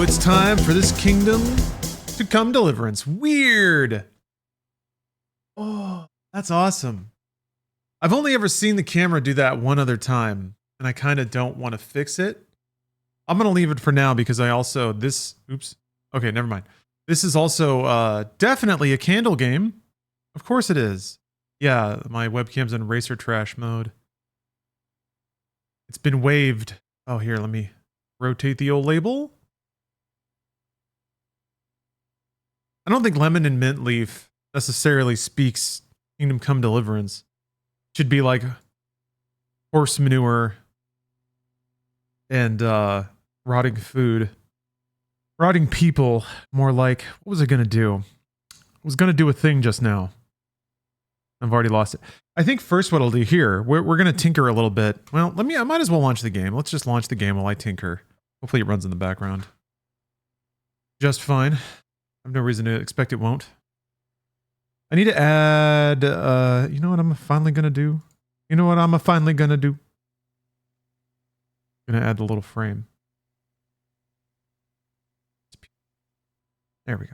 it's time for this kingdom to come deliverance. Weird. Oh, that's awesome. I've only ever seen the camera do that one other time, and I kind of don't want to fix it. I'm going to leave it for now because I also, oops. Okay, never mind. This is also definitely a candle game. Of course it is. Yeah, my webcam's in racer trash mode. It's been waived. Oh, here, let me rotate the old label. I don't think lemon and mint leaf necessarily speaks Kingdom Come Deliverance. Should be like horse manure and rotting food. Rotting people, more like, what was I gonna do? I was gonna do a thing just now. I've already lost it. I think first what I'll do here, we're gonna tinker a little bit. Well, I might as well launch the game. Let's just launch the game while I tinker. Hopefully it runs in the background. Just fine. I have no reason to expect it won't. I need to add, you know what I'm finally gonna do? You know what I'm finally gonna do? I'm gonna add the little frame. There we go.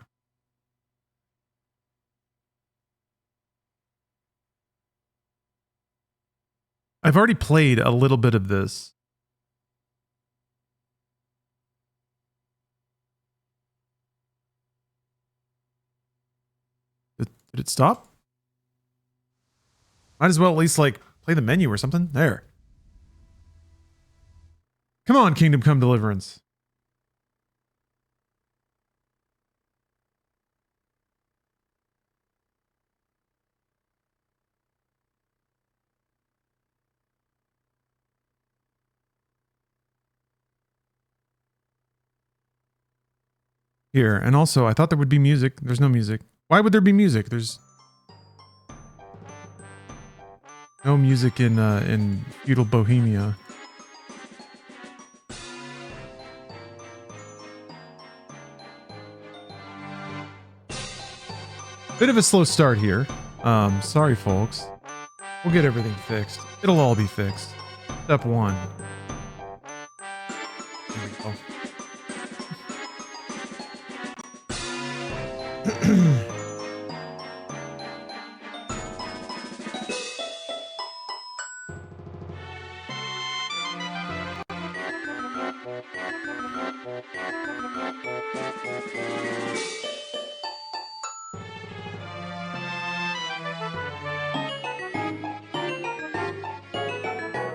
I've already played a little bit of this. Did it stop? Might as well at least like play the menu or something. There. Come on, Kingdom Come Deliverance. Here, and also, I thought there would be music. There's no music. Why would there be music? There's no music in feudal Bohemia. Bit of a slow start here. Sorry, folks. We'll get everything fixed. It'll all be fixed. Step one. There we go.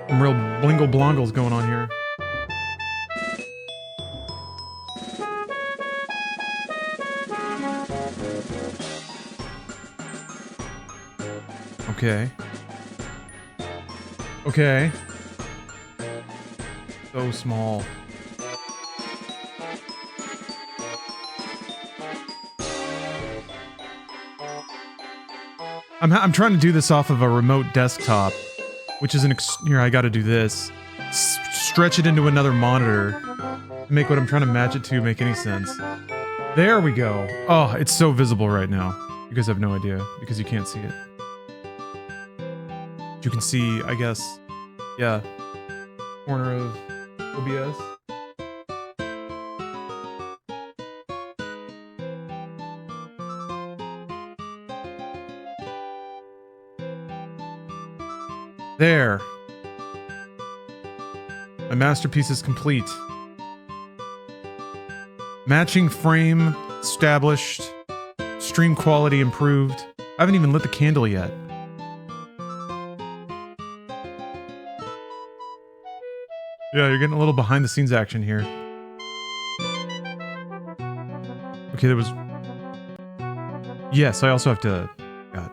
Some real blingle blongles going on here. Okay. Okay. So small. I'm trying to do this off of a remote desktop, which is here. I got to do this. Stretch it into another monitor to make what I'm trying to match it to make any sense. There we go. Oh, it's so visible right now. You guys have no idea because you can't see it. You can see, I guess, yeah, corner of OBS. There. My masterpiece is complete. Matching frame established. Stream quality improved. I haven't even lit the candle yet. Yeah, you're getting a little behind the scenes action here. Okay, there was... Yes, I also have to... God.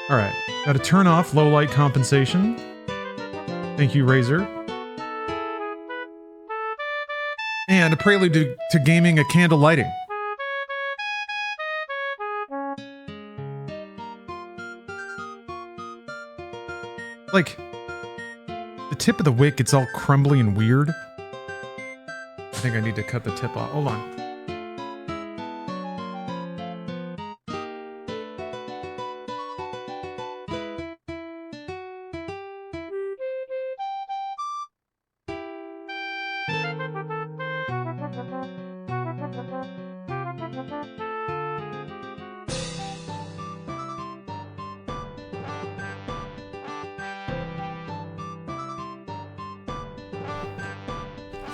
Alright, gotta turn off low light compensation. Thank you, Razor. And a prelude to gaming a candle lighting. Like... The tip of the wick, it's all crumbly and weird. I think I need to cut the tip off. Hold on.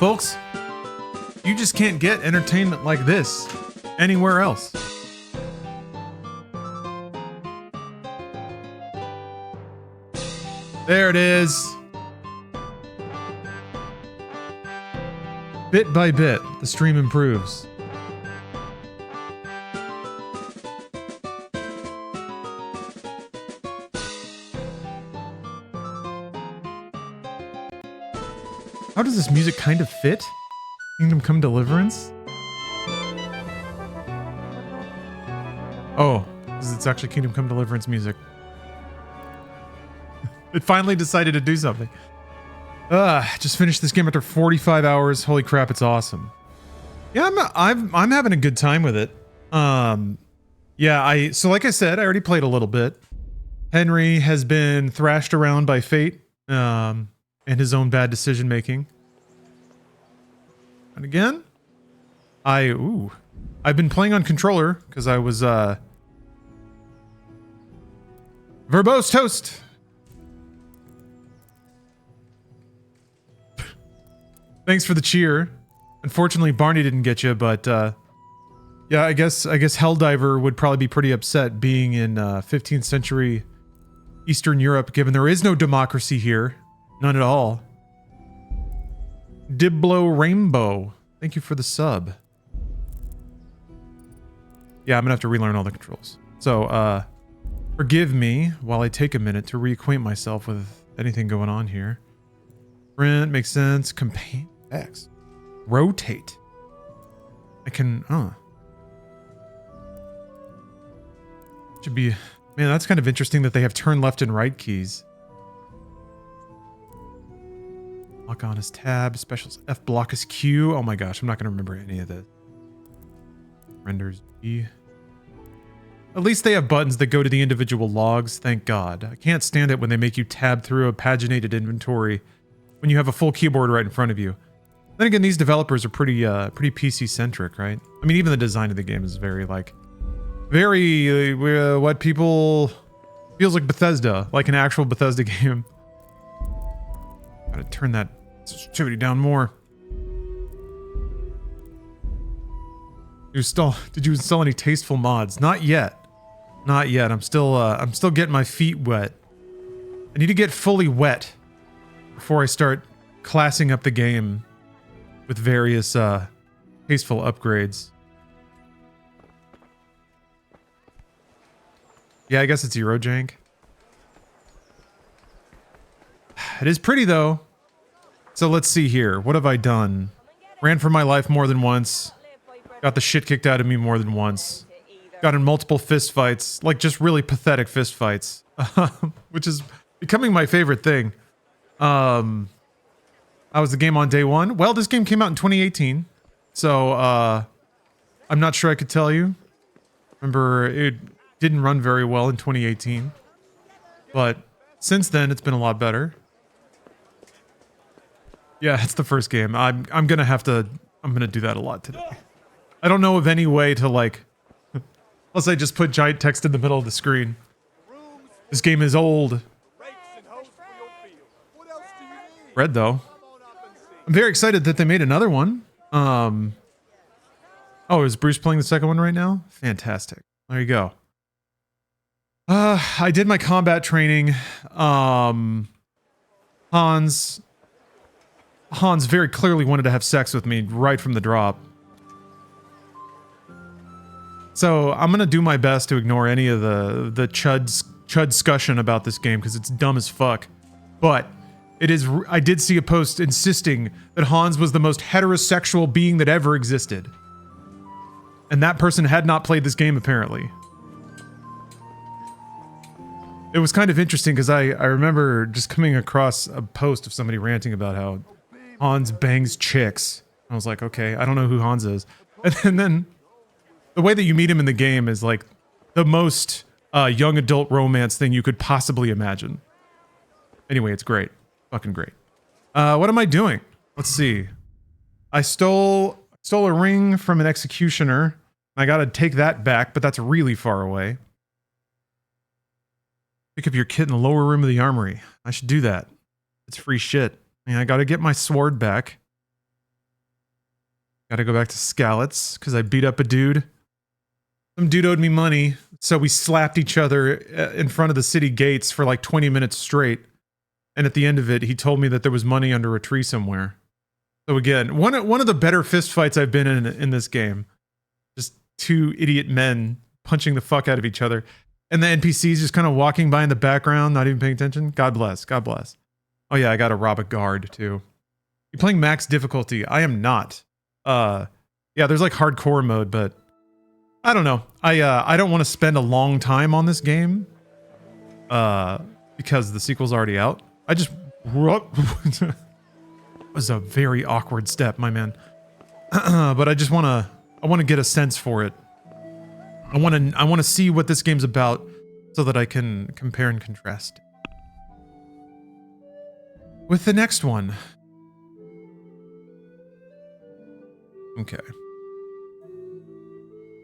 Folks, you just can't get entertainment like this anywhere else. There it is. Bit by bit, the stream improves. How does this music kind of fit? Kingdom Come Deliverance? Oh, because it's actually Kingdom Come Deliverance music. It finally decided to do something. Just finished this game after 45 hours. Holy crap, it's awesome. Yeah, I'm having a good time with it. Yeah, so like I said, I already played a little bit. Henry has been thrashed around by fate, and his own bad decision making. And again, I've been playing on controller because I was verbose toast. Thanks for the cheer. Unfortunately, Barney didn't get you, but yeah, I guess Helldiver would probably be pretty upset being in 15th century Eastern Europe, given there is no democracy here, none at all. Diblo Rainbow, thank you for the sub. Yeah, I'm gonna have to relearn all the controls. So, forgive me while I take a minute to reacquaint myself with anything going on here. Sprint makes sense. Campaign X. Rotate. I can, should be, man, that's kind of interesting that they have turn left and right keys. Lock on is tab, specials F, block is Q. Oh my gosh, I'm not going to remember any of this. Renders B. At least they have buttons that go to the individual logs, thank God. I can't stand it when they make you tab through a paginated inventory when you have a full keyboard right in front of you. Then again, these developers are pretty PC-centric, right? I mean, even the design of the game is very, what people... Feels like Bethesda, like an actual Bethesda game. Gotta turn that sensitivity down more. Did you install any tasteful mods? Not yet. Not yet. I'm still getting my feet wet. I need to get fully wet before I start classing up the game with various tasteful upgrades. Yeah, I guess it's Eurojank. It is pretty though. So let's see here. What have I done? Ran for my life more than once. Got the shit kicked out of me more than once. Got in multiple fist fights, like just really pathetic fist fights, which is becoming my favorite thing. How was the game on day one? Well, this game came out in 2018, so I'm not sure I could tell you. Remember, it didn't run very well in 2018, but since then it's been a lot better. Yeah, it's the first game. I'm gonna do that a lot today. I don't know of any way to like, unless I just put giant text in the middle of the screen. This game is old. Red though. I'm very excited that they made another one. Oh, is Bruce playing the second one right now? Fantastic. There you go. I did my combat training. Hans very clearly wanted to have sex with me right from the drop. So I'm gonna do my best to ignore any of the chud discussion about this game because it's dumb as fuck. But I did see a post insisting that Hans was the most heterosexual being that ever existed. And that person had not played this game apparently. It was kind of interesting because I remember just coming across a post of somebody ranting about how Hans bangs chicks. I was like, okay, I don't know who Hans is. And then the way that you meet him in the game is like the most young adult romance thing you could possibly imagine. Anyway, it's great. Fucking great. What am I doing? Let's see. I stole a ring from an executioner. I gotta take that back, but that's really far away. Pick up your kit in the lower room of the armory. I should do that. It's free shit. I gotta get my sword back. Gotta go back to Scallots because I beat up a dude. Some dude owed me money, so we slapped each other in front of the city gates for like 20 minutes straight. And at the end of it, he told me that there was money under a tree somewhere. So again, one of the better fist fights I've been in this game. Just two idiot men punching the fuck out of each other. And the NPCs just kind of walking by in the background, not even paying attention. God bless. God bless. Oh yeah, I gotta rob a guard too. You playing max difficulty? I am not. Yeah, there's like hardcore mode, but I don't know. I don't want to spend a long time on this game. Because the sequel's already out. I just was a very awkward step, my man. But I just want to get a sense for it. I want to see what this game's about so that I can compare and contrast with the next one. Okay.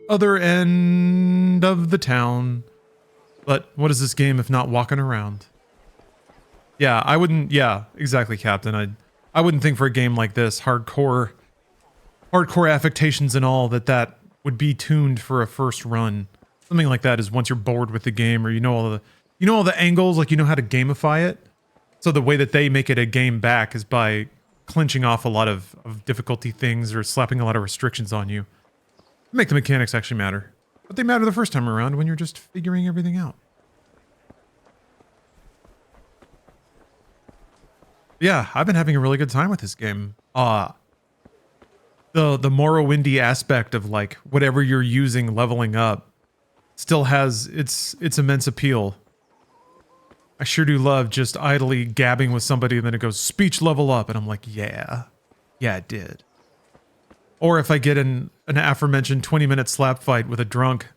Other end of the town. But what is this game if not walking around? Yeah, I wouldn't. Yeah, exactly, Captain. I wouldn't think for a game like this, hardcore affectations and all, that would be tuned for a first run. Something like that is once you're bored with the game, or you know all the angles, like you know how to gamify it. So the way that they make it a game back is by clinching off a lot of difficulty things or slapping a lot of restrictions on you. Make the mechanics actually matter. But they matter the first time around when you're just figuring everything out. Yeah, I've been having a really good time with this game. The Morrowindy aspect of like whatever you're using leveling up still has its immense appeal. I sure do love just idly gabbing with somebody and then it goes speech level up and I'm like, yeah, it did. Or if I get an aforementioned 20-minute slap fight with a drunk.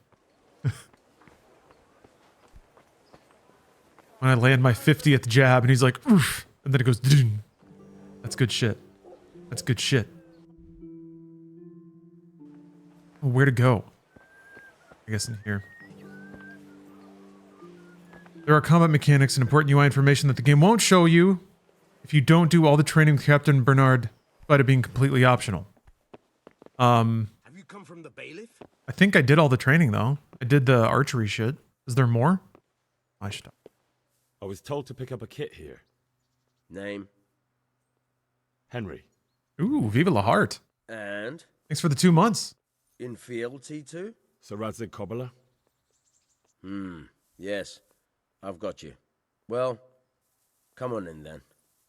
When I land my 50th jab and he's like, oof, and then it goes, ding. That's good shit. That's good shit. Oh, where to go? I guess in here. There are combat mechanics and important UI information that the game won't show you if you don't do all the training with Captain Bernard, despite it being completely optional. Have you come from the bailiff? I think I did all the training though. I did the archery shit. Is there more? I should. I was told to pick up a kit here. Name? Henry. Ooh, Viva la Heart. And? Thanks for the 2 months. In fealty to? Sir Rattay Cobbler. Yes. I've got you. Well, come on in then.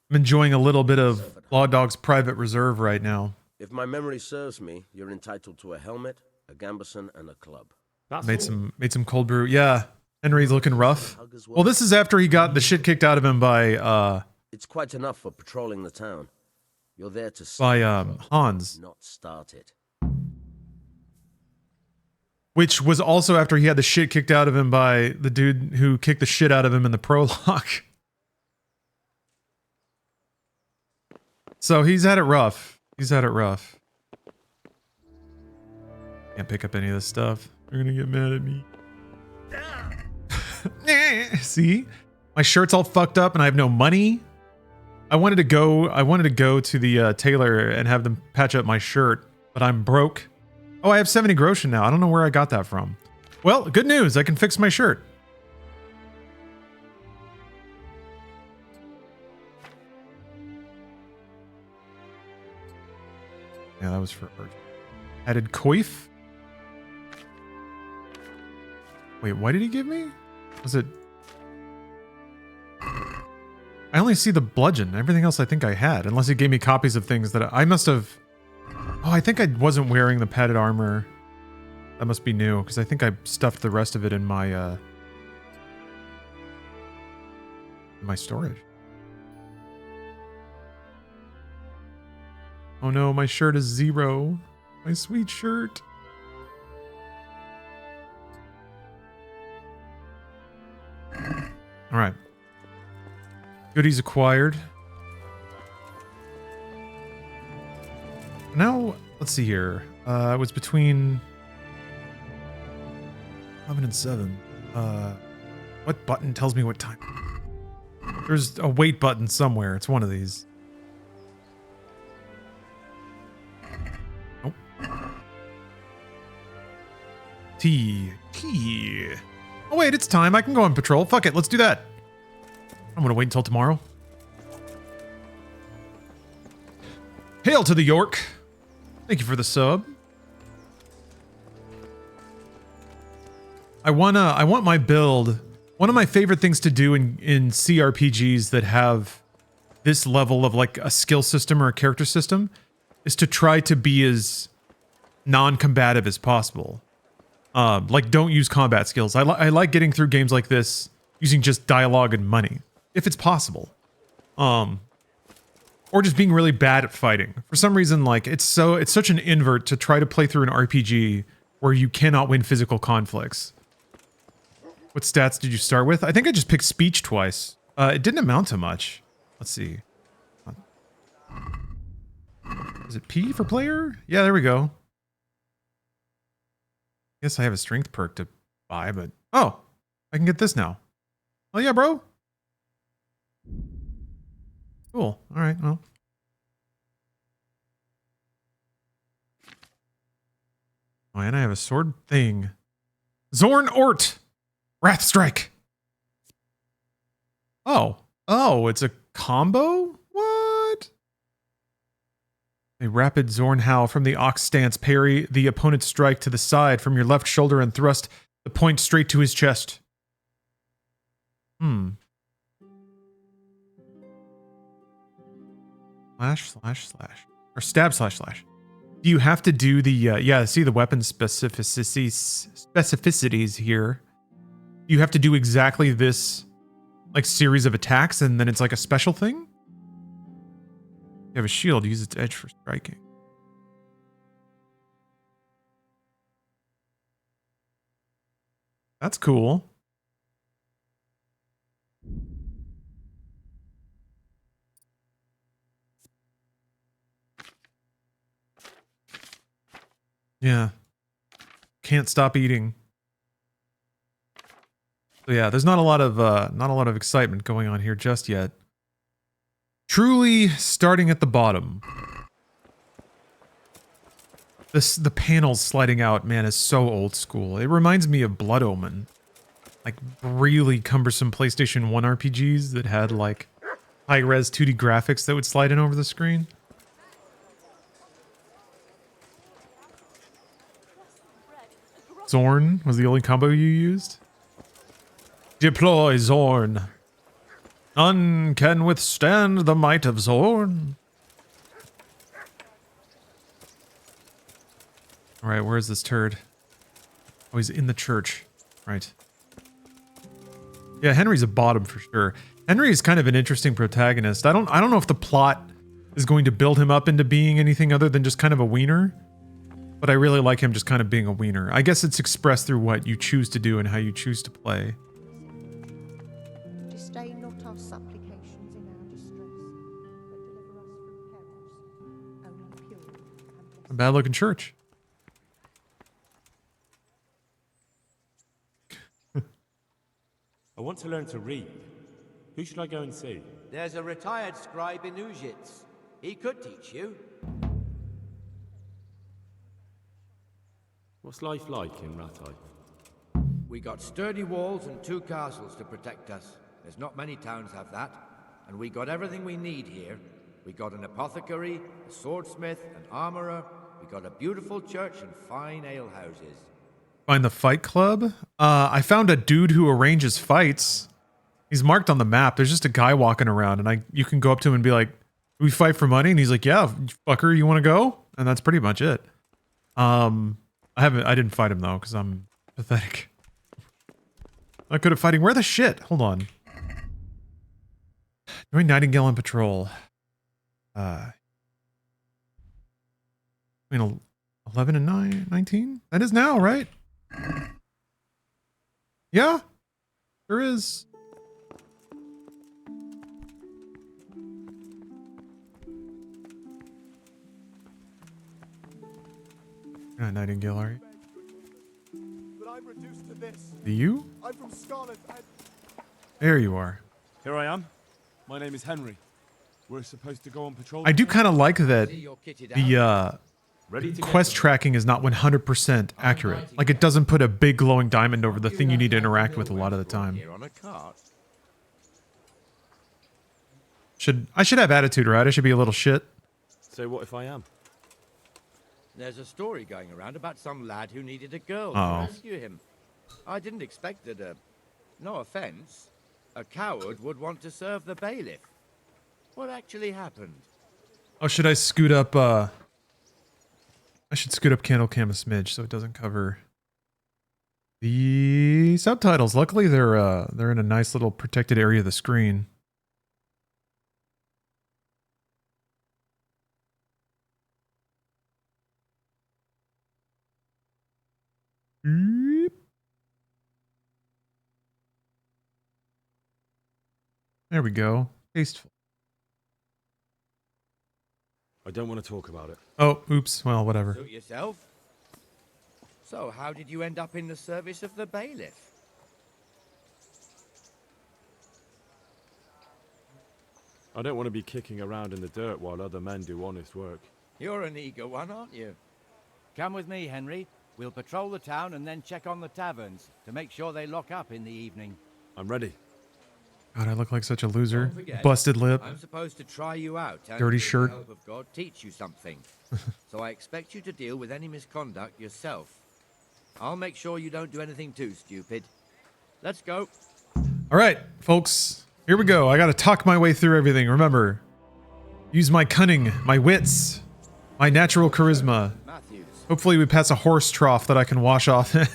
I'm enjoying a little bit of Law Dog's Private Reserve right now. If my memory serves me, you're entitled to a helmet, a gambeson, and a club. That's Made all. some cold brew. Yeah, Henry's looking rough. Well, this is after he got the shit kicked out of him by It's quite enough for patrolling the town. You're there to Hans, not start it. which was also after he had the shit kicked out of him by the dude who kicked the shit out of him in the prologue. So he's had it rough. He's had it rough. Can't pick up any of this stuff. They're gonna get mad at me. See? My shirt's all fucked up and I have no money. I wanted to go to the tailor and have them patch up my shirt, but I'm broke. Oh, I have 70 groschen now. I don't know where I got that from. Well, good news. I can fix my shirt. Yeah, that was for urgent. Added coif. Wait, what did he give me? Was it... I only see the bludgeon. Everything else I think I had. Unless he gave me copies of things that I must have... Oh, I think I wasn't wearing the padded armor. That must be new, because I think I stuffed the rest of it in my storage. Oh no, my shirt is 0. My sweet shirt. All right. Goodies acquired. Now, let's see here. It was between 11 and 7. What button tells me what time? There's a wait button somewhere. It's one of these. Nope. T. Oh wait, it's time. I can go on patrol. Fuck it, let's do that. I'm gonna wait until tomorrow. Hail to the York. Thank you for the sub. I want my build. One of my favorite things to do in CRPGs that have this level of like a skill system or a character system is to try to be as non-combative as possible. Like don't use combat skills. I like getting through games like this using just dialogue and money, if it's possible. Or just being really bad at fighting. For some reason, like it's such an invert to try to play through an RPG where you cannot win physical conflicts. What stats did you start with? I think I just picked speech twice. It didn't amount to much. Let's see. Is it P for player? Yeah, there we go. Guess I have a strength perk to buy, but... Oh! I can get this now. Oh yeah, bro! Cool. Alright, well. Oh, and I have a sword thing. Zorn Ort! Wrath Strike! Oh. Oh, it's a combo? What? A rapid Zorn Howl from the Ox stance. Parry the opponent's strike to the side from your left shoulder and thrust the point straight to his chest. Slash. Or stab //. Do you have to do the, yeah, see the weapon specificities here. You have to do exactly this, like, series of attacks, and then it's like a special thing? You have a shield, use its edge for striking. That's cool. Yeah. Can't stop eating. So yeah, there's not a lot of excitement going on here just yet. Truly starting at the bottom. The panels sliding out, man, is so old school. It reminds me of Blood Omen. Like really cumbersome PlayStation 1 RPGs that had like high-res 2D graphics that would slide in over the screen. Zorn was the only combo you used? Deploy Zorn. None can withstand the might of Zorn. Alright, where is this turd? Oh, he's in the church. Right. Yeah, Henry's a bottom for sure. Henry is kind of an interesting protagonist. I don't know if the plot is going to build him up into being anything other than just kind of a wiener. But I really like him just kind of being a wiener. I guess it's expressed through what you choose to do and how you choose to play. Disdain not our supplications in our distress, but deliver us from perils. Only pure and A bad looking church. I want to learn to read. Who should I go and see? There's a retired scribe in Ujits. He could teach you. What's life like in Rattay? We got sturdy walls and 2 castles to protect us. There's not many towns have that. And we got everything we need here. We got an apothecary, a swordsmith, an armorer. We got a beautiful church and fine alehouses. Find the fight club? I found a dude who arranges fights. He's marked on the map. There's just a guy walking around, and you can go up to him and be like, "Do we fight for money?" And he's like, "Yeah, fucker, you want to go?" And that's pretty much it. I didn't fight him though, because I'm pathetic. I could have fighting. Where the shit? Hold on. Join Nightingale on patrol. I mean, 11 and 19? That is now, right? Yeah, there is. You're not Nightingale, are you? But I'm reduced to this. You? I'm from Scotland. There you are. Here I am. My name is Henry. We're supposed to go on patrol. I do kind of like that See your kitted out. Ready to quest tracking is not 100% accurate. Like, it doesn't put a big glowing diamond over the thing you need to interact with a lot of the time. Here on a cart. I should have attitude, right? I should be a little shit. So what if I am? There's a story going around about some lad who needed a girl Oh. to rescue him. I didn't expect that no offense, a coward would want to serve the bailiff. What actually happened? Oh, should I scoot up, I should scoot up Candle Cam a smidge so it doesn't cover the subtitles. Luckily, they're in a nice little protected area of the screen. Beep. There we go. Tasteful. I don't want to talk about it. Oh, oops. Well, whatever. Suit yourself. So, how did you end up in the service of the bailiff? I don't want to be kicking around in the dirt while other men do honest work. You're an eager one, aren't you? Come with me, Henry. We'll patrol the town and then check on the taverns to make sure they lock up in the evening. I'm ready. God, I look like such a loser. Don't forget, Busted lip. I'm supposed to try you out and, Dirty with shirt. the help of God, teach you something. So I expect you to deal with any misconduct yourself. I'll make sure you don't do anything too stupid. Let's go. All right, folks. Here we go. I got to talk my way through everything. Remember, use my cunning, my wits, my natural charisma. Matthews. Hopefully we pass a horse trough that I can wash off so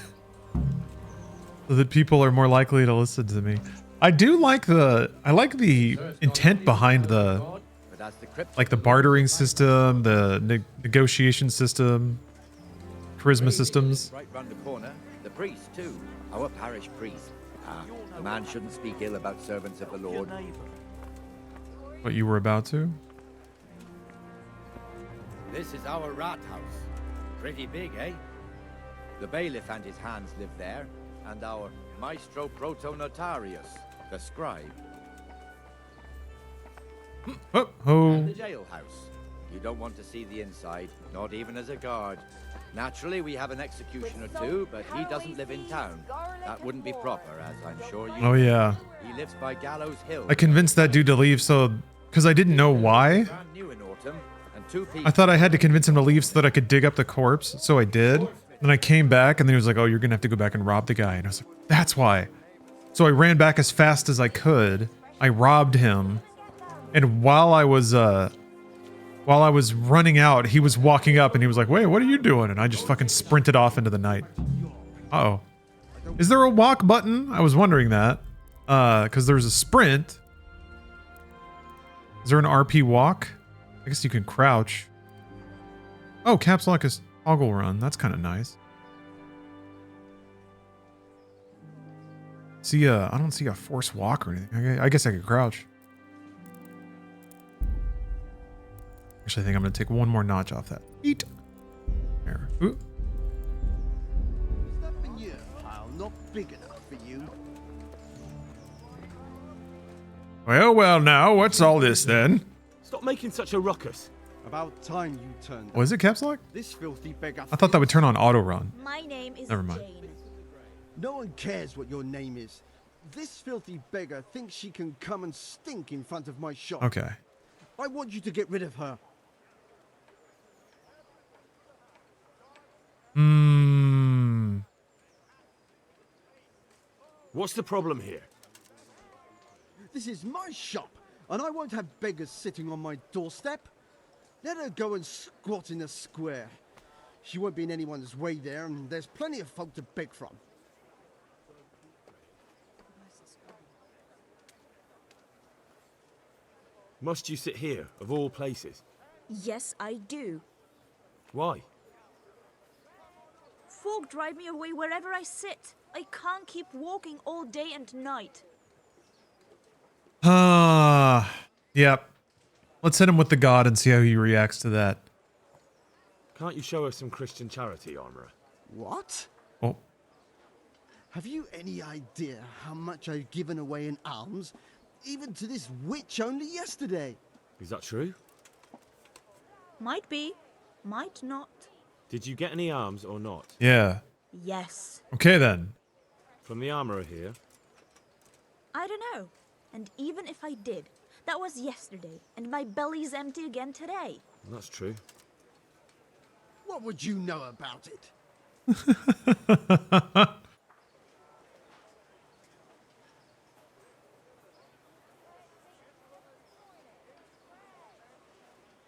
that people are more likely to listen to me. I like the intent behind the bartering system, the negotiation system, charisma systems. Right round the corner. The priest too. Our parish priest. A man shouldn't speak ill about servants of the Lord. What you were about to? This is our rat house. Pretty big, eh? The bailiff and his hands live there, and our maestro protonotarius, the scribe. Oh, oh. And the jailhouse. You don't want to see the inside, not even as a guard. Naturally, we have an executioner too, but he doesn't live in town. That wouldn't be proper, as I'm sure you Oh, yeah. He lives by Gallows Hill. I convinced that dude to leave because I didn't know why. Brand new in autumn, and two people. I thought I had to convince him to leave so that I could dig up the corpse, so I did. Then I came back, and then he was like, oh, you're gonna have to go back and rob the guy. And I was like, that's why. So I ran back as fast as I could. I robbed him. And while I was running out, he was walking up, and he was like, wait, what are you doing? And I just fucking sprinted off into the night. Uh-oh. Is there a walk button? I was wondering that. Because there's a sprint. Is there an RP walk? I guess you can crouch. Oh, caps lock is toggle run. That's kind of nice. I don't see a force walk or anything. I guess I could crouch. Actually, I think I'm going to take one more notch off that. Eat. There. Ooh. Is that manure pile not big enough for you? Well, now, what's all this then? Stop making such a ruckus. About time you turned. Was it caps lock? This filthy beggar. I thought that would turn on auto run. My name is Never mind. Jane. No one cares what your name is. This filthy beggar thinks she can come and stink in front of my shop. Okay. I want you to get rid of her. What's the problem here? This is my shop, and I won't have beggars sitting on my doorstep. Let her go and squat in the square. She won't be in anyone's way there, and there's plenty of folk to beg from. Must you sit here, of all places? Yes, I do. Why? Folk drive me away wherever I sit. I can't keep walking all day and night. Yep. Let's hit him with the god and see how he reacts to that. Can't you show us some Christian charity, Armourer? What? Oh. Have you any idea how much I've given away in alms, even to this witch only yesterday? Is that true? Might be. Might not. Did you get any arms or not? Yeah. Yes. Okay then. From the armourer here? I don't know. And even if I did, that was yesterday, and my belly's empty again today. That's true. What would you know about it?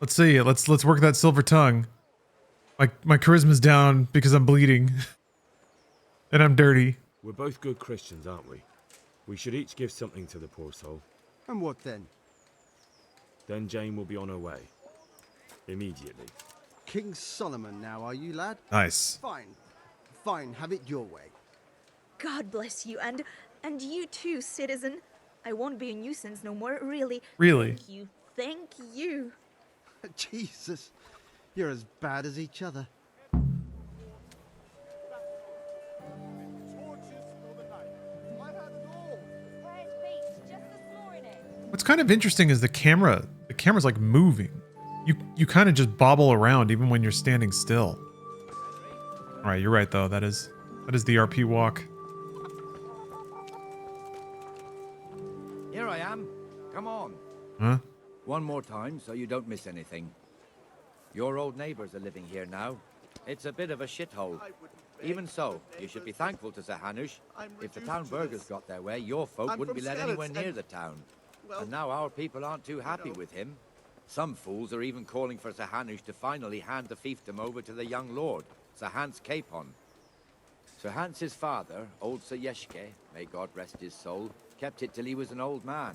Let's see. Let's work that silver tongue. My charisma's down because I'm bleeding. And I'm dirty. We're both good Christians, aren't we? We should each give something to the poor soul. And what then? Then Jane will be on her way. Immediately. King Solomon now, are you, lad? Nice. Fine. Fine, have it your way. God bless you, and you too, citizen. I won't be a nuisance no more, really. Really? Thank you. Thank you. Jesus, you're as bad as each other. What's kind of interesting is the camera's like moving. You kind of just bobble around even when you're standing still. All right, you're right though. That is the RP walk. Here I am. Come on. Huh? One more time so you don't miss anything. Your old neighbors are living here now. It's a bit of a shithole. Even so, you should be thankful to Sir Hanush. If the town burghers got their way, your folk wouldn't be let anywhere near the town. And now our people aren't too happy with him. Some fools are even calling for Sir Hanush to finally hand the fiefdom over to the young lord, Sir Hans Capon. Sir Hans's father, old Sir Yeshke, may God rest his soul, kept it till he was an old man.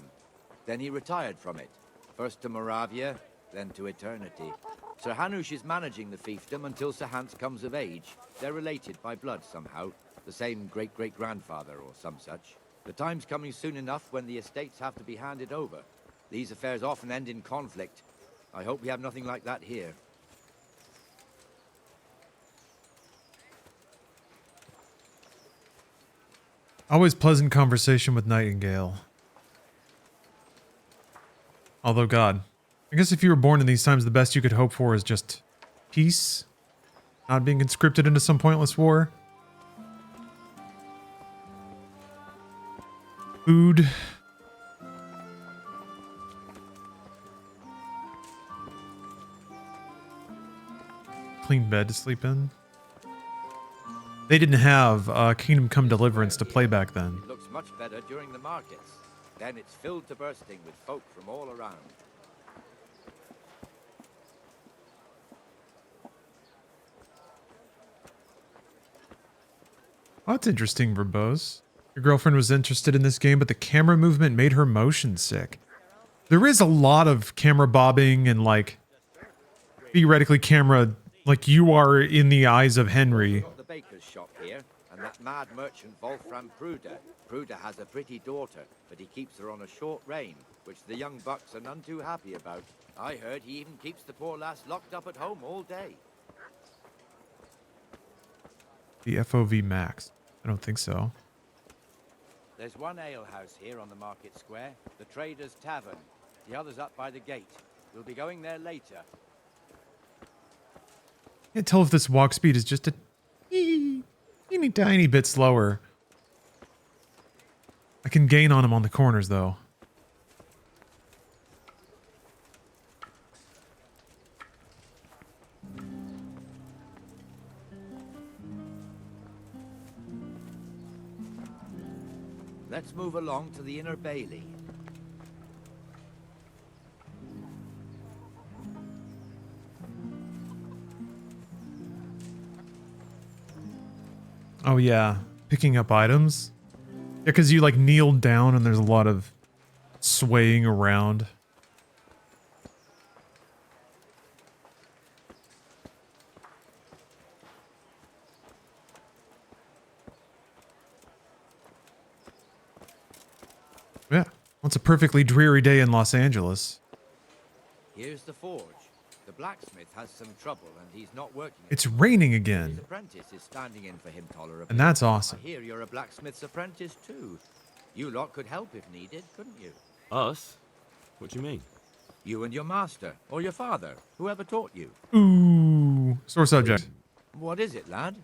Then he retired from it, first to Moravia, then to eternity. Sir Hanush is managing the fiefdom until Sir Hans comes of age. They're related by blood somehow, the same great-great-grandfather or some such. The time's coming soon enough when the estates have to be handed over. These affairs often end in conflict. I hope we have nothing like that here. Always pleasant conversation with Nightingale. Although, God, I guess if you were born in these times, the best you could hope for is just peace, not being conscripted into some pointless war. Food. Clean bed to sleep in. They didn't have Kingdom Come Deliverance to play back then. It looks much better during the markets. Then it's filled to bursting with folk from all around. Oh, that's interesting, Verbose. Your girlfriend was interested in this game, but the camera movement made her motion sick. There is a lot of camera bobbing and, like, theoretically camera, like you are in the eyes of Henry. We've got the baker's shop here, and that mad merchant Wolfram Pruder. Pruder has a pretty daughter, but he keeps her on a short rein, which the young bucks are none too happy about. I heard he even keeps the poor lass locked up at home all day. The FOV max. I don't think so. There's one alehouse here on the market square, the Trader's Tavern. The other's up by the gate. We'll be going there later. Can't tell if this walk speed is just a teeny tiny bit slower. I can gain on him on the corners, though. Let's move along to the Inner Bailey. Oh, yeah. Picking up items. Yeah, because you, like, kneel down and there's a lot of swaying around. Yeah. Well, it's a perfectly dreary day in Los Angeles. Here's the forge. The blacksmith has some trouble and he's not working. It's raining His again. apprentice is standing in for him tolerably. And that's awesome. I hear you're a blacksmith's apprentice too. You lot could help if needed, couldn't you? Us? What do you mean? You and your master, or your father, whoever taught you. Ooh. to sore subject. What is it, lad?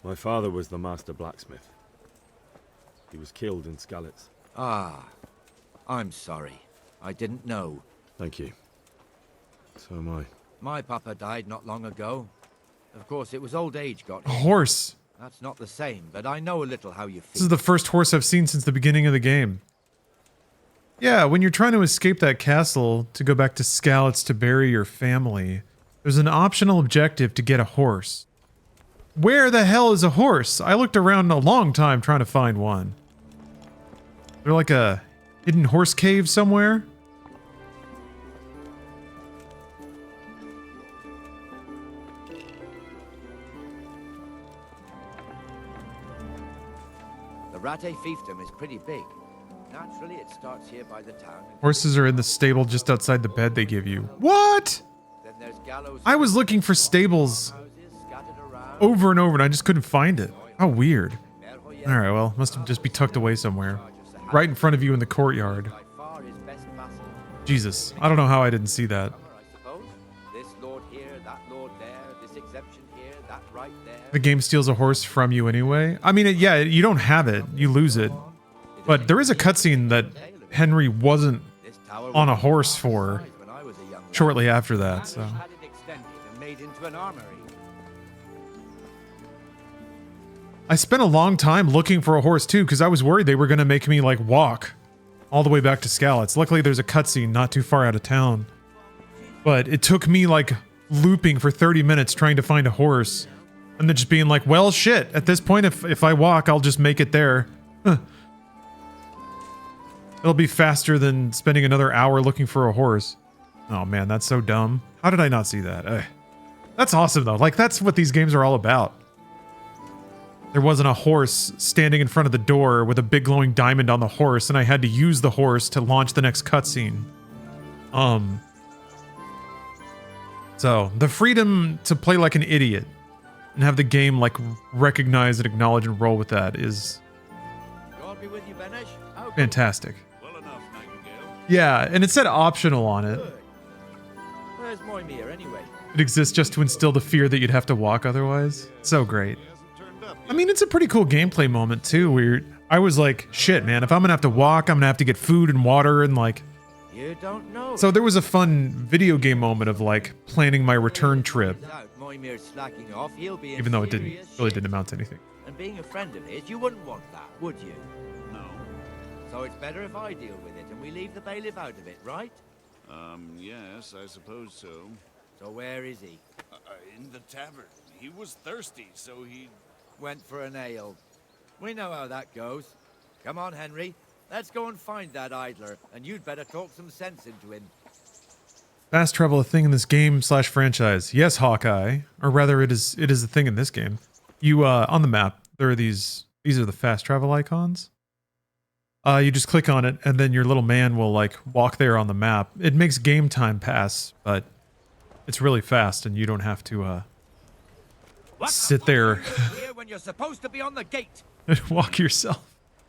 My father was the master blacksmith. He was killed in Skalitz. Ah, I'm sorry. I didn't know. Thank you. So am I. My papa died not long ago. Of course, it was old age got A him. horse. That's not the same, but I know a little how you This is feel. the first horse I've seen since the beginning of the game. Yeah, when you're trying to escape that castle to go back to Skalitz to bury your family, there's an optional objective to get a horse. Where the hell is a horse? I looked around a long time trying to find one. They're like a hidden horse cave somewhere? The Rattay fiefdom is pretty big. Naturally, it starts here by the town. and- Horses are in the stable just outside the bed they give you. What? Then there's gallows. I was looking for stables houses scattered around. over and over and I just couldn't find it. How weird. Alright, well, must just be tucked away somewhere. Right in front of you in the courtyard. By far his best vassal. Jesus, I don't know how I didn't see that. I suppose. This lord here, that lord there, this exemption here, that right there. The game steals a horse from you anyway. I mean, yeah, you don't have it. You lose it. But there is a cutscene that Henry wasn't This tower on a was horse half for the size when I was a young lad. shortly after that, so. Spanish had it extended and made into an armory. I spent a long time looking for a horse too, because I was worried they were going to make me like walk all the way back to Skalitz. Luckily, there's a cutscene not too far out of town. But it took me like looping for 30 minutes trying to find a horse. And then just being like, well, shit, at this point, if I walk, I'll just make it there. Huh. It'll be faster than spending another hour looking for a horse. Oh man, that's so dumb. How did I not see that? Ugh. That's awesome though. Like that's what these games are all about. There wasn't a horse standing in front of the door with a big glowing diamond on the horse, and I had to use the horse to launch the next cutscene. So the freedom to play like an idiot and have the game like recognize and acknowledge and roll with that is God be with you, Benish. How good. fantastic. Well enough, Nightingale. Yeah, and it said optional on it. Where's Moimir anyway? It exists just to instill the fear that you'd have to walk otherwise. So great. He hasn't turned up I yet. mean, it's a pretty cool gameplay moment too, where I was like, shit, man, if I'm gonna have to walk, I'm gonna have to get food and water and like. You don't know. So there was a fun video game moment of like planning my return trip, Turns out Moimir's slacking off. He'll be in even though it serious really shit. didn't amount to anything. And being a friend of his, you wouldn't want that, would you? No. So it's better if I deal with it and we leave the bailiff out of it, right? Yes, I suppose so. So where is he? In the tavern. He was thirsty, so he... Went for an ale. We know how that goes. Come on, Henry. Let's go and find that idler, and you'd better talk some sense into him. Fast travel a thing in this game / franchise. Yes, Hawkeye, or rather, it is a thing in this game. You on the map, there are these are the fast travel icons. You just click on it, and then your little man will like walk there on the map. It makes game time pass, but it's really fast, and you don't have to sit there Here when you're supposed to be on the gate. and walk yourself.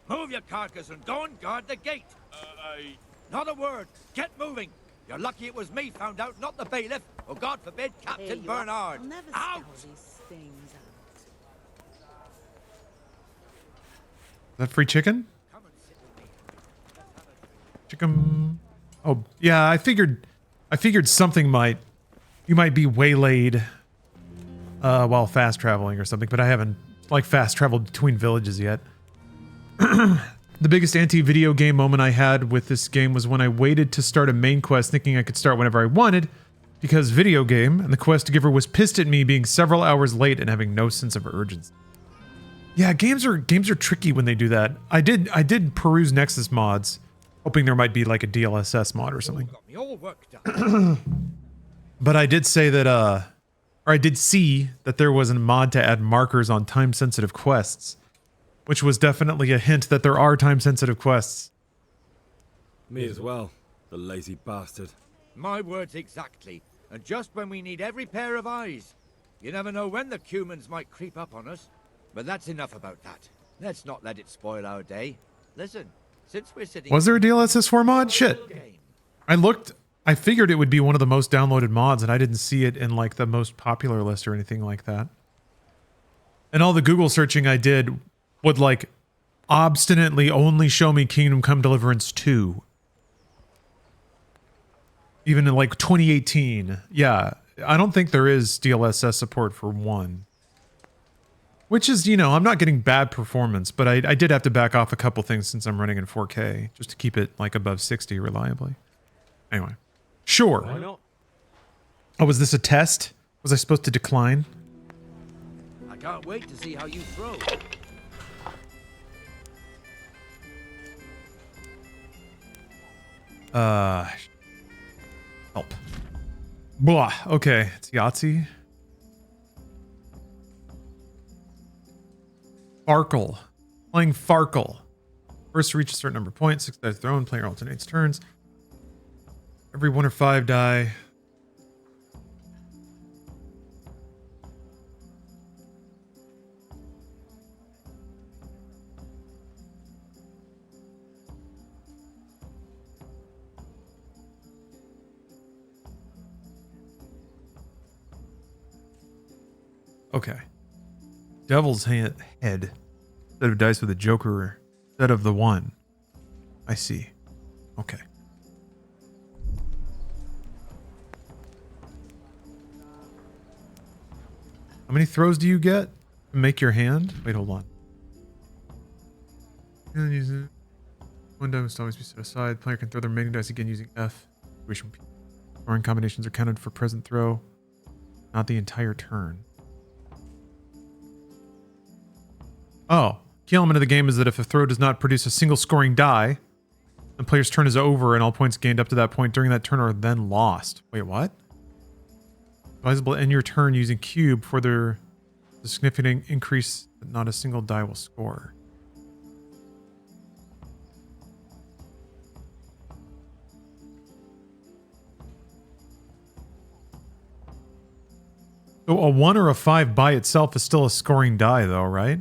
Move your carcass and go and guard the gate. I... Not a word. Get moving. You're lucky it was me found out, not the bailiff. Or God forbid, Captain Bernard. I'll never Out! spell these things out. Is that free chicken? Come and sit with me. Chicken. Oh yeah, I figured something you might be waylaid while fast traveling or something, but I haven't like fast traveled between villages yet. The biggest anti-video game moment I had with this game was when I waited to start a main quest thinking I could start whenever I wanted, because video game and the quest giver was pissed at me being several hours late and having no sense of urgency. Yeah, games are tricky when they do that. I did peruse Nexus mods, hoping there might be like a DLSS mod or something. Got me all worked up. But I did say that or I did see that there was a mod to add markers on time-sensitive quests, which was definitely a hint that there are time-sensitive quests. Me as well, the lazy bastard. My words exactly. And just when we need every pair of eyes. You never know when the cumans might creep up on us. But that's enough about that. Let's not let it spoil our day. Listen, since we're sitting... Was there a DLSS 4 mod? Shit. game, I looked I figured it would be one of the most downloaded mods, and I didn't see it in like the most popular list or anything like that. And all the Google searching I did would like obstinately only show me Kingdom Come Deliverance 2. Even in like 2018. Yeah, I don't think there is DLSS support for 1. Which is, you know, I'm not getting bad performance, but I did have to back off a couple things since I'm running in 4K, just to keep it like above 60 reliably. Anyway. Sure. Why not? Oh, was this a test? Was I supposed to decline? I can't wait to see how you throw. Help. Blah. Okay, it's Yahtzee. Farkle. Playing Farkle. First to reach a certain number of points, 6 dice thrown, player alternates turns. Every 1 or 5 die. Okay. Devil's head. Instead of dice with a joker instead of the 1. I see. Okay. How many throws do you get to make your hand? Wait, hold on. One die must always be set aside. Player can throw their remaining dice again using F. Throwing combinations are counted for present throw, not the entire turn. Oh, key element of the game is that if a throw does not produce a single scoring die, the player's turn is over and all points gained up to that point during that turn are then lost. Wait, what? Advisable to end your turn using cube for their significant increase that not a single die will score. So a 1 or a 5 by itself is still a scoring die though, right?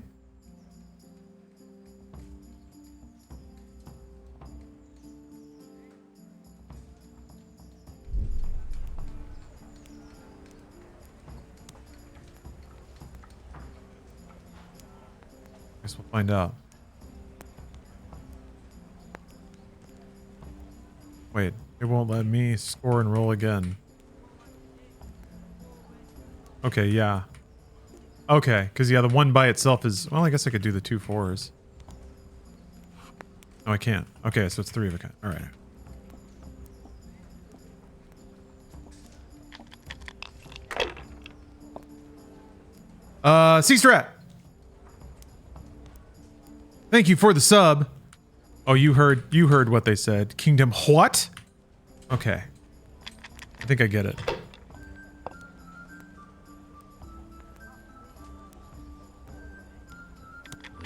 Guess we'll find out. Wait, it won't let me score and roll again. Okay, yeah. Okay, because yeah, the 1 by itself is... Well, I guess I could do the 2 4s. No, I can't. Okay, so it's 3 of a kind. Alright. Cease Rat! Thank you for the sub. Oh, you heard what they said. Kingdom what? Okay. I think I get it.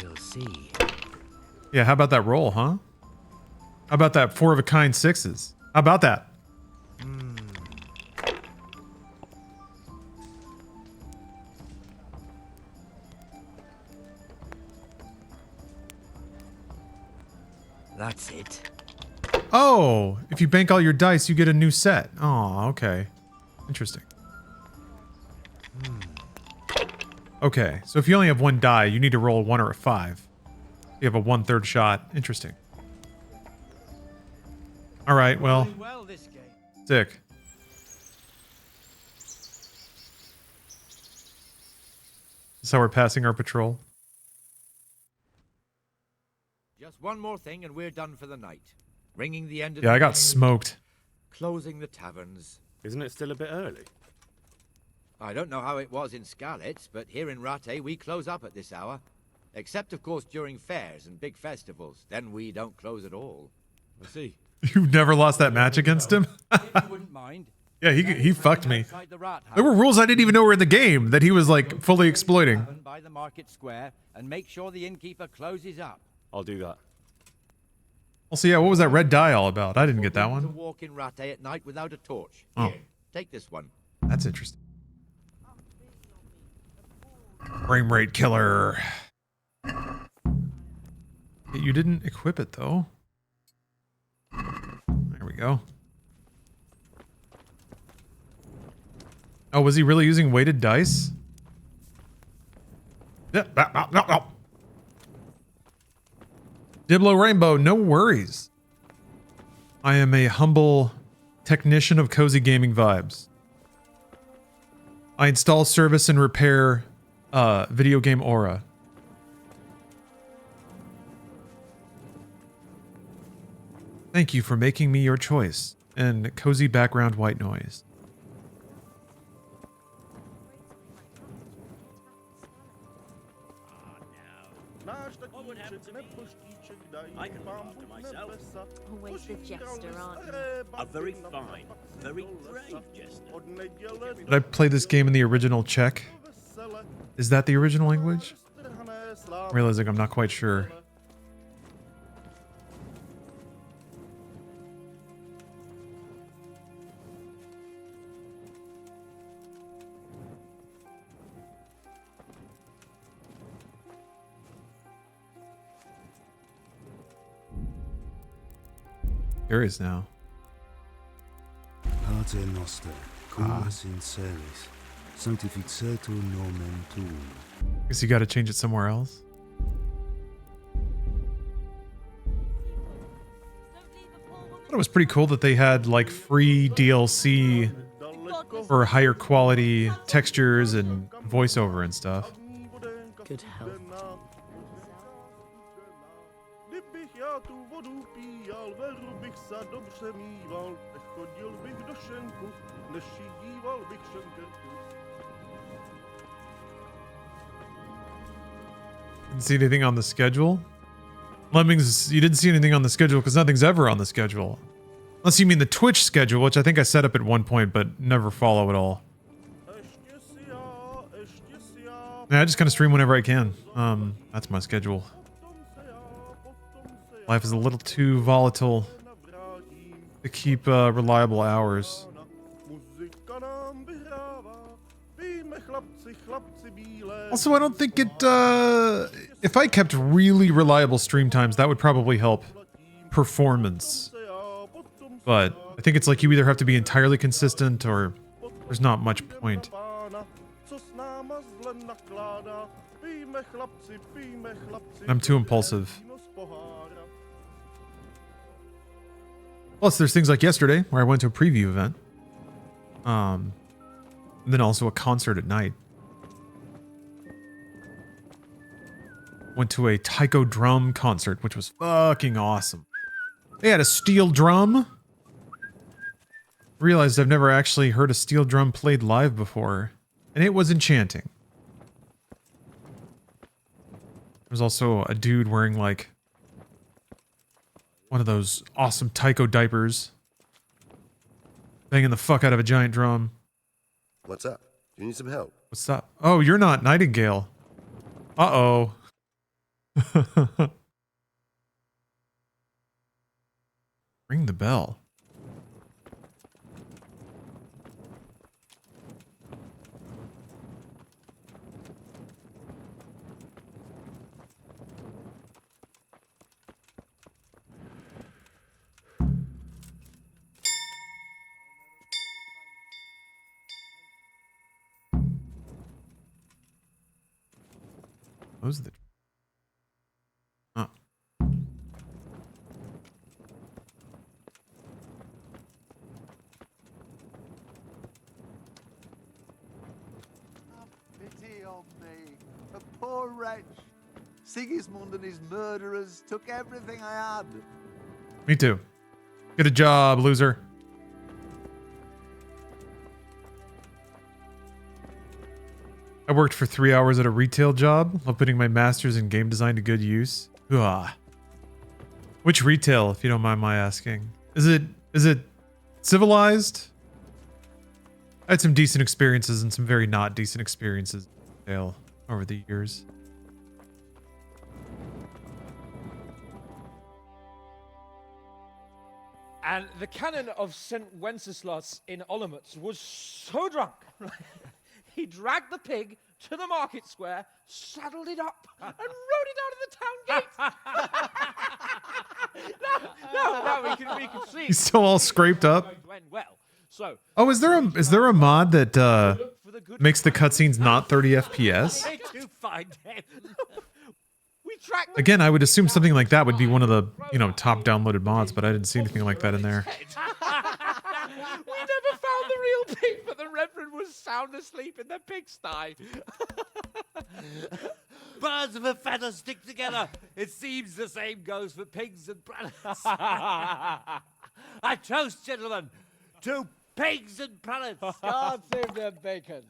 We'll see. Yeah, how about that roll, huh? How about that 4 of a kind 6s? How about that? That's it. Oh, if you bank all your dice, you get a new set. Oh, okay. Interesting. Okay, so if you only have 1 die, you need to roll a 1 or a 5. You have a 1/3 shot. Interesting. All right, well, sick. This is how we're passing our patrol. Just one more thing and we're done for the night. Ringing the end of Yeah, the I got day, smoked. closing the taverns. Isn't it still a bit early? I don't know how it was in Scarlet's, but here in Rattay we close up at this hour. Except, of course, during fairs and big festivals. Then we don't close at all. I see. You've never lost that match against him? If you wouldn't mind. Yeah, he fucked me. Outside the Rattay. There were rules I didn't even know were in the game that he was like fully exploiting. Tavern by the market square and make sure the innkeeper closes up. I'll do that. Also, yeah, what was that red die all about? I didn't get that To one. walk in Rattay at night without a torch. Oh. Here, take this one. That's interesting. Frame rate killer. You didn't equip it though. There we go. Oh, was he really using weighted dice? Yeah. No. Diblo Rainbow, no worries. I am a humble technician of cozy gaming vibes. I install, service, and repair video game aura. Thank you for making me your choice. And cozy background white noise. I can look after myself. Always the jester, aren't you? A very fine, very brave jester. Did I play this game in the original Czech? Is that the original language? I'm realizing I'm not quite sure. Curious now. Pater noster, cum es in celis, sanctificetur nomen tuum. Guess you gotta change it somewhere else. I thought it was pretty cool that they had like free DLC for higher quality textures and voiceover and stuff. Good health. Didn't see anything on the schedule. Lemmings, you didn't see anything on the schedule because nothing's ever on the schedule. Unless you mean the Twitch schedule, which I think I set up at one point, but never follow at all. Yeah, I just kind of stream whenever I can. That's my schedule. Life is a little too volatile to keep reliable hours. Also, I don't think it, if I kept really reliable stream times, that would probably help performance. But I think it's like you either have to be entirely consistent or there's not much point. I'm too impulsive. Plus, there's things like yesterday where I went to a preview event. And then also a concert at night. Went to a taiko drum concert, which was fucking awesome. They had a steel drum. Realized I've never actually heard a steel drum played live before, and it was enchanting. There was also a dude wearing like one of those awesome taiko diapers, banging the fuck out of a giant drum. What's up? Do you need some help? What's up? Oh, you're not Nightingale. Uh-oh. Ring the bell. Close the... Oh. Pity on me, a poor wretch. Sigismund and his murderers took everything I had. Me too. Get a job, loser. I worked for 3 hours at a retail job while putting my master's in game design to good use. Ugh. Which retail, if you don't mind my asking? Is it civilized? I had some decent experiences and some very not decent experiences in retail over the years. And the canon of St. Wenceslas in Olomouc was so drunk, he dragged the pig to the market square, saddled it up, and rode it out of the town gate. no, we can see. He's still all scraped up. Went well. So. Oh, is there a mod that makes the cutscenes not 30 FPS? Where to find him? Again, I would assume something like that would be one of the, top downloaded mods, but I didn't see anything like that in there. We never found the real pig, but the Reverend was sound asleep in the pigsty. Birds of a feather stick together. It seems the same goes for pigs and planets. I toast, gentlemen, to pigs and planets. God save their bacon.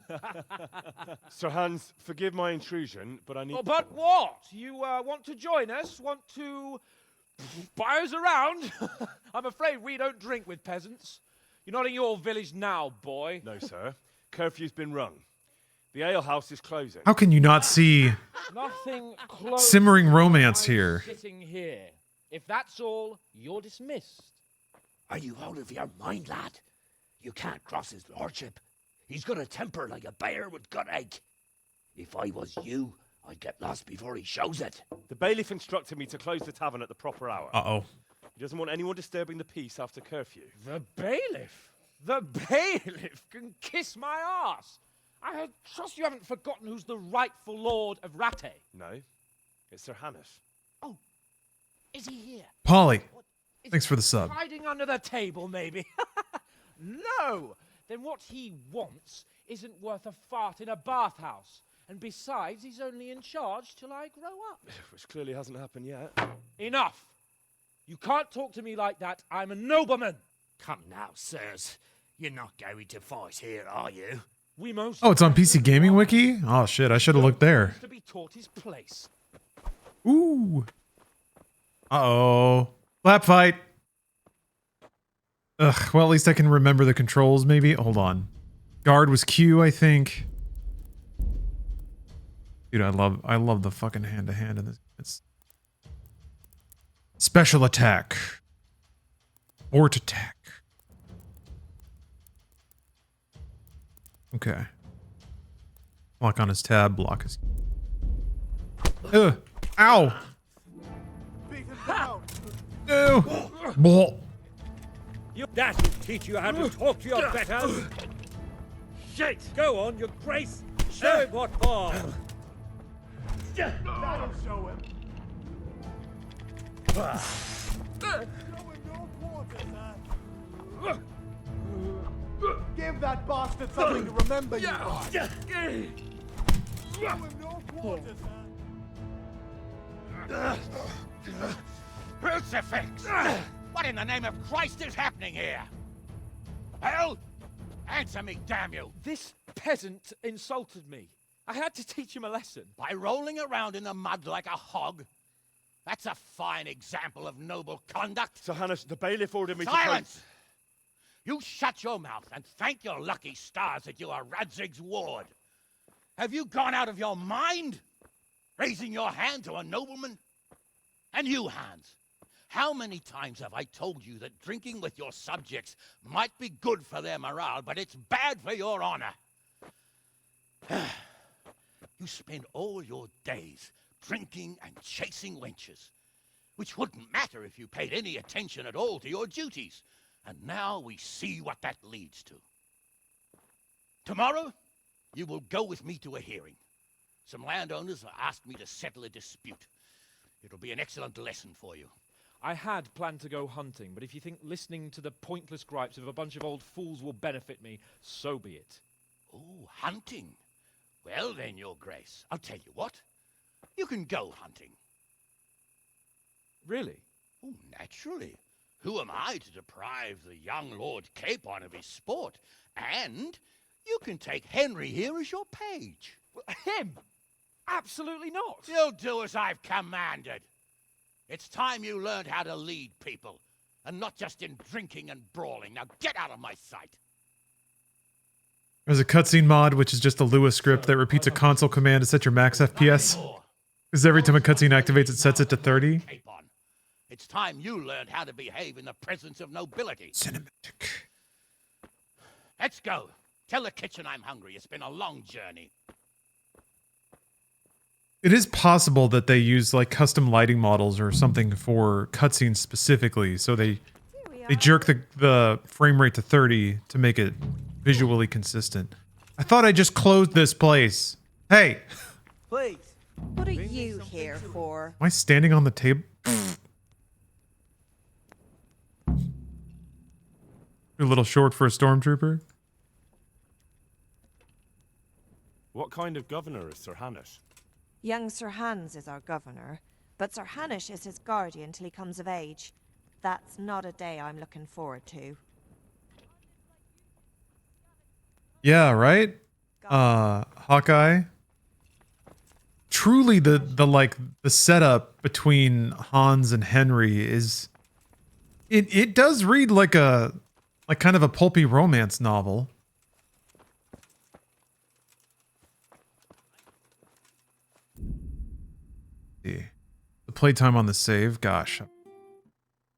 Sir Hans, forgive my intrusion, but I need... Oh, but what? You want to join us? Want to buy us around? I'm afraid we don't drink with peasants. You're not in your village now, boy. No, sir. Curfew's been rung. The alehouse is closing. How can you not see Nothing close simmering romance here? Sitting here. If that's all, you're dismissed. Are you out of your mind, lad? You can't cross his lordship. He's got a temper like a bear with gut ache. If I was you, I'd get lost before he shows it. The bailiff instructed me to close the tavern at the proper hour. Uh-oh. He doesn't want anyone disturbing the peace after curfew. The bailiff? The bailiff can kiss my arse. I trust you haven't forgotten who's the rightful lord of Rattay. No, it's Sir Hannes. Oh, is he here? Polly, thanks for the sub. Hiding under the table, maybe? No! Then what he wants isn't worth a fart in a bathhouse. And besides, he's only in charge till I grow up. Which clearly hasn't happened yet. Enough! You can't talk to me like that. I'm a nobleman. Come now, sirs. You're not going to fight here, are you? We most... Oh, it's on PC Gaming Wiki? Oh, shit, I should have looked there. ...to be taught his place. Ooh. Uh-oh. Lap fight. Ugh, well, at least I can remember the controls, maybe. Hold on. Guard was Q, I think. Dude, I love the fucking hand-to-hand in this. It's special attack. Fort attack. Okay. Lock on his tab, block his... Ugh. Ow! Ew! Bull. That will teach you how to talk to your betters. Shit! Go on, your grace. Show him what for. That'll show him. Give that bastard something to remember you by. Show him no quarters, Crucifix! What in the name of Christ is happening here? Hell? Answer me, damn you! This peasant insulted me. I had to teach him a lesson. By rolling around in the mud like a hog? That's a fine example of noble conduct. Sir Hannes, the bailiff ordered me Silence! You shut your mouth and thank your lucky stars that you are Radzig's ward. Have you gone out of your mind? Raising your hand to a nobleman? And you, Hans, how many times have I told you that drinking with your subjects might be good for their morale, but it's bad for your honor? You spend all your days drinking and chasing wenches, which wouldn't matter if you paid any attention at all to your duties. And now we see what that leads to. Tomorrow, you will go with me to a hearing. Some landowners have asked me to settle a dispute. It'll be an excellent lesson for you. I had planned to go hunting, but if you think listening to the pointless gripes of a bunch of old fools will benefit me, so be it. Oh, hunting? Well then, your grace, I'll tell you what. You can go hunting. Really? Oh, naturally. Who am I to deprive the young Lord Capon of his sport? And you can take Henry here as your page. Him? Absolutely not. You'll do as I've commanded. It's time you learned how to lead people, and not just in drinking and brawling. Now get out of my sight. There's a cutscene mod, which is just a Lua script that repeats a console command to set your max FPS. Because every time a cutscene activates, it sets it to 30. It's time you learned how to behave in the presence of nobility. Cinematic. Let's go. Tell the kitchen I'm hungry. It's been a long journey. It is possible that they use like custom lighting models or something for cutscenes specifically, so they They jerk the frame rate to 30 to make it visually consistent. I thought I just closed this place. Hey! Please. What are you here for? Am I standing on the table? You're a little short for a stormtrooper. What kind of governor is Sir Hanish? Young Sir Hans is our governor, but Sir Hanish is his guardian till he comes of age. That's not a day I'm looking forward to. Yeah, right? Hawkeye. Truly the setup between Hans and Henry is it does read like kind of a pulpy romance novel. Let's see. The playtime on the save, gosh.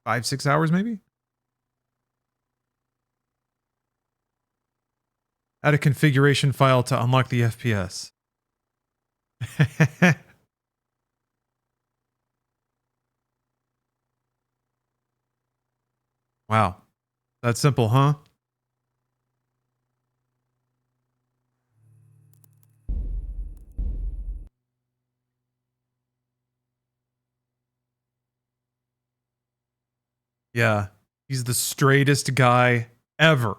5-6 hours maybe? Add a configuration file to unlock the FPS. Wow. That's simple, huh? Yeah. He's the straightest guy ever.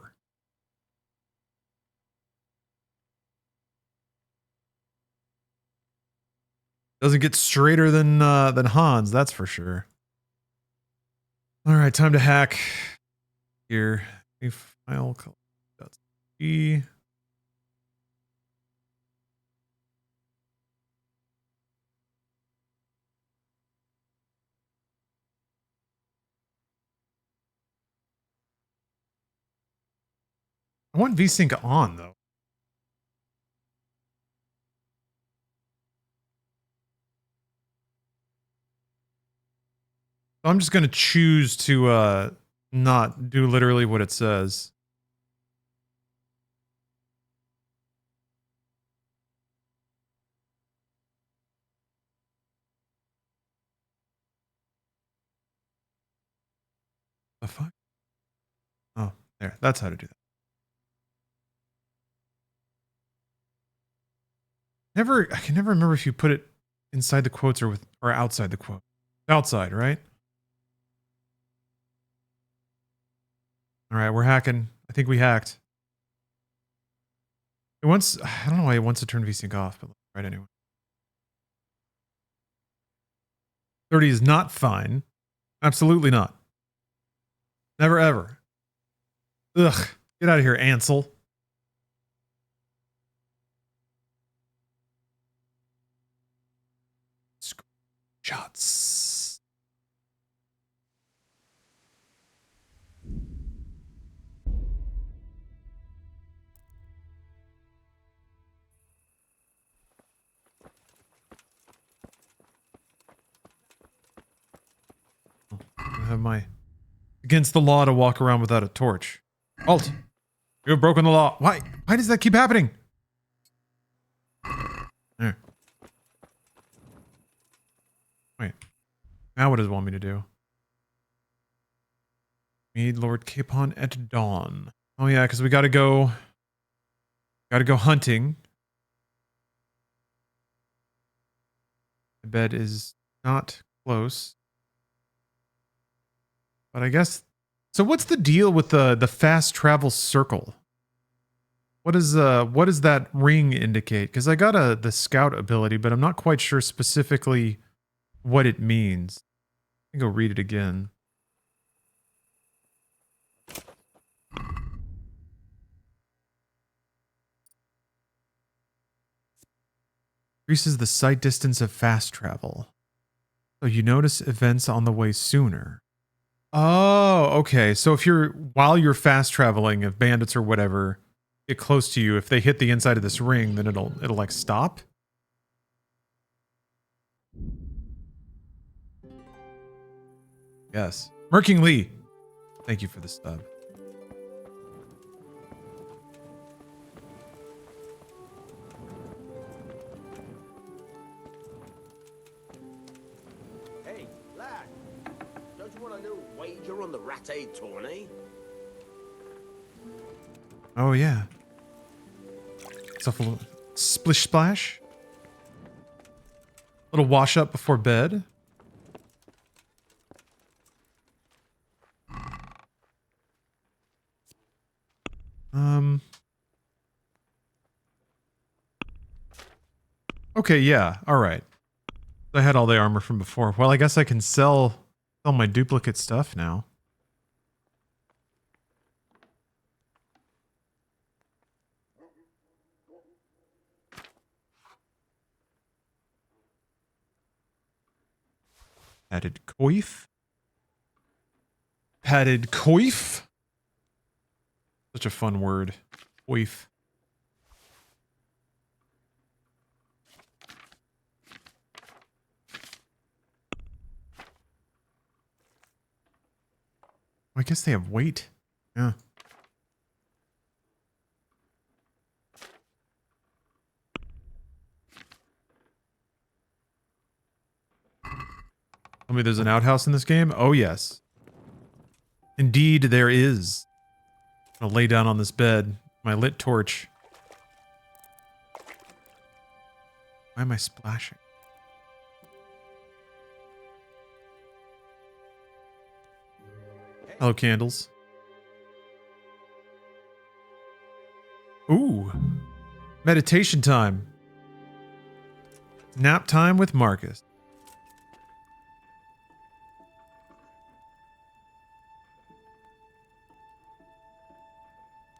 Doesn't get straighter than Hans, that's for sure. All right, time to hack. Here, a file called .c. I want VSync on though. I'm just going to choose to not do literally what it says. The fuck? Oh, there. That's how to do that. I can never remember if you put it inside the quotes or outside the quote. Outside, right? All right, we're hacking. I think we hacked. It wants, I don't know why it wants to turn VSync off, but right anyway. 30 is not fine. Absolutely not. Never ever. Ugh. Get out of here, Ansel. Shots. I have my against the law to walk around without a torch. Halt! You have broken the law. Why? Why does that keep happening? There. Wait. Now what does it want me to do? Meet Lord Capon at dawn. Oh yeah, because we gotta go hunting. The bed is not close. But I guess so what's the deal with the fast travel circle? What does that ring indicate? Because I got the scout ability, but I'm not quite sure specifically what it means. I can go read it again. Increases the sight distance of fast travel. So you notice events on the way sooner. Oh, okay. So if while you're fast traveling, if bandits or whatever get close to you, if they hit the inside of this ring, then it'll like stop. Yes. Merking Lee. Thank you for the sub. Hey, lad. Don't you want a little wager on the Rattay Rattay tourney? Oh yeah. Stuff a little splish splash. Little wash up before bed. Okay, yeah, all right. I had all the armor from before. Well, I guess I can sell my duplicate stuff now. Padded coif. Padded coif. Such a fun word. Coif. I guess they have weight. Yeah. Tell me there's an outhouse in this game? Oh, yes. Indeed, there is. I'll lay down on this bed. My lit torch. Why am I splashing? Hello, candles. Ooh. Meditation time. Nap time with Marcus.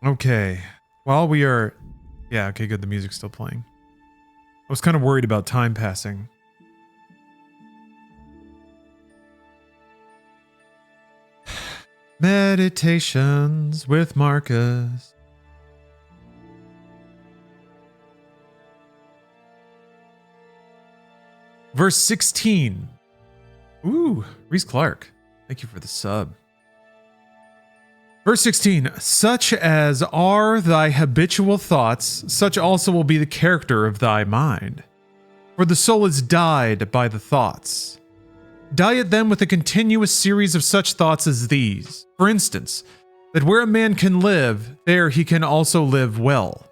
Okay. While we are... Yeah, okay, good. The music's still playing. I was kind of worried about time passing. Meditations with Marcus. Verse 16. Ooh, Reese Clark. Thank you for the sub. Verse 16. Such as are thy habitual thoughts, such also will be the character of thy mind. For the soul is dyed by the thoughts. Diet them with a continuous series of such thoughts as these. For instance, that where a man can live, there he can also live well.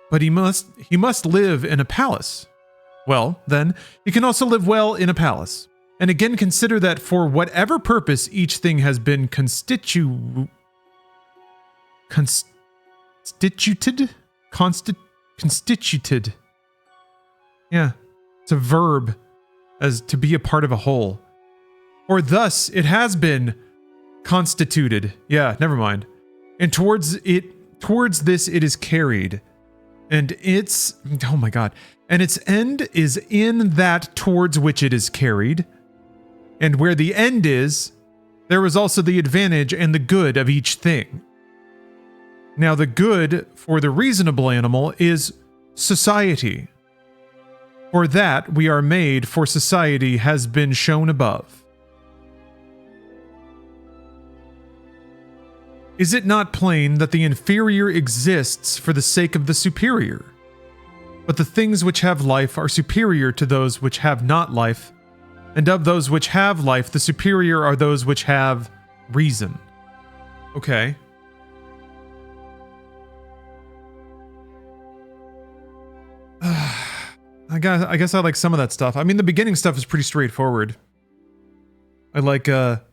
But he must live in a palace. Well, then, he can also live well in a palace. And again consider that for whatever purpose each thing has been constituted? Yeah, it's a verb as to be a part of a whole. Or thus it has been constituted. Yeah, never mind. And towards this it is carried. And its, oh my god. And its end is in that towards which it is carried. And where the end is, there is also the advantage and the good of each thing. Now the good for the reasonable animal is society. For that we are made for society has been shown above. Is it not plain that the inferior exists for the sake of the superior? But the things which have life are superior to those which have not life, and of those which have life, the superior are those which have reason. Okay. I guess I like some of that stuff. I mean, the beginning stuff is pretty straightforward. I like, the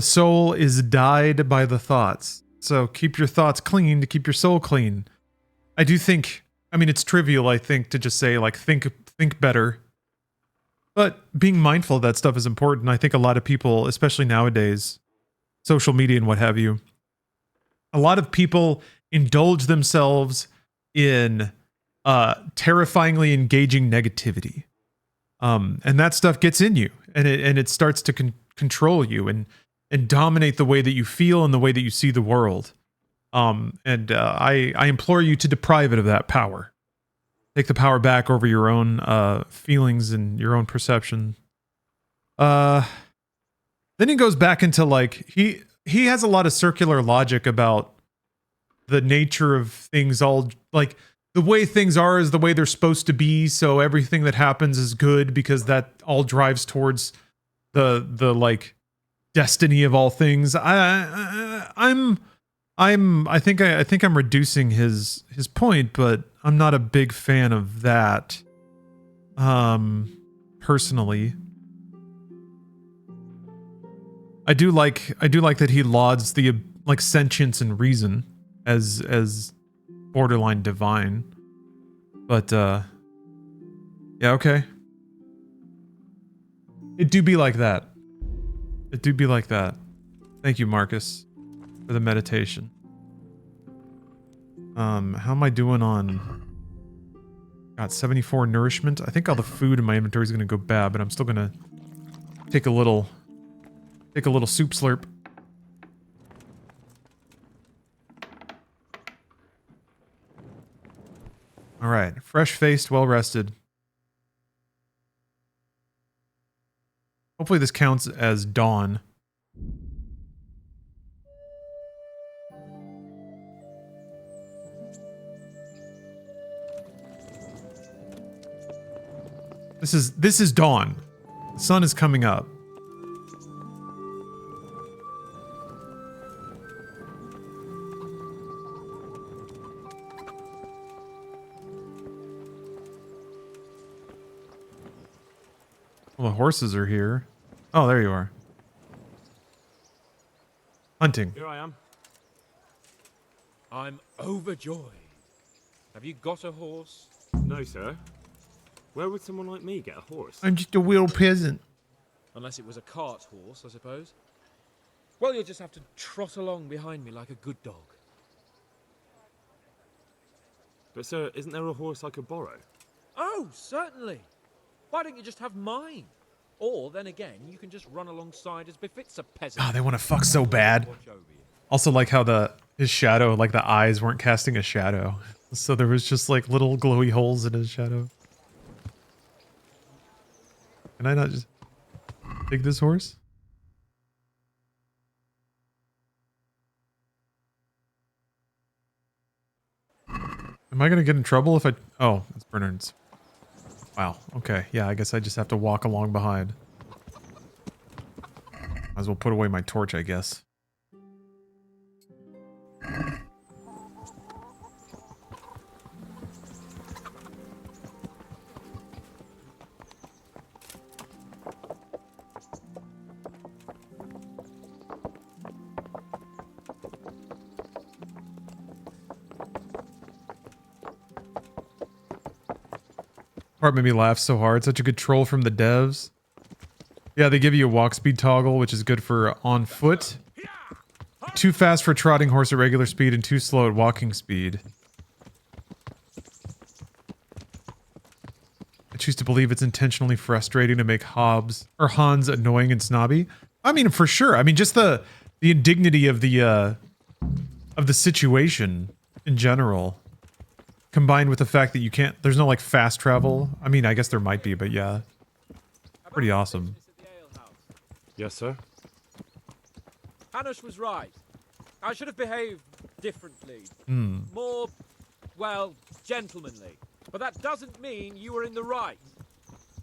soul is dyed by the thoughts. So keep your thoughts clean to keep your soul clean. I do think, I mean, it's trivial, I think, to just say, like, think better. But being mindful of that stuff is important. I think a lot of people, especially nowadays, social media and what have you, a lot of people indulge themselves in terrifyingly engaging negativity. And that stuff gets in you, and it starts to control you and dominate the way that you feel and the way that you see the world. I implore you to deprive it of that power. Take the power back over your own feelings and your own perception. Then he goes back into, like, he has a lot of circular logic about the nature of things, all like the way things are is the way they're supposed to be, so everything that happens is good because that all drives towards the like destiny of all things. I think I'm reducing his point, but I'm not a big fan of that. Personally, I do like that he lauds the like sentience and reason as borderline divine. But yeah, okay. It do be like that. It do be like that. Thank you, Marcus, for the meditation. How am I doing on... Got 74 nourishment. I think all the food in my inventory is going to go bad, but I'm still going to take a little soup slurp. All right. Fresh-faced, well-rested. Hopefully this counts as dawn. This is dawn. The sun is coming up. Well, the horses are here. Oh, there you are. Hunting. Here I am. I'm overjoyed. Have you got a horse? No, sir. Where would someone like me get a horse? I'm just a wheel peasant. Unless it was a cart horse, I suppose. Well, you'll just have to trot along behind me like a good dog. But sir, isn't there a horse I could borrow? Oh, certainly. Why don't you just have mine? Or, then again, you can just run alongside as befits a peasant. Oh, they want to fuck so bad. Also like how his shadow, like the eyes weren't casting a shadow. So there was just like little glowy holes in his shadow. Can I not just take this horse? Am I going to get in trouble if I... Oh, it's Bernard's. Wow. Okay. Yeah, I guess I just have to walk along behind. Might as well put away my torch, I guess. Part made me laugh so hard. Such a good troll from the devs. Yeah, they give you a walk speed toggle, which is good for on foot. Too fast for trotting horse at regular speed and too slow at walking speed. I choose to believe it's intentionally frustrating to make Hans annoying and snobby. I mean, for sure. I mean, just the indignity of the situation in general. Combined with the fact that you can't... There's no, like, fast travel. I mean, I guess there might be, but yeah. Pretty awesome. Yes, sir? Hanush was right. I should have behaved differently. Hmm. More, well, gentlemanly. But that doesn't mean you were in the right.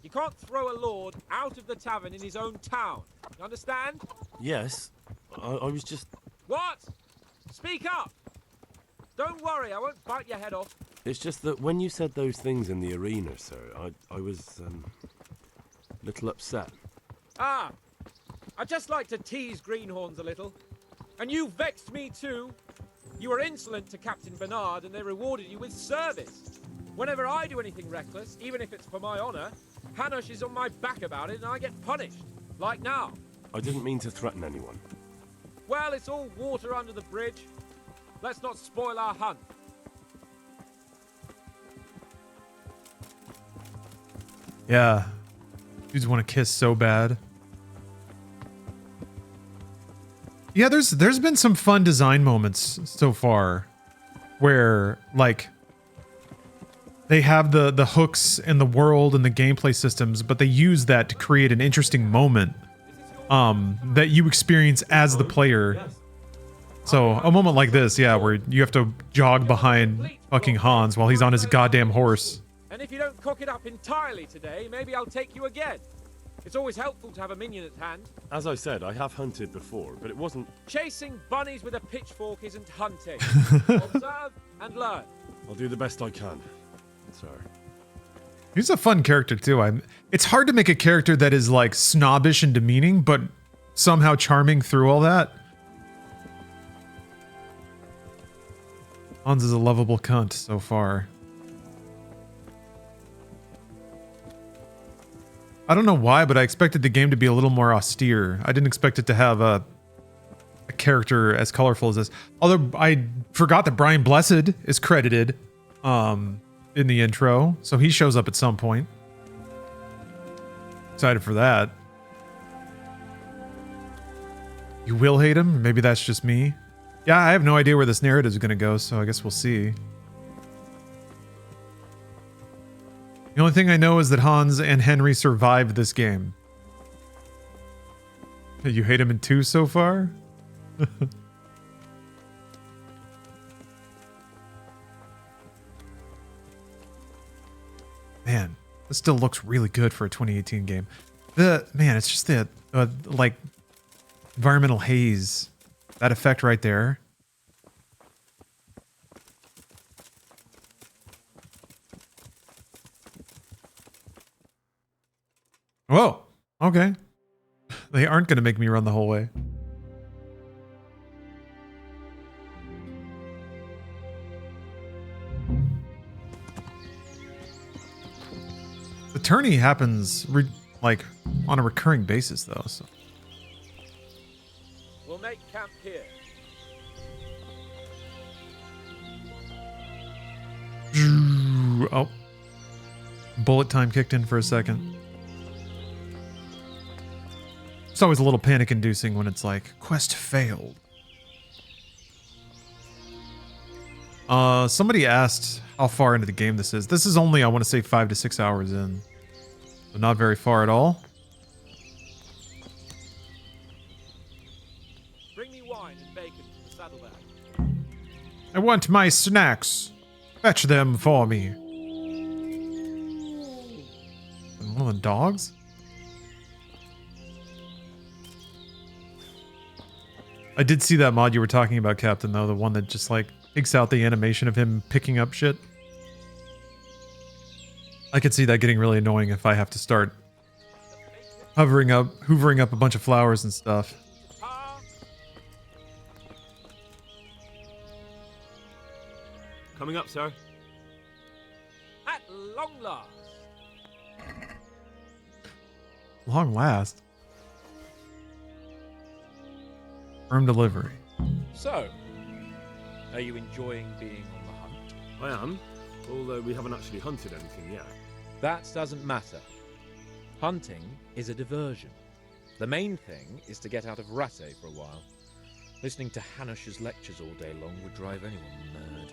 You can't throw a lord out of the tavern in his own town. You understand? Yes. I was just... What? Speak up! Don't worry, I won't bite your head off. It's just that when you said those things in the arena, sir, I was, a little upset. Ah, I just like to tease greenhorns a little. And you vexed me too. You were insolent to Captain Bernard and they rewarded you with service. Whenever I do anything reckless, even if it's for my honor, Hanush is on my back about it and I get punished. Like now. I didn't mean to threaten anyone. Well, it's all water under the bridge. Let's not spoil our hunt. Yeah. Dudes want to kiss so bad. Yeah, there's been some fun design moments so far where, like, they have the hooks and the world and the gameplay systems, but they use that to create an interesting moment that you experience as the player. So a moment like this, yeah, where you have to jog behind fucking Hans while he's on his goddamn horse. And if you don't cock it up entirely today, maybe I'll take you again. It's always helpful to have a minion at hand. As I said, I have hunted before, but it wasn't... Chasing bunnies with a pitchfork isn't hunting. Observe and learn. I'll do the best I can, sir. He's a fun character too. It's hard to make a character that is like snobbish and demeaning, but somehow charming through all that. Hans is a lovable cunt so far. I don't know why, but I expected the game to be a little more austere. I didn't expect it to have a character as colorful as this. Although I forgot that Brian Blessed is credited in the intro, so he shows up at some point. Excited for that. You will hate him? Maybe that's just me. Yeah, I have no idea where this narrative is going to go, so I guess we'll see. The only thing I know is that Hans and Henry survived this game. You hate him in 2 so far? Man, this still looks really good for a 2018 game. It's just the like environmental haze. That effect right there. Whoa, okay. They aren't going to make me run the whole way. The tourney happens like on a recurring basis though, so. We'll make camp here. Oh. Bullet time kicked in for a second. It's always a little panic-inducing when it's like, quest failed. Somebody asked how far into the game this is. This is only, I want to say, 5 to 6 hours in. So not very far at all. Bring me wine and bacon from the saddlebag. I want my snacks. Fetch them for me. And one of the dogs? I did see that mod you were talking about, Captain, though. The one that just, like, takes out the animation of him picking up shit. I could see that getting really annoying if I have to start hoovering up a bunch of flowers and stuff. Coming up, sir. At long last. Long last. Firm delivery. So, are you enjoying being on the hunt? I am, although we haven't actually hunted anything yet. That doesn't matter. Hunting is a diversion. The main thing is to get out of Rattay for a while. Listening to Hanush's lectures all day long would drive anyone mad.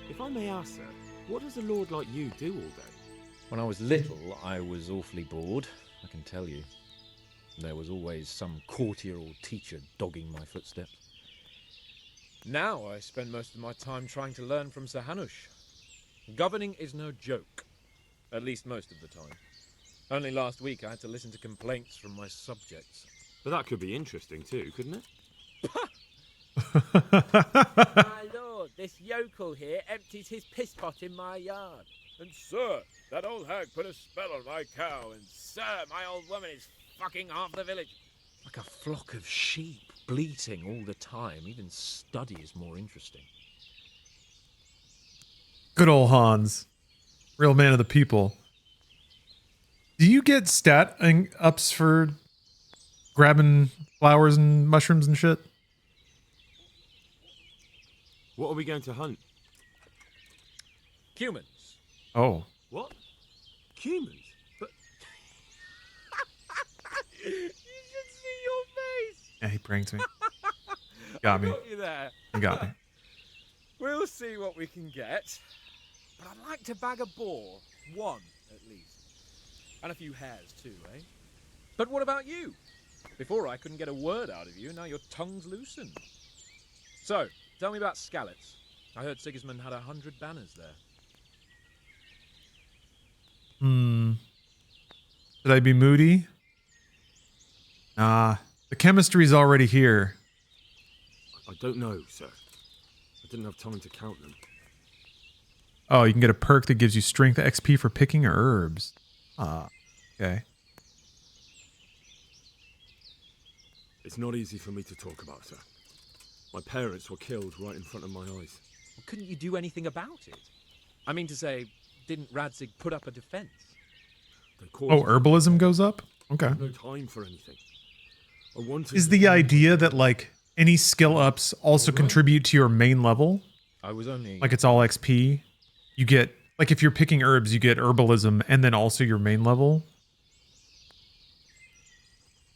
If I may ask, sir, what does a lord like you do all day? When I was little, I was awfully bored, I can tell you. There was always some courtier or teacher dogging my footsteps. Now I spend most of my time trying to learn from Sir Hanush. Governing is no joke, at least most of the time. Only last week I had to listen to complaints from my subjects. But that could be interesting too, couldn't it? My lord, this yokel here empties his piss pot in my yard. And sir, that old hag put a spell on my cow, and sir, my old woman is fucking half the village. Like a flock of sheep, bleating all the time. Even study is more interesting. Good old Hans. Real man of the people. Do you get stat ups for grabbing flowers and mushrooms and shit? What are we going to hunt? Humans. Oh. What? Humans? But... You should see your face! Yeah, he pranked me. Got me. Got you there. He got me. We'll see what we can get. But I'd like to bag a boar. One, at least. And a few hares, too, eh? But what about you? Before I couldn't get a word out of you, now your tongue's loosened. So, tell me about Skalitz. I heard Sigismund had 100 banners there. Should I be moody? Nah. The chemistry's already here. I don't know, sir. I didn't have time to count them. Oh, you can get a perk that gives you strength XP for picking herbs. Ah, okay. It's not easy for me to talk about, sir. My parents were killed right in front of my eyes. Well, couldn't you do anything about it? I mean to say, didn't Radzig put up a defense? Oh, herbalism goes up? Okay. No time for anything. I wanted Is the idea that like any skill ups also contribute to your main level? I was only like it's all XP. You get like if you're picking herbs, you get herbalism and then also your main level.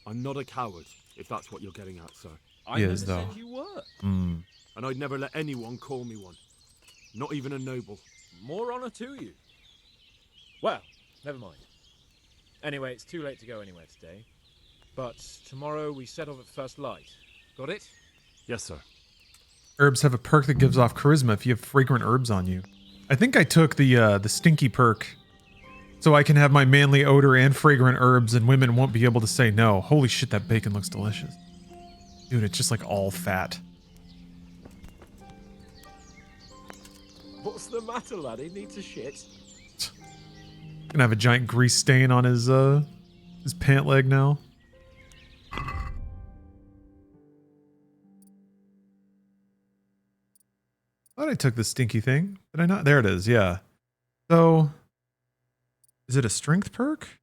I'm not a coward, if that's what you're getting at, sir. He is, though. said you were. Mm. And I'd never let anyone call me one. Not even a noble. More honor to you. Well, never mind. Anyway, it's too late to go anywhere today. But tomorrow we set off at first light. Got it? Yes, sir. Herbs have a perk that gives off charisma if you have fragrant herbs on you. I think I took the stinky perk so I can have my manly odor and fragrant herbs and women won't be able to say no. Holy shit, that bacon looks delicious. Dude, it's just like all fat. What's the matter, laddie? Need to shit? Gonna have a giant grease stain on his pant leg now. Thought I took the stinky thing. Did I not? There it is, yeah. So, is it a strength perk?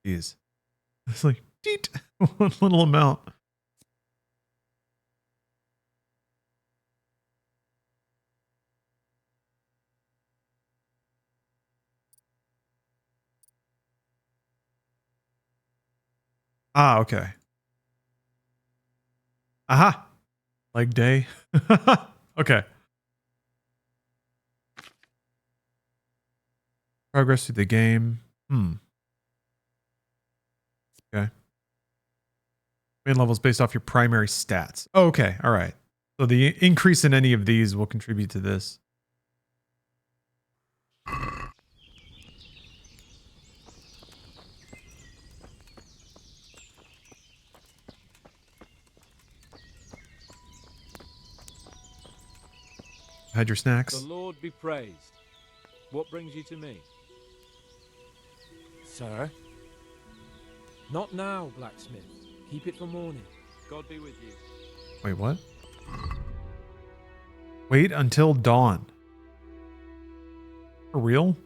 Jeez. It's like, deet, one little amount. Ah, okay. Aha. Leg day. Okay. Progress through the game. Okay. Main levels based off your primary stats. Oh, okay. All right. So the increase in any of these will contribute to this. Had your snacks? The Lord be praised. What brings you to me? Sir? Not now, blacksmith. Keep it for morning. God be with you. Wait, what? Wait until dawn. For real?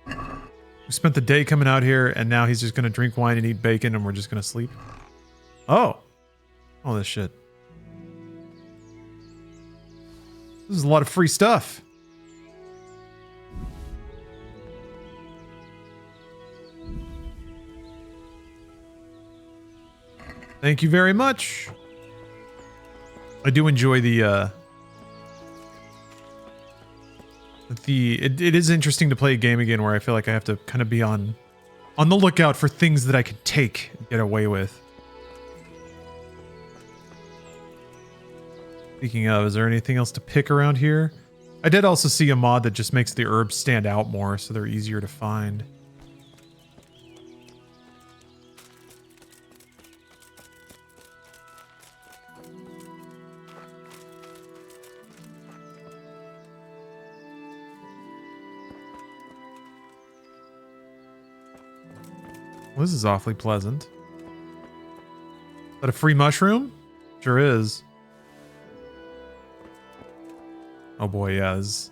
We spent the day coming out here and now he's just going to drink wine and eat bacon and we're just going to sleep? Oh. All this shit. This is a lot of free stuff. Thank you very much. I do enjoy it is interesting to play a game again where I feel like I have to kind of be on the lookout for things that I could take and get away with. Speaking of, is there anything else to pick around here? I did also see a mod that just makes the herbs stand out more so they're easier to find. Well, this is awfully pleasant. Is that a free mushroom? Sure is. Oh boy, yeah, this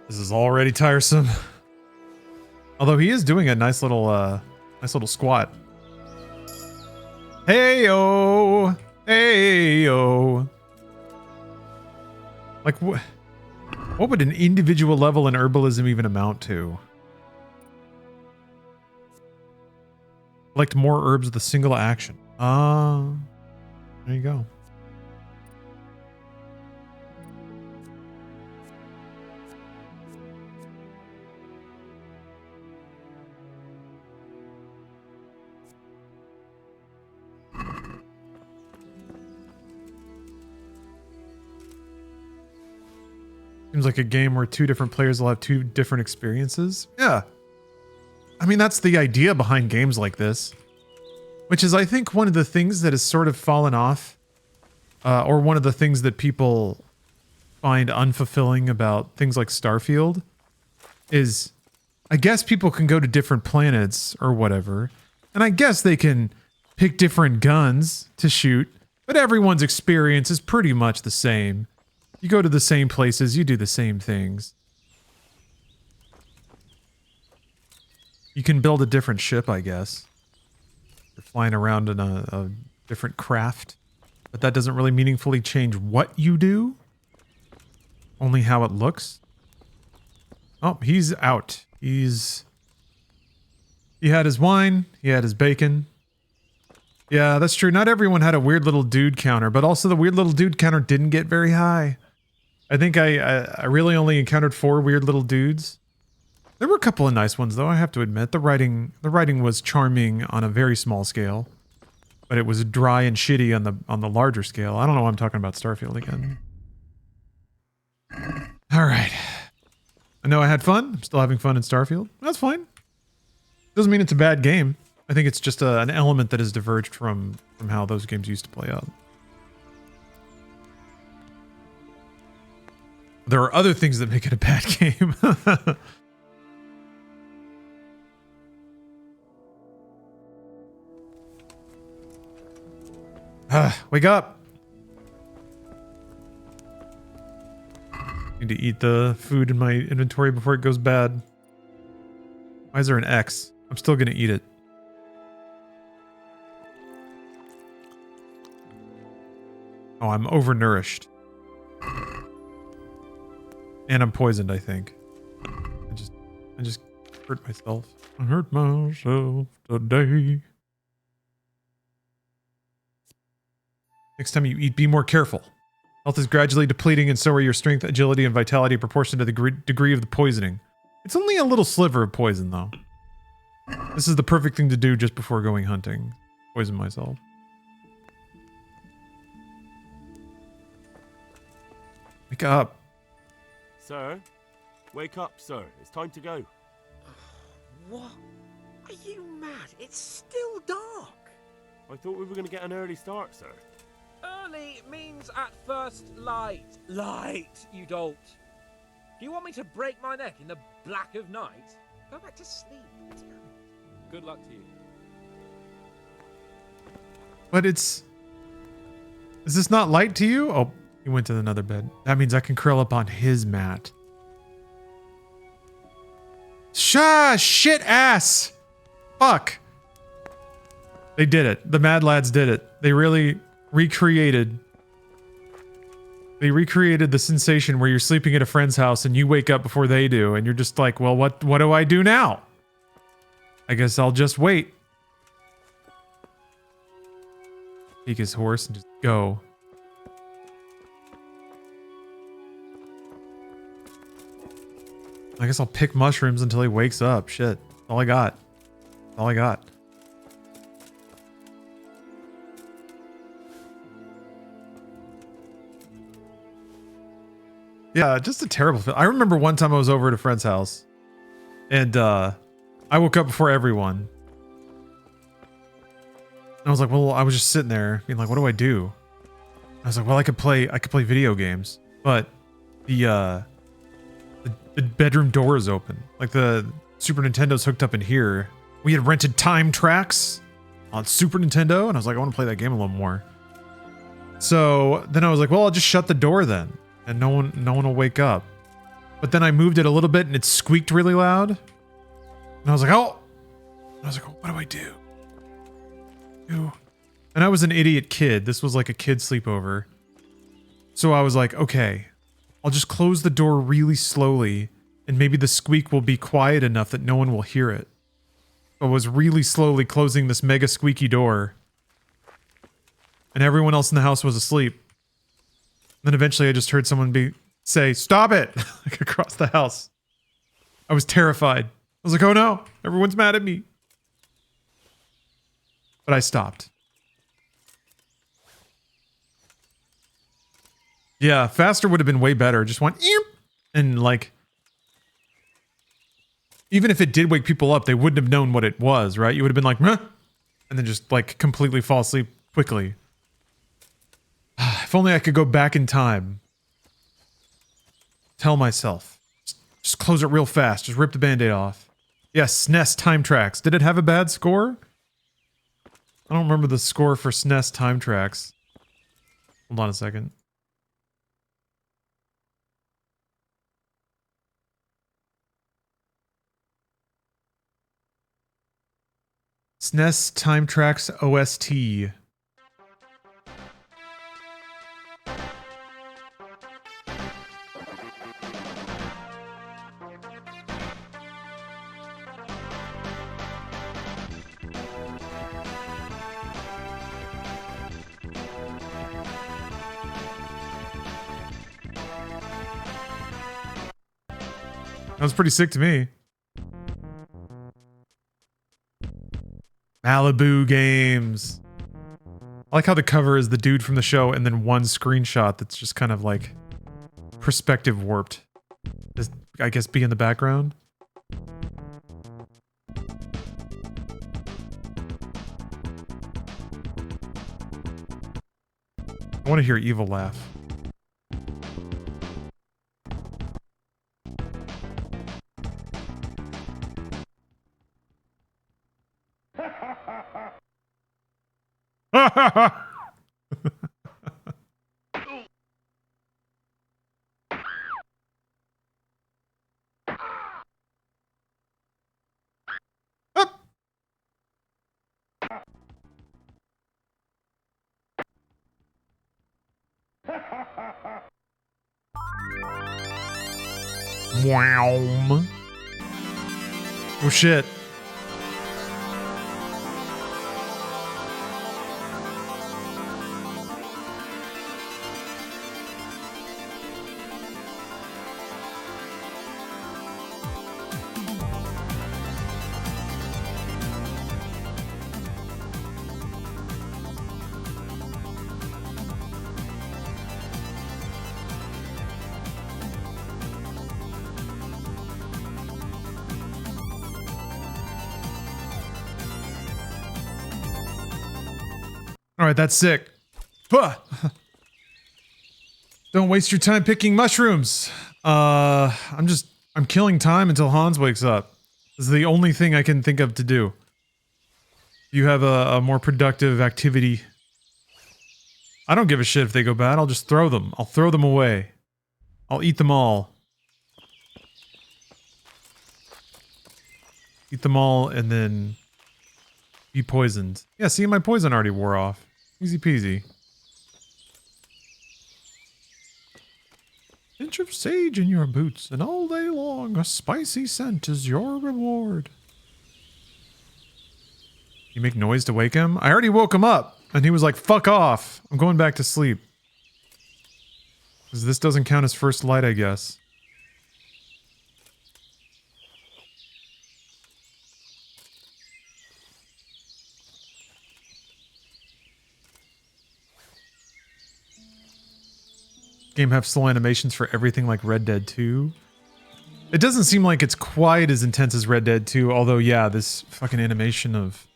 is already tiresome. Although he is doing a nice little squat. Hey-o! Hey-o! Like, what would an individual level in herbalism even amount to? Collect more herbs with a single action. There you go. Seems like a game where two different players will have two different experiences. Yeah. I mean, that's the idea behind games like this. Which is, I think, one of the things that has sort of fallen off. Or one of the things that people find unfulfilling about things like Starfield. Is, I guess people can go to different planets or whatever. And I guess they can pick different guns to shoot. But everyone's experience is pretty much the same. You go to the same places, you do the same things. You can build a different ship, I guess. You're flying around in a different craft. But that doesn't really meaningfully change what you do. Only how it looks. Oh, he's out. He had his wine. He had his bacon. Yeah, that's true. Not everyone had a weird little dude counter, but also the weird little dude counter didn't get very high. I think I really only encountered 4 weird little dudes. There were a couple of nice ones, though, I have to admit. The writing was charming on a very small scale. But it was dry and shitty on the larger scale. I don't know why I'm talking about Starfield again. Alright. I know I had fun. I'm still having fun in Starfield. That's fine. Doesn't mean it's a bad game. I think it's just an element that has diverged from how those games used to play out. There are other things that make it a bad game. Wake up! Need to eat the food in my inventory before it goes bad. Why is there an X? I'm still gonna eat it. Oh, I'm overnourished. And I'm poisoned, I think. I just hurt myself. I hurt myself today. Next time you eat, be more careful. Health is gradually depleting, and so are your strength, agility, and vitality in proportion to the degree of the poisoning. It's only a little sliver of poison, though. This is the perfect thing to do just before going hunting. Poison myself. Wake up. Sir? Wake up, sir. It's time to go. What? Are you mad? It's still dark. I thought we were going to get an early start, sir. Early means at first light. Light, you dolt. Do you want me to break my neck in the black of night? Go back to sleep. Good luck to you. But is this not light to you? Oh, he went to another bed. That means I can curl up on his mat. Shit ass. Fuck. They did it. The Mad Lads did it. They really recreated the sensation where you're sleeping at a friend's house and you wake up before they do and you're just like, well, what do I do now? I guess I'll just wait. Take his horse and just go. I guess I'll pick mushrooms until he wakes up. Shit. That's all I got. That's all I got. Yeah, just a terrible film. I remember one time I was over at a friend's house and I woke up before everyone. And I was like, well, I was just sitting there being like, what do I do? I was like, well, I could play video games, but the bedroom door is open. Like the Super Nintendo's hooked up in here. We had rented Time Tracks on Super Nintendo, and I was like, I want to play that game a little more. So then I was like, well, I'll just shut the door then, and no one will wake up. But then I moved it a little bit, and it squeaked really loud. And I was like, oh. And I was like, oh, what do I do? And I was an idiot kid. This was like a kid sleepover. So I was like, okay, I'll just close the door really slowly, and maybe the squeak will be quiet enough that no one will hear it. I was really slowly closing this mega squeaky door. And everyone else in the house was asleep. Then eventually I just heard someone say, stop it! Like across the house. I was terrified. I was like, oh no, everyone's mad at me. But I stopped. Yeah, faster would have been way better. Just went, eep, And like, even if it did wake people up, they wouldn't have known what it was, right? You would have been like, meh, and then just like completely fall asleep quickly. If only I could go back in time. Tell myself. Just close it real fast. Just rip the band-aid off. Yes, SNES Time Tracks. Did it have a bad score? I don't remember the score for SNES Time Tracks. Hold on a second. SNES Time Tracks OST. That was pretty sick to me. Malibu Games. I like how the cover is the dude from the show and then one screenshot that's just kind of like perspective warped. Just, I guess, be in the background. I want to hear Evil laugh. Wow. Oh shit. All right, that's sick. Huh. Don't waste your time picking mushrooms. I'm killing time until Hans wakes up. This is the only thing I can think of to do. You have a more productive activity. I don't give a shit if they go bad. I'll just throw them. I'll throw them away. I'll eat them all. Eat them all and then be poisoned. Yeah, see, my poison already wore off. Easy peasy. Pinch of sage in your boots, and all day long a spicy scent is your reward. You make noise to wake him? I already woke him up, and he was like, fuck off. I'm going back to sleep. Because this doesn't count as first light, I guess. Game have slow animations for everything like Red Dead 2. It doesn't seem like it's quite as intense as Red Dead 2, although yeah, this fucking animation of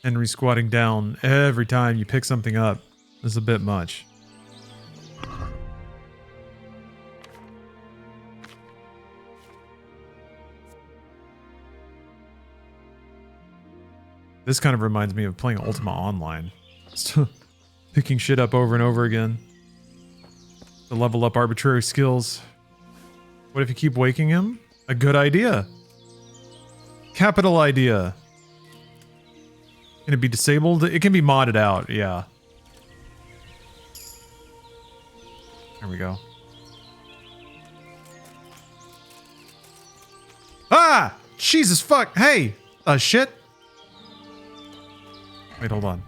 Henry squatting down every time you pick something up is a bit much. This kind of reminds me of playing Ultima Online. Just picking shit up over and over again. To level up arbitrary skills. What if you keep waking him? A good idea. Capital idea. Can it be disabled? It can be modded out, yeah. There we go. Ah! Jesus fuck! Hey! Shit! Wait, hold on.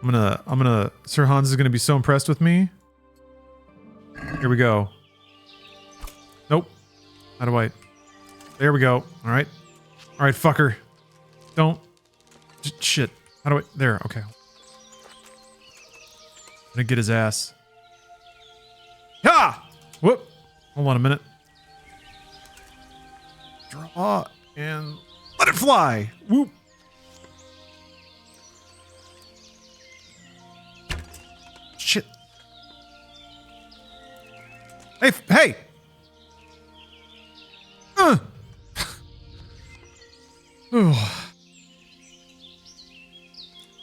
I'm gonna, Sir Hans is gonna be so impressed with me. Here we go. Nope. How do I? There we go. All right. All right, fucker. Don't. Shit. How do I? There. Okay. I'm gonna get his ass. Hold on a minute. Draw and let it fly. Whoop. Shit. Hey, hey. Oh.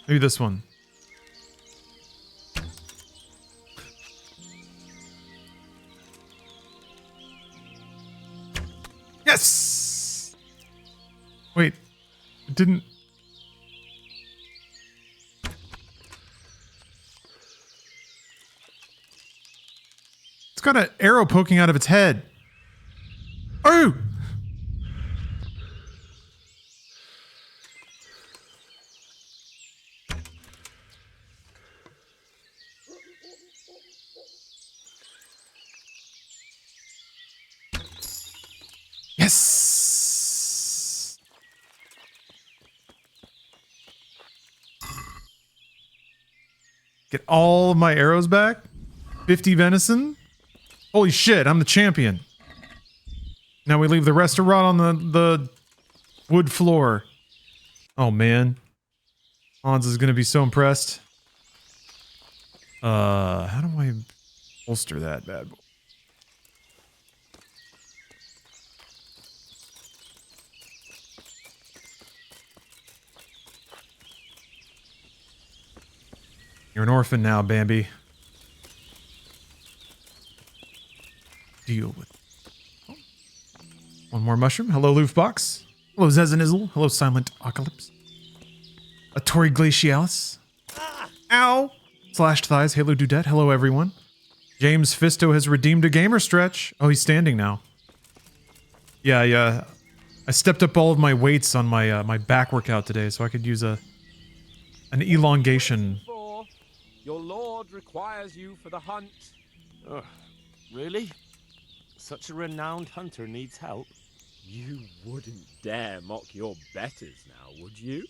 Maybe this one. Yes. Wait, it didn't. It's got an arrow poking out of its head. Oh! Yes! Get all of my arrows back? 50 venison? Holy shit, I'm the champion. Now we leave the rest to rot on the wood floor. Oh man. Hans is gonna be so impressed. How do I bolster that bad boy? You're an orphan now, Bambi. Deal with it. Oh. One more mushroom. Hello, Loofbox. Hello, Zezanizzle. Hello, Silent Apocalypse. A Tori Glacialis. Ow! Slashed thighs. Halo Dudette. Hello, everyone. James Fisto has redeemed a gamer stretch. Oh, he's standing now. Yeah. I stepped up all of my weights on my my back workout today, so I could use an elongation. Your lord requires you for the hunt. Really? Such a renowned hunter needs help. You wouldn't dare mock your betters now, would you?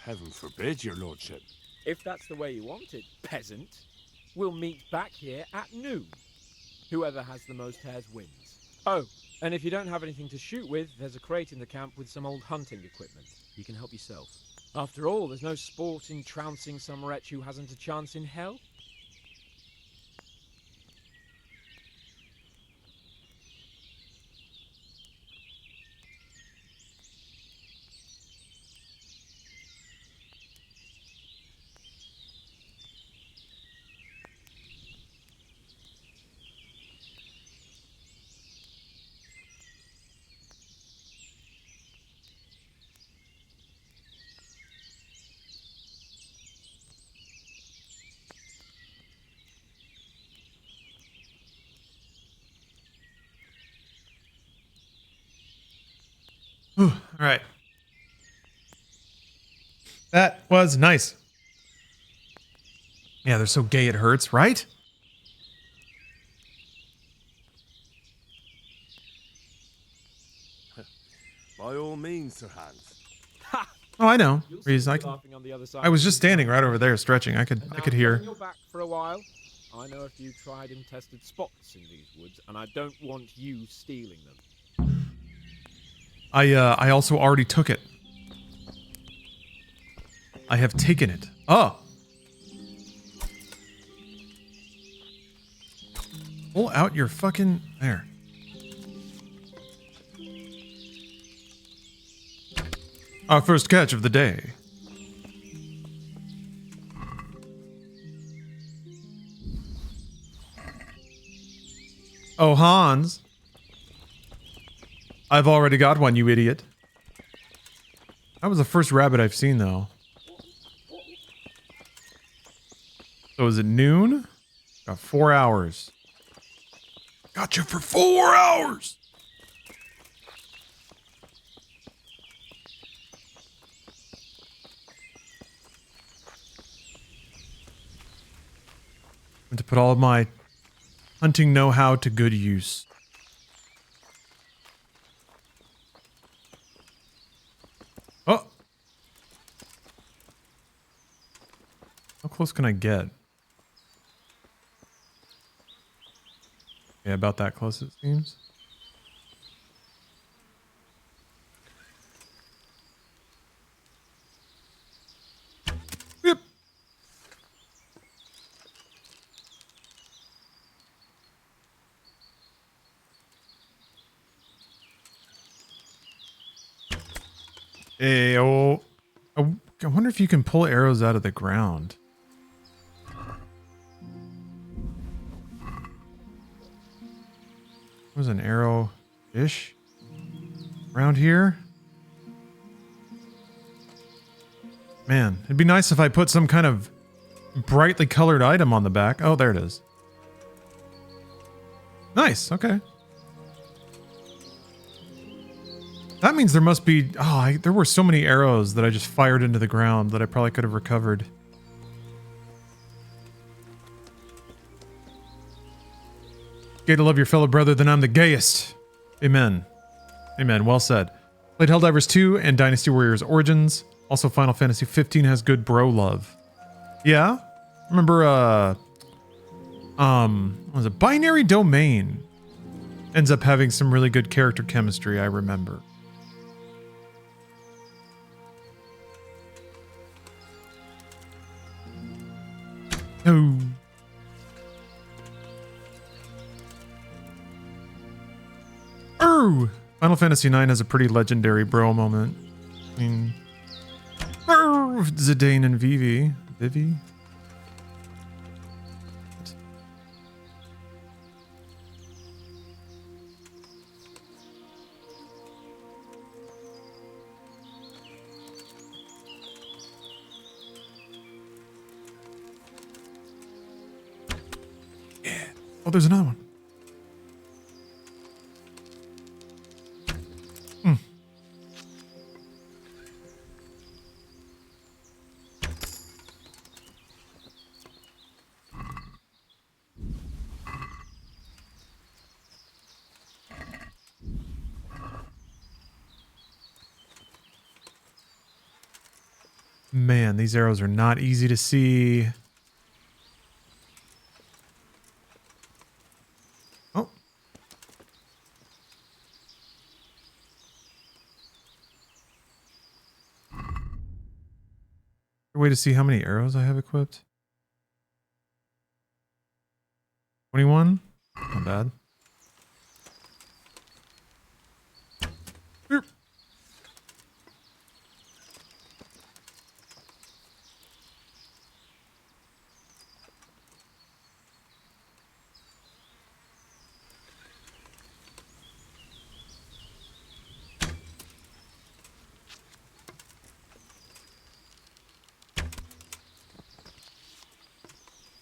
Heaven forbid, your lordship. If that's the way you want it, peasant, we'll meet back here at noon. Whoever has the most hares wins. Oh, and if you don't have anything to shoot with, there's a crate in the camp with some old hunting equipment. You can help yourself. After all, there's no sport in trouncing some wretch who hasn't a chance in hell. All right. That was nice. Yeah, they're so gay it hurts, right? By all means, Sir Hans. Oh, I know. Reese, I was just standing right over there stretching. I could hear. Your back for a while. I know a few tried and tested spots in these woods, and I don't want you stealing them. I also already took it. I have taken it. Oh. Pull out your fucking there. Our first catch of the day. Oh, Hans. I've already got one, you idiot. That was the first rabbit I've seen, though. So is it noon? Got 4 hours. Got you for 4 hours! I'm to put all of my hunting know-how to good use. Oh! How close can I get? Okay, Yeah, about that close it seems. Yep. Hey, oh. I wonder if you can pull arrows out of the ground. There's an arrow fish around here. Man, it'd be nice if I put some kind of brightly colored item on the back. Oh, there it is. Nice, okay. That means there must be... Oh, there were so many arrows that I just fired into the ground that I probably could have recovered. Gay to love your fellow brother than I'm the gayest. Amen. Amen. Well said. Played Helldivers 2 and Dynasty Warriors Origins. Also, Final Fantasy 15 has good bro love. Yeah? Remember, what was it? Binary Domain ends up having some really good character chemistry, I remember. Oh. Oh! Final Fantasy 9 has a pretty legendary bro moment. I mean... Oh, Zidane and Vivi. Vivi? Yeah. Oh, there's another one. Man, these arrows are not easy to see. Oh. Way to see how many arrows I have equipped. 21? Not bad. Here.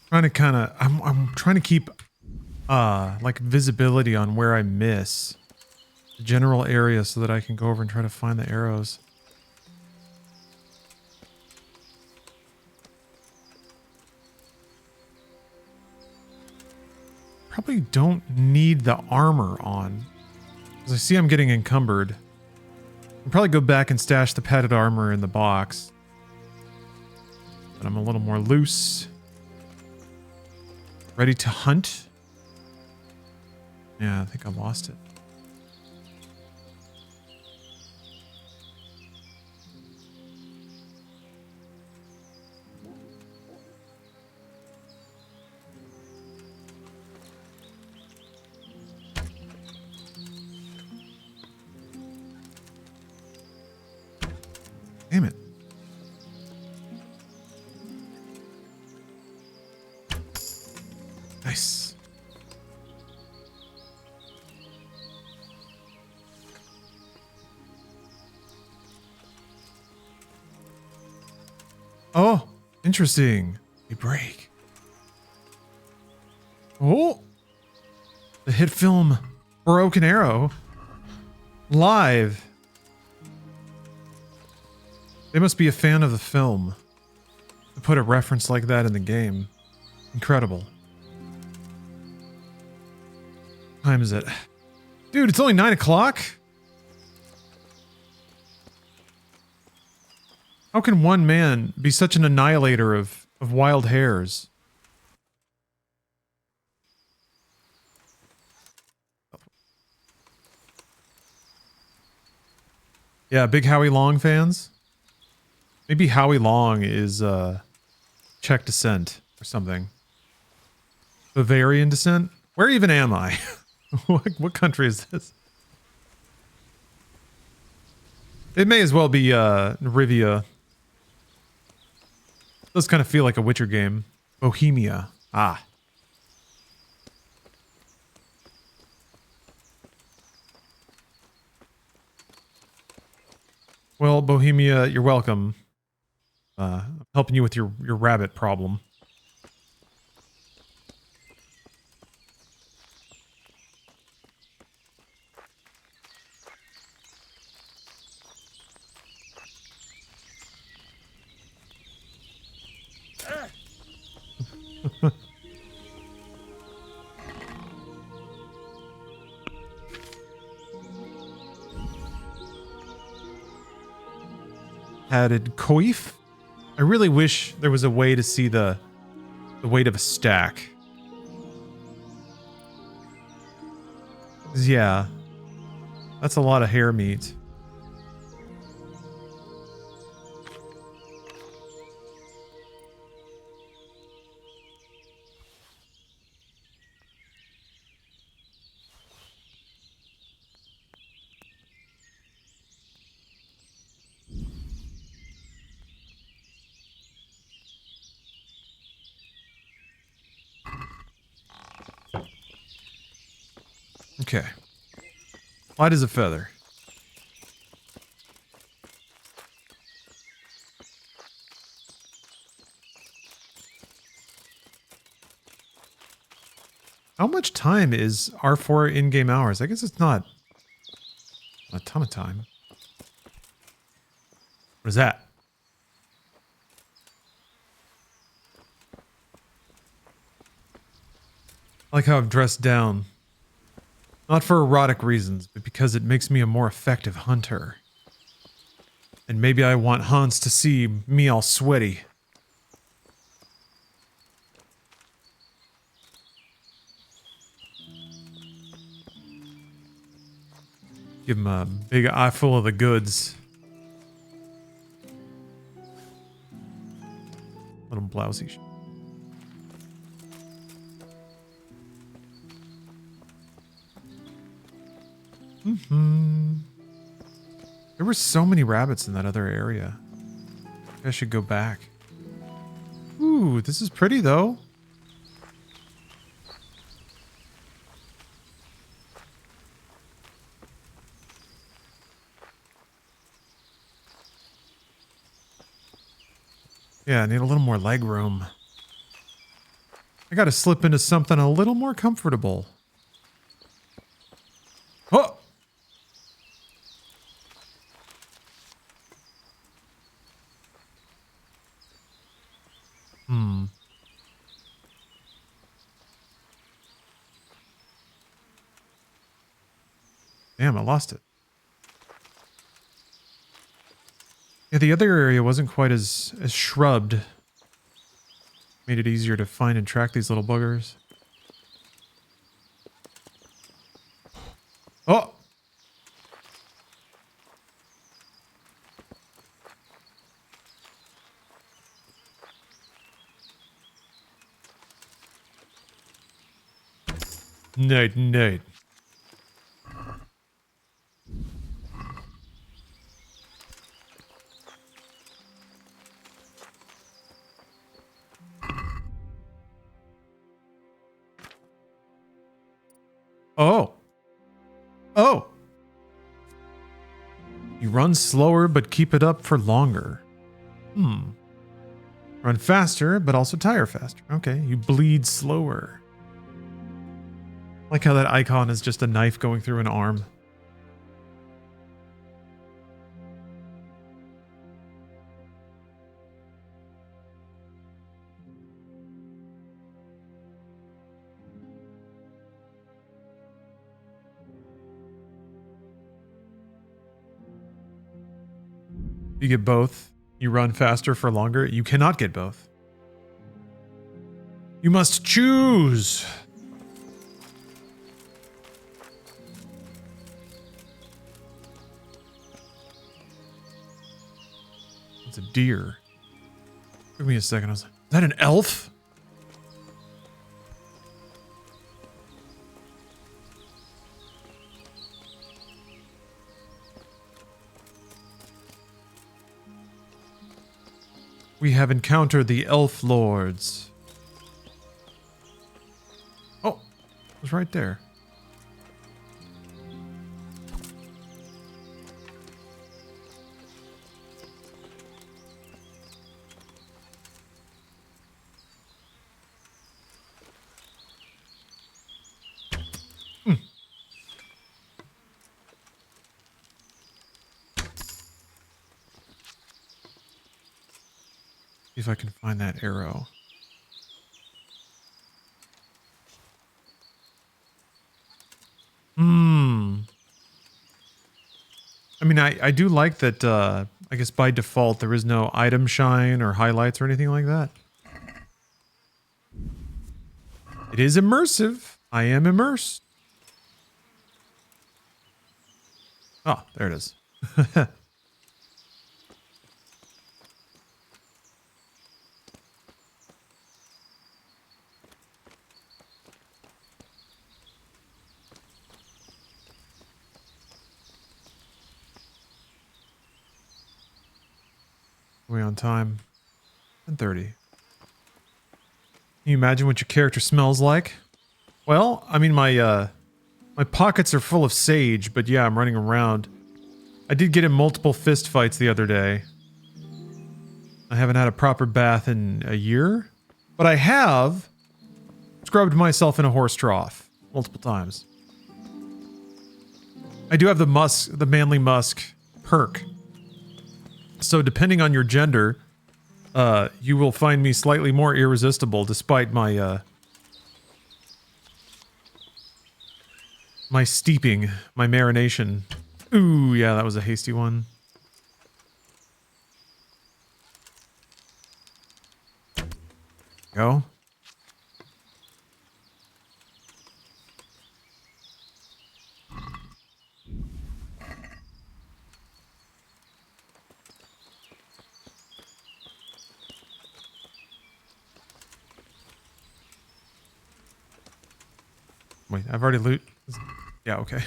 Trying to kind of, I'm trying to keep, like visibility on where I miss the general area so that I can go over and try to find the arrows. Probably don't need the armor on, because I see I'm getting encumbered. I'll probably go back and stash the padded armor in the box. But I'm a little more loose. Ready to hunt? Yeah, I think I lost it. Damn it. Nice. Oh, interesting. A break. Oh, the hit film Broken Arrow live. They must be a fan of the film to put a reference like that in the game. Incredible. What time is it? Dude, it's only 9 o'clock? How can one man be such an annihilator of wild hares? Yeah, big Howie Long fans. Maybe Howie Long is Czech descent or something. Bavarian descent? Where even am I? what country is this? It may as well be Rivia. Does kind of feel like a Witcher game. Bohemia. Ah. Well, Bohemia, you're welcome. I'm helping you with your rabbit problem. Added coif. I really wish there was a way to see the weight of a stack. 'Cause yeah, that's a lot of hair meat. Okay. Light as a feather. How much time is R4 in-game hours? I guess it's not a ton of time. What is that? I like how I'm dressed down. Not for erotic reasons, but because it makes me a more effective hunter. And maybe I want Hans to see me all sweaty. Give him a big eye full of the goods. Little blousey. There were so many rabbits in that other area. I should go back. Ooh, this is pretty though. Yeah, I need a little more leg room. I gotta slip into something a little more comfortable. Oh! Damn, I lost it. Yeah, the other area wasn't quite as shrubbed. Made it easier to find and track these little buggers. Oh! Night. Oh! You run slower, but keep it up for longer. Run faster, but also tire faster. Okay, you bleed slower. Like how that icon is just a knife going through an arm. You get both. You run faster for longer. You cannot get both. You must choose. It's a deer. Give me a second. I was like, is that an elf? We have encountered the elf lords. Oh, it was right there. See if I can find that arrow. I mean, I do like that, I guess by default, there is no item shine or highlights or anything like that. It is immersive. I am immersed. Oh, there it is. Way on time. 10:30. Can you imagine what your character smells like? Well, I mean, my pockets are full of sage, but yeah, I'm running around. I did get in multiple fist fights the other day. I haven't had a proper bath in a year, but I have scrubbed myself in a horse trough multiple times. I do have the manly musk perk. So depending on your gender, you will find me slightly more irresistible despite my my steeping, my marination. Ooh, yeah, that was a hasty one. Go. Wait, I've already loot. Yeah, okay.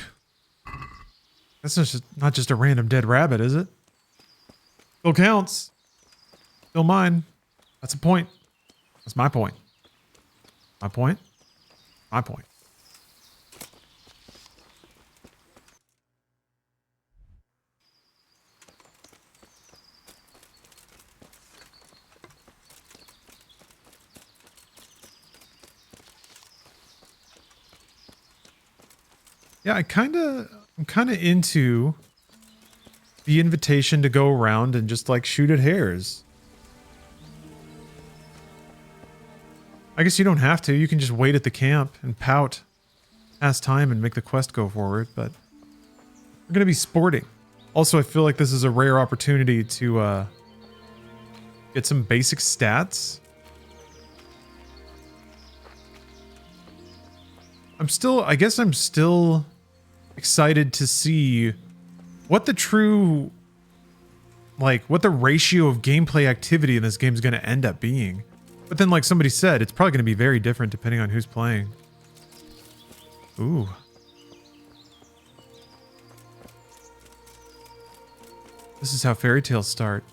That's not just a random dead rabbit, is it? Still counts. Still mine. That's a point. That's my point. My point. My point. Yeah, I'm kind of into the invitation to go around and just like shoot at hares. I guess you don't have to. You can just wait at the camp and pout, pass time, and make the quest go forward. But we're gonna be sporting. Also, I feel like this is a rare opportunity to get some basic stats. I guess I'm still excited to see what the true, like, what the ratio of gameplay activity in this game is going to end up being. But then, like somebody said, it's probably going to be very different depending on who's playing. Ooh. This is how fairy tales start.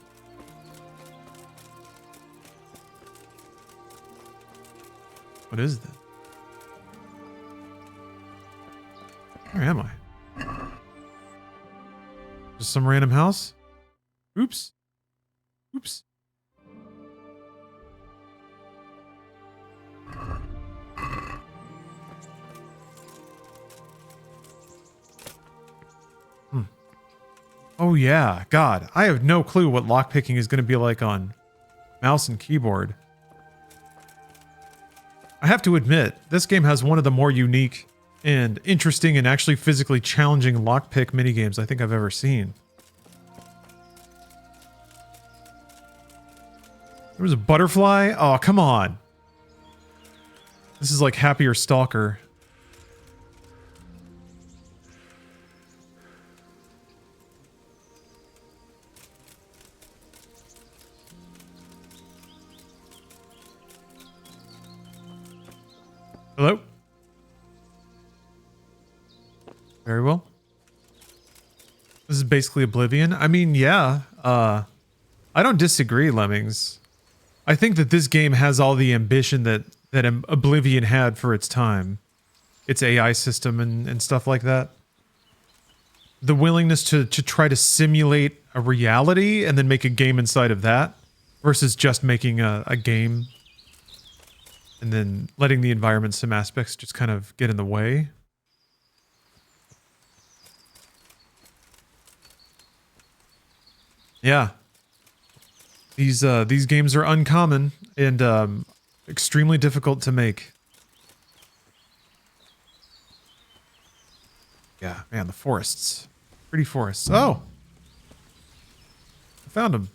What is this? Where am I? Just some random house? Oops. Oops. Oh yeah, God. I have no clue what lockpicking is going to be like on mouse and keyboard. I have to admit, this game has one of the more unique and interesting and actually physically challenging lockpick minigames I think I've ever seen. There was a butterfly? Oh, come on. This is like Happier Stalker. Hello? Very well. This is basically Oblivion. I mean, yeah. I don't disagree, Lemmings. I think that this game has all the ambition that Oblivion had for its time. Its AI system and stuff like that. The willingness to try to simulate a reality and then make a game inside of that versus just making a game and then letting the environment, some aspects just kind of get in the way. Yeah. These games are uncommon and extremely difficult to make. Yeah, man, the forests. Pretty forests. Oh! I found them.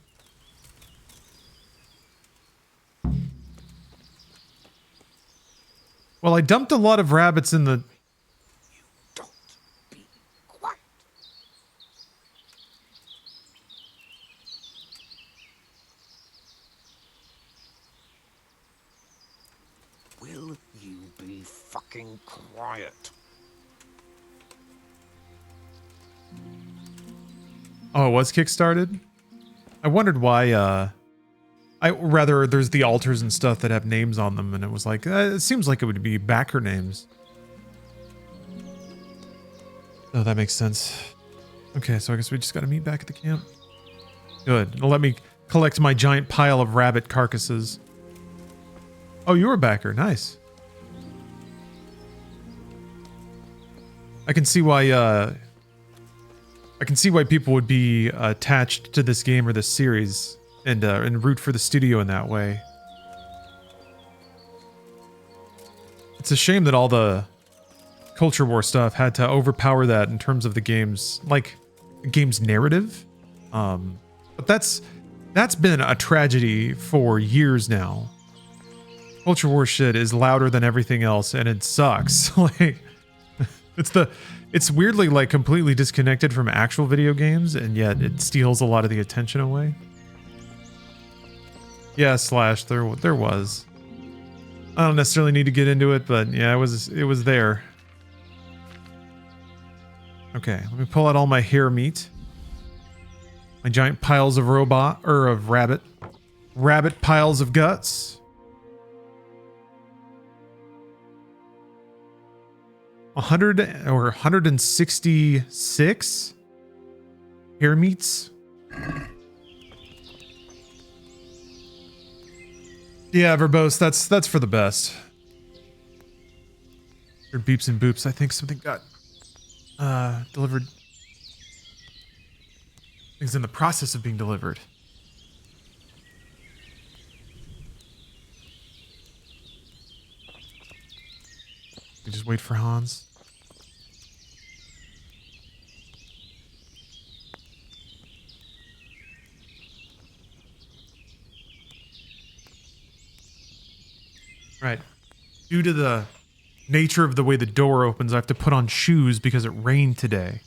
Well, I dumped a lot of rabbits in the... Will you be fucking quiet? Oh, it was kickstarted? I wondered why, there's the altars and stuff that have names on them, and it was like, it seems like it would be backer names. Oh, that makes sense. Okay, so I guess we just gotta meet back at the camp. Good. It'll let me collect my giant pile of rabbit carcasses. Oh, you're a backer. Nice. I can see why, people would be attached to this game or this series and root for the studio in that way. It's a shame that all the culture war stuff had to overpower that in terms of the game's narrative. But that's been a tragedy for years now. Culture war shit is louder than everything else, and it sucks. Like, it's weirdly like completely disconnected from actual video games, and yet it steals a lot of the attention away. Yeah, Slash, there was. I don't necessarily need to get into it, but yeah, it was there. Okay, let me pull out all my hair meat. My giant piles of rabbit piles of guts. 166 hair meats. Yeah, verbose, that's for the best. Or beeps and boops. I think something got delivered. Things in the process of being delivered. We just wait for Hans. Right. Due to the nature of the way the door opens, I have to put on shoes because it rained today.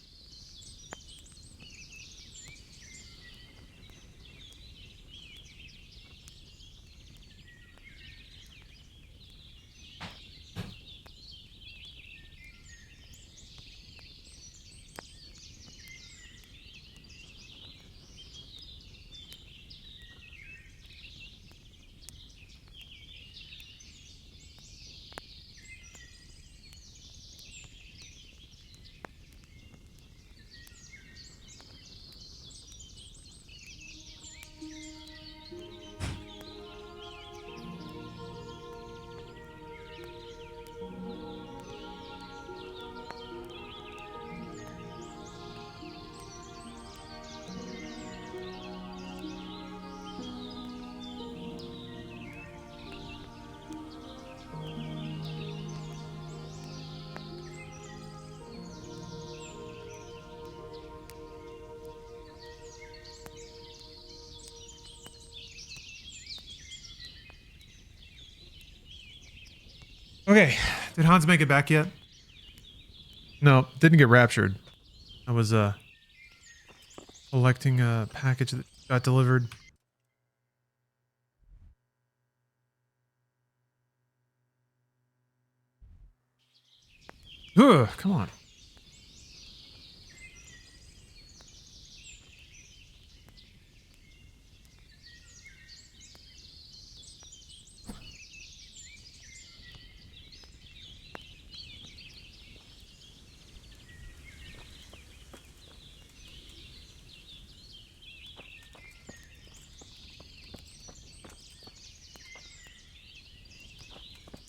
Okay, did Hans make it back yet? No, didn't get raptured. I was collecting a package that got delivered. Ugh, come on.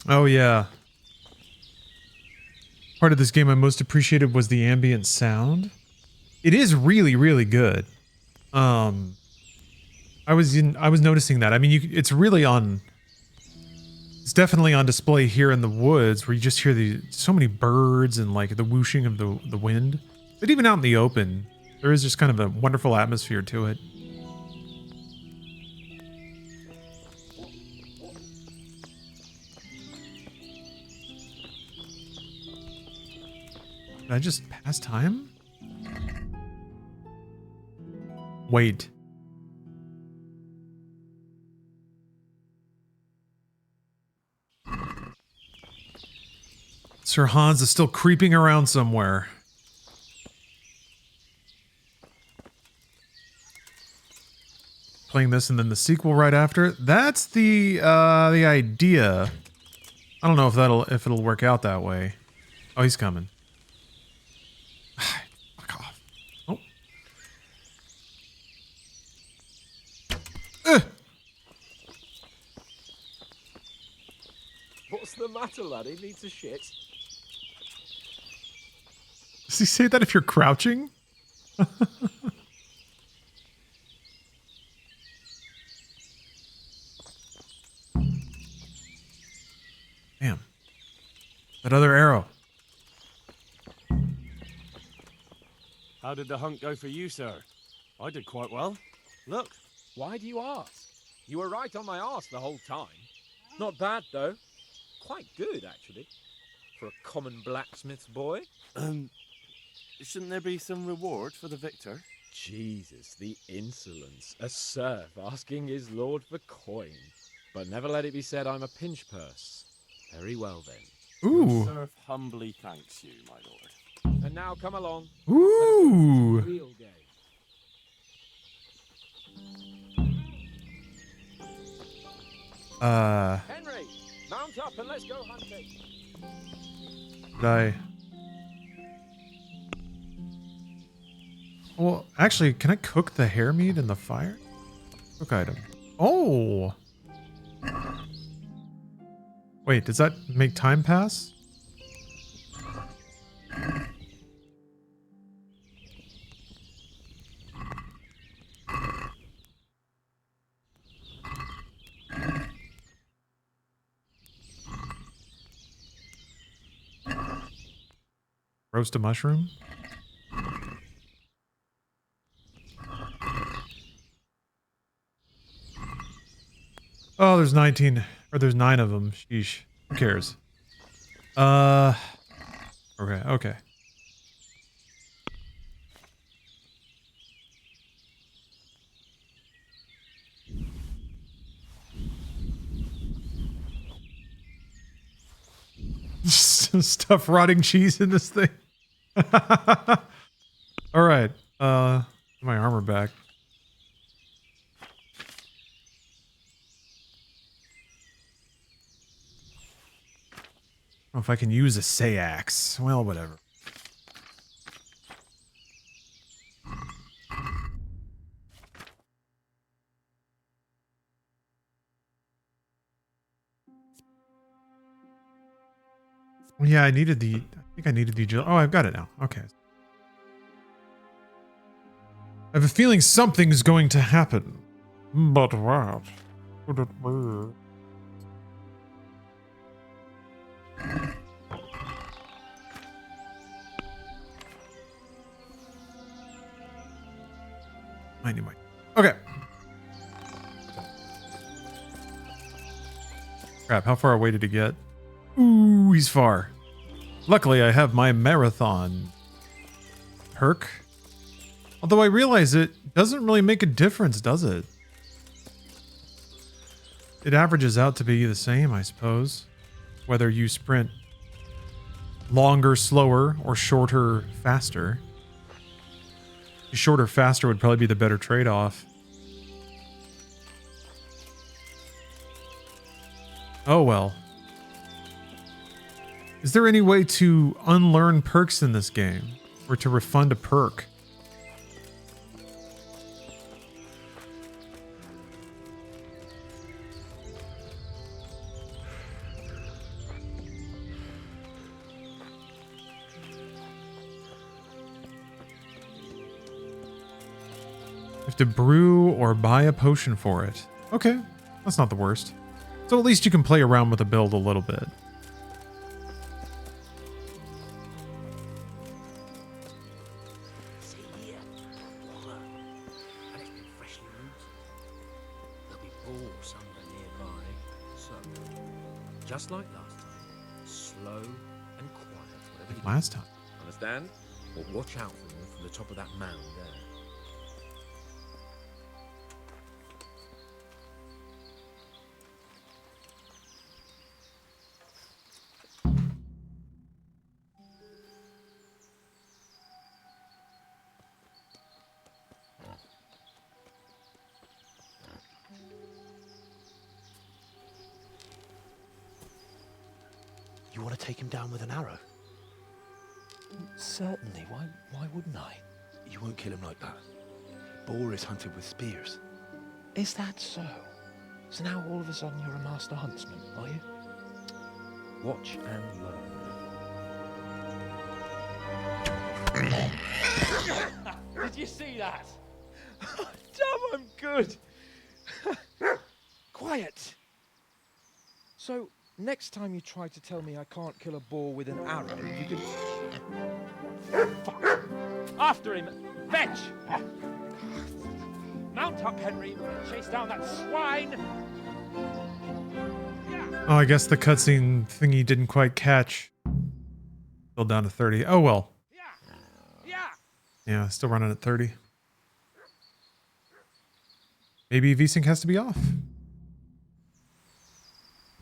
Oh yeah. Part of this game I most appreciated was the ambient sound. It is really, really good. I was noticing that. I mean, it's really on. It's definitely on display here in the woods, where you just hear so many birds and like the whooshing of the wind. But even out in the open, there is just kind of a wonderful atmosphere to it. Did I just pass time? Wait. Sir Hans is still creeping around somewhere. Playing this and then the sequel right after. That's the idea. I don't know if it'll work out that way. Oh, he's coming. Fuck off. Oh. What's the matter, lad? He needs a shit. Does he say that if you're crouching? Damn. That other arrow. How did the hunt go for you, sir? I did quite well. Look. Why do you ask? You were right on my arse the whole time. Not bad, though. Quite good, actually. For a common blacksmith's boy. Shouldn't there be some reward for the victor? Jesus, the insolence. A serf asking his lord for coin. But never let it be said I'm a pinch purse. Very well, then. Ooh. The serf humbly thanks you, my lord. And now come along. Ooh. Real game. Henry, mount up and let's go hunting. Well, actually, can I cook the hare meat in the fire? Cook item. Oh! Wait, does that make time pass? Roast a mushroom? Oh, there's 19, or there's 9 of them. Sheesh. Who cares? Okay. Stuff rotting cheese in this thing. All right. My armor back. I don't know if I can use a Sayax. Well, whatever. Well, yeah, I think I needed the agility. Oh, I've got it now. Okay. I have a feeling something's going to happen. But what? Could it be? Anyway. Okay. Crap, how far away did he get? Ooh, he's far. Luckily, I have my marathon perk. Although I realize it doesn't really make a difference, does it? It averages out to be the same, I suppose. Whether you sprint longer, slower, or shorter, faster. Shorter, faster would probably be the better trade-off. Oh well. Is there any way to unlearn perks in this game? Or to refund a perk? You have to brew or buy a potion for it. Okay, that's not the worst. So at least you can play around with the build a little bit. See here, water, and it's been freshly rooted. There'll be Boar somewhere nearby, so just like last time, slow and quiet, whatever you do. Last time. Understand? But watch out for them from the top of that mound there. You want to take him down with an arrow? Certainly. Why wouldn't I? You won't kill him like that. Boar is hunted with spears. Is that so? So now all of a sudden you're a master huntsman, are you? Watch and learn. Did you see that? Damn, I'm good. Quiet. So, next time you try to tell me I can't kill a boar with an arrow, you can... Fuck. After him! Fetch! Mount up, Henry. We're gonna chase down that swine! Oh, I guess the cutscene thingy didn't quite catch. Still down to 30. Oh well. Yeah, still running at 30. Maybe VSync has to be off.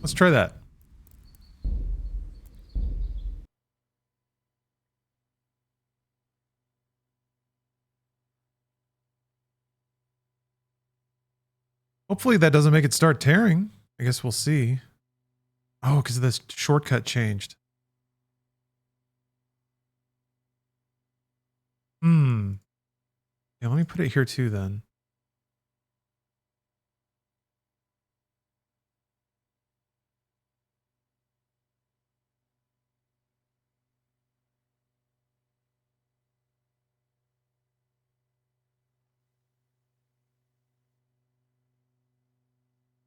Let's try that. Hopefully that doesn't make it start tearing. I guess we'll see. Oh, because this shortcut changed. Yeah, let me put it here too then.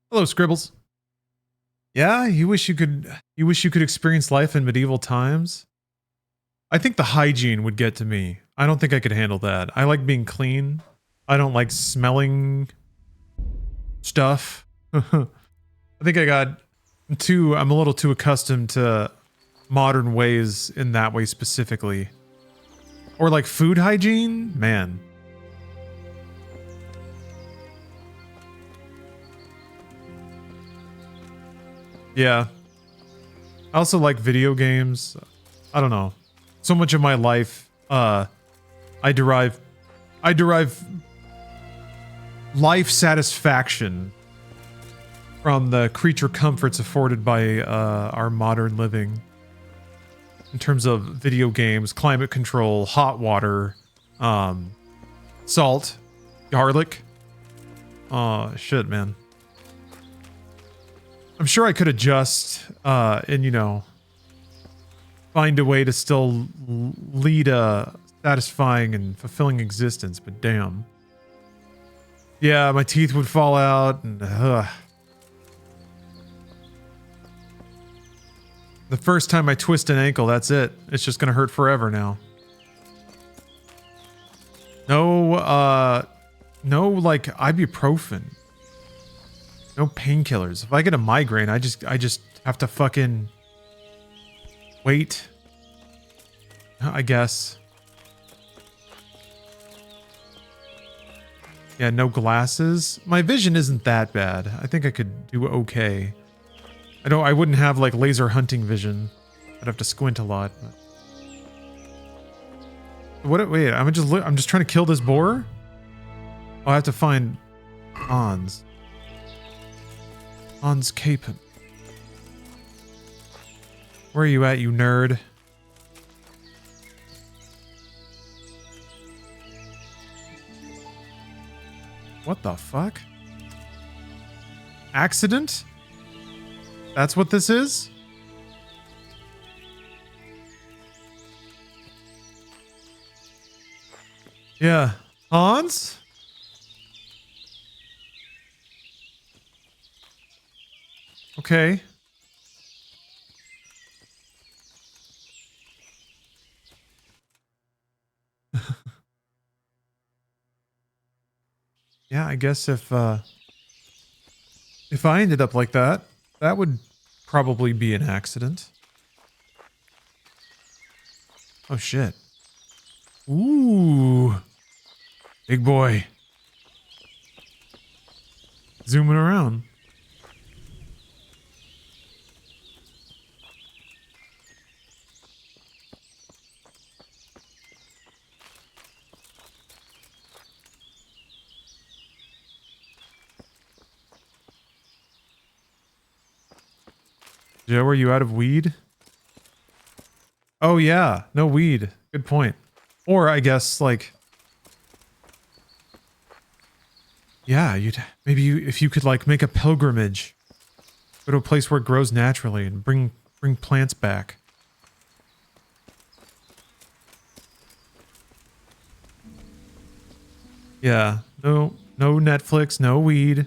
Hello, Scribbles. Yeah, you wish you could experience life in medieval times? I think the hygiene would get to me. I don't think I could handle that. I like being clean. I don't like smelling stuff. I think I'm a little too accustomed to modern ways in that way specifically. Or like food hygiene? Man. Yeah. I also like video games. I don't know. So much of my life, I derive life satisfaction from the creature comforts afforded by our modern living. In terms of video games, climate control, hot water, salt, garlic. Oh, shit, man. I'm sure I could adjust and, you know, find a way to still lead a satisfying and fulfilling existence, but damn. Yeah, my teeth would fall out and the first time I twist an ankle, that's it. It's just gonna hurt forever now. No, no, like ibuprofen. No painkillers. If I get a migraine, I just have to fucking wait. I guess. Yeah, no glasses. My vision isn't that bad. I think I could do okay. I wouldn't have like laser hunting vision. I'd have to squint a lot. What? Wait, I'm just trying to kill this boar. Oh, I have to find Hans. Hans Capen. Where are you at, you nerd? What the fuck? Accident? That's what this is? Yeah. Hans? Okay. Yeah, I guess if I ended up like that, that would probably be an accident. Oh shit. Ooh. Big boy. Zooming around. Joe, are you out of weed? Oh yeah, no weed. Good point. Or I guess like, yeah, if you could like make a pilgrimage, go to a place where it grows naturally and bring plants back. Yeah, no Netflix, no weed.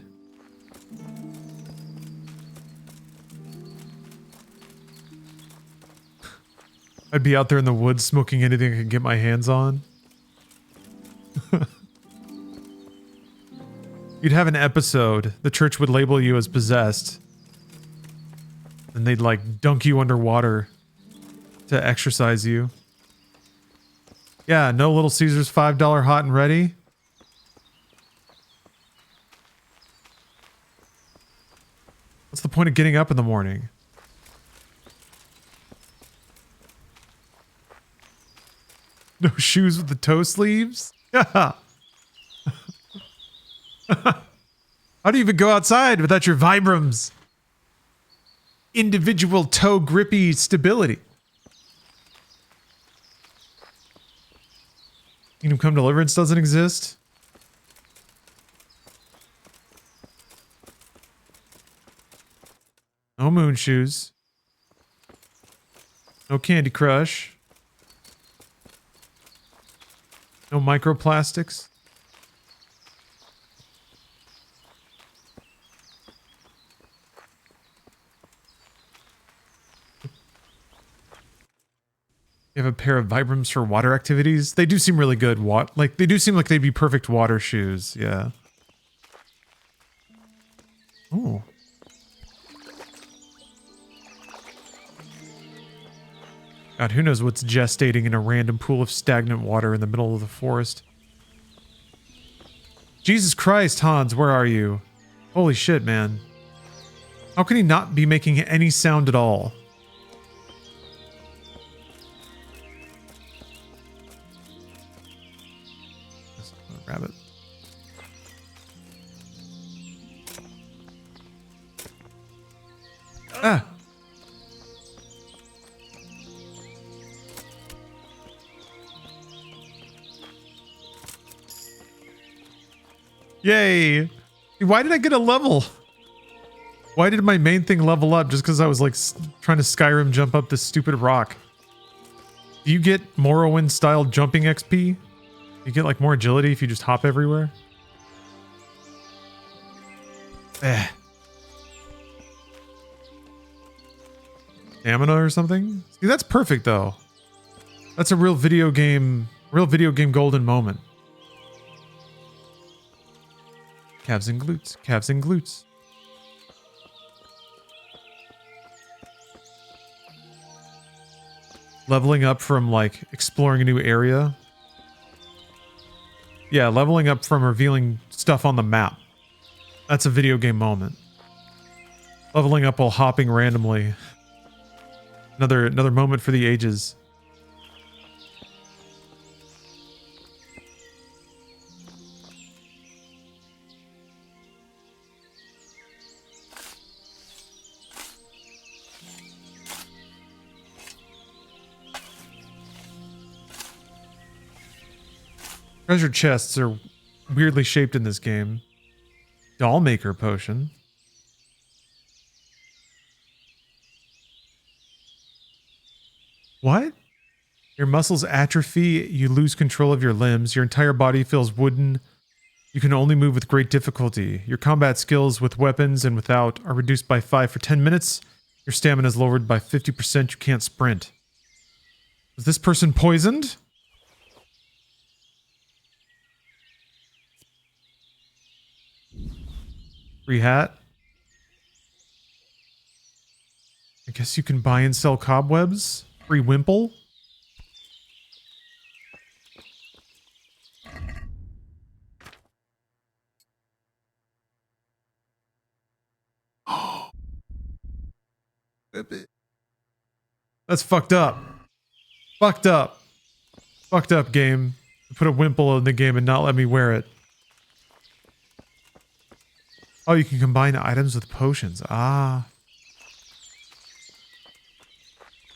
I'd be out there in the woods smoking anything I could get my hands on. You'd have an episode. The church would label you as possessed. And they'd like dunk you underwater to exorcise you. Yeah, no Little Caesars $5 hot and ready. What's the point of getting up in the morning? No shoes with the toe sleeves? Yeah. How do you even go outside without your Vibrams? Individual toe grippy stability. Kingdom Come Deliverance doesn't exist? No moon shoes. No Candy Crush. No microplastics. You have a pair of Vibrams for water activities? They do seem really good. They do seem like they'd be perfect water shoes. Yeah. Oh. God, who knows what's gestating in a random pool of stagnant water in the middle of the forest. Jesus Christ, Hans, where are you? Holy shit, man. How can he not be making any sound at all? Rabbit. Ah! Yay! Why did I get a level? Why did my main thing level up just because I was like trying to Skyrim jump up this stupid rock? Do you get Morrowind style jumping XP? You get like more agility if you just hop everywhere? Eh. Stamina or something? See, that's perfect though. That's a real video game golden moment. Calves and glutes, calves and glutes. Leveling up from like exploring a new area. Yeah, leveling up from revealing stuff on the map. That's a video game moment. Leveling up while hopping randomly Another moment for the ages. Treasure chests are weirdly shaped in this game. Doll maker potion. What? Your muscles atrophy, you lose control of your limbs, your entire body feels wooden. You can only move with great difficulty. Your combat skills with weapons and without are reduced by 5 for 10 minutes. Your stamina is lowered by 50%. You can't sprint. Was this person poisoned? Free hat. I guess you can buy and sell cobwebs. Free wimple. That's fucked up. Fucked up. Fucked up, game. Put a wimple in the game and not let me wear it. Oh, you can combine items with potions. Ah.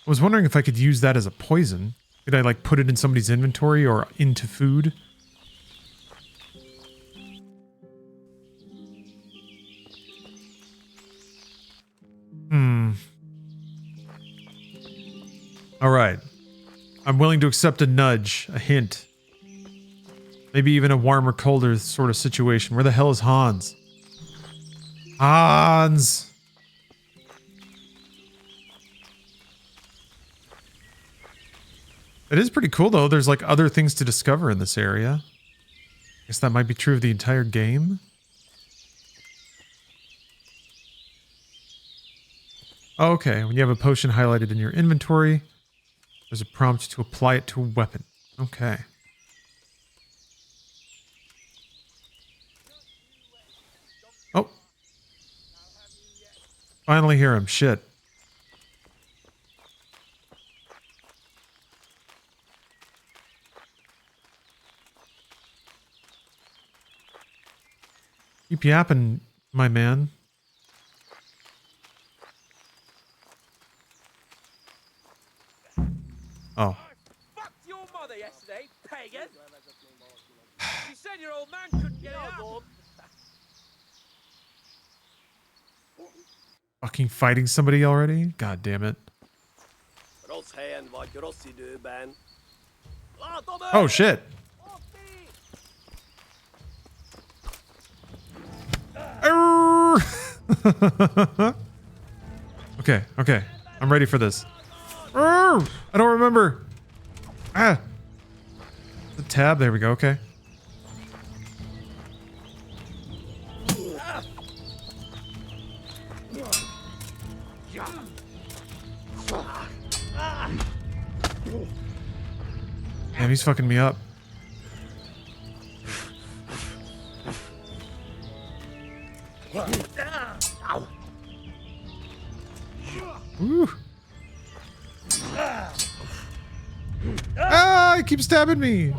I was wondering if I could use that as a poison. Could I, like, put it in somebody's inventory or into food? Alright. I'm willing to accept a nudge, a hint. Maybe even a warm or colder sort of situation. Where the hell is Hans? Hans! It is pretty cool, though. There's, like, other things to discover in this area. I guess that might be true of the entire game. Oh, okay, when you have a potion highlighted in your inventory, there's a prompt to apply it to a weapon. Okay. Oh. Finally hear him. Shit. Keep yapping, my man. Oh. Fucked your mother yesterday, pagan. You said your old man couldn't get out. Fucking fighting somebody already? God damn it. Oh shit. Okay, okay. I'm ready for this. I don't remember. Ah. The tab. There we go. Okay. Damn, he's fucking me up. Woo. Ah, he keeps stabbing me.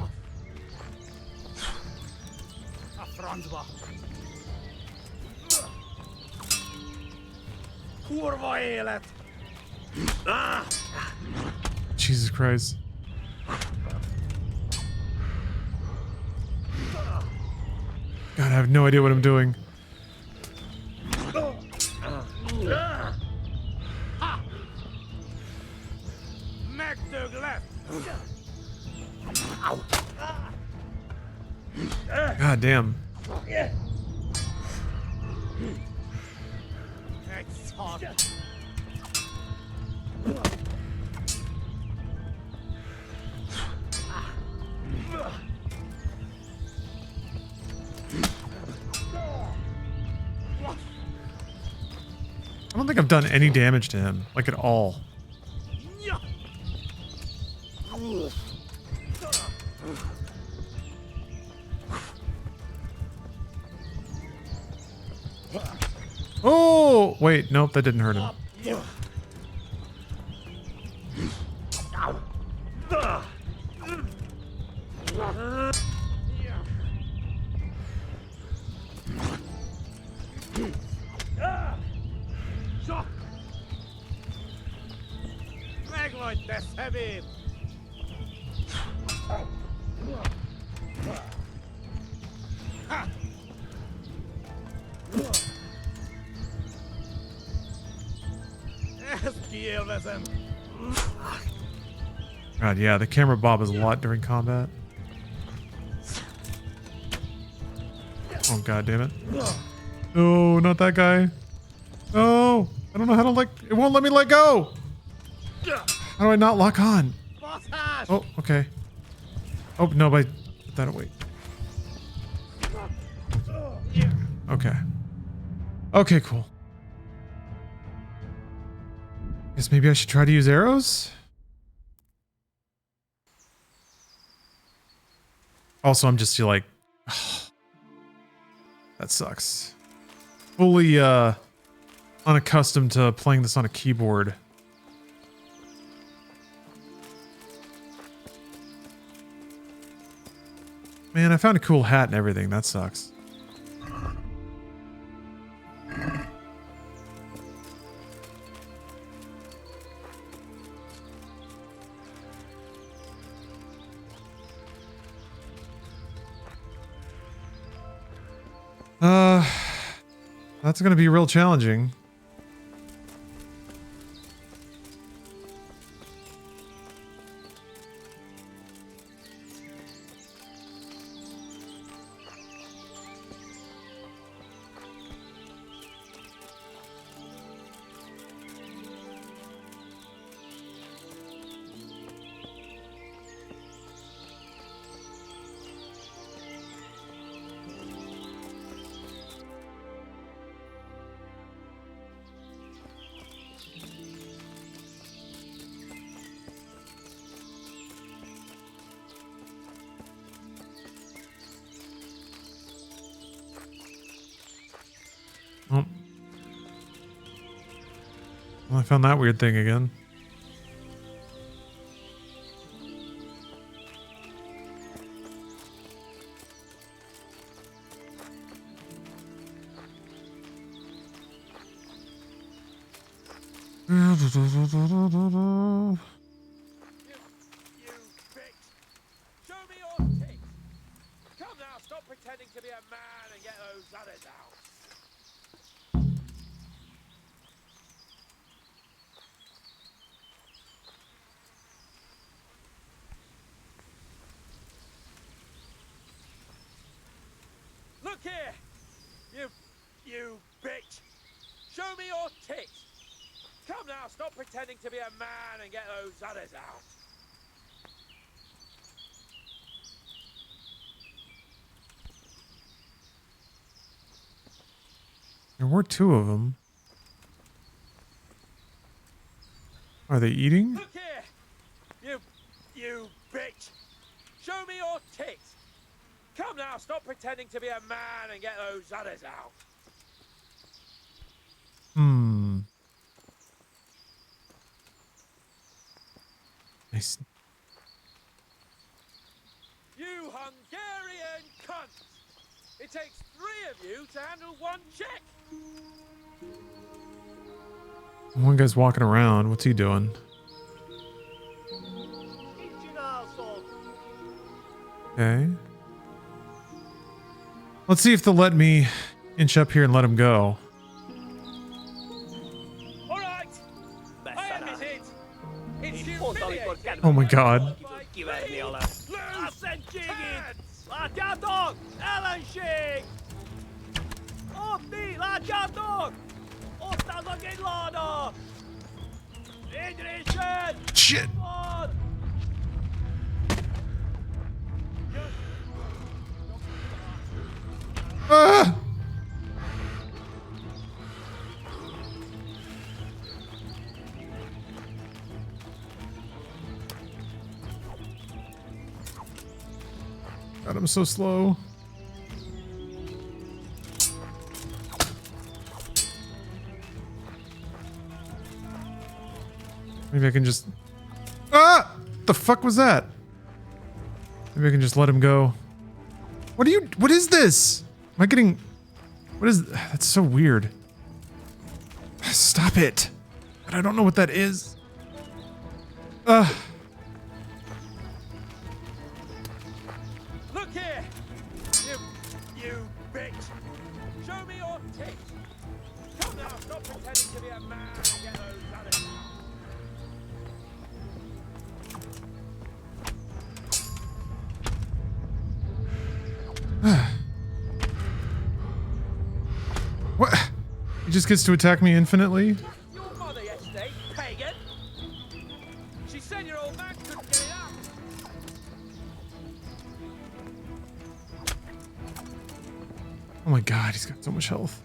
Jesus Christ. God, I have no idea what I'm doing. God damn. I don't think I've done any damage to him, like at all. Oh, wait, nope, that didn't hurt him. God, yeah, the camera bob is a lot during combat. Oh, God damn it. No, not that guy. No, I don't know how to it won't let me let go. How do I not lock on? Oh, okay. Oh, no, but put that away. Okay. Okay, cool. Guess maybe I should try to use arrows? Also, I'm just like, that sucks. Fully unaccustomed to playing this on a keyboard. Man, I found a cool hat and everything. That sucks. That's gonna be real challenging. Oh. Well, I found that weird thing again. pretending to be a man and get those others out. Look here, you bitch. Show me your tits. Come now, stop pretending to be a man and get those others out. There were two of them. Are they eating? Look here, you bitch. Show me your tits. Come now, stop pretending to be a man and get those others out. Nice. You Hungarian cunts! It takes 3 of you to handle 1 chick. One guy's walking around. What's he doing? Okay. Let's see if they'll let me inch up here and let him go. All right. I admit it. It's humiliating. Oh my god. Shit. Ah! God, I'm so slow. Maybe I can just... Ah! What the fuck was that? Maybe I can just let him go. What is this? Am I getting... What is... That's so weird. Stop it. But I don't know what that is. Look here! You bitch! Show me your teeth! Come now, stop pretending to be a man and get those others. What? He just gets to attack me infinitely? Your mother yesterday, pagan! She said your old man couldn't get it up. Oh my god, he's got so much health.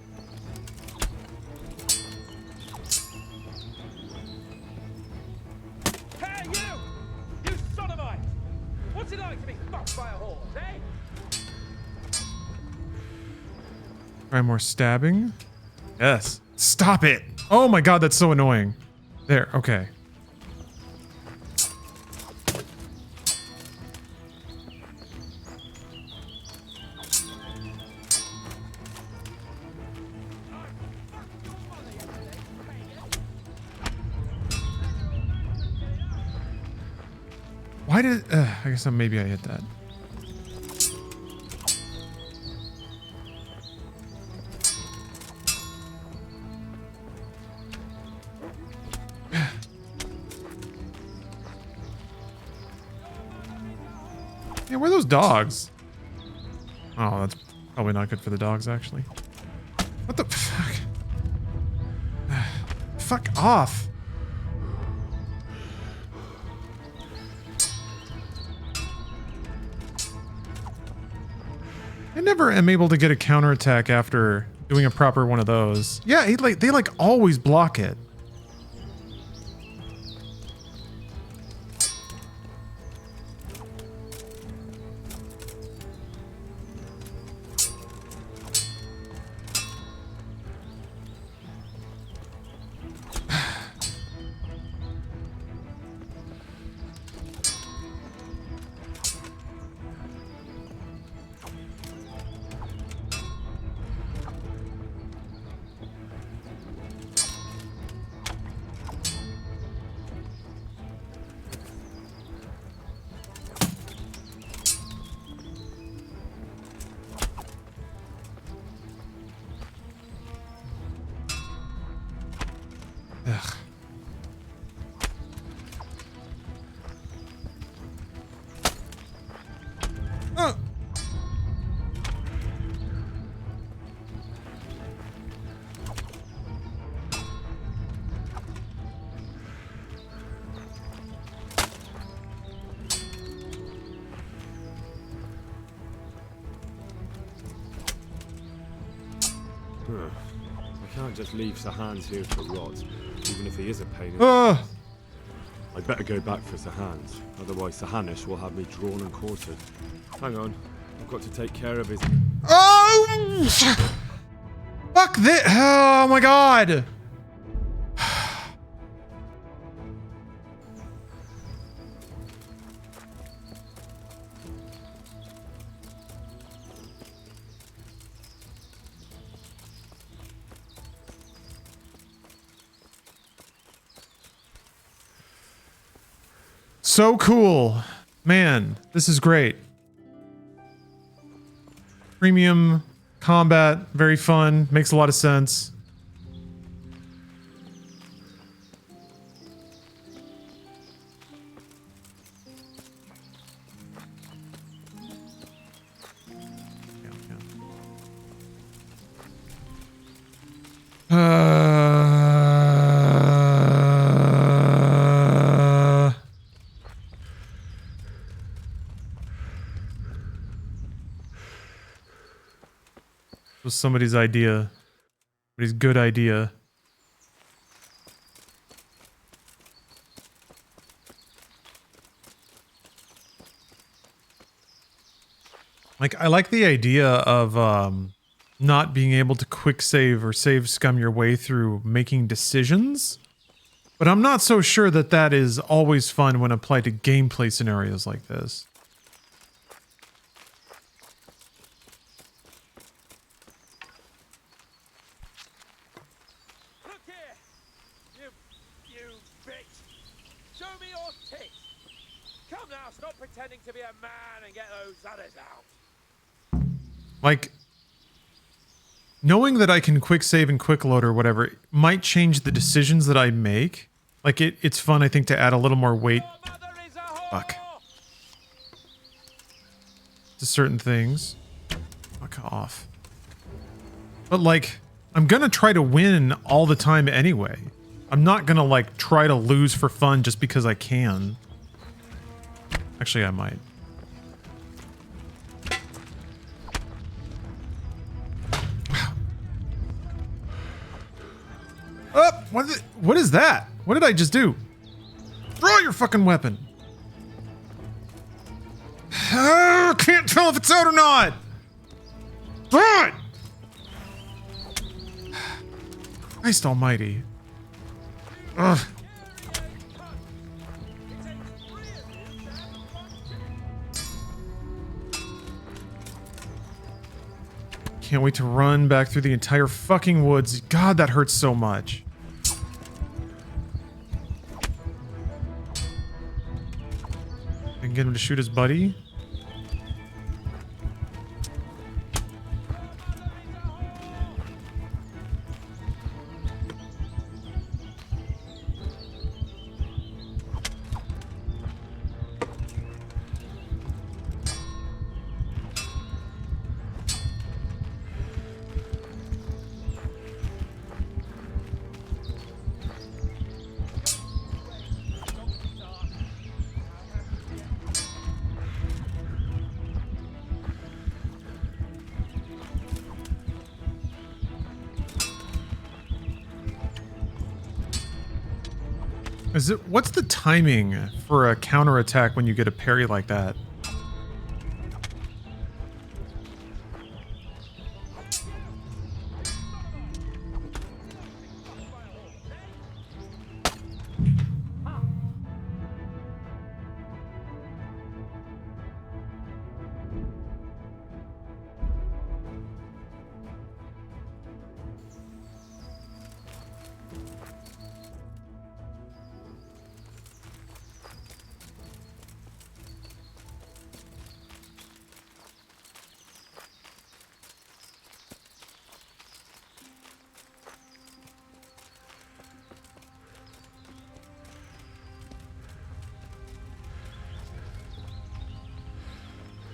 Hey, you! You sodomite! What's it like to be fucked by a horse, eh? Try more stabbing. Yes. Stop it! Oh my god, that's so annoying. There, okay. Why did... I guess maybe I hit that. Yeah, where are those dogs? Oh, that's probably not good for the dogs, actually. What the fuck? Fuck off. I never am able to get a counterattack after doing a proper one of those. Yeah, they like always block it. Ugh. I can't just leave Sir Hans here to rot, even if he is a pain. I'd better go back for Sir Hans, otherwise Sir Hanish will have me drawn and quartered. Hang on, I've got to take care of his... Oh! Fuck this! Oh my god! So cool. Man, this is great. Premium combat, very fun, makes a lot of sense. Was somebody's idea. Somebody's good idea. Like, I like the idea of not being able to quick save or save scum your way through making decisions. But I'm not so sure that that is always fun when applied to gameplay scenarios like this. Look here! You bitch! Show me your teeth! Come now, stop pretending to be a man and get those others out! Like, knowing that I can quick save and quick load or whatever might change the decisions that I make. Like, it's fun, I think, to add a little more weight. Fuck. To certain things. Fuck off. But, like, I'm gonna try to win all the time anyway. I'm not gonna, like, try to lose for fun just because I can. Actually, I might. Oh, what is that? What did I just do? Draw your fucking weapon. Can't tell if it's out or not. Draw it. Christ almighty. Ugh. Can't wait to run back through the entire fucking woods. God, that hurts so much. I can get him to shoot his buddy. What's the timing for a counterattack when you get a parry like that?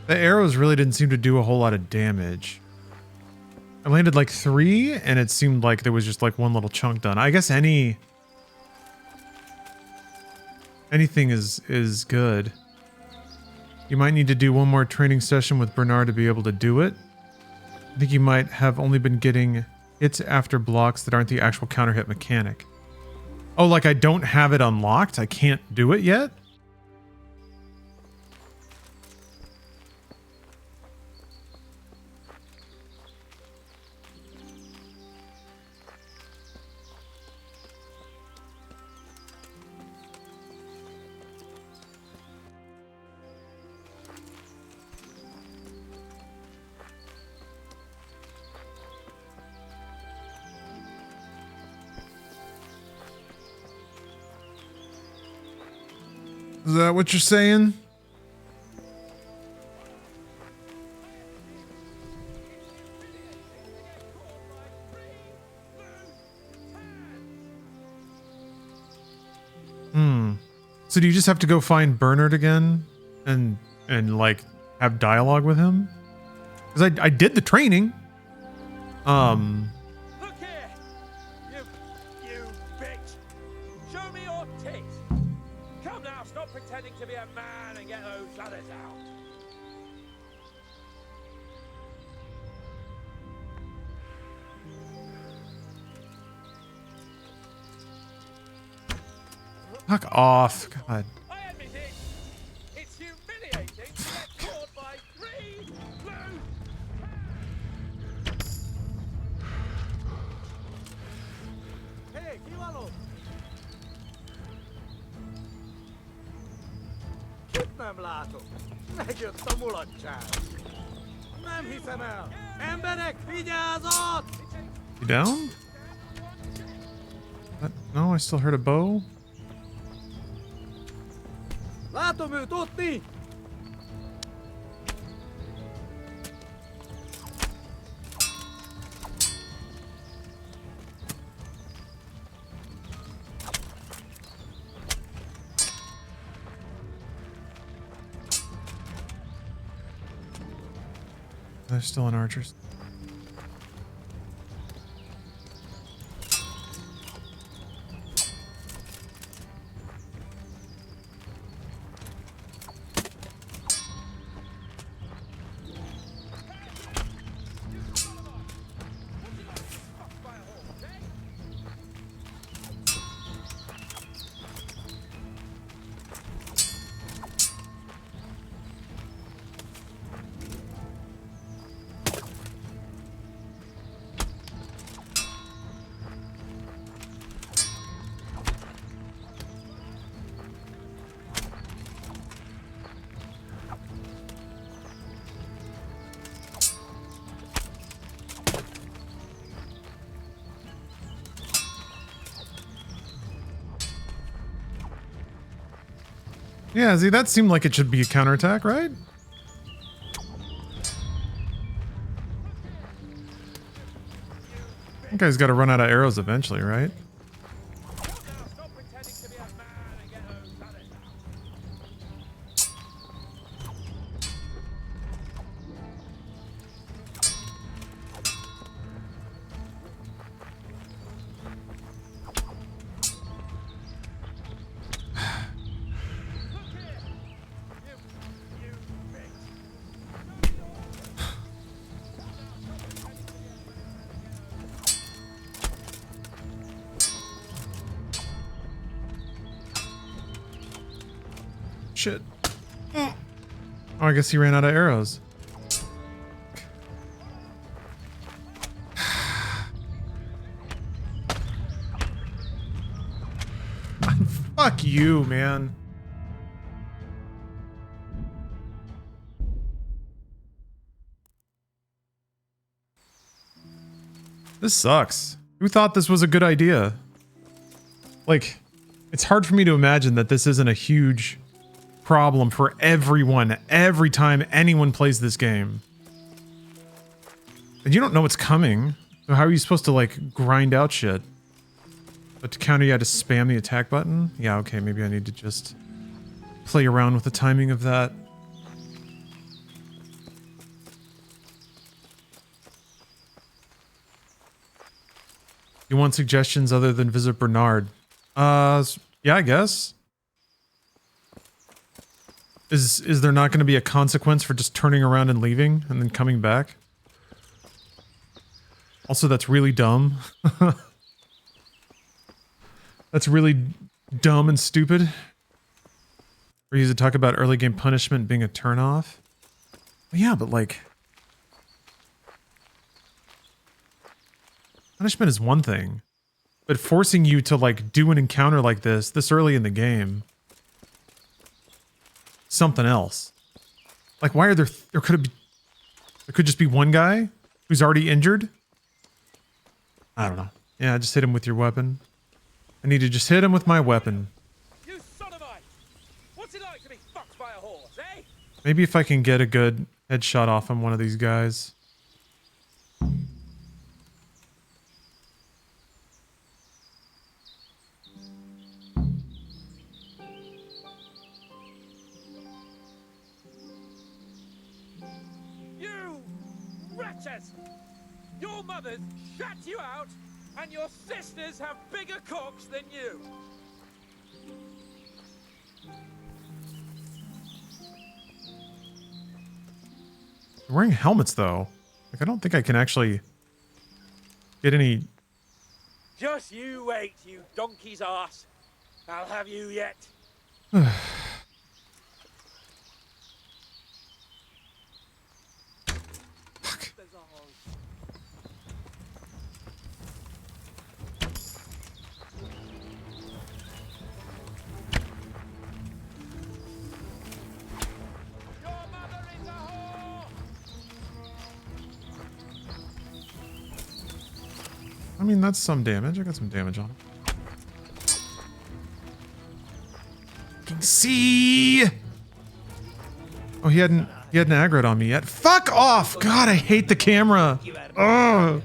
The arrows really didn't seem to do a whole lot of damage. I landed like 3 and it seemed like there was just like one little chunk done. I guess anything is good. You might need to do one more training session with Bernard to be able to do it. I think you might have only been getting hits after blocks that aren't the actual counter hit mechanic. Oh, like I don't have it unlocked? I can't do it yet? Is that what you're saying? So do you just have to go find Bernard again and like have dialogue with him? Because I did the training. Look here! You bitch! Show me your teeth! Come now, stop pretending to be a man and get those others out! Fuck off. God. I admit it! It's humiliating to get caught by 3 blue... Hey, Nem látok. Megjött a mulatság. Nem hiszem el. Emberek, vigyázat! You down? No, I still heard a bow. Látom őt ott mi! They're still in archers. Yeah, see, that seemed like it should be a counterattack, right? That guy's got to run out of arrows eventually, right? Shit. Oh, I guess he ran out of arrows. Fuck you, man. This sucks. Who thought this was a good idea? Like, it's hard for me to imagine that this isn't a huge problem for everyone every time anyone plays this game. And you don't know what's coming. So how are you supposed to, like, grind out shit? But to counter, you had to spam the attack button? Yeah, okay, maybe I need to just play around with the timing of that. You want suggestions other than visit Bernard? Yeah, I guess. Is there not going to be a consequence for just turning around and leaving and then coming back? Also, that's really dumb. That's really dumb and stupid. Or you to talk about early game punishment being a turnoff. Well, yeah, but like, punishment is one thing, but forcing you to like do an encounter like this early in the game, something else. Like, why are there could just be one guy who's already injured? I don't know. Yeah, just hit him with your weapon. I need to just hit him with my weapon. You sodomite! What's it like to be fucked by a horse, eh? Maybe if I can get a good headshot off on one of these guys. You wretches! Your mothers shut you out, and your sisters have bigger cocks than you! They're wearing helmets, though. Like, I don't think I can actually get any... Just you wait, you donkey's ass. I'll have you yet. mean, that's some damage. I got some damage on him. See? Oh, he hadn't aggroed on me yet. Fuck off! God, I hate the camera. Ugh.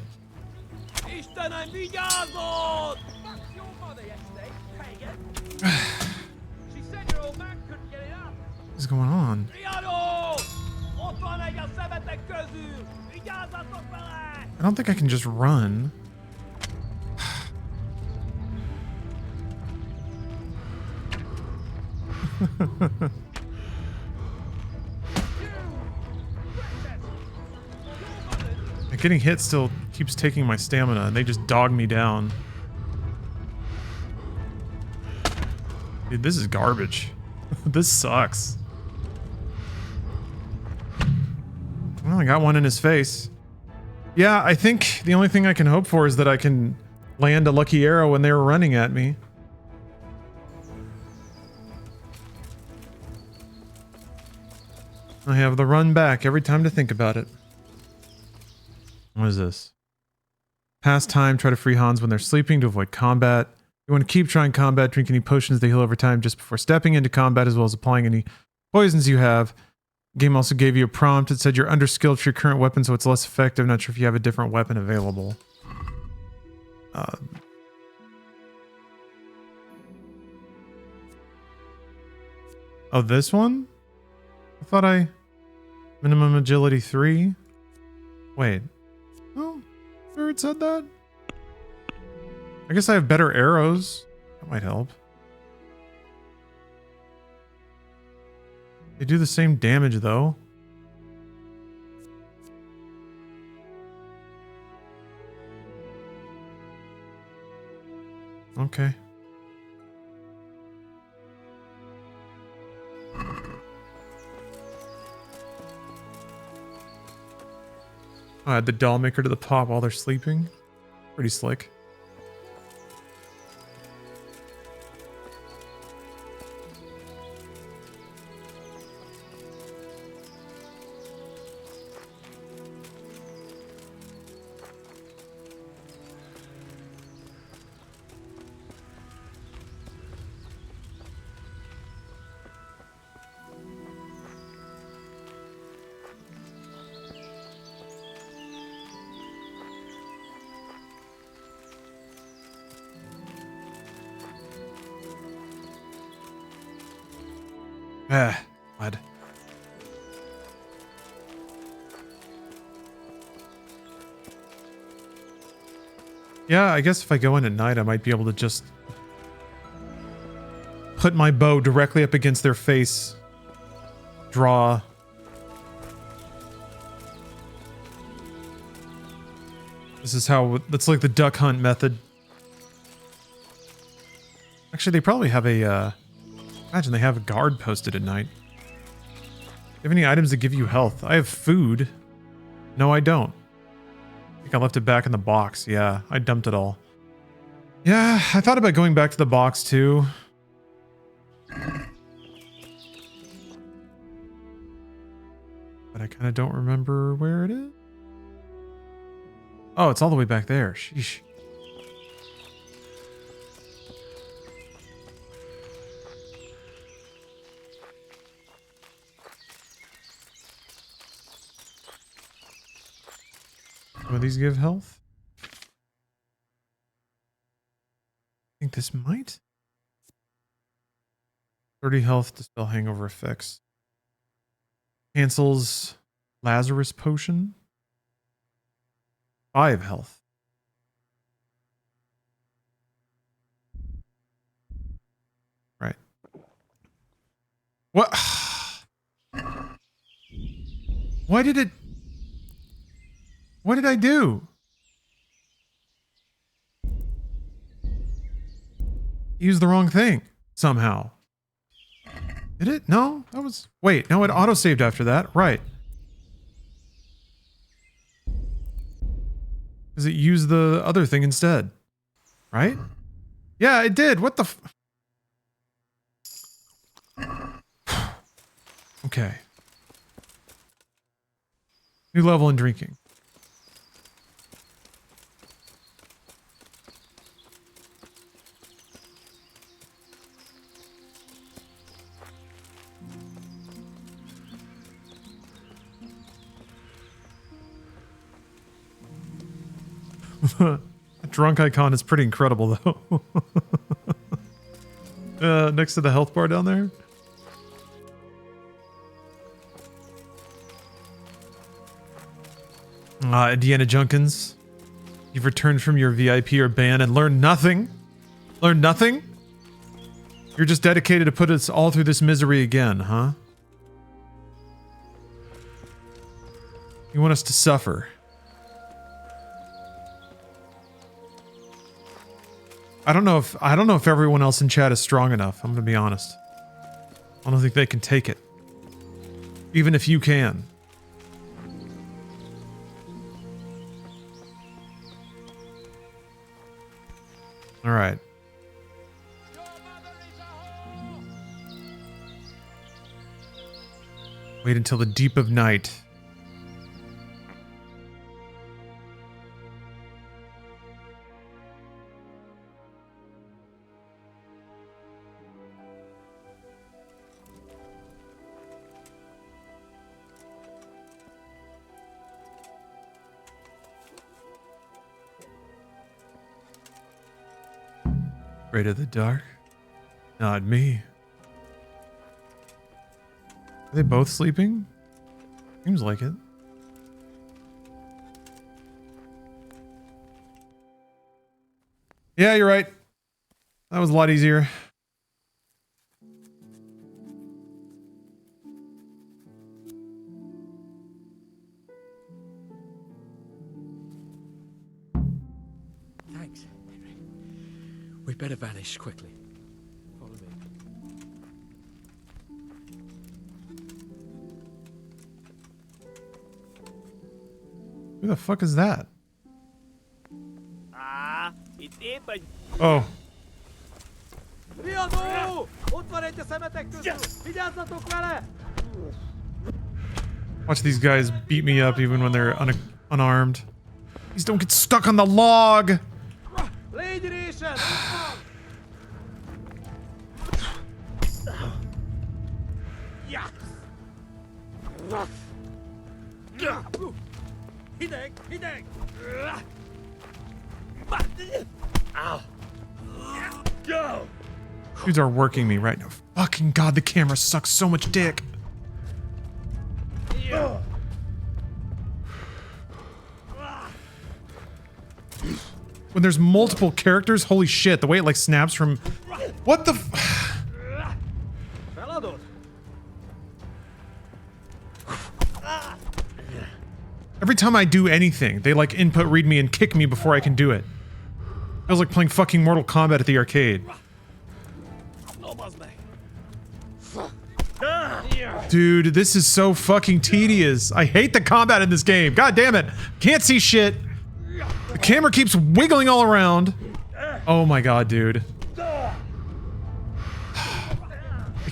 What's going on? I don't think I can just run. Getting hit still keeps taking my stamina, and they just dog me down. Dude, this is garbage. This sucks. Well, I got one in his face. Yeah, I think the only thing I can hope for is that I can land a lucky arrow when they were running at me. I have the run back every time to think about it. What is this? Pass time, try to free Hans when they're sleeping to avoid combat. You want to keep trying combat, drink any potions they heal over time just before stepping into combat, as well as applying any poisons you have. Game also gave you a prompt. It said you're underskilled for your current weapon, so it's less effective. Not sure if you have a different weapon available. Oh, this one? I thought minimum agility 3. Wait. Oh, sure it said that? I guess I have better arrows. That might help. They do the same damage, though. Okay. Add the doll maker to the pot while they're sleeping. Pretty slick. What? Yeah, I guess if I go in at night, I might be able to just put my bow directly up against their face. Draw. This is how, that's like the duck hunt method. Actually, they probably have a, imagine they have a guard posted at night. Do you have any items that give you health? I have food. No, I don't. I think I left it back in the box. Yeah, I dumped it all. Yeah, I thought about going back to the box too. But I kind of don't remember where it is. Oh, it's all the way back there. Sheesh. Will these give health? I think this might. 30 health, dispel hangover effects. Cancels Lazarus potion. 5 health. Right. What? Why did it? What did I do? Use the wrong thing somehow. Did it? No, that was. Wait, no, it auto-saved after that. Right. Because it used the other thing instead. Right? Yeah, it did. What the Okay. New level in drinking. Drunk icon is pretty incredible, though. Next to the health bar down there. Indiana Junkins, you've returned from your VIP or ban and learned nothing? Learned nothing? You're just dedicated to put us all through this misery again, huh? You want us to suffer. I don't know if everyone else in chat is strong enough. I'm gonna be honest. I don't think they can take it. Even if you can. All right. Wait until the deep of night. Afraid of the dark? Not me. Are they both sleeping? Seems like it. Yeah, you're right. That was a lot easier. Thanks, Henry. We'd better vanish quickly. Follow me. Who the fuck is that? Oh. Watch these guys beat me up even when they're unarmed. Please don't get stuck on the log! Dudes are working me right now. Fucking god, the camera sucks so much dick. When there's multiple characters, holy shit, the way it like snaps from... What the Every time I do anything, they like input read me and kick me before I can do it. Feels like playing fucking Mortal Kombat at the arcade. Dude, this is so fucking tedious. I hate the combat in this game. God damn it. Can't see shit. The camera keeps wiggling all around. Oh my god, dude. It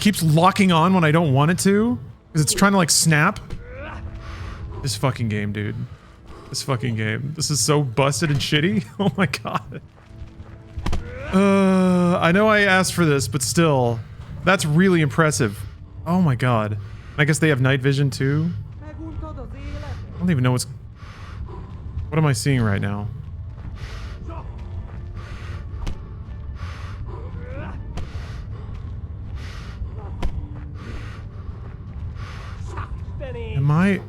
keeps locking on when I don't want it to. Because it's trying to like snap. This fucking game, dude. This fucking game. This is so busted and shitty. Oh my god. I know I asked for this, but still. That's really impressive. Oh my god. I guess they have night vision too? I don't even know what's... What am I seeing right now? Am I...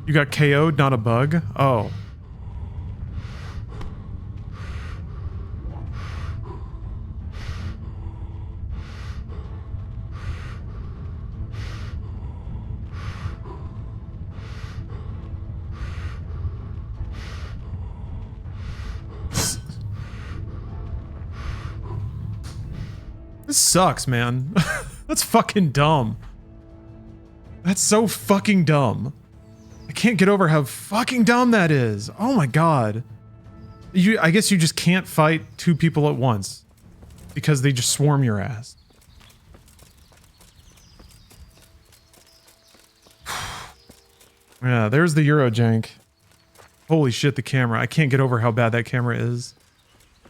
You got KO'd, not a bug? Oh. This sucks, man. That's fucking dumb. That's so fucking dumb. I can't get over how fucking dumb that is. Oh my god. I guess you just can't fight two people at once. Because they just swarm your ass. Yeah, there's the Eurojank. Holy shit, the camera. I can't get over how bad that camera is.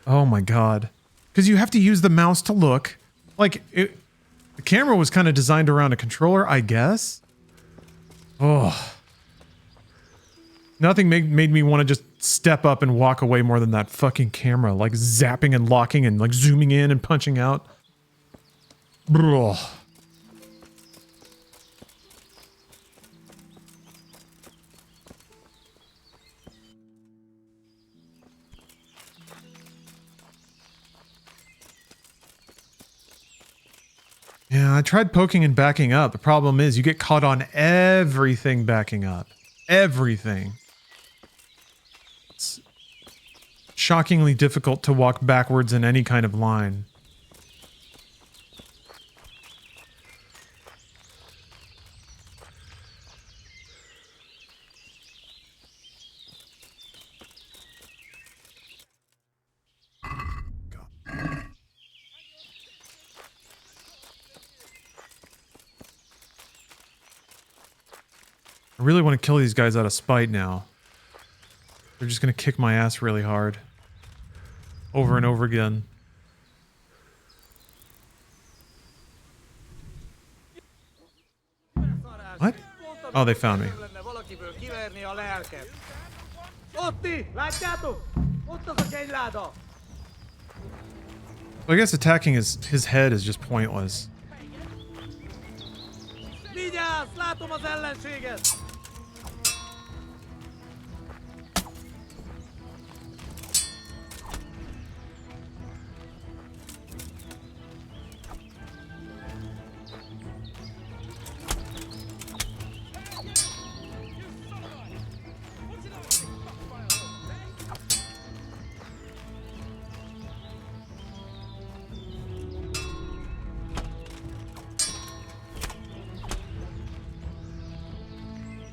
Oh my god. Because you have to use the mouse to look. Like, the camera was kind of designed around a controller, I guess? Oh. Nothing made me want to just step up and walk away more than that fucking camera, like zapping and locking and like zooming in and punching out. Bro. Yeah, I tried poking and backing up. The problem is you get caught on everything backing up. Everything. It's shockingly difficult to walk backwards in any kind of line. I really want to kill these guys out of spite now. They're just going to kick my ass really hard. Over and over again. What? Oh, they found me. So I guess attacking his head is just pointless.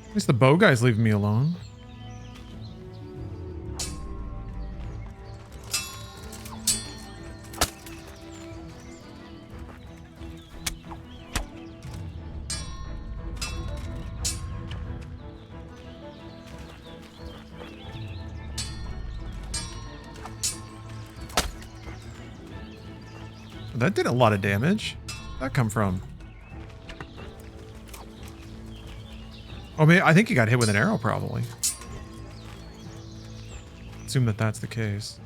At least the bow guy's leaving me alone. That did a lot of damage. Where'd that come from? Oh, man, I think he got hit with an arrow, probably. Assume that that's the case.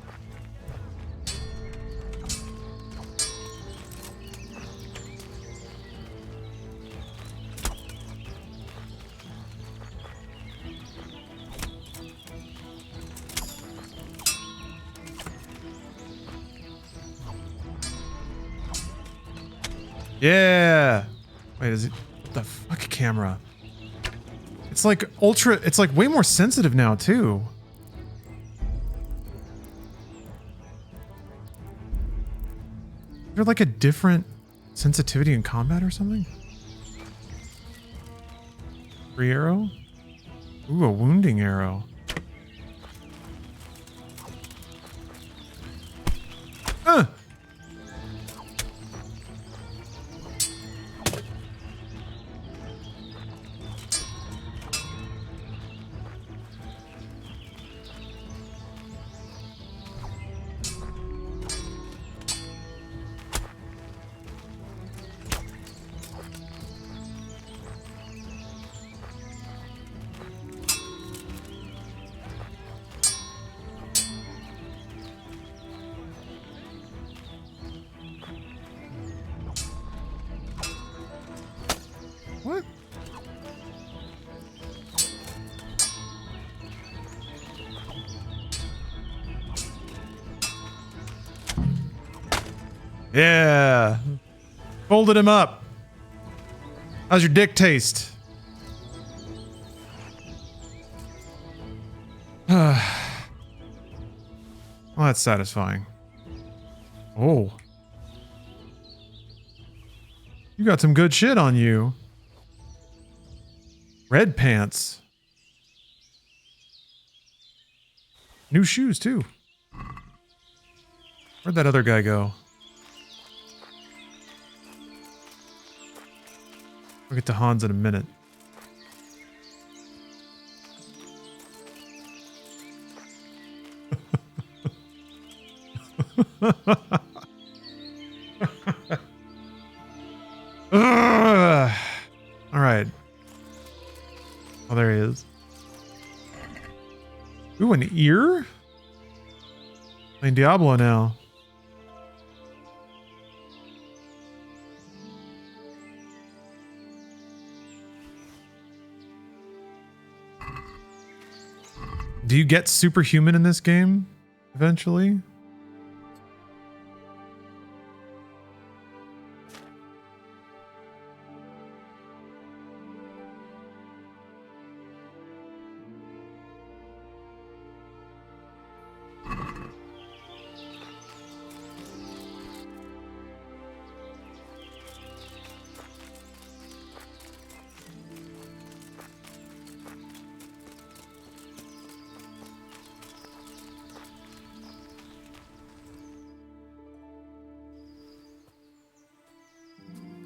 Yeah. Wait, is it what the fuck camera? It's like ultra, it's like way more sensitive now too. Is there like a different sensitivity in combat or something? Free arrow? Ooh, a wounding arrow. What? Yeah. Folded him up. How's your dick taste? Well, that's satisfying. Oh. You got some good shit on you. Red pants. New shoes, too. Where'd that other guy go? We'll get to Hans in a minute. All right. Oh, there he is. Ooh, an ear? Playing Diablo now. Do you get superhuman in this game eventually?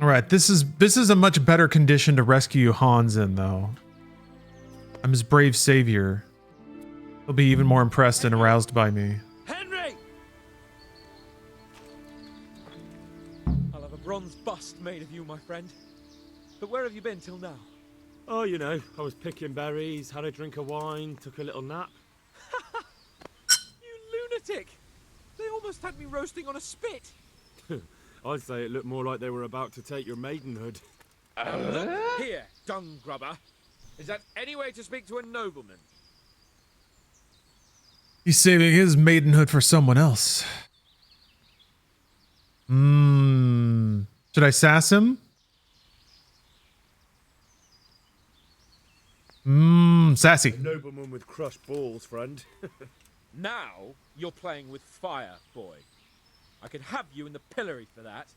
All right, this is a much better condition to rescue Hans in, though. I'm his brave savior. He'll be even more impressed and aroused by me. Henry! I'll have a bronze bust made of you, my friend. But where have you been till now? Oh, you know, I was picking berries, had a drink of wine, took a little nap. You lunatic! They almost had me roasting on a spit. I'd say it looked more like they were about to take your maidenhood. Look here, dung grubber. Is that any way to speak to a nobleman? He's saving his maidenhood for someone else. Should I sass him? Sassy. A nobleman with crushed balls, friend. Now you're playing with fire, boy. I could have you in the pillory for that.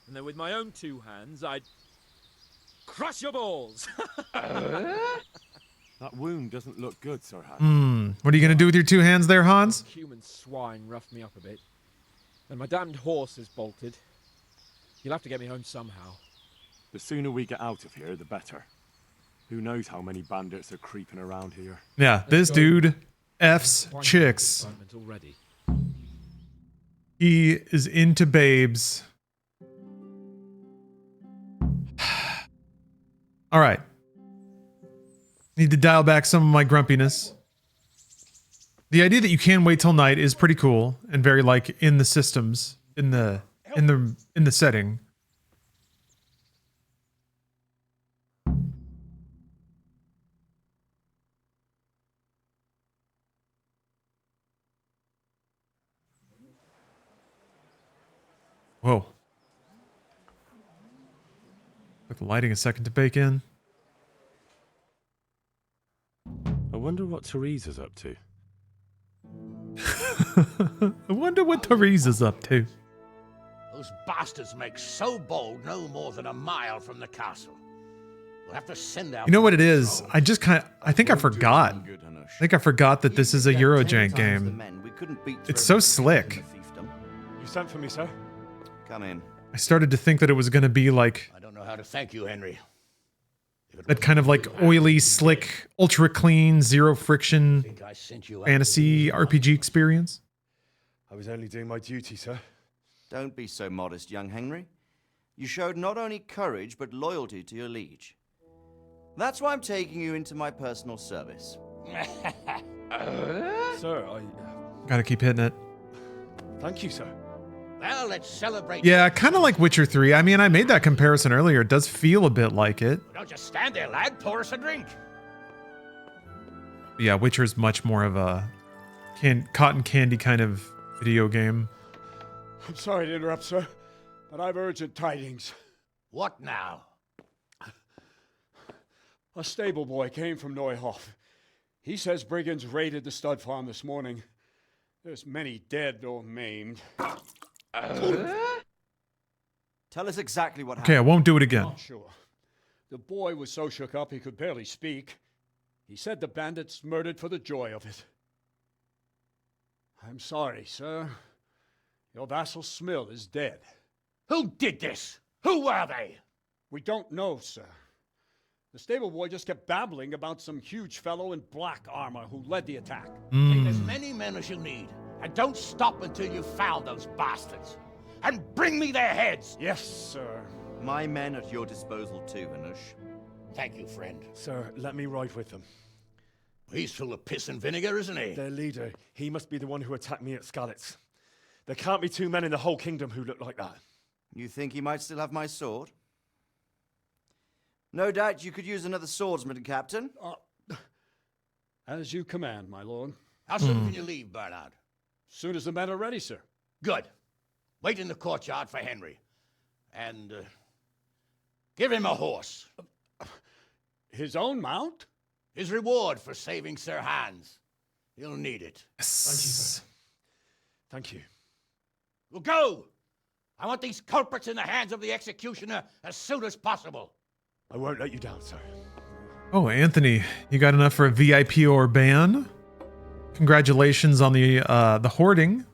And then with my own two hands, I'd crush your balls. That wound doesn't look good, Sir Hans. What are you gonna do with your two hands there, Hans? Human swine roughed me up a bit. And my damned horse is bolted. You'll have to get me home somehow. The sooner we get out of here, the better. Who knows how many bandits are creeping around here. Yeah, this dude F's chicks. Already. He is into babes. All right. Need to dial back some of my grumpiness. The idea that you can wait till night is pretty cool and very like in the systems, in the setting. Whoa. Took the lighting a second to bake in. I wonder what Teresa's up to. I wonder what Teresa's up to. Those bastards make so bold no more than a mile from the castle. We'll have to send out... You know what it is? I think I forgot. I think I forgot that this is a Eurojank game. It's so slick. You sent for me, sir? Come in. I started to think that it was going to be like... I don't know how to thank you, Henry. That kind of like oily, slick, ultra clean, zero friction fantasy RPG experience. I was only doing my duty, sir. Don't be so modest, young Henry. You showed not only courage, but loyalty to your liege. That's why I'm taking you into my personal service. Sir, I... Gotta keep hitting it. Thank you, sir. Well, let's celebrate. Yeah, kind of like Witcher 3. I mean, I made that comparison earlier. It does feel a bit like it. Don't just stand there, lad. Pour us a drink. Yeah, Witcher's much more of a cotton candy kind of video game. I'm sorry to interrupt, sir, but I've urgent tidings. What now? A stable boy came from Neuhof. He says brigands raided the stud farm this morning. There's many dead or maimed. Tell us exactly what Okay, I happened. won't do it again. Not sure. The boy was so shook up he could barely speak. He said the bandits murdered for the joy of it. I'm sorry, sir. Your vassal Smill is dead. Who did this? Who were they? We don't know, sir. The stable boy just kept babbling about some huge fellow in black armor who led the attack. Take as many men as you need, and don't stop until you've found those bastards. And bring me their heads! Yes, sir. My men at your disposal too, Hanush. Thank you, friend. Sir, let me ride with them. He's full of piss and vinegar, isn't he? Their leader, he must be the one who attacked me at Skalitz. There can't be two men in the whole kingdom who look like that. You think he might still have my sword? No doubt you could use another swordsman, Captain. As you command, my lord. How soon can you leave, Bernard? Soon as the men are ready, sir. Good. Wait in the courtyard for Henry. And give him a horse. His own mount? His reward for saving Sir Hans. He'll need it. Thank you, sir. Thank you. Well, go! I want these culprits in the hands of the executioner as soon as possible. I won't let you down, sir. Oh, Anthony, you got enough for a VIP or ban? Congratulations on the hoarding.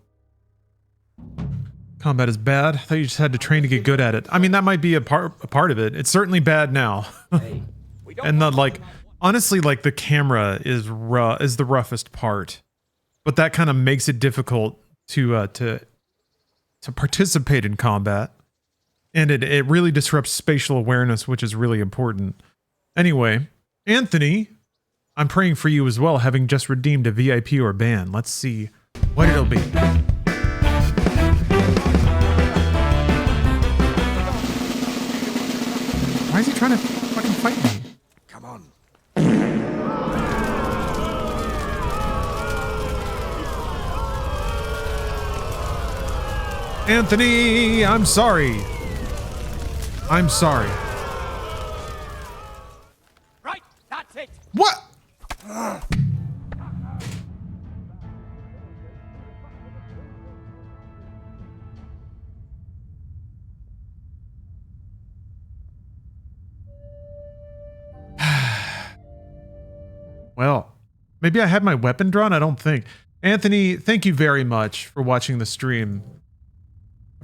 Combat is bad. I thought you just had to train to get good at it. I mean, that might be a part of it. It's certainly bad now. And honestly, like the camera is the roughest part, but that kind of makes it difficult to participate in combat, and it really disrupts spatial awareness, which is really important. Anyway, Anthony, I'm praying for you as well, having just redeemed a VIP or ban. Let's see what it'll be. Why is he trying to fucking fight me? Come on. Anthony, I'm sorry. I'm sorry. Right, that's it. What? Well, maybe I had my weapon drawn? I don't think. Anthony, thank you very much for watching the stream.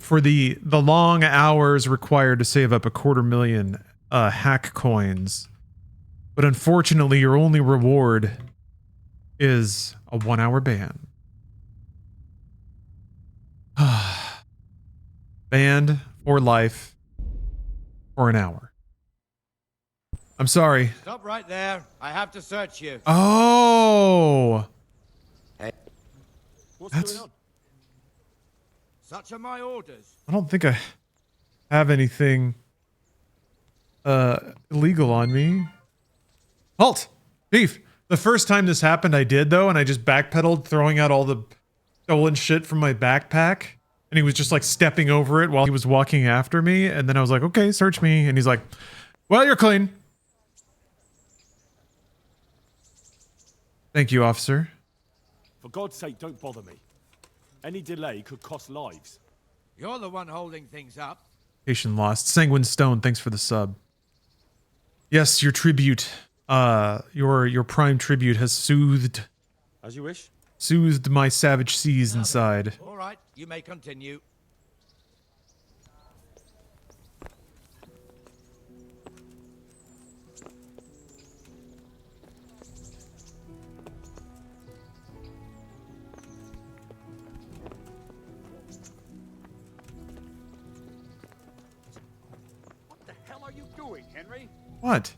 For the long hours required to save up 250,000 hack coins. But unfortunately, your only reward is a 1-hour ban. Banned for life for an hour. I'm sorry. Stop right there. I have to search you. Oh! Hey. That's... going on? Such are my orders. I don't think I have anything illegal on me. Halt! Beef! The first time this happened, I did, though, and I just backpedaled, throwing out all the stolen shit from my backpack. And he was just, like, stepping over it while he was walking after me. And then I was like, okay, search me. And he's like, well, you're clean. Thank you, officer. For God's sake, don't bother me. Any delay could cost lives. You're the one holding things up. Patient lost. Sanguine Stone, thanks for the sub. Yes, your tribute. Your prime tribute has soothed. As you wish. Soothed my savage seas inside. All right, you may continue. What the hell are you doing, Henry? What?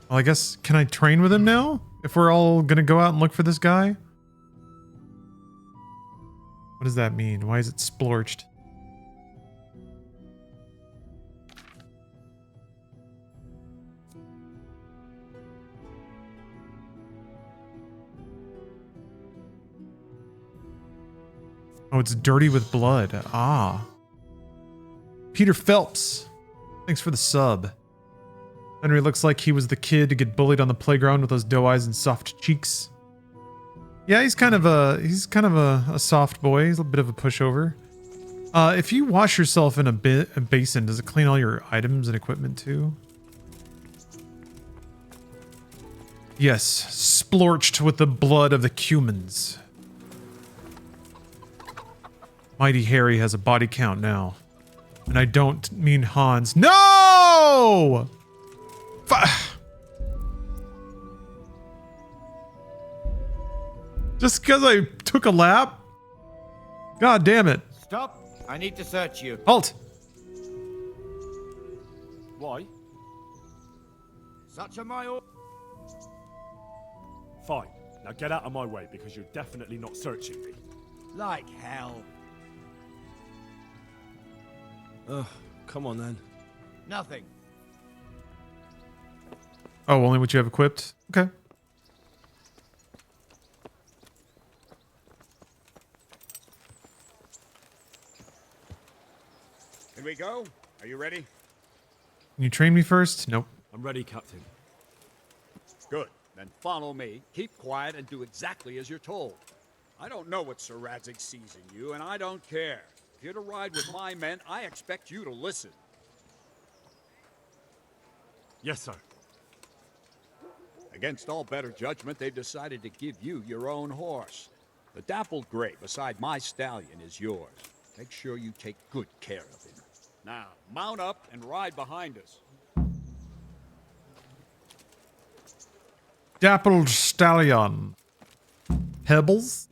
Well, I guess, can I train with him now? If we're all gonna go out and look for this guy? What does that mean? Why is it splorched? Oh, it's dirty with blood. Ah. Peter Phelps. Thanks for the sub. Henry looks like he was the kid to get bullied on the playground with those doe eyes and soft cheeks. Yeah, he's kind of a soft boy. He's a bit of a pushover. If you wash yourself in a basin, does it clean all your items and equipment too? Yes, splorched with the blood of the humans. Mighty Harry has a body count now. And I don't mean Hans. No! Just because I took a lap? God damn it. Stop. I need to search you. Halt. Why? Such are my orders. Fine. Now get out of my way, because you're definitely not searching me. Like hell. Come on then. Nothing. Oh, only what you have equipped? Okay. Can we go? Are you ready? Can you train me first? Nope. I'm ready, Captain. Good. Then follow me, keep quiet, and do exactly as you're told. I don't know what Sir Radzig sees in you, and I don't care. If you're to ride with my men, I expect you to listen. Yes, sir. Against all better judgment, they've decided to give you your own horse. The dappled gray beside my stallion is yours. Make sure you take good care of him. Now, mount up and ride behind us. Dappled Stallion. Pebbles?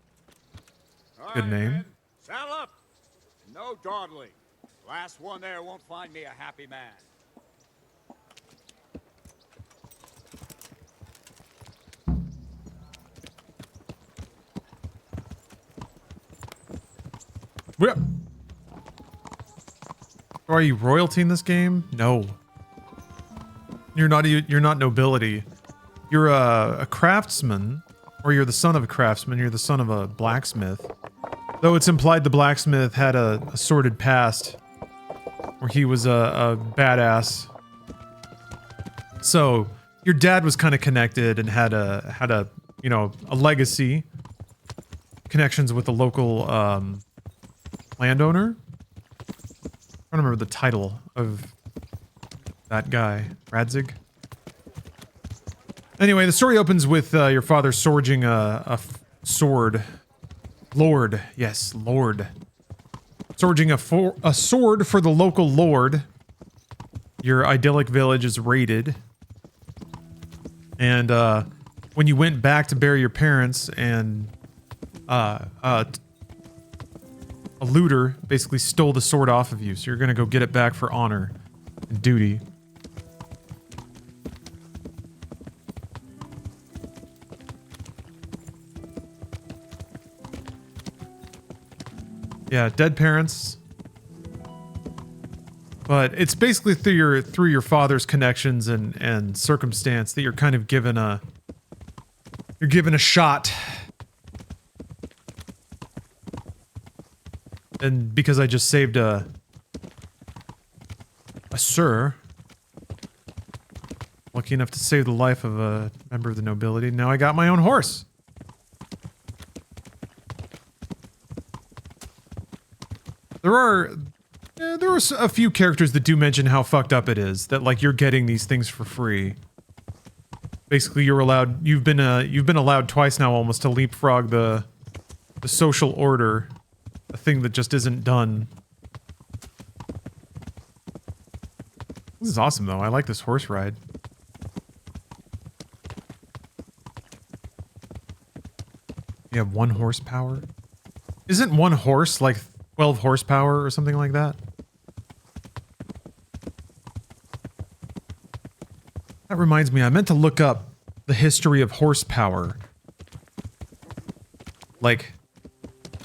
All Good right, name. men, saddle up. No dawdling. Last one there won't find me a happy man. Whip. Are you royalty in this game? No. You're not nobility. You're a craftsman, or you're the son of a craftsman. You're the son of a blacksmith. Though it's implied the blacksmith had a sordid past, where he was a badass. So your dad was kind of connected and had a you know, a legacy, connections with the local landowner. I don't remember the title of that guy, Radzig. Anyway, the story opens with your father forging a sword. Lord, yes, Lord. Forging a sword for the local lord. Your idyllic village is raided. And when you went back to bury your parents, and a looter basically stole the sword off of you, so you're gonna go get it back for honor and duty. Yeah, dead parents. But it's basically through your father's connections and circumstance that you're kind of given a shot. And because I just saved a sir, lucky enough to save the life of a member of the nobility, now I got my own horse. There are a few characters that do mention how fucked up it is that, like, you're getting these things for free. Basically, you've been allowed twice now almost to leapfrog the social order, a thing that just isn't done. This is awesome though. I like this horse ride. You have 1 horsepower? Isn't 1 horse like 12 horsepower or something like that? That reminds me, I meant to look up the history of horsepower. Like,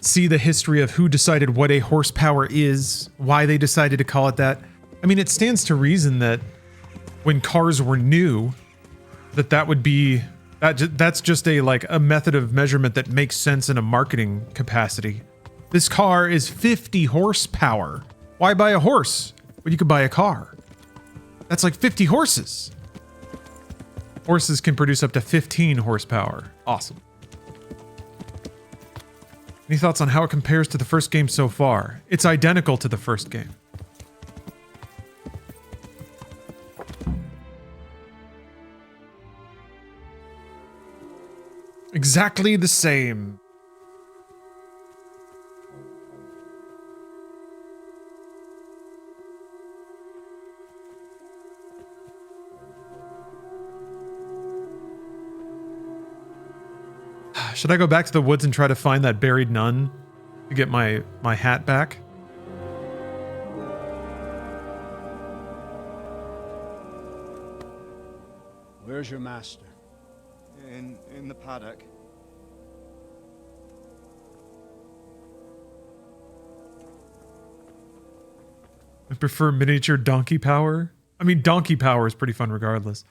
see the history of who decided what a horsepower is, why they decided to call it that. I mean, it stands to reason that when cars were new, that would be... That's just a method of measurement that makes sense in a marketing capacity. This car is 50 horsepower. Why buy a horse when you could buy a car? That's like 50 horses. Horses can produce up to 15 horsepower. Awesome. Any thoughts on how it compares to the first game so far? It's identical to the first game. Exactly the same. Should I go back to the woods and try to find that buried nun to get my hat back? Where's your master? In the paddock. I prefer miniature donkey power. I mean, donkey power is pretty fun regardless.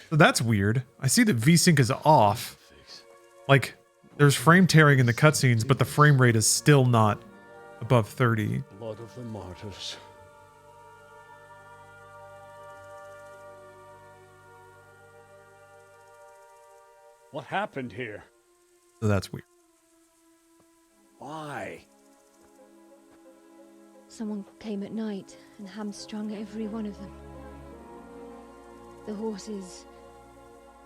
So that's weird. I see that VSync is off. Like, there's frame tearing in the cutscenes, but the frame rate is still not above 30. Blood of the martyrs. What happened here? So that's weird. Why? Someone came at night and hamstrung every one of them. The horses,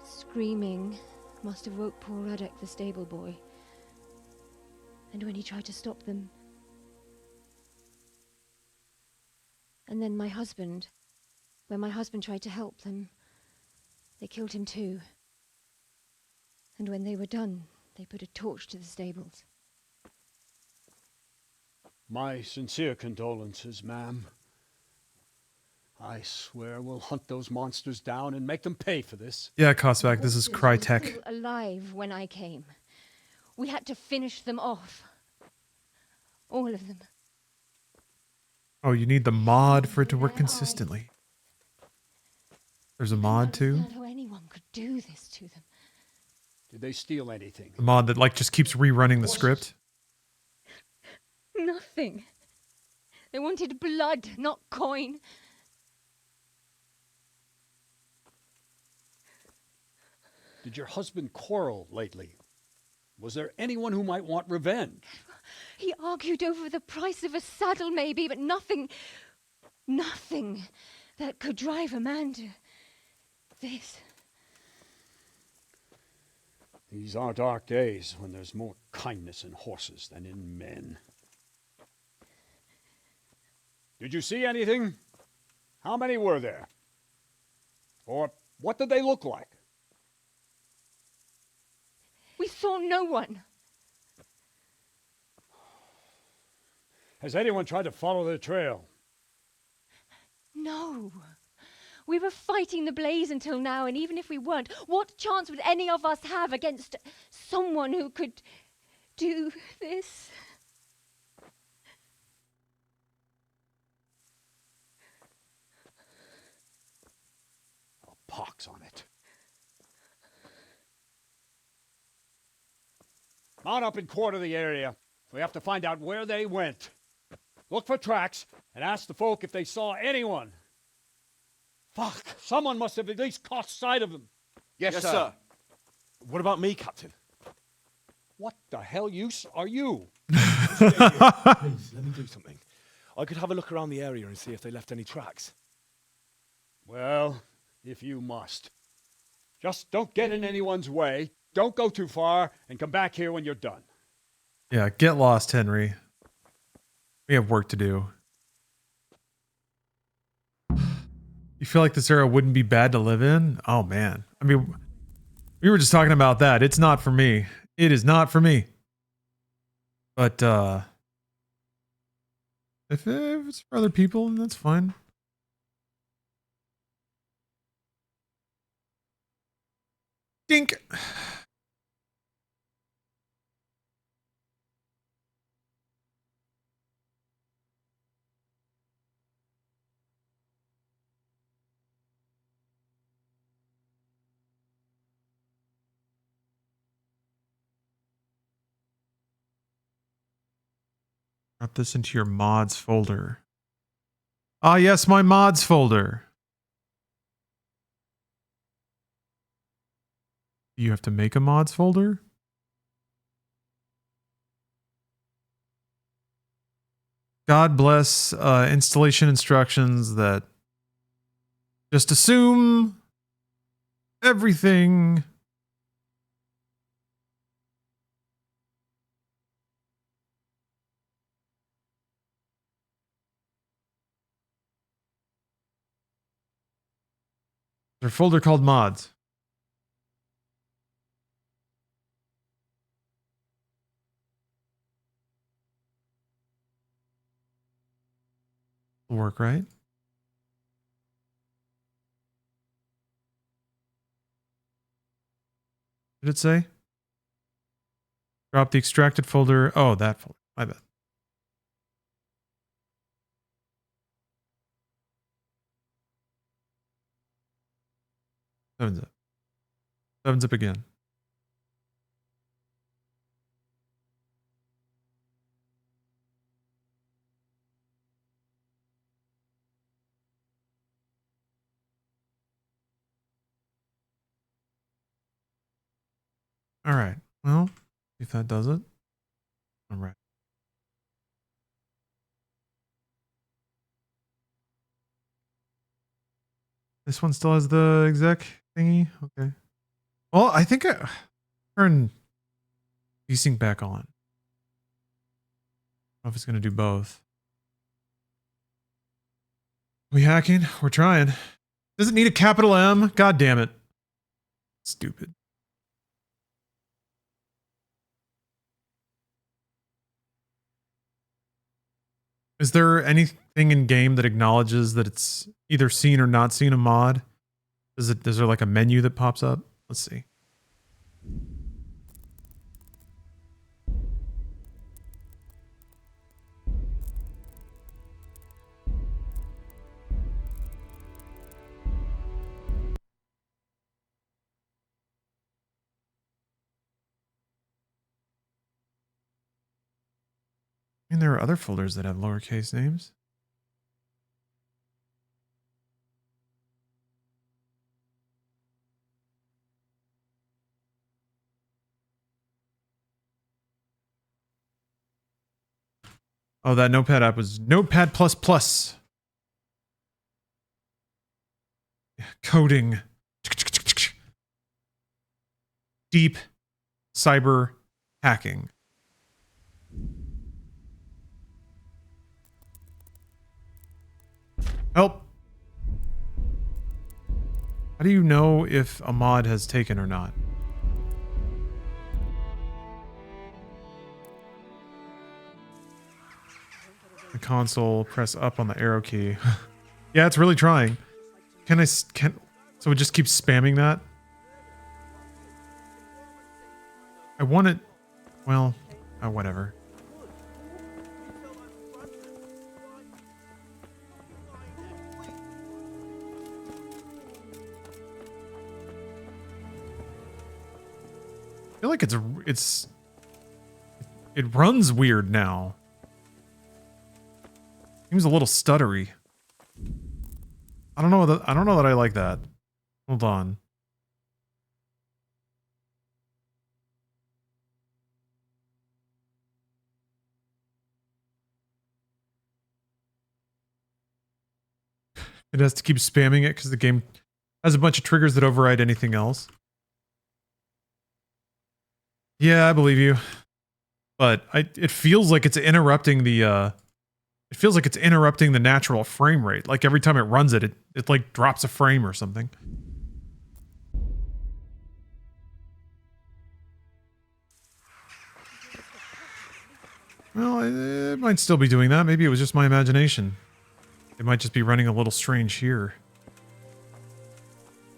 screaming, must have woke poor Rattay, the stable boy. And when he tried to stop them... And then my husband, when my husband tried to help them, they killed him too. And when they were done, they put a torch to the stables. My sincere condolences, ma'am. I swear we'll hunt those monsters down and make them pay for this. Yeah, Cosvac, this is They were Crytek. still alive when I came. We had to finish them off. All of them. Oh, you need the mod for it to work consistently. There's a mod too. Not how anyone could do this to them. Did they steal anything? The mod that like just keeps rerunning the script. Nothing. They wanted blood, not coin. Did your husband quarrel lately? Was there anyone who might want revenge? He argued over the price of a saddle, maybe, but nothing that could drive a man to this. These are dark days when there's more kindness in horses than in men. Did you see anything? How many were there? Or what did they look like? We saw no one. Has anyone tried to follow the trail? No. We were fighting the blaze until now, and even if we weren't, what chance would any of us have against someone who could do this? A pox on it. Mount up and quarter the area. We have to find out where they went. Look for tracks and ask the folk if they saw anyone. Fuck, someone must have at least caught sight of them. Yes, sir. What about me, Captain? What the hell use are you? Please, let me do something. I could have a look around the area and see if they left any tracks. Well, if you must. Just don't get in anyone's way, don't go too far, and come back here when you're done. Yeah, get lost, Henry. We have work to do. You feel like this era wouldn't be bad to live in? Oh, man. I mean, we were just talking about that. It's not for me. It is not for me. But, if it's for other people, then that's fine. Dink! Drop this into your mods folder. Ah, yes, my mods folder. You have to make a mods folder? God bless installation instructions that just assume everything. There's a folder called mods. Will work, right? Did it say? Drop the extracted folder. Oh, that folder. My bad. Seven zip. Seven zip again. All right. Well, if that does it. All right. This one still has the exec thingy. Okay. Well, I think I turn desync back on. I don't know if it's going to do both. We hacking? We're trying. Does it need a capital M? God damn it. Stupid. Is there anything in game that acknowledges that it's either seen or not seen a mod? Is there like a menu that pops up? Let's see. I mean, there are other folders that have lowercase names. Oh, that Notepad app was Notepad++. Coding. Deep cyber hacking. Help. How do you know if a mod has taken or not? The console, press up on the arrow key. Yeah, it's really trying. So it just keeps spamming that? I want it. Well, whatever. I feel like it runs weird now. Seems a little stuttery. I don't know that I like that. Hold on. It has to keep spamming it because the game has a bunch of triggers that override anything else. Yeah, I believe you. But it feels like it's interrupting the natural frame rate. Like every time it runs it like drops a frame or something. Well, it might still be doing that. Maybe it was just my imagination. It might just be running a little strange here.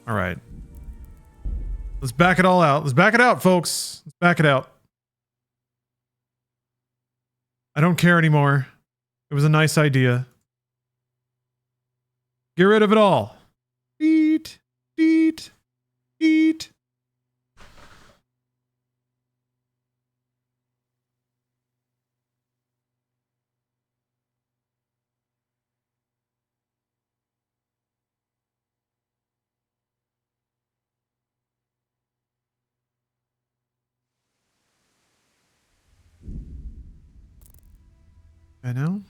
All right. Let's back it all out. Let's back it out, folks. Let's back it out. I don't care anymore. It was a nice idea. Get rid of it all. Eat, eat, eat. I know.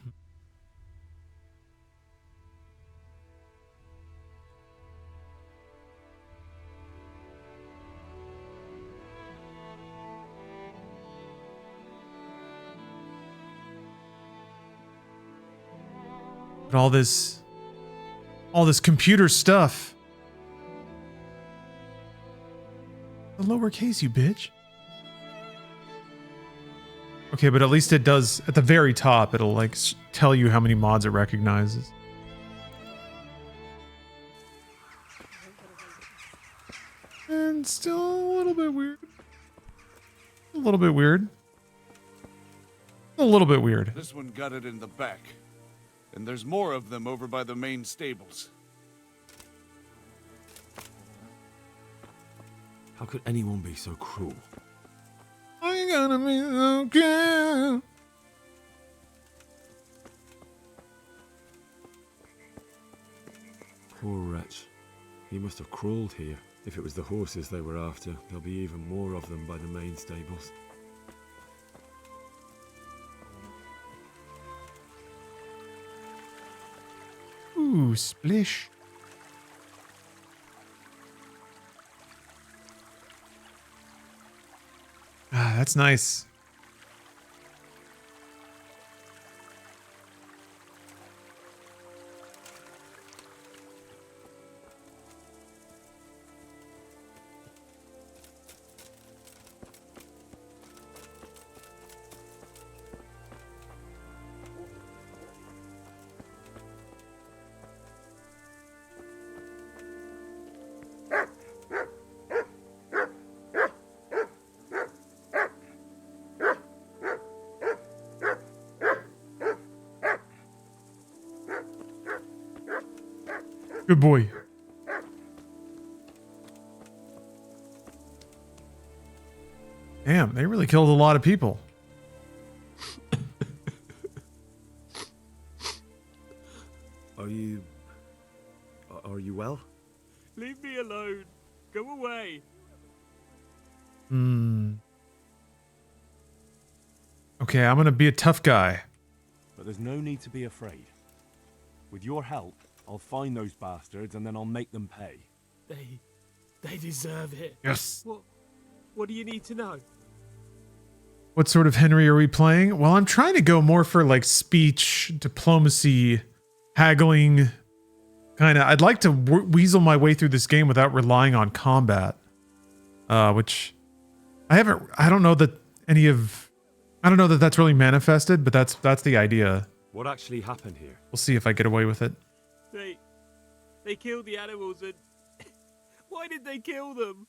But all this computer stuff. The lowercase, you bitch. Okay, but at least it does, at the very top, it'll like tell you how many mods it recognizes. And still a little bit weird. A little bit weird. A little bit weird. This one got it in the back. And there's more of them over by the main stables. How could anyone be so cruel? I gotta be so cruel. Poor wretch. He must have crawled here. If it was the horses they were after, there'll be even more of them by the main stables. Ooh, splish. Ah, that's nice. Good boy. Damn, they really killed a lot of people. Are you well? Leave me alone. Go away. Okay, I'm gonna be a tough guy. But there's no need to be afraid. With your help, I'll find those bastards and then I'll make them pay. They deserve it. Yes. What do you need to know? What sort of Henry are we playing? Well, I'm trying to go more for like speech, diplomacy, haggling. Kind of. I'd like to weasel my way through this game without relying on combat. Which I don't know that that's really manifested, but that's the idea. What actually happened here? We'll see if I get away with it. They killed the animals and... Why did they kill them?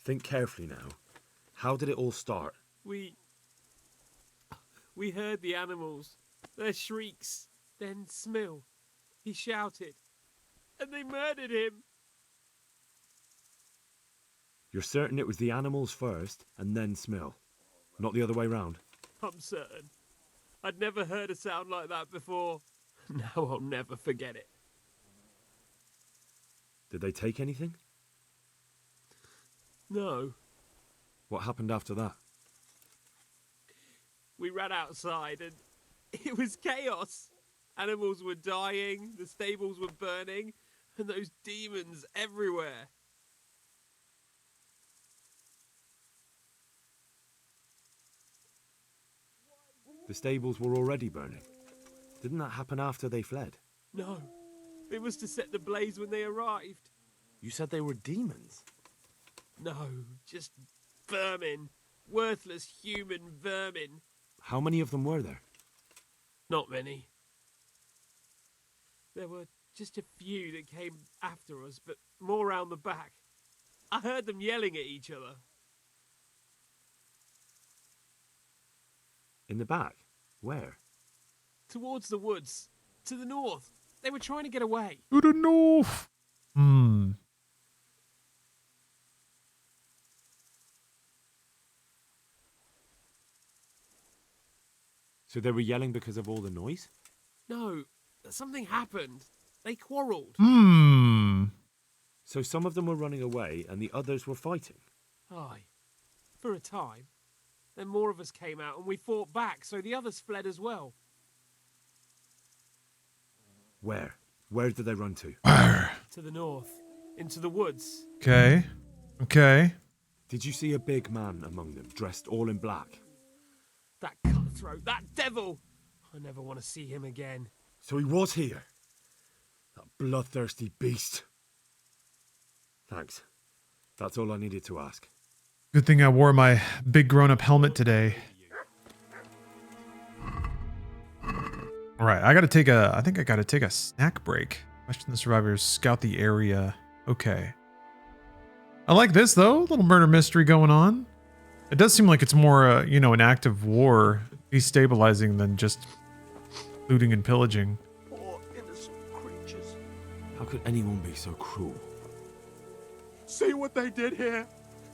Think carefully now. How did it all start? We heard the animals, their shrieks, then Smill. He shouted, and they murdered him. You're certain it was the animals first and then Smill? Not the other way round? I'm certain. I'd never heard a sound like that before. Now I'll never forget it. Did they take anything? No. What happened after that? We ran outside and it was chaos. Animals were dying, the stables were burning, and those demons everywhere. The stables were already burning. Didn't that happen after they fled? No. It was to set the blaze when they arrived. You said they were demons? No, just vermin. Worthless human vermin. How many of them were there? Not many. There were just a few that came after us, but more round the back. I heard them yelling at each other. In the back? Where? Towards the woods. To the north. They were trying to get away. To the north. So they were yelling because of all the noise? No, something happened. They quarrelled. So some of them were running away and the others were fighting? Aye. For a time. Then more of us came out and we fought back, so the others fled as well. Where? Where did they run to? To the north. Into the woods. Okay. Did you see a big man among them, dressed all in black? That cutthroat, that devil! I never want to see him again. So he was here? That bloodthirsty beast. Thanks. That's all I needed to ask. Good thing I wore my big grown-up helmet today. All right, I think I gotta take a snack break. Question the survivors. Scout the area. Okay. I like this, though. A little murder mystery going on. It does seem like it's more, you know, an active war, destabilizing than just looting and pillaging. Poor innocent creatures. How could anyone be so cruel? See what they did here?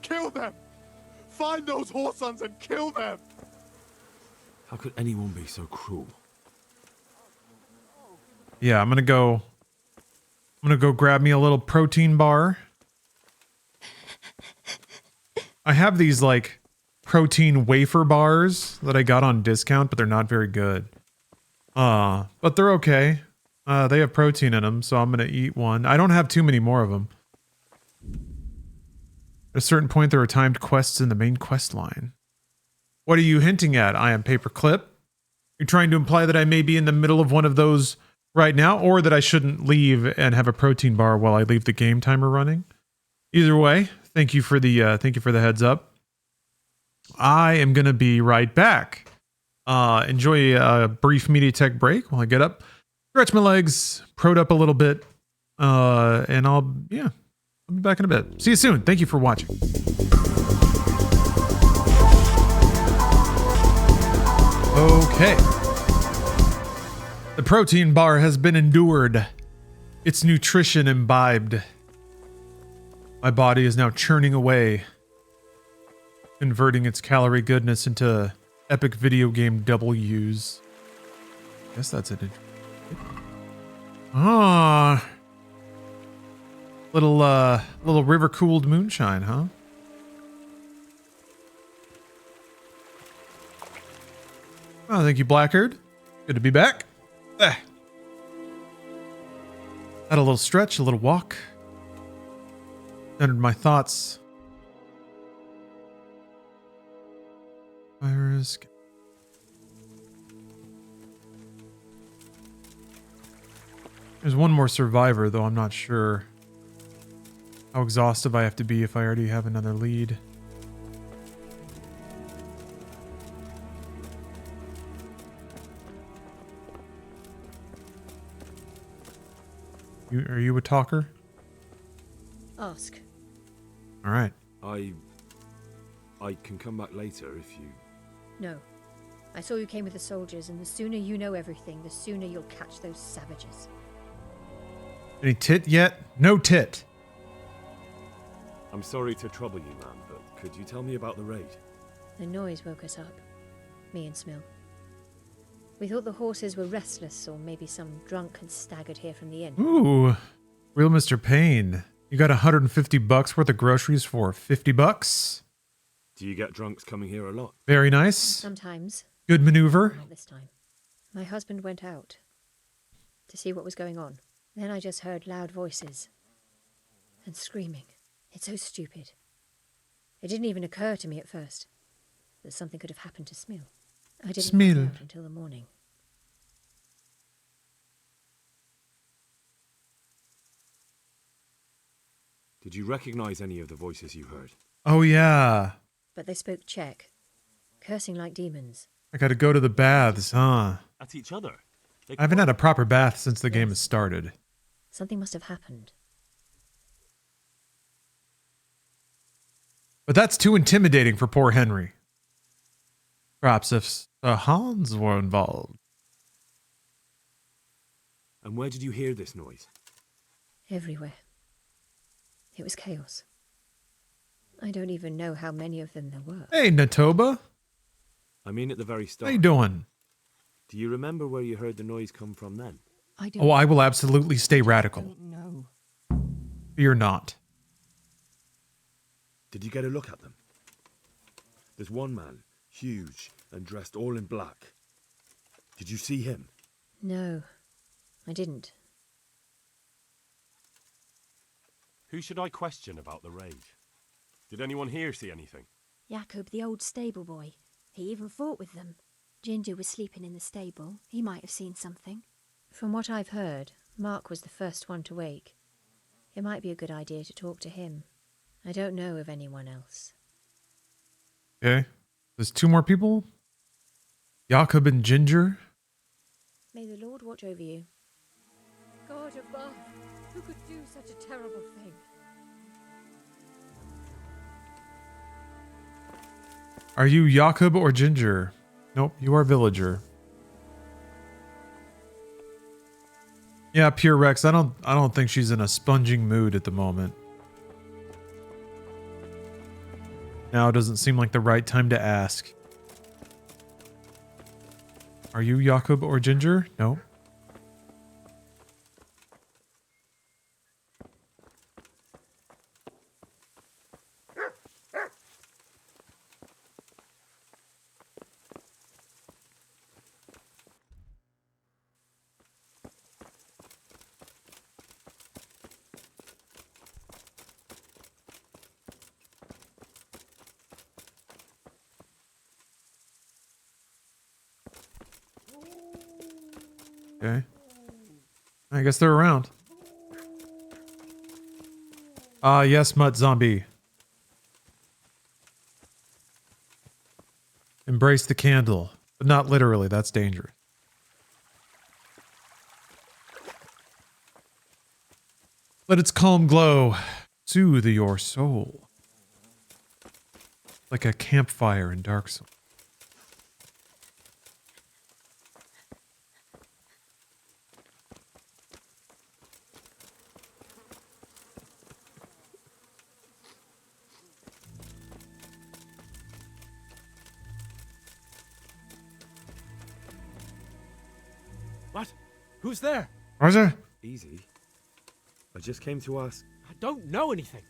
Kill them! Find those whoresons and kill them! How could anyone be so cruel? Yeah, I'm gonna go grab me a little protein bar. I have these like protein wafer bars that I got on discount, but they're not very good. But they're okay. They have protein in them, so I'm gonna eat one. I don't have too many more of them. At a certain point, there are timed quests in the main quest line. What are you hinting at? I am Paperclip. You're trying to imply that I may be in the middle of one of those right now, or that I shouldn't leave and have a protein bar while I leave the game timer running. Either way, thank you for the heads up. I am gonna be right back. Enjoy a brief media tech break while I get up, stretch my legs, prod up a little bit, and I'll be back in a bit. See you soon. Thank you for watching. Okay. The protein bar has been endured. Its nutrition imbibed. My body is now churning away, converting its calorie goodness into epic video game W's. Guess that's it. Little river cooled moonshine, huh? Oh, thank you, Blackguard. Good to be back. Had a little stretch, a little walk. Centered my thoughts. Virus. There's one more survivor, though I'm not sure how exhaustive I have to be if I already have another lead. Are you a talker? Ask. All right. I can come back later if you... No. I saw you came with the soldiers, and the sooner you know everything, the sooner you'll catch those savages. Any tit yet? No tit. I'm sorry to trouble you, man, but could you tell me about the raid? The noise woke us up. Me and Smill. We thought the horses were restless, or maybe some drunk had staggered here from the inn. Ooh, real Mr. Payne. You got $150 worth of groceries for $50? Do you get drunks coming here a lot? Very nice. Sometimes. Good maneuver. Not this time. My husband went out to see what was going on. Then I just heard loud voices and screaming. It's so stupid. It didn't even occur to me at first that something could have happened to Smill. I didn't find out until the morning. Did you recognize any of the voices you heard? Oh, yeah. But they spoke Czech, cursing like demons. I gotta go to the baths, huh? At each other? I haven't had a proper bath since the game has started. Something must have happened. But that's too intimidating for poor Henry. Perhaps if the Hans were involved. And where did you hear this noise? Everywhere. It was chaos. I don't even know how many of them there were. Hey, Natoba. I mean at the very start. How you doing? Do you remember where you heard the noise come from then? I don't. Oh, I will absolutely stay radical. No. Fear not. Did you get a look at them? There's one man, huge and dressed all in black. Did you see him? No, I didn't. Who should I question about the raid? Did anyone here see anything? Jacob, the old stable boy. He even fought with them. Ginger was sleeping in the stable. He might have seen something. From what I've heard, Mark was the first one to wake. It might be a good idea to talk to him. I don't know of anyone else. Okay. There's two more people? Jacob and Ginger? May the Lord watch over you. God above, who could do such a terrible thing? Are you Jakob or Ginger? Nope, you are Villager. Yeah, Pure Rex. I don't think she's in a sponging mood at the moment. Now doesn't seem like the right time to ask. Are you Jakob or Ginger? No. Okay. I guess they're around. Yes, Mutt Zombie. Embrace the candle. But not literally, that's dangerous. Let its calm glow soothe your soul. Like a campfire in Dark Souls. What? Who's there? Roger. Easy. I just came to ask. I don't know anything.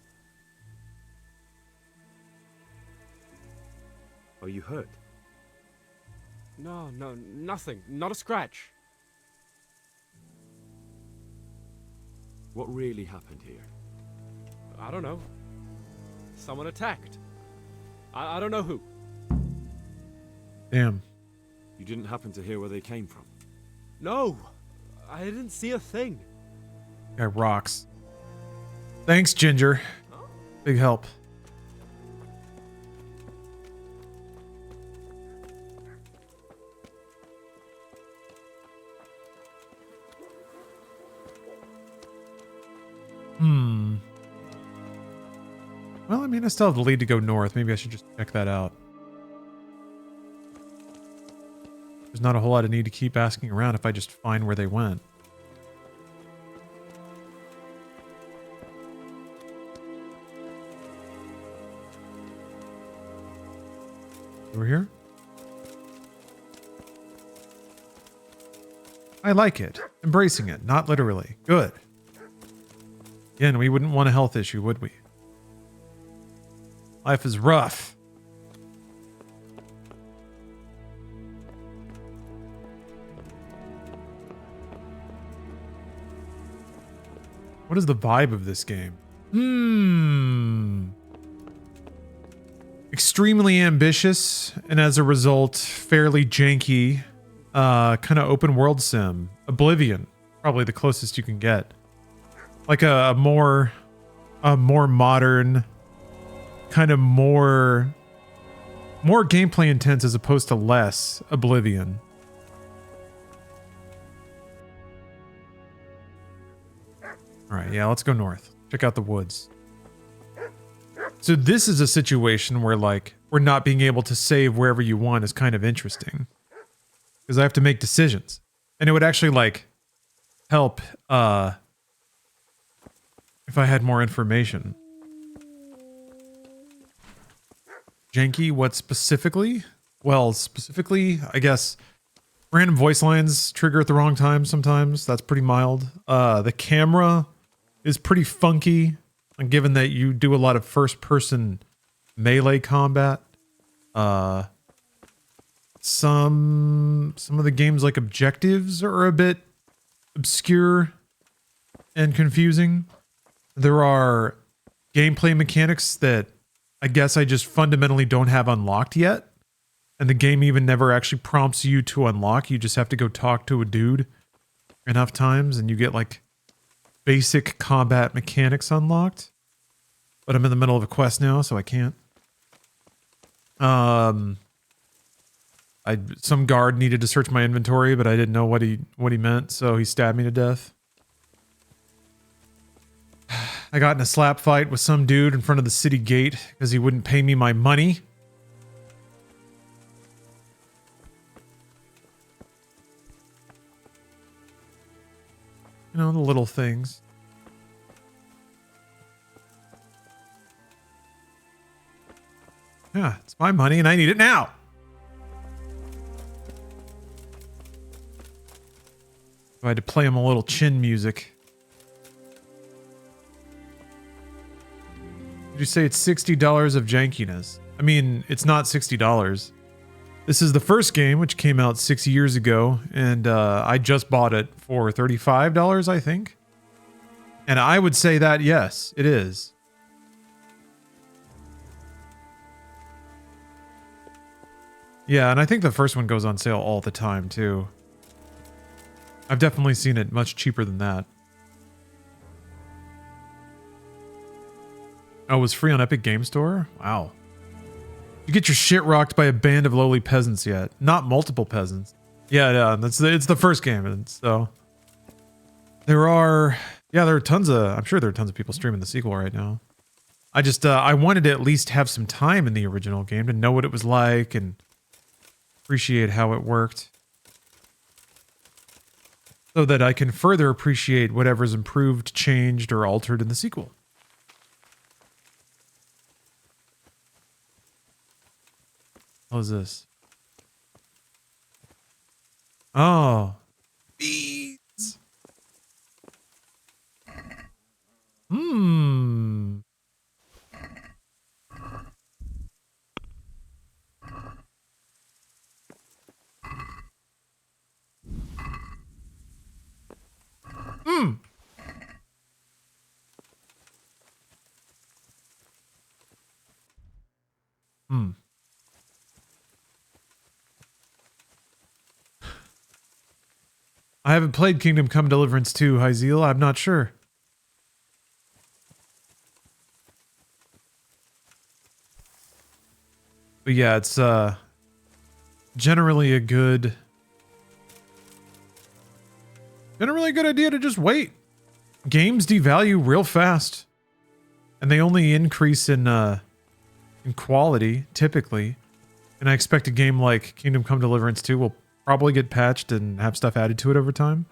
Are you hurt? No, nothing. Not a scratch. What really happened here? I don't know. Someone attacked. I don't know who. Damn. You didn't happen to hear where they came from? No, I didn't see a thing. Guy rocks. Thanks, Ginger. Big help. Well, I mean, I still have the lead to go north. Maybe I should just check that out. There's not a whole lot of need to keep asking around if I just find where they went. Over here? I like it. Embracing it, not literally. Good. Again, we wouldn't want a health issue, would we? Life is rough. What is the vibe of this game? Extremely ambitious, and as a result, fairly janky, kind of open world sim. Oblivion, probably the closest you can get. Like a more modern, kind of more gameplay intense as opposed to less Oblivion. All right, yeah, let's go north. Check out the woods. So this is a situation where, like, we're not being able to save wherever you want is kind of interesting. Because I have to make decisions. And it would actually, like, help if I had more information. Janky, what specifically? Well, specifically, I guess random voice lines trigger at the wrong time sometimes. That's pretty mild. The camera is pretty funky, and given that you do a lot of first-person melee combat. Some of the game's like objectives are a bit obscure and confusing. There are gameplay mechanics that I guess I just fundamentally don't have unlocked yet. And the game even never actually prompts you to unlock. You just have to go talk to a dude enough times and you get like basic combat mechanics unlocked. But I'm in the middle of a quest now, so I can't. Some guard needed to search my inventory, but I didn't know what he meant, so he stabbed me to death. I got in a slap fight with some dude in front of the city gate because he wouldn't pay me my money. You know, the little things. Yeah, it's my money and I need it now. I had to play him a little chin music. Did you say it's $60 of jankiness? I mean, it's not $60. This is the first game, which came out 6 years ago, and I just bought it for $35, I think. And I would say that, yes, it is. Yeah, and I think the first one goes on sale all the time, too. I've definitely seen it much cheaper than that. Oh, it was free on Epic Game Store? Wow. You get your shit rocked by a band of lowly peasants yet. Not multiple peasants. Yeah, it's the first game, and so... there are tons of... I'm sure there are tons of people streaming the sequel right now. I just, I wanted to at least have some time in the original game to know what it was like and appreciate how it worked. So that I can further appreciate whatever's improved, changed, or altered in the sequel. What is this? Oh. Bees. Hmm. Hmm. Hmm. I haven't played Kingdom Come Deliverance 2, Hyzeal. I'm not sure. But yeah, it's generally a good idea to just wait. Games devalue real fast. And they only increase in quality, typically. And I expect a game like Kingdom Come Deliverance 2 will probably get patched and have stuff added to it over time.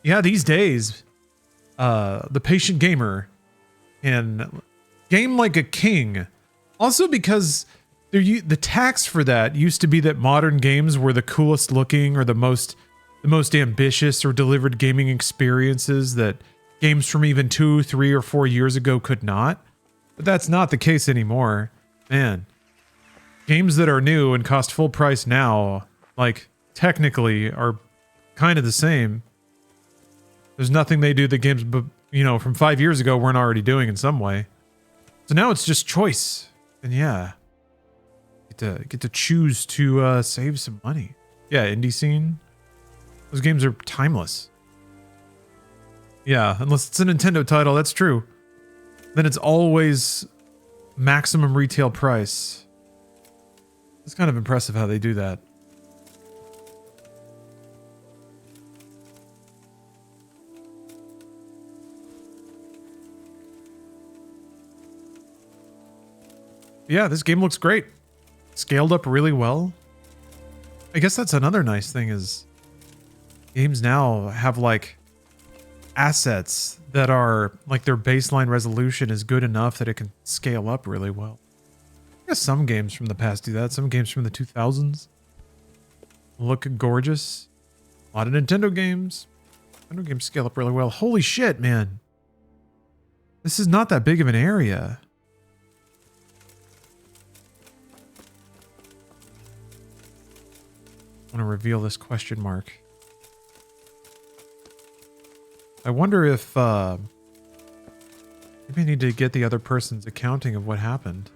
Yeah, these days, the patient gamer can game like a king. Also because the tax for that used to be that modern games were the coolest looking or the most ambitious or delivered gaming experiences that games from even 2, 3, or 4 years ago could not. But that's not the case anymore. Man. Games that are new and cost full price now, like, technically are kind of the same. There's nothing they do that games, you know, from 5 years ago weren't already doing in some way. So now it's just choice. And yeah. Get to choose to save some money. Yeah, indie scene. Those games are timeless. Yeah, unless it's a Nintendo title, that's true. Then it's always maximum retail price. It's kind of impressive how they do that. Yeah, this game looks great. Scaled up really well. I guess that's another nice thing is games now have like assets that are like their baseline resolution is good enough that it can scale up really well. I guess some games from the past do that. Some games from the 2000s look gorgeous. A lot of Nintendo games. Nintendo games scale up really well. Holy shit, man. This is not that big of an area. I want to reveal this question mark. I wonder if maybe I need to get the other person's accounting of what happened.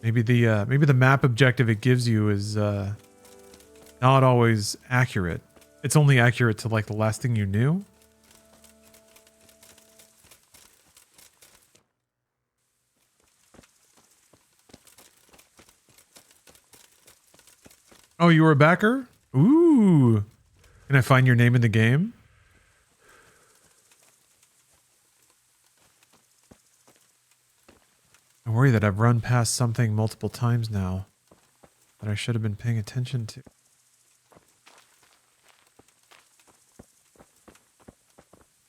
Maybe the map objective it gives you is not always accurate. It's only accurate to like the last thing you knew. Oh, you were a backer? Ooh. Can I find your name in the game? I worry that I've run past something multiple times now that I should have been paying attention to.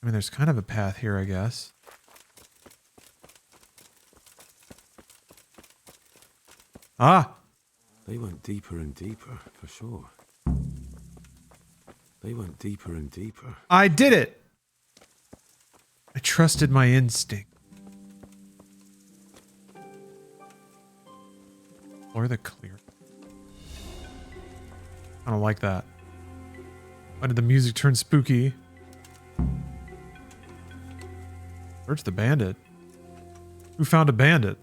I mean, there's kind of a path here, I guess. Ah! They went deeper and deeper, for sure. They went deeper and deeper. I did it! I trusted my instinct. Or the clear. I don't like that. Why did the music turn spooky? Where's the bandit? Who found a bandit?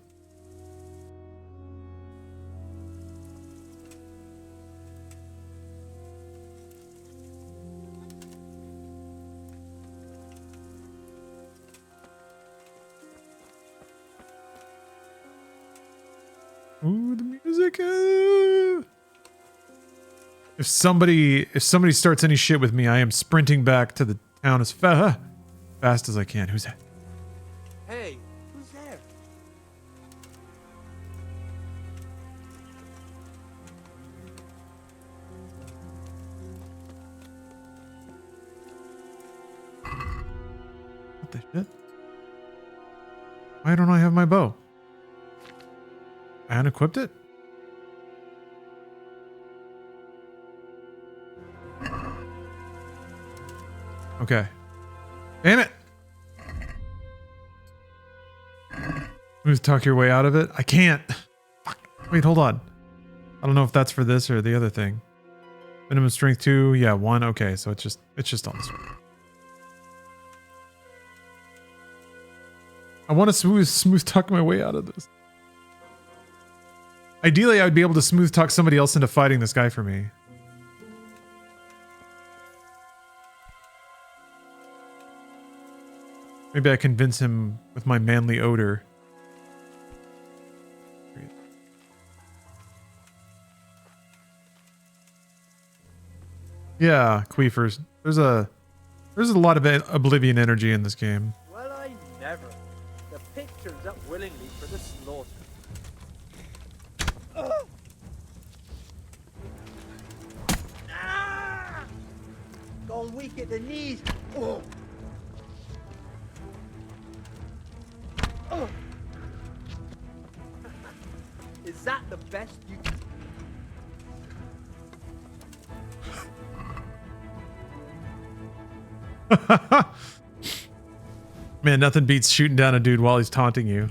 Ooh, the music. If somebody starts any shit with me, I am sprinting back to the town as fast as I can. Who's that? Hey, who's there? What the shit? Why don't I have my bow? I unequipped it? Okay. Damn it! Smooth talk your way out of it? I can't. Fuck. Wait, hold on. I don't know if that's for this or the other thing. Minimum strength 2. Yeah, 1. Okay, so it's just on this one. I want to smooth talk my way out of this. Ideally, I would be able to smooth talk somebody else into fighting this guy for me. Maybe I convince him with my manly odor. Yeah, queefers. There's a lot of Oblivion energy in this game. Well, I never. The pig turns up willingly for the slaughter. Ah! Gone weak at the knees. Oh. Oh. Is that the best you can? Man, nothing beats shooting down a dude while he's taunting you.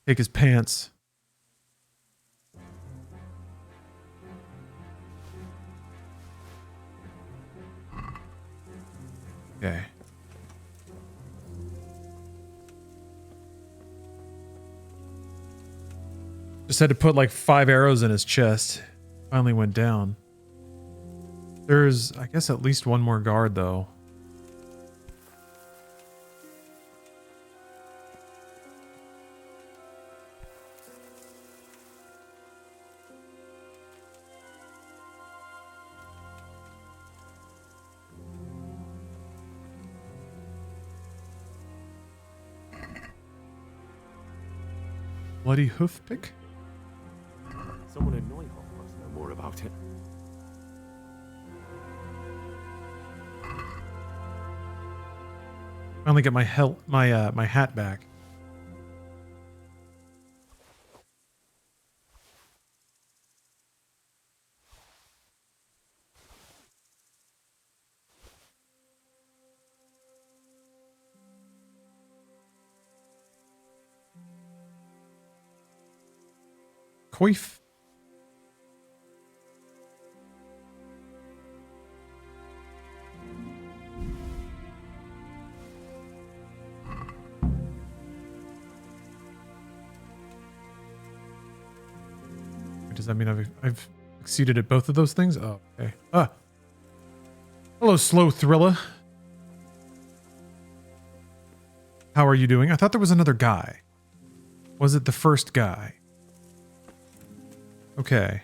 Take his pants. Okay. Just had to put like 5 arrows in his chest. Finally went down. There's, I guess, at least one more guard though. Bloody hoof pick? Someone in Neuhoff must know more about it. Finally get my my hat back. Queef. Does that mean I've succeeded at both of those things? Oh, okay. Ah. Hello, slow thriller. How are you doing? I thought there was another guy. Was it the first guy? Okay.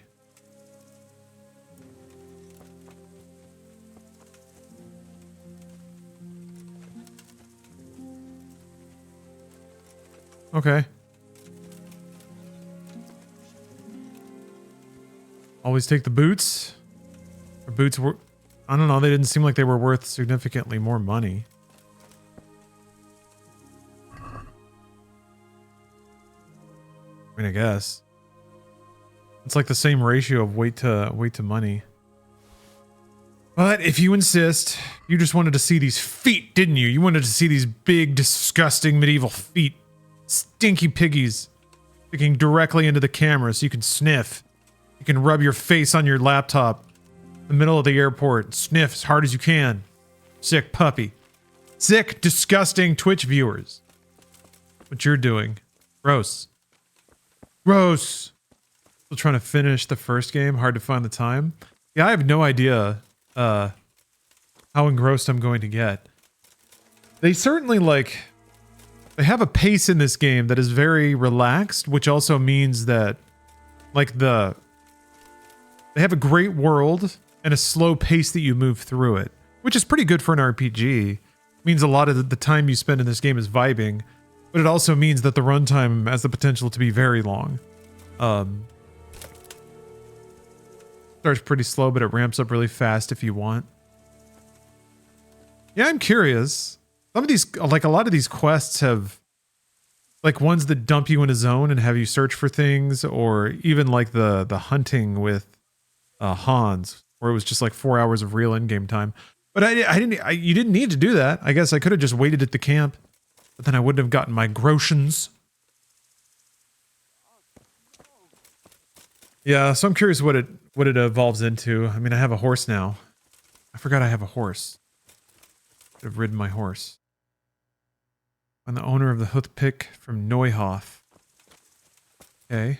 Okay. Always take the boots. Or boots were... I don't know, they didn't seem like they were worth significantly more money. I mean, I guess. It's like the same ratio of weight to money. But if you insist, you just wanted to see these feet, didn't you? You wanted to see these big, disgusting medieval feet. Stinky piggies. Sticking directly into the camera so you can sniff. You can rub your face on your laptop in the middle of the airport. Sniff as hard as you can. Sick puppy. Sick, disgusting Twitch viewers. What you're doing. Gross. Gross. Still trying to finish the first game. Hard to find the time. Yeah, I have no idea how engrossed I'm going to get. They certainly they have a pace in this game that is very relaxed, which also means that they have a great world and a slow pace that you move through it, which is pretty good for an RPG. It means a lot of the time you spend in this game is vibing, but it also means that the runtime has the potential to be very long. Starts pretty slow, but it ramps up really fast if you want. Yeah, I'm curious. Some of these, a lot of these quests have ones that dump you in a zone and have you search for things, or even like the hunting with Hans, where it was just like 4 hours of real in-game time. But you didn't need to do that. I guess I could have just waited at the camp, but then I wouldn't have gotten my grotions. Yeah, so I'm curious what it evolves into. I mean, I have a horse now. I forgot I have a horse. Could have ridden my horse. I'm the owner of the Hoothpick from Neuhof. Okay.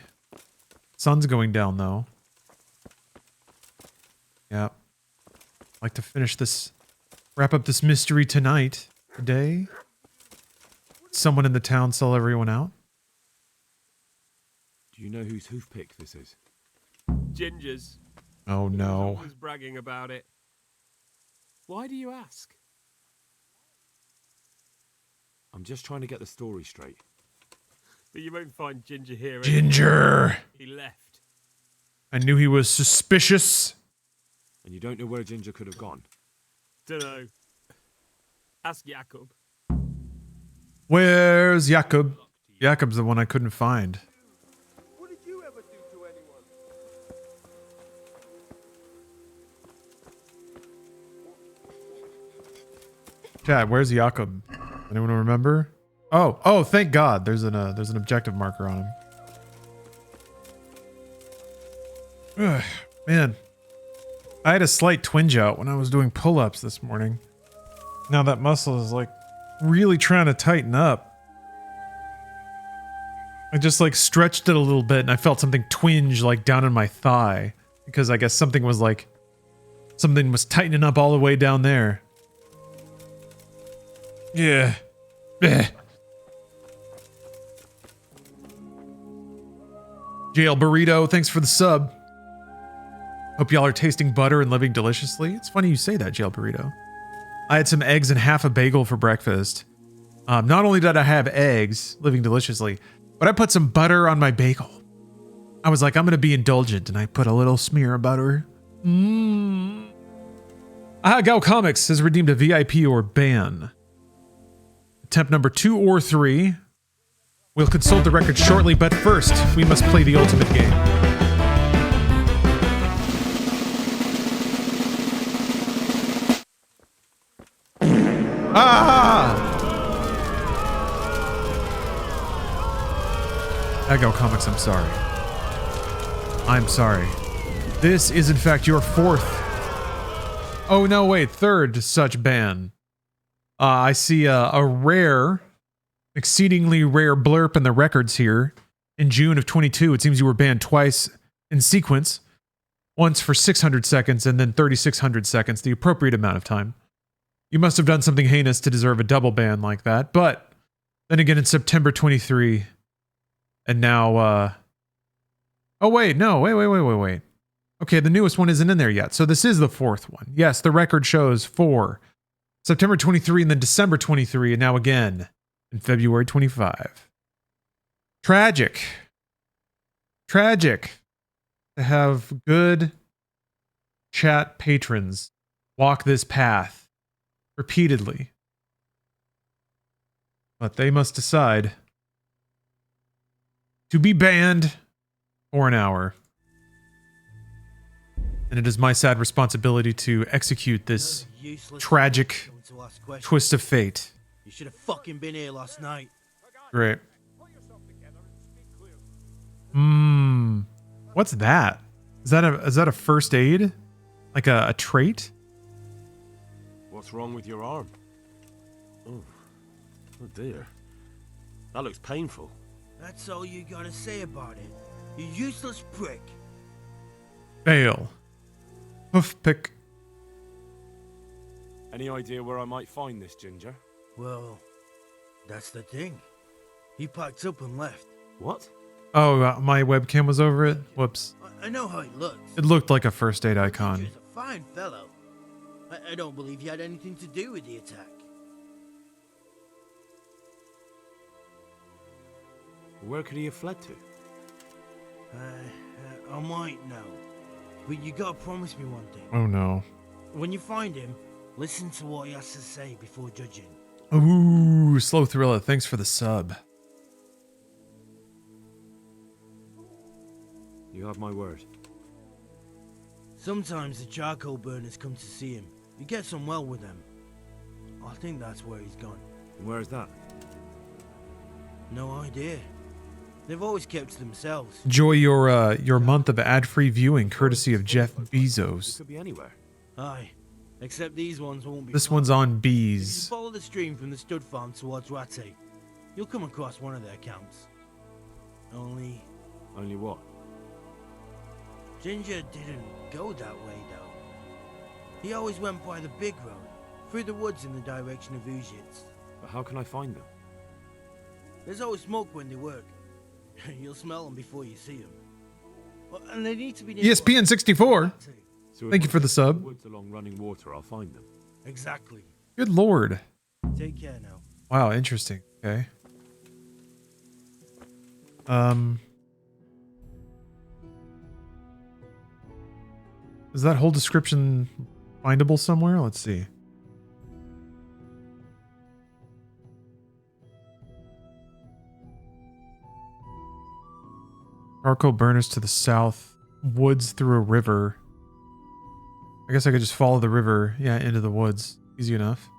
Sun's going down though. Yeah. Like to finish this, wrap up this mystery tonight. Today. Someone in the town sell everyone out. Do you know whose Hoothpick this is? Ginger's. Oh no. Was bragging about it. Why do you ask? I'm just trying to get the story straight. But you won't find Ginger here. Ginger! He left. I knew he was suspicious. And you don't know where Ginger could have gone? Dunno. Ask Jakob. Where's Jakob? Jakob's the one I couldn't find. What did you ever do to anyone? Chad, where's Jakob? Anyone remember? Oh, thank God. There's an objective marker on him. Ugh, man, I had a slight twinge out when I was doing pull-ups this morning. Now that muscle is like really trying to tighten up. I just like stretched it a little bit and I felt something twinge like down in my thigh because I guess something was tightening up all the way down there. Yeah. Bleh. Jail Burrito, thanks for the sub. Hope y'all are tasting butter and living deliciously. It's funny you say that, Jail Burrito. I had some eggs and half a bagel for breakfast. Not only did I have eggs, living deliciously, but I put some butter on my bagel. I was like, I'm going to be indulgent, and I put a little smear of butter. Gal Comics has redeemed a VIP or ban. Attempt number 2 or 3. We'll consult the record shortly, but first, we must play the ultimate game. Gal Comics, I'm sorry. I'm sorry. This is in fact your 4th. Oh no, wait, 3rd such ban. I see a rare, exceedingly rare blurb in the records here. In June of 22, it seems you were banned twice in sequence. Once for 600 seconds and then 3,600 seconds, the appropriate amount of time. You must have done something heinous to deserve a double ban like that, but Then again in September 23. And now, oh wait, no, wait. Okay, the newest one isn't in there yet. So this is the fourth one. Yes, the record shows 4. September 23 and then December 23 and now again in February 25. Tragic to have good chat patrons walk this path repeatedly. But they must decide to be banned for an hour. And it is my sad responsibility to execute this tragic twist of fate. You should have fucking been here last night. Great. What's that? Is that a first aid? Like a trait? What's wrong with your arm? Oh dear. That looks painful. That's all you gotta say about it. You useless prick. Fail. Hoof pick. Any idea where I might find this ginger? Well, that's the thing. He packed up and left. What? Oh, my webcam was over it? Whoops. I know how he looks. It looked like a first aid icon. He's a fine fellow. I don't believe he had anything to do with the attack. Where could he have fled to? I might know. But you gotta promise me one thing. Oh no. When you find him, listen to what he has to say before judging. Ooh, Slow Thriller, thanks for the sub. You have my word. Sometimes the charcoal burners come to see him. He gets on well with them. I think that's where he's gone. And where is that? No idea. They've always kept to themselves. Enjoy your month of ad-free viewing, courtesy of Jeff Bezos. It could be anywhere. Aye. Except these ones won't be. This one's on If you bees. follow the stream from the stud farm towards Rattay, you'll come across one of their camps. Only what? Ginger didn't go that way, though. He always went by the big road, through the woods in the direction of Ujits. But how can I find them? There's always smoke when they work. You'll smell them before you see them. Well, and they need to be near ESPN 64. So Thank you for the sub. Woods along running water, I'll find them. Exactly. Good lord. Take care now. Wow, interesting. Okay. Is that whole description findable somewhere? Let's see. Charcoal burners to the south. Woods through a river. I guess I could just follow the river, yeah, into the woods. Easy enough.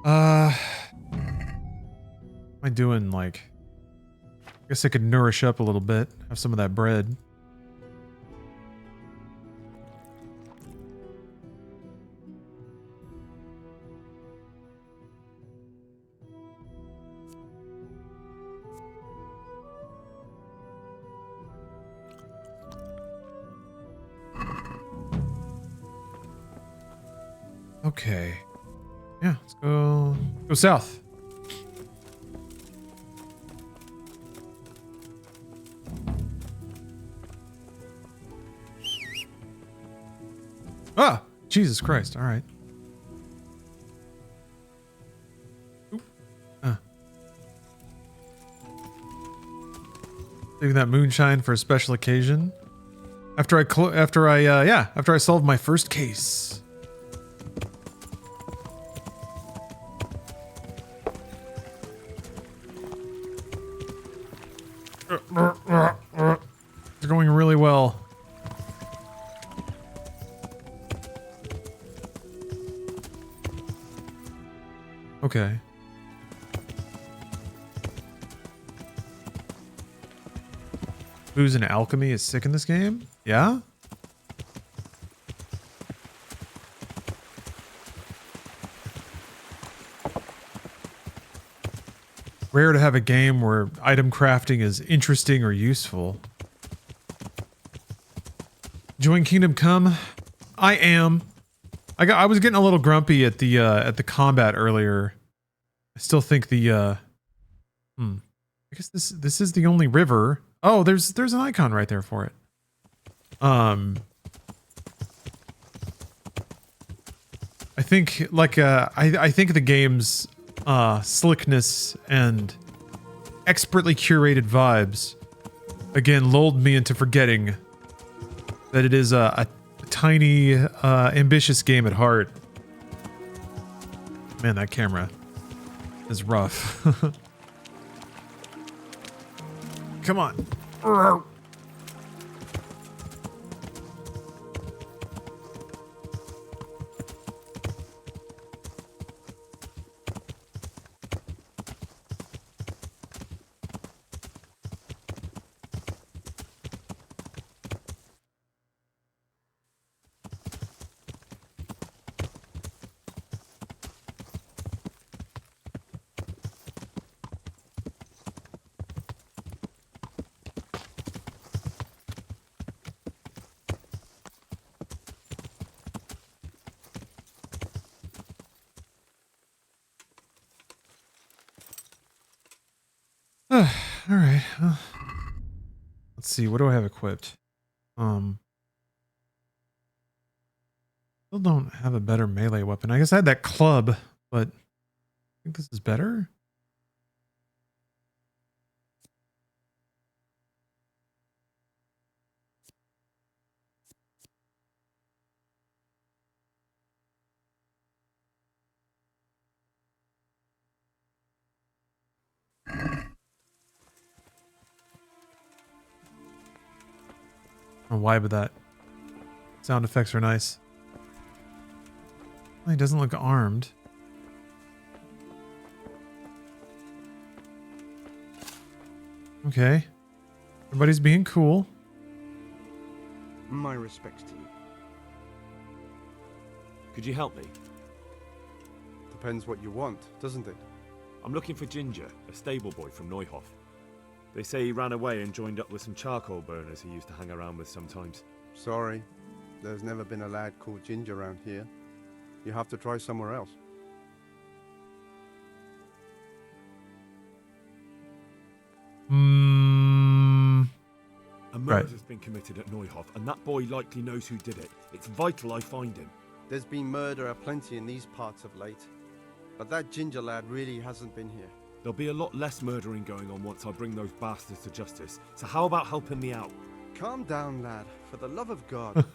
What am I doing? Like, I guess I could nourish up a little bit. Have some of that bread. Okay. Yeah, let's go south. Ah, Jesus Christ. All right. Oop. Saving that moonshine for a special occasion. After I solved my first case. It's going really well. Okay. Booze and alchemy is sick in this game? Yeah? Rare to have a game where item crafting is interesting or useful. Enjoying Kingdom Come? I am. I was getting a little grumpy at the combat earlier, I still think the I guess this is the only river. Oh, there's an icon right there for it. I think like I think the game's slickness and expertly curated vibes again lulled me into forgetting that it is a tiny ambitious game at heart. Man, that camera is rough. Come on. All right. Let's see. What do I have equipped? Still don't have a better melee weapon. I guess I had that club, but I think this is better. Oh, why but that sound effects are nice. Well, he doesn't look armed. Okay. Everybody's being cool. My respects to you. Could you help me? Depends what you want, doesn't it? I'm looking for Ginger, a stable boy from Neuhof. They say he ran away and joined up with some charcoal burners he used to hang around with sometimes. Sorry, there's never been a lad called Ginger around here. You have to try somewhere else. A murder's been committed at Neuhof, and that boy likely knows who did it. It's vital I find him. There's been murder aplenty in these parts of late, but that Ginger lad really hasn't been here. There'll be a lot less murdering going on once I bring those bastards to justice, so how about helping me out? Calm down, lad, for the love of God.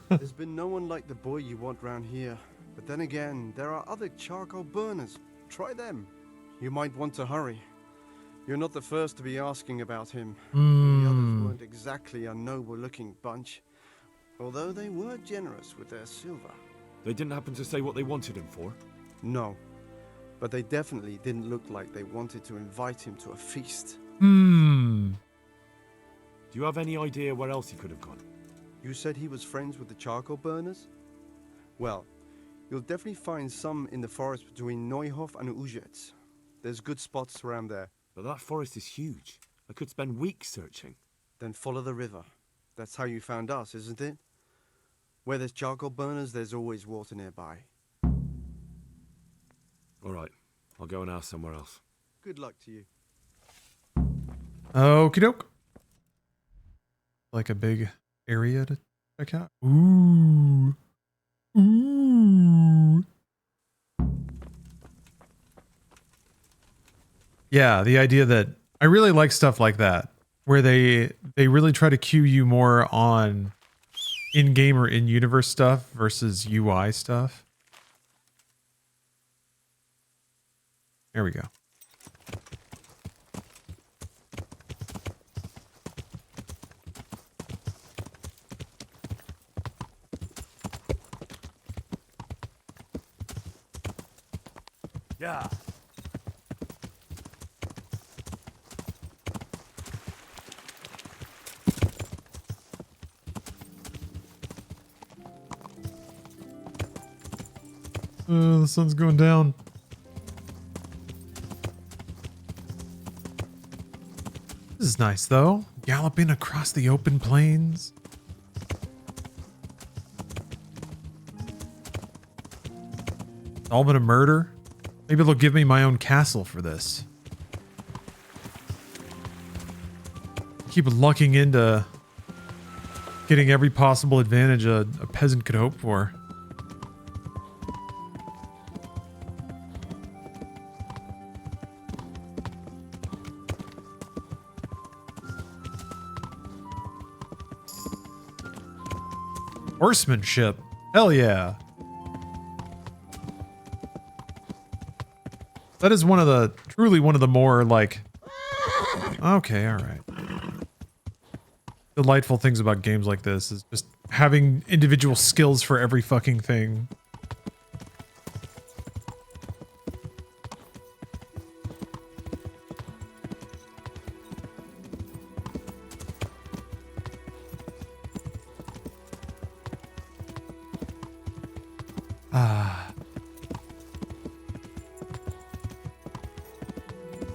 There's been no one like the boy you want round here. But then again, there are other charcoal burners. Try them. You might want to hurry. You're not the first to be asking about him. The others weren't exactly a noble-looking bunch, although they were generous with their silver. They didn't happen to say what they wanted him for? No, but they definitely didn't look like they wanted to invite him to a feast. Do you have any idea where else he could have gone? You said he was friends with the charcoal burners? Well, you'll definitely find some in the forest between Neuhof and Uzets. There's good spots around there. But that forest is huge. I could spend weeks searching. Then follow the river. That's how you found us, isn't it? Where there's charcoal burners, there's always water nearby. All right, I'll go and ask somewhere else. Good luck to you. Okie doke. Like a big area to check out. Ooh. Yeah, the idea that I really like stuff like that, where they really try to cue you more on in-game or in-universe stuff versus UI stuff. There we go. Yeah. The sun's going down. This is nice, though. Galloping across the open plains. All been a murder. Maybe they'll give me my own castle for this. Keep lucking into getting every possible advantage a peasant could hope for. Horsemanship. Hell yeah. That is truly one of the more like, okay, all right. Delightful things about games like this is just having individual skills for every fucking thing.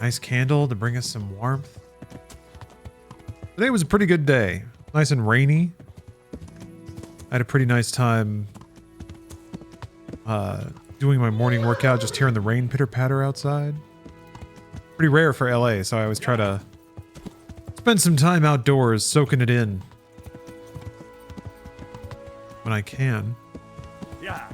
Nice candle to bring us some warmth. Today was a pretty good day. Nice and rainy. I had a pretty nice time doing my morning workout, just hearing the rain pitter-patter outside. Pretty rare for LA, so I always try to spend some time outdoors, soaking it in when I can. Yeah.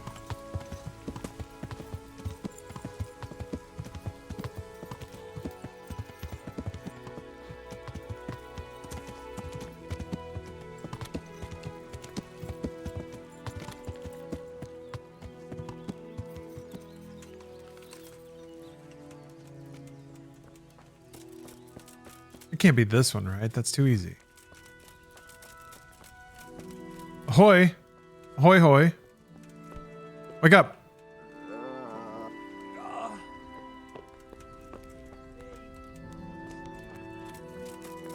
It can't be this one, right? That's too easy. Ahoy! Ahoy, hoy. Wake up!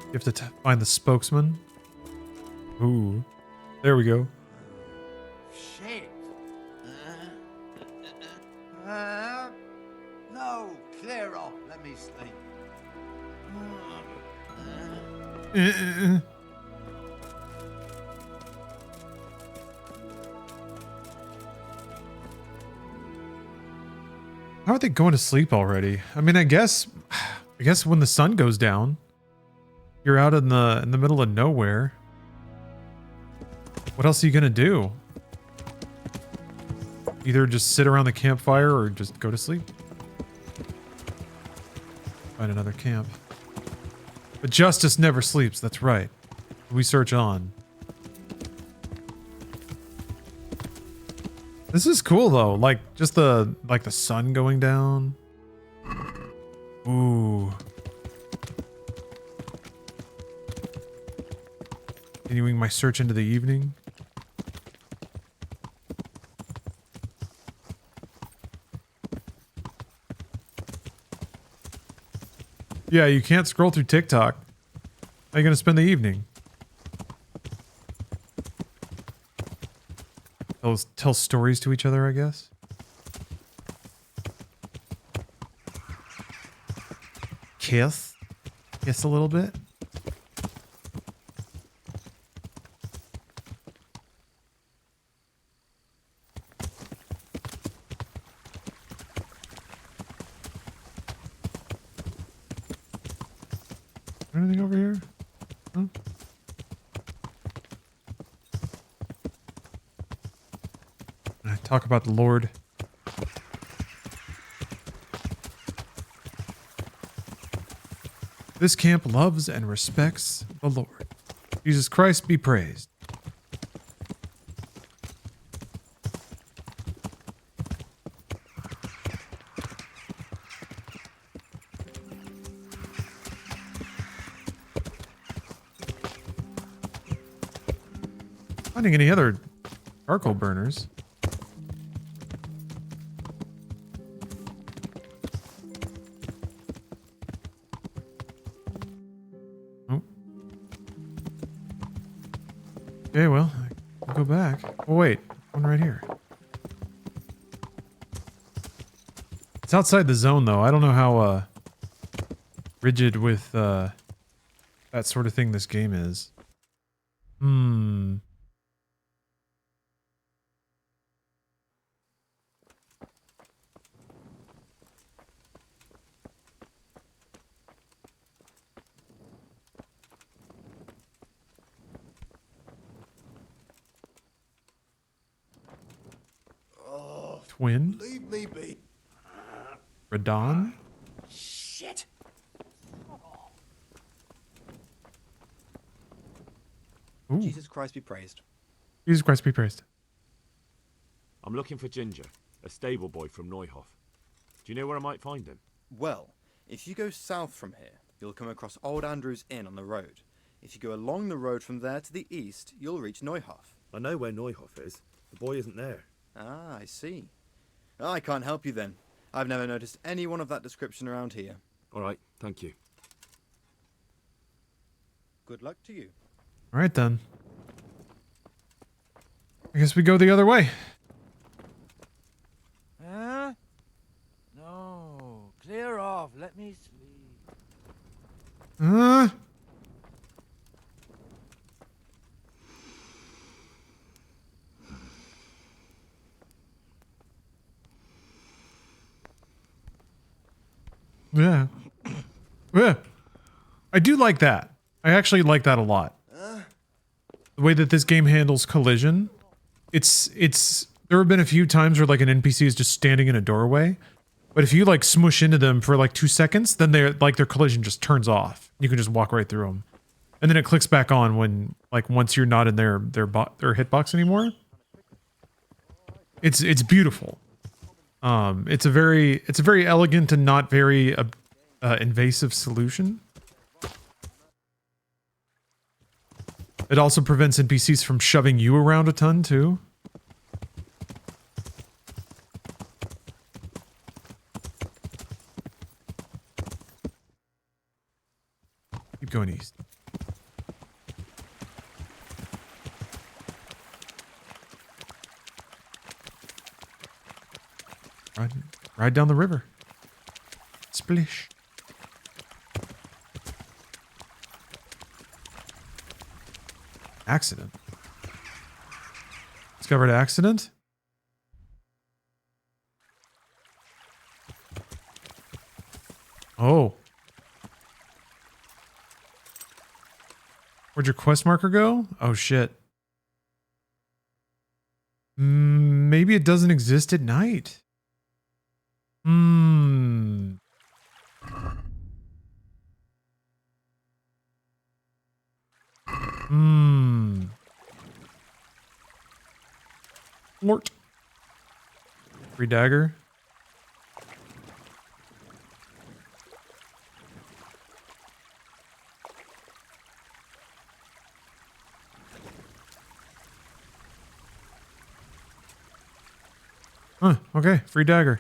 You have to find the spokesman. Ooh. There we go. Shit. No, clear off. Let me sleep. How are they going to sleep already? I mean, I guess when the sun goes down, you're out in the middle of nowhere. What else are you gonna do? Either just sit around the campfire or just go to sleep. Find another camp. But justice never sleeps, that's right. We search on. This is cool though, like just the sun going down. Ooh. Continuing my search into the evening. Yeah, you can't scroll through TikTok. How are you gonna spend the evening? Tell stories to each other, I guess. Kiss a little bit. Anything over here? Huh? Talk about the Lord. This camp loves and respects the Lord. Jesus Christ be praised. Finding any other charcoal burners? Okay, well, I'll go back. Oh, wait. One right here. It's outside the zone, though. I don't know how rigid with that sort of thing this game is. twin? Leave me be. Radon? Shit! Ooh. Jesus Christ be praised. Jesus Christ be praised. I'm looking for Ginger, a stable boy from Neuhof. Do you know where I might find him? Well, if you go south from here, you'll come across Old Andrew's Inn on the road. If you go along the road from there to the east, you'll reach Neuhof. I know where Neuhof is. The boy isn't there. Ah, I see. I can't help you then. I've never noticed anyone of that description around here. All right, thank you. Good luck to you. All right, then. I guess we go the other way. Huh? No. Clear off. Let me sleep. Yeah. Yeah. I do like that. I actually like that a lot. The way that this game handles collision. There have been a few times where like an NPC is just standing in a doorway, but if you like smush into them for like 2 seconds, then their collision just turns off. You can just walk right through them. And then it clicks back on when like once you're not in their hitbox anymore. It's beautiful. It's a very elegant and not very invasive solution. It also prevents NPCs from shoving you around a ton too. Keep going east. Ride down the river. Splish. Accident. Discovered accident? Oh. Where'd your quest marker go? Oh shit. Maybe it doesn't exist at night. Mort. Free dagger. Huh, okay, free dagger.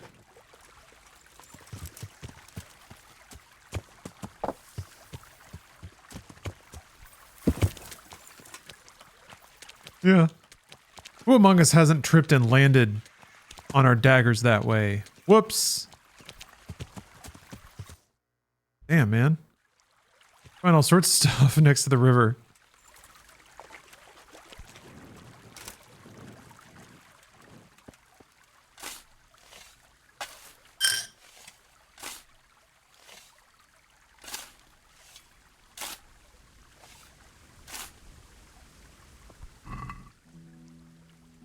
Yeah. Who among us hasn't tripped and landed on our daggers that way? Whoops. Damn, man. Find all sorts of stuff next to the river.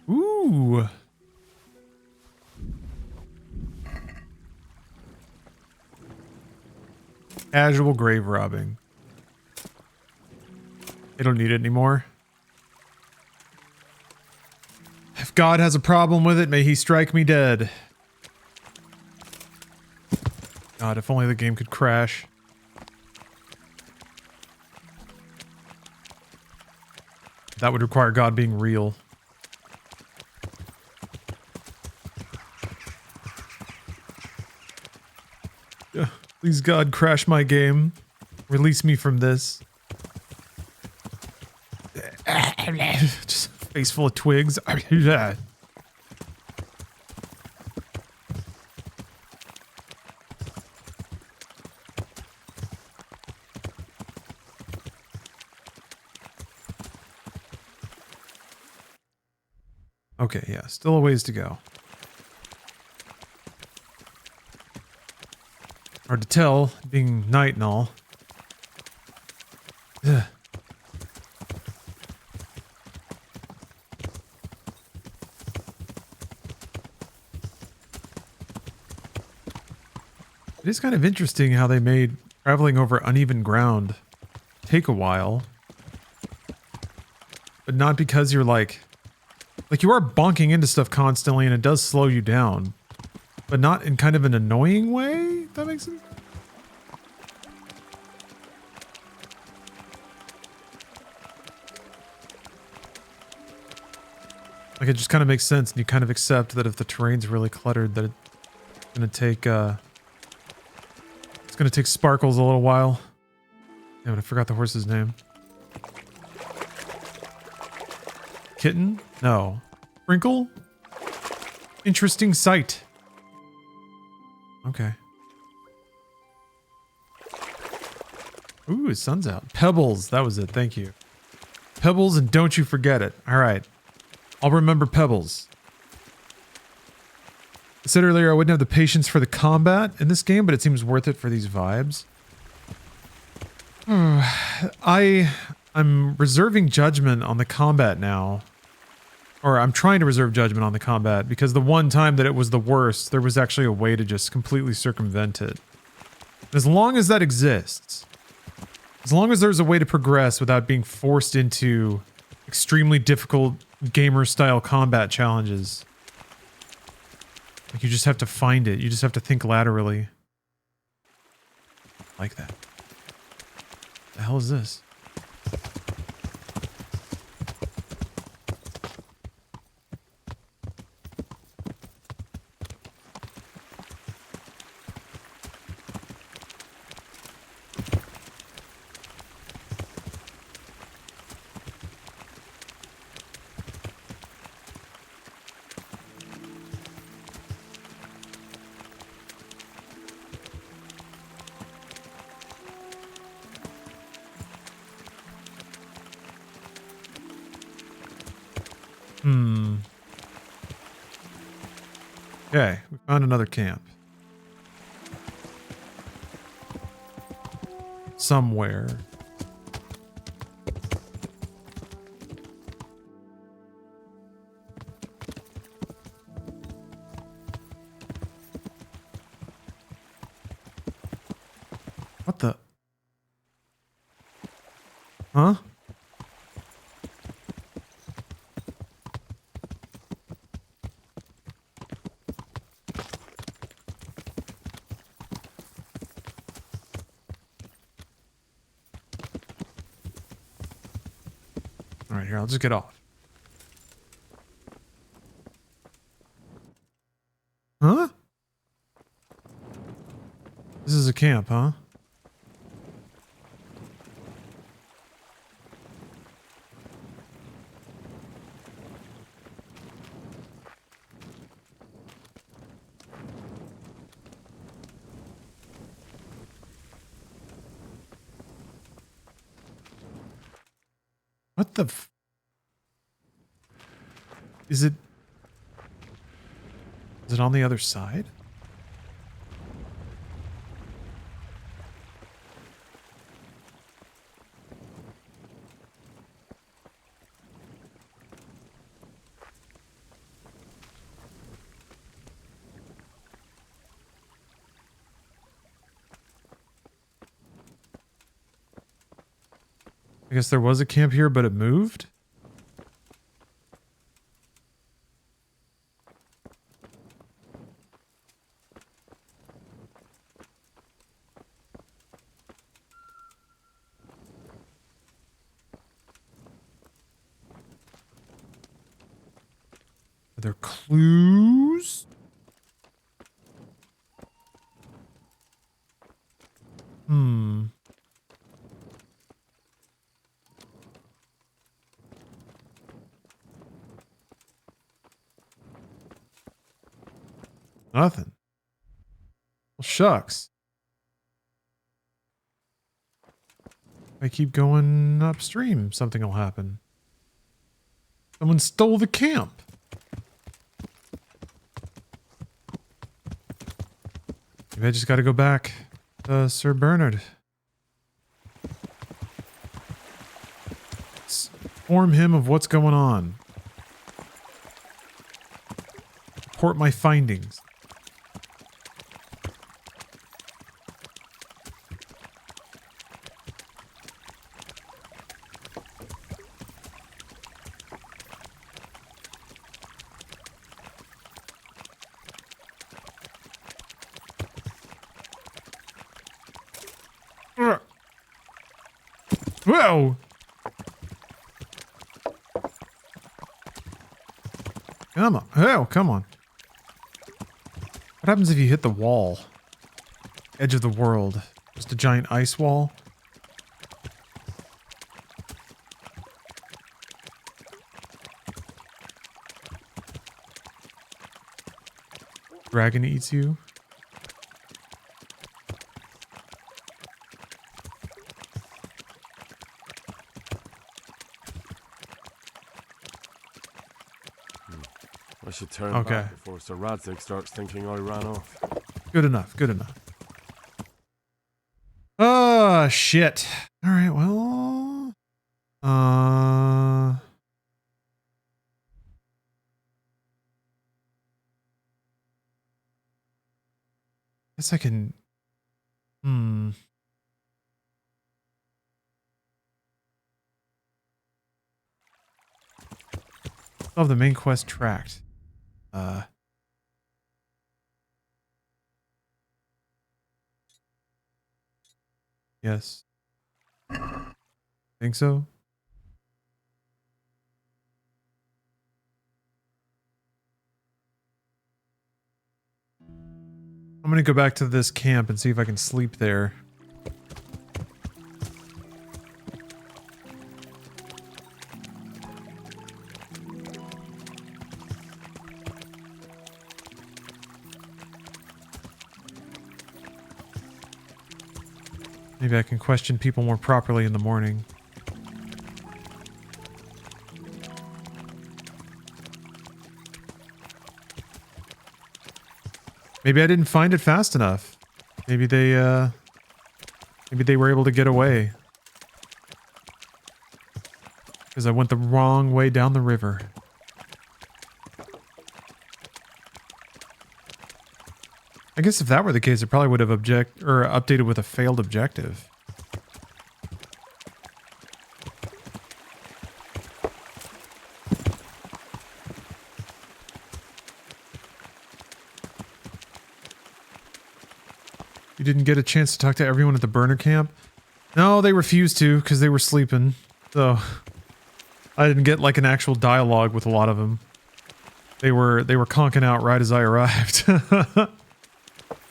Ooh. Casual grave robbing. They don't need it anymore. If God has a problem with it, may he strike me dead. God, if only the game could crash. That would require God being real. Please, God, crash my game. Release me from this. Just a face full of twigs. Okay, yeah, still a ways to go. Hard to tell, being night and all. Ugh. It is kind of interesting how they made traveling over uneven ground take a while. But not because you're like you are bonking into stuff constantly and it does slow you down. But not in kind of an annoying way, if that makes sense? Like, it just kind of makes sense, and you kind of accept that if the terrain's really cluttered, that it's gonna take Sparkles a little while. Yeah, but I forgot the horse's name. Kitten? No. Sprinkle? Interesting sight. Okay. Ooh, his sun's out. Pebbles, that was it, thank you. Pebbles, and don't you forget it. All right. I'll remember Pebbles. I said earlier I wouldn't have the patience for the combat in this game, but it seems worth it for these vibes. I'm reserving judgment on the combat now. Or I'm trying to reserve judgment on the combat, because the one time that it was the worst, there was actually a way to just completely circumvent it. As long as that exists, as long as there's a way to progress without being forced into extremely difficult gamer-style combat challenges, like, you just have to find it. You just have to think laterally. Like that. The hell is this? Okay, we found another camp. Somewhere. What the? Huh? Alright, here, I'll just get off. Huh? This is a camp, huh? What the f... Is it on the other side? I guess there was a camp here, but it moved? Are there clues? Nothing. Well, shucks. If I keep going upstream, something will happen. Someone stole the camp. Maybe I just gotta go back to Sir Bernard. Let's inform him of what's going on. Report my findings. Whoa! Come on. Oh, come on. What happens if you hit the wall? Edge of the world. Just a giant ice wall? Dragon eats you? I should turn Okay. back before Sir Rattay starts thinking I ran off. Good enough, good enough. Oh, shit. Alright, well... Guess I can... Still have the main quest tracked. Yes. Think so? I'm gonna go back to this camp and see if I can sleep there. Maybe I can question people more properly in the morning. Maybe I didn't find it fast enough. Maybe they were able to get away. Because I went the wrong way down the river. I guess if that were the case, it probably would have updated with a failed objective. You didn't get a chance to talk to everyone at the burner camp? No, they refused to because they were sleeping. So I didn't get like an actual dialogue with a lot of them. They were conking out right as I arrived.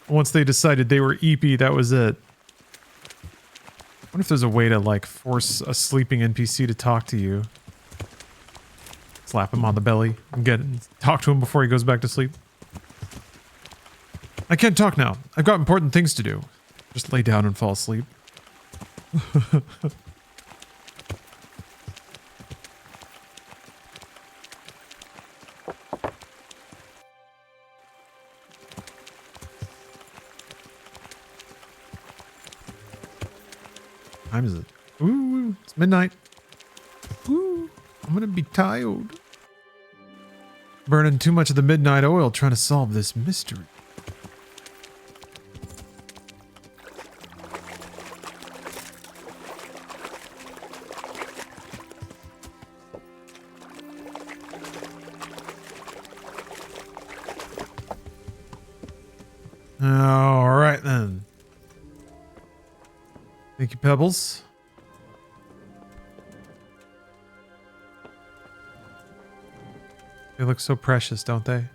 Once they decided they were EP, that was it. I wonder if there's a way to like force a sleeping NPC to talk to you. Slap him on the belly and talk to him before he goes back to sleep. I can't talk now. I've got important things to do. Just lay down and fall asleep. Time is it? Ooh, it's midnight. Ooh, I'm gonna be tired. Burning too much of the midnight oil trying to solve this mystery. All right then. Thank you, Pebbles. They look so precious, don't they?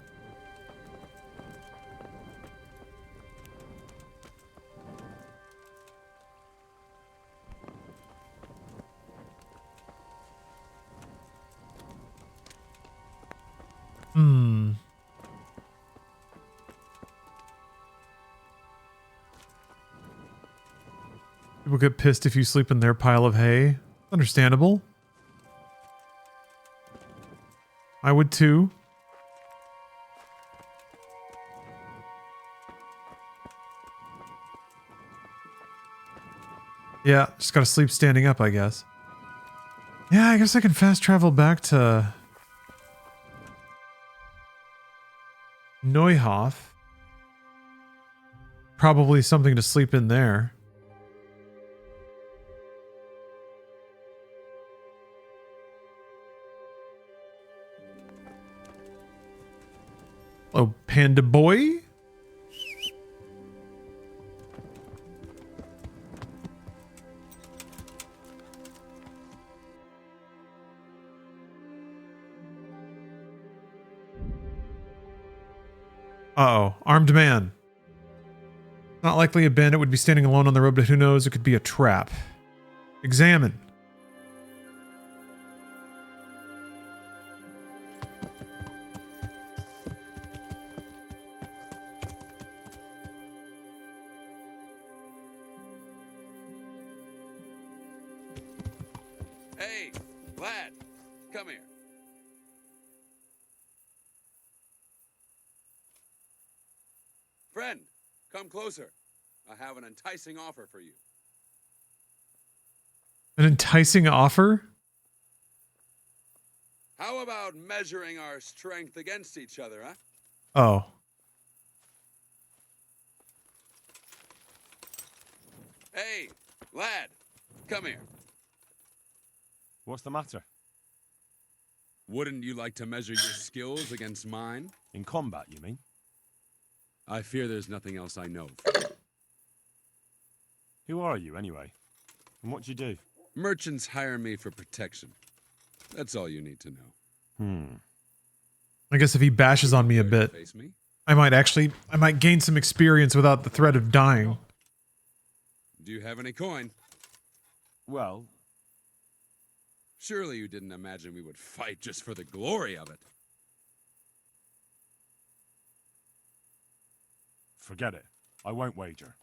People get pissed if you sleep in their pile of hay. Understandable. I would too. Yeah, just gotta sleep standing up, I guess. Yeah, I guess I can fast travel back to Neuhof. Probably something to sleep in there. Oh, Panda Boy? Uh-oh. Armed man. Not likely a bandit would be standing alone on the road, but who knows? It could be a trap. Examine. Hey, lad, come here. Friend, come closer. I have an enticing offer for you. An enticing offer? How about measuring our strength against each other, huh? Oh. Hey, lad, come here. What's the matter? Wouldn't you like to measure your skills against mine? In combat, you mean? I fear there's nothing else I know. Who are you, anyway? And what do you do? Merchants hire me for protection. That's all you need to know. I guess if he bashes on me a bit, Face me? I might gain some experience without the threat of dying. Do you have any coin? Well... Surely you didn't imagine we would fight just for the glory of it. Forget it. I won't wager.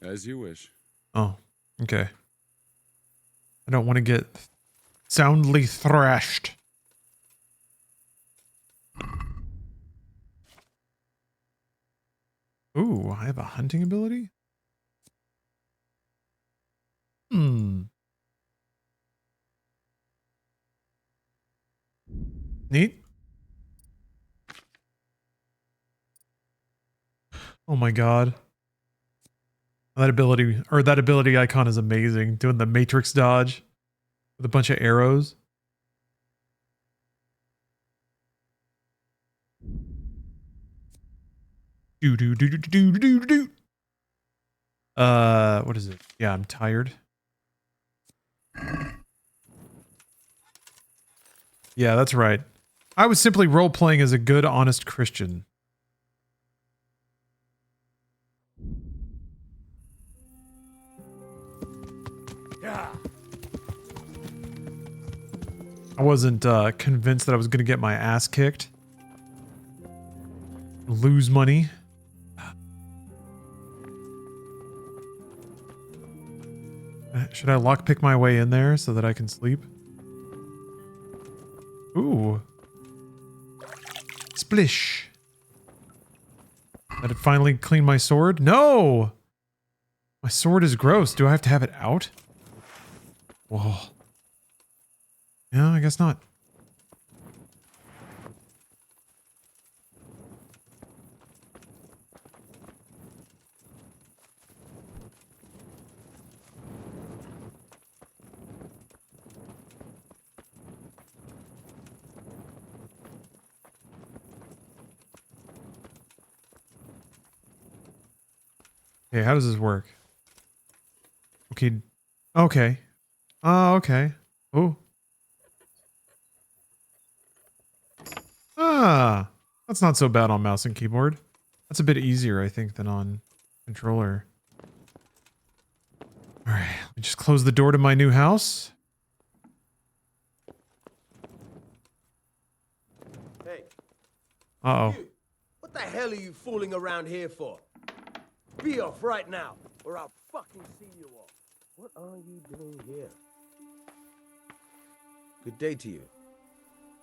As you wish. Oh, okay. I don't want to get soundly thrashed. Ooh, I have a hunting ability? Neat. Oh my god. That ability icon is amazing. Doing the matrix dodge with a bunch of arrows. Do. What is it? Yeah, I'm tired. Yeah, that's right. I was simply role-playing as a good, honest Christian. Yeah. I wasn't convinced that I was going to get my ass kicked. Lose money. Should I lockpick my way in there so that I can sleep? Ooh. Splish. Did it finally clean my sword? No! My sword is gross. Do I have to have it out? Whoa. Yeah, I guess not. Okay, how does this work? Okay. Okay. Okay. Oh. Ah. That's not so bad on mouse and keyboard. That's a bit easier, I think, than on controller. Alright, let me just close the door to my new house. Hey. Uh-oh. You, what the hell are you fooling around here for? Be off right now, or I'll fucking see you off. What are you doing here? Good day to you.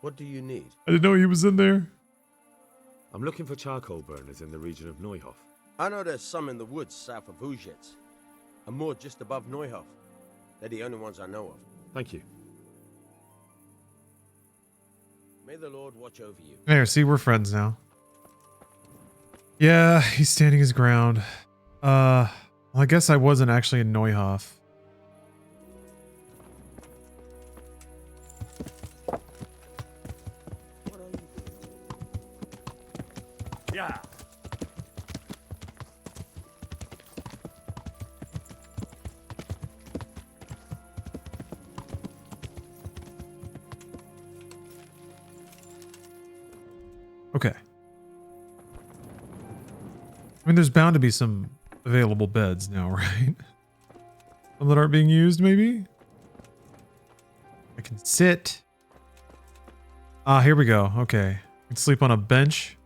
What do you need? I didn't know he was in there. I'm looking for charcoal burners in the region of Neuhof. I know there's some in the woods south of Ujets. And more just above Neuhof. They're the only ones I know of. Thank you. May the Lord watch over you. There, see, we're friends now. Yeah, he's standing his ground. Well, I guess I wasn't actually in Neuhof. Yeah. Okay. I mean, there's bound to be some available beds now, right? Some that aren't being used, maybe? I can sit. Ah, here we go. Okay. I can sleep on a bench.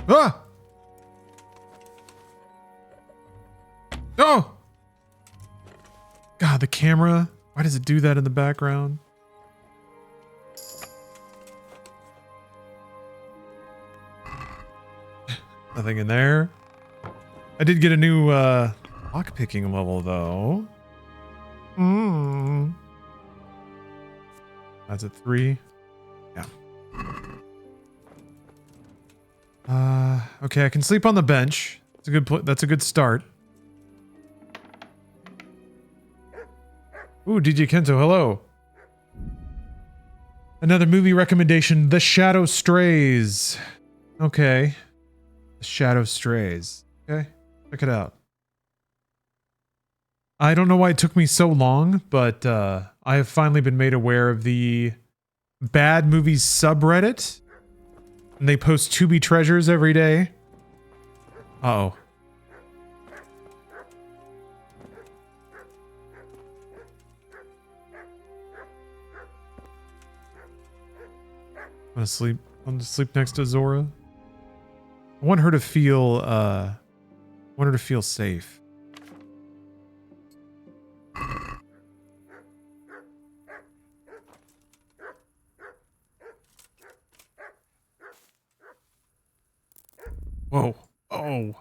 Ah! Oh! God, the camera. Why does it do that in the background? Nothing in there. I did get a new lockpicking level though. That's at 3. Yeah. Okay, I can sleep on the bench. That's a good that's a good start. Ooh, DJ Kento, hello. Another movie recommendation, The Shadow Strays. Okay. The Shadow Strays. Okay, check it out. I don't know why it took me so long, but I have finally been made aware of the Bad Movies subreddit. And they post to-be treasures every day. Uh-oh. I'm gonna sleep next to Zora. I want her to feel safe. Whoa. Oh.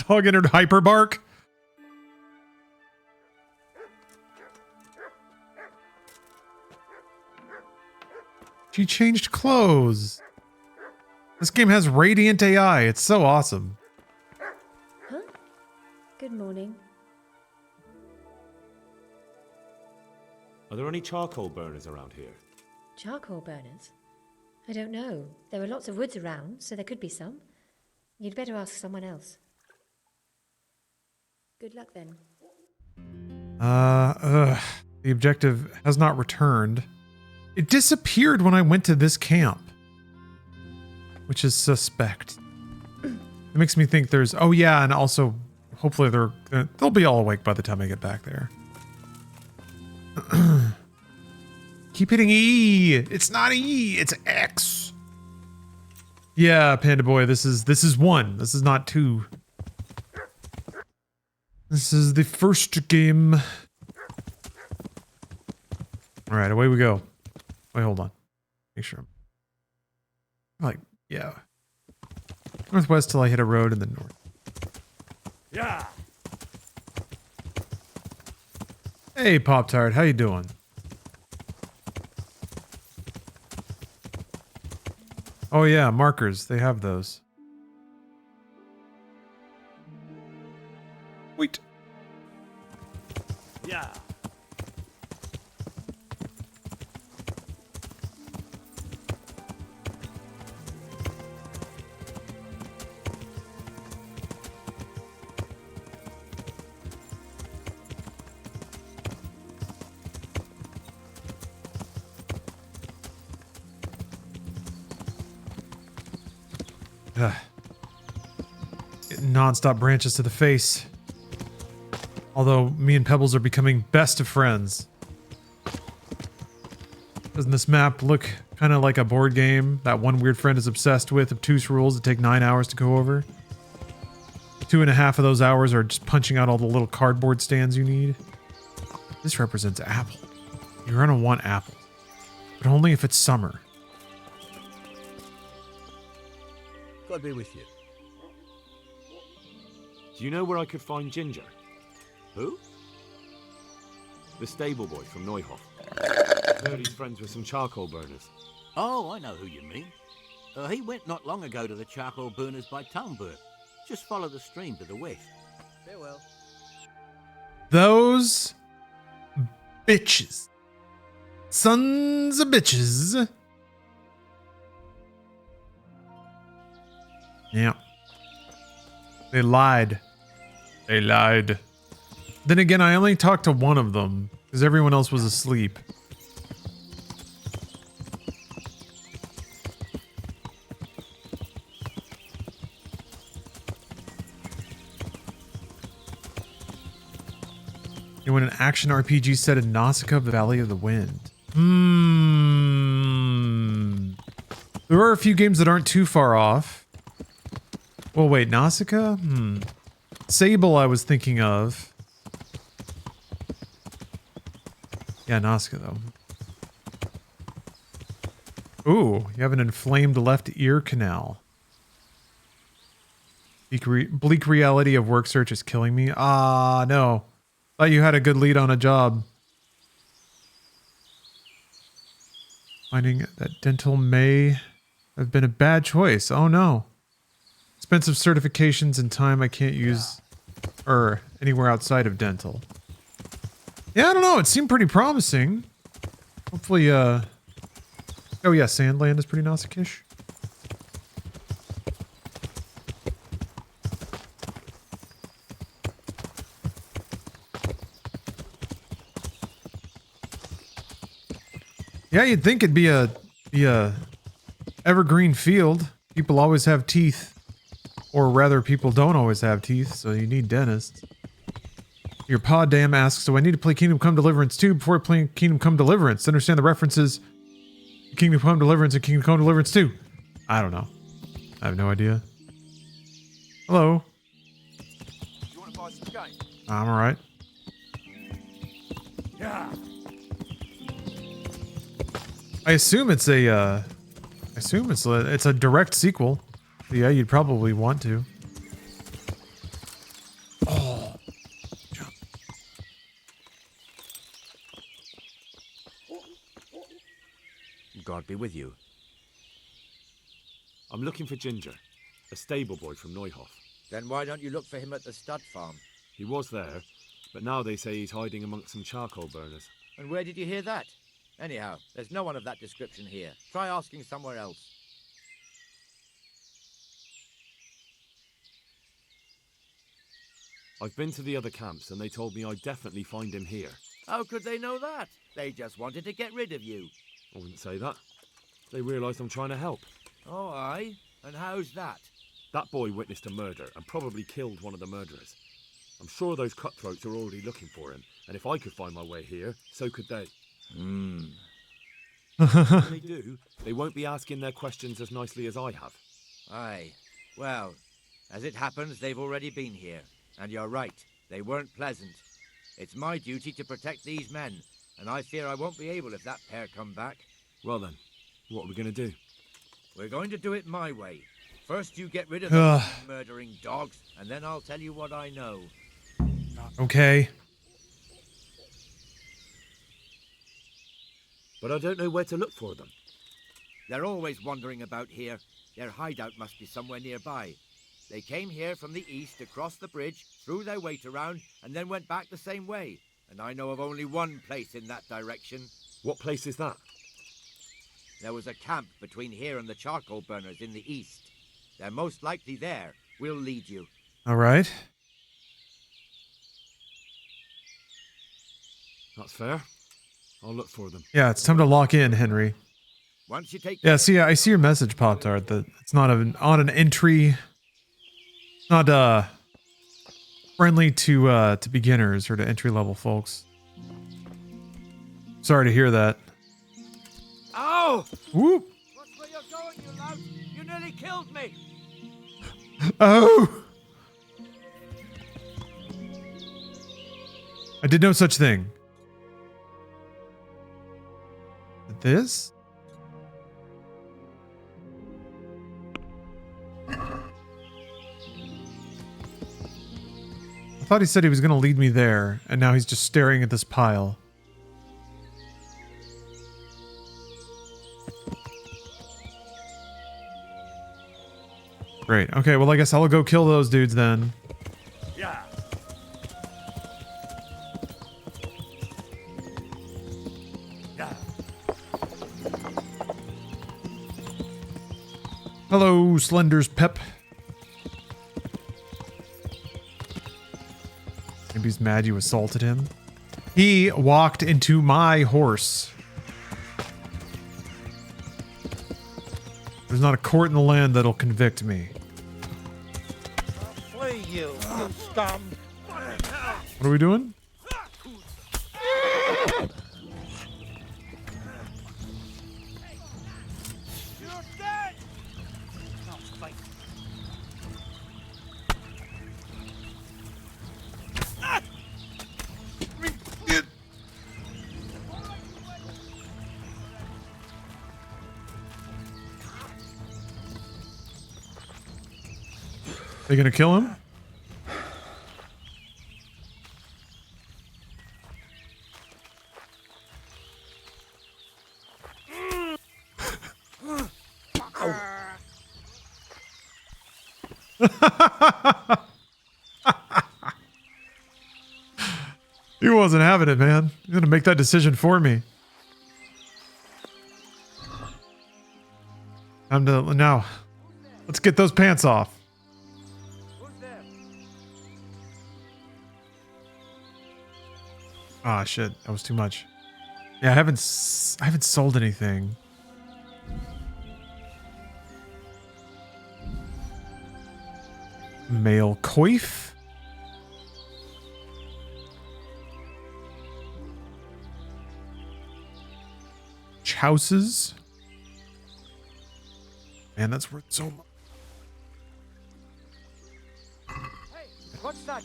Dog entered hyperbark. She changed clothes. This game has radiant AI. It's so awesome. Huh? Good morning. Are there any charcoal burners around here? Charcoal burners? I don't know. There are lots of woods around, so there could be some. You'd better ask someone else. Good luck then. The objective has not returned. It disappeared when I went to this camp, which is suspect. It makes me think there's, oh yeah, and also hopefully they'll be all awake by the time I get back there. Keep hitting E. It's not E, it's X. Yeah, Panda Boy, this is 1. This is not 2. This is the first game. All right, away we go. Wait, hold on. Make sure. Like, yeah. Northwest till I hit a road in the north. Yeah. Hey, Pop-Tart, how you doing? Oh yeah, markers. They have those. Wait. Yeah. Non-stop branches to the face. Although me and Pebbles are becoming best of friends. Doesn't this map look kind of like a board game that one weird friend is obsessed with, obtuse rules that take 9 hours to go over? 2.5 of those hours are just punching out all the little cardboard stands you need. This represents apple. You're gonna want apple, but only if it's summer. God be with you. Do you know where I could find Ginger? Who? The stable boy from Neuhof. Heard he's friends with some charcoal burners. Oh, I know who you mean. He went not long ago to the charcoal burners by Townburg. Just follow the stream to the west. Farewell. Those Bitches. Sons of bitches. Yeah. They lied. They lied. Then again, I only talked to one of them because everyone else was asleep. You want an action RPG set in Nausicaa, Valley of the Wind. There are a few games that aren't too far off. Well, wait, Nausicaa? Sable I was thinking of. Yeah, Nausicaa, though. Ooh, you have an inflamed left ear canal. Bleak reality of work search is killing me. Ah, no. Thought you had a good lead on a job. Finding that dental may have been a bad choice. Oh no. Expensive certifications and time I can't use or anywhere outside of dental. Yeah, I don't know. It seemed pretty promising. Hopefully, oh yeah, Sandland is pretty Nausicaa-ish. Yeah, you'd think it'd be a evergreen field. People always have teeth. Or rather, people don't always have teeth, so you need dentists. Your pod dam asks, do I need to play Kingdom Come Deliverance 2 before playing Kingdom Come Deliverance to understand the references to Kingdom Come Deliverance and Kingdom Come Deliverance 2? I don't know. I have no idea. Hello. You want to buy some game? I'm alright. Yeah. I assume it's a, it's a direct sequel. So yeah, you'd probably want to. Oh. God be with you. I'm looking for Ginger, a stable boy from Neuhof. Then why don't you look for him at the stud farm? He was there, but now they say he's hiding amongst some charcoal burners. And where did you hear that? Anyhow, there's no one of that description here. Try asking somewhere else. I've been to the other camps and they told me I'd definitely find him here. How could they know that? They just wanted to get rid of you. I wouldn't say that. They realised I'm trying to help. Oh, aye? And how's that? That boy witnessed a murder and probably killed one of the murderers. I'm sure those cutthroats are already looking for him, and if I could find my way here, so could they. If they do, they won't be asking their questions as nicely as I have. Aye. Well, as it happens, they've already been here. And you're right, they weren't pleasant. It's my duty to protect these men, and I fear I won't be able if that pair come back. Well then, what are we going to do? We're going to do it my way. First you get rid of those murdering dogs, and then I'll tell you what I know. Okay. But I don't know where to look for them. They're always wandering about here. Their hideout must be somewhere nearby. They came here from the east, across the bridge, threw their weight around, and then went back the same way. And I know of only one place in that direction. What place is that? There was a camp between here and the charcoal burners in the east. They're most likely there. We'll lead you. All right. That's fair. I'll look for them. Yeah, it's time to lock in, Henry. Once you take Yeah, see, I see your message, Pop-Tart, that it's not on an entry, not friendly to beginners or to entry-level folks. Sorry to hear that. Ow! Whoop! Watch where you're going, you lout! You nearly killed me! Oh! I did no such thing. This? I thought he said he was going to lead me there, and now he's just staring at this pile. Great. Okay, well, I guess I'll go kill those dudes then. Yeah. Hello, Slender's Pep. Maybe he's mad you assaulted him. He walked into my horse. There's not a court in the land that'll convict me. Flee, you scum! What are we doing? They gonna kill him? He wasn't having it, man. He's gonna make that decision for me. I'm done now. Let's get those pants off. Ah, shit. That was too much. Yeah, I haven't sold anything. Male coif? Chouses? Man, that's worth so much. Hey, what's that?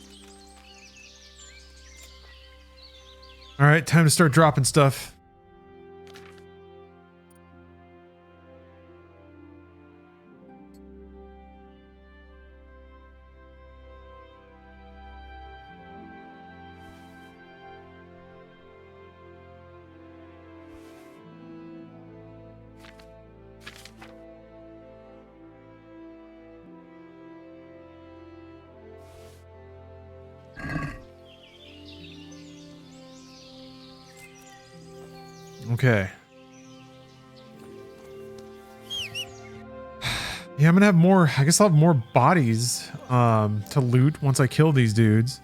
All right, time to start dropping stuff. Okay. Yeah, I'm gonna have more. I guess I'll have more bodies to loot once I kill these dudes.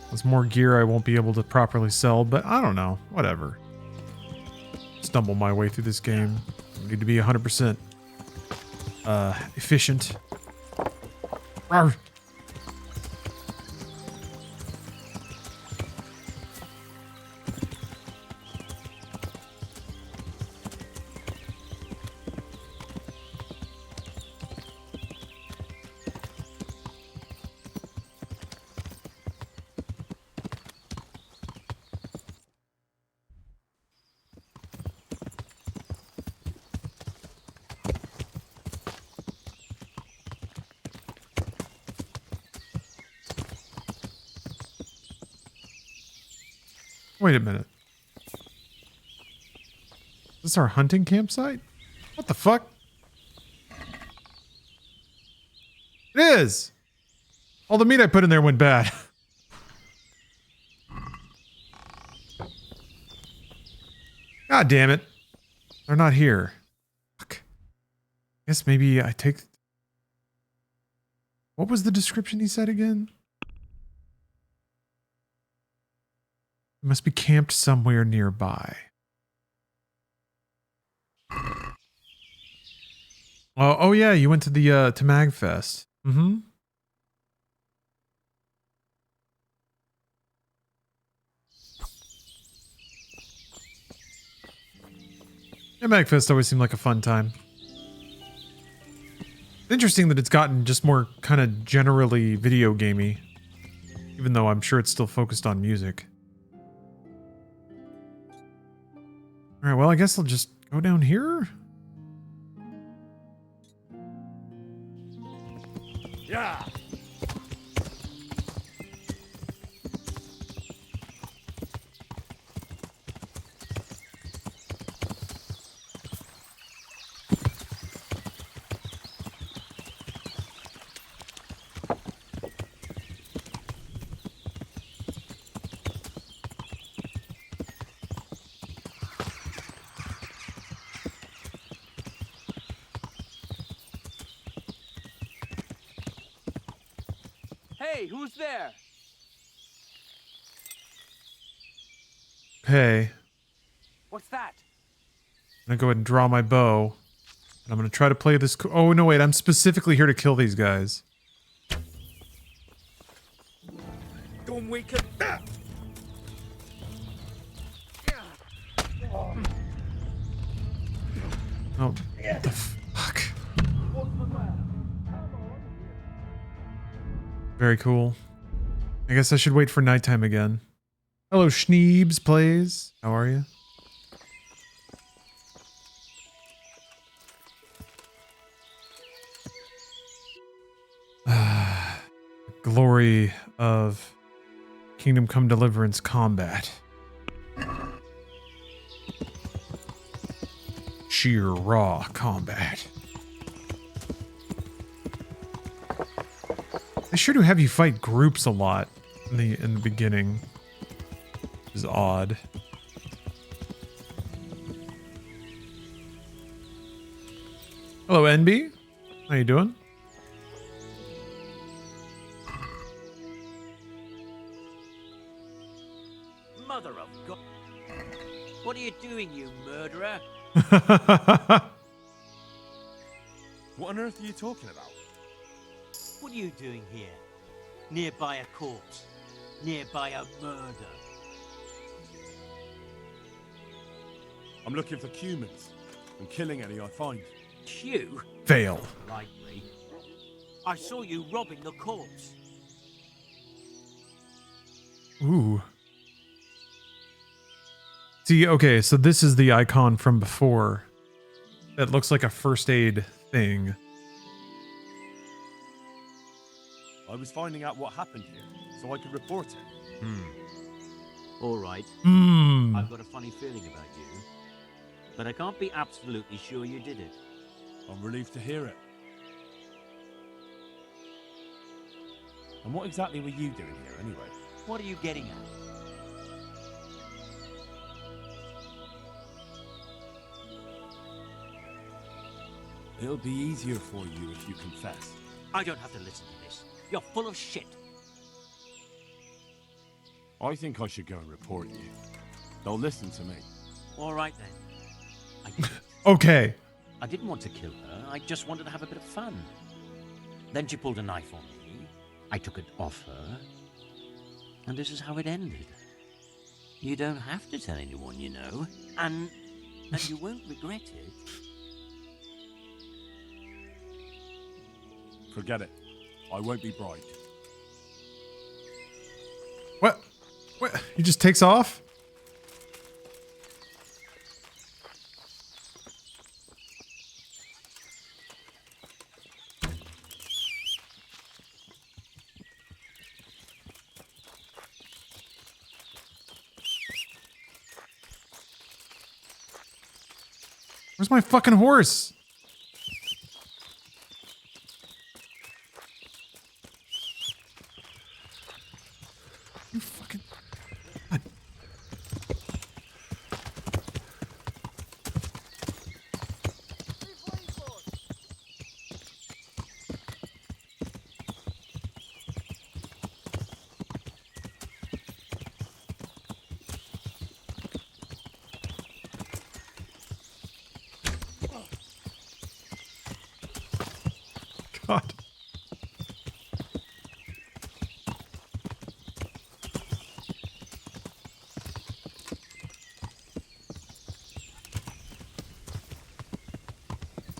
There's more gear I won't be able to properly sell, but I don't know. Whatever. Stumble my way through this game. I need to be 100% efficient. Rawr. Wait a minute. Is this our hunting campsite? What the fuck? It is! All the meat I put in there went bad. God damn it. They're not here. Fuck. Guess maybe I take... What was the description he said again? It must be camped somewhere nearby. Oh yeah, you went to the to Magfest. Mm-hmm. Yeah, Magfest always seemed like a fun time. Interesting that it's gotten just more kind of generally video gamey, even though I'm sure it's still focused on music. All right, well, I guess I'll just go down here. Yeah. Hey, who's there? Okay. What's that? I'm gonna go ahead and draw my bow. And I'm gonna try to play this. Oh, no, wait. I'm specifically here to kill these guys. Don't wake up. Oh, what the fuck? Very cool. I guess I should wait for nighttime again. Hello, Schneebs plays. How are you? Glory of Kingdom Come Deliverance combat. Sheer raw combat. They sure do have you fight groups a lot in the beginning. Which is odd. Hello, NB. How you doing? Mother of God. What are you doing, you murderer? What on earth are you talking about? What are you doing here? Nearby a corpse. Nearby a murder. I'm looking for humans and killing any I find. You? Fail. Likely. I saw you robbing the corpse. Ooh. See, okay, so this is the icon from before. That looks like a first aid thing. I was finding out what happened here, so I could report it. All right. Hmm. I've got a funny feeling about you, but I can't be absolutely sure you did it. I'm relieved to hear it. And what exactly were you doing here, anyway? What are you getting at? It'll be easier for you if you confess. I don't have to listen to this. You're full of shit. I think I should go and report you. They'll listen to me. All right then. I did it. Okay. I didn't want to kill her. I just wanted to have a bit of fun. Then she pulled a knife on me. I took it off her. And this is how it ended. You don't have to tell anyone, you know. And you won't regret it. Forget it. I won't be bribed. What? What? He just takes off? Where's my fucking horse? You fucking... God. God.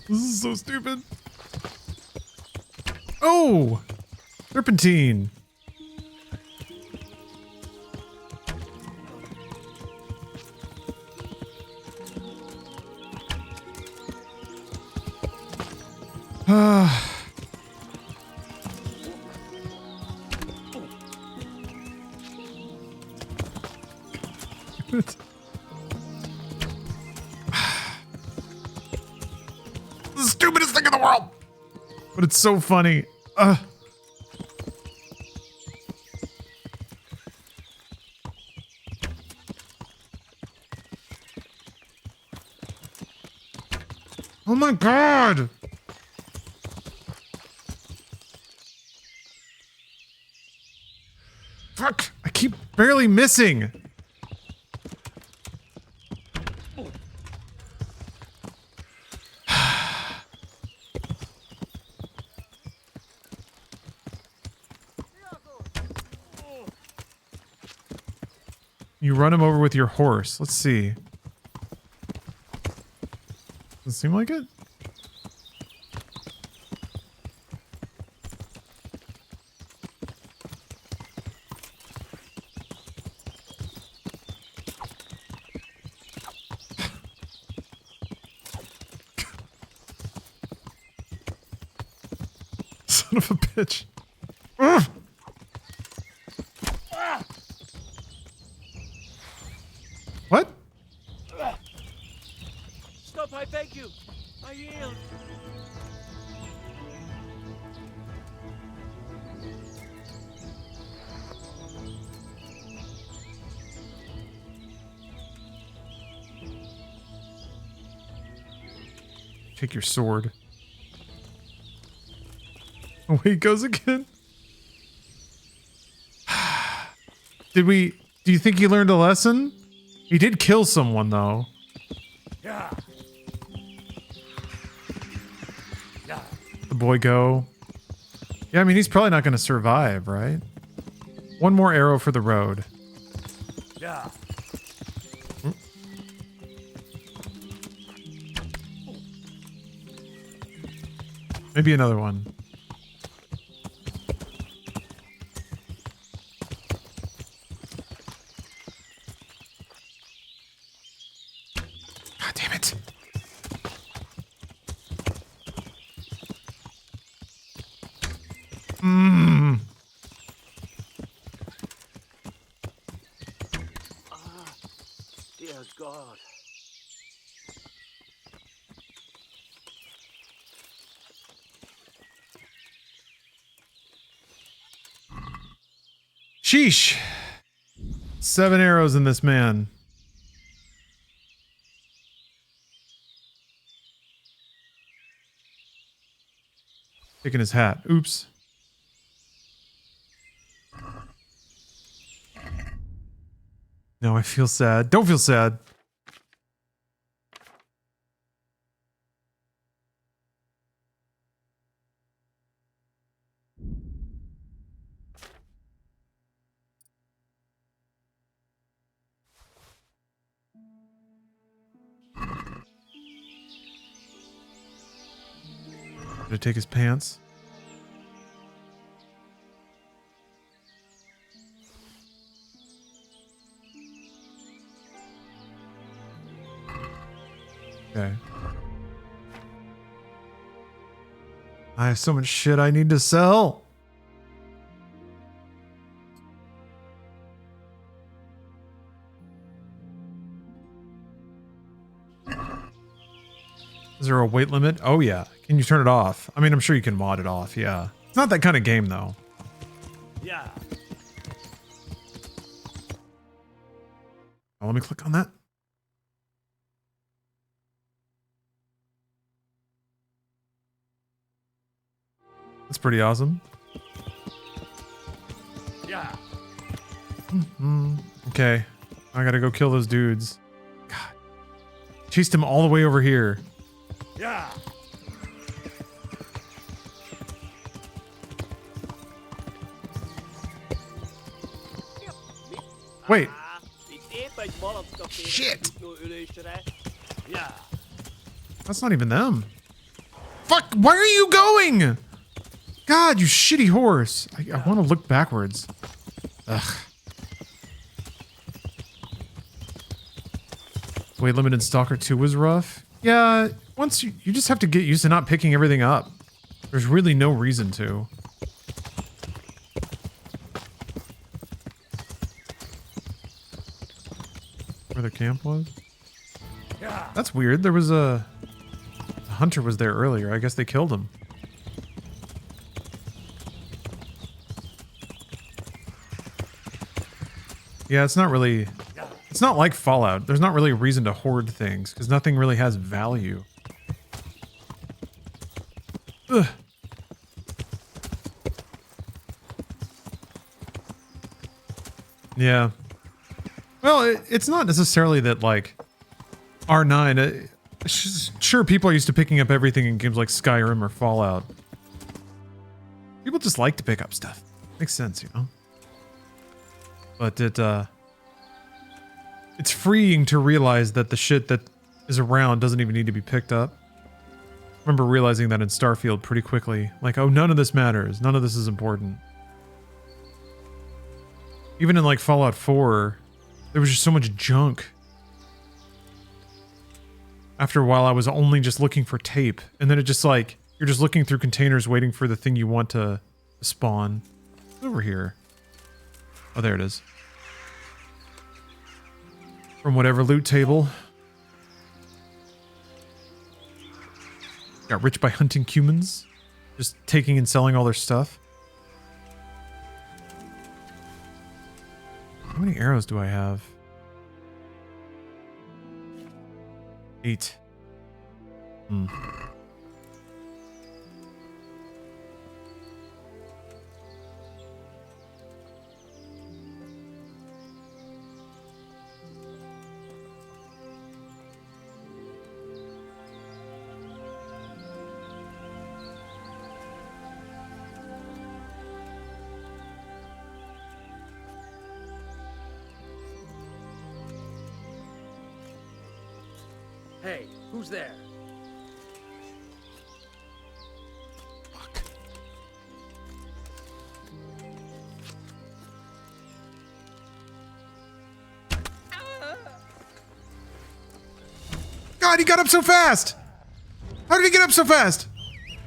This is so stupid. Oh! Serpentine. Ah. This is the stupidest thing in the world. But it's so funny. Oh my god. Fuck! I keep barely missing. You run him over with your horse. Let's see. Doesn't seem like it. Son of a bitch. Ugh. What? Stop, I beg you. I yield. Take your sword. Away he goes again. Do you think he learned a lesson? He did kill someone though. Yeah. Yeah. The boy go. Yeah, I mean, he's probably not going to survive, right? One more arrow for the road. Yeah. Maybe another one. God damn it. Mmm. Dear God. Sheesh. 7 arrows in this man. Taking his hat. Oops. No, I feel sad. Don't feel sad. Did I take his pants? Okay. I have so much shit I need to sell. Is there a weight limit? Oh yeah. Can you turn it off? I mean, I'm sure you can mod it off, yeah. It's not that kind of game though. Yeah. Oh, let me click on that. That's pretty awesome. Yeah. Okay. I gotta go kill those dudes. God. Chased him all the way over here. Yeah. Wait. Shit. Yeah. That's not even them. Fuck, why are you going? God, you shitty horse. I want to look backwards. Ugh. Weight limit in Stalker 2 was rough. Yeah, once you just have to get used to not picking everything up. There's really no reason to. Where the camp was? Yeah. That's weird. There was a hunter was there earlier. I guess they killed him. Yeah, it's not really... It's not like Fallout. There's not really a reason to hoard things, because nothing really has value. Ugh. Yeah. Well, it's not necessarily that, like, R9... sure, people are used to picking up everything in games like Skyrim or Fallout. People just like to pick up stuff. Makes sense, you know? But it's freeing to realize that the shit that is around doesn't even need to be picked up. I remember realizing that in Starfield pretty quickly. Like, oh, none of this matters. None of this is important. Even in, like, Fallout 4, there was just so much junk. After a while, I was only just looking for tape. And then it just, like, you're just looking through containers waiting for the thing you want to spawn. It's over here. Oh, there it is. From whatever loot table. Got rich by hunting humans. Just taking and selling all their stuff. How many arrows do I have? 8. Hmm. Hey, who's there? God, he got up so fast! How did he get up so fast?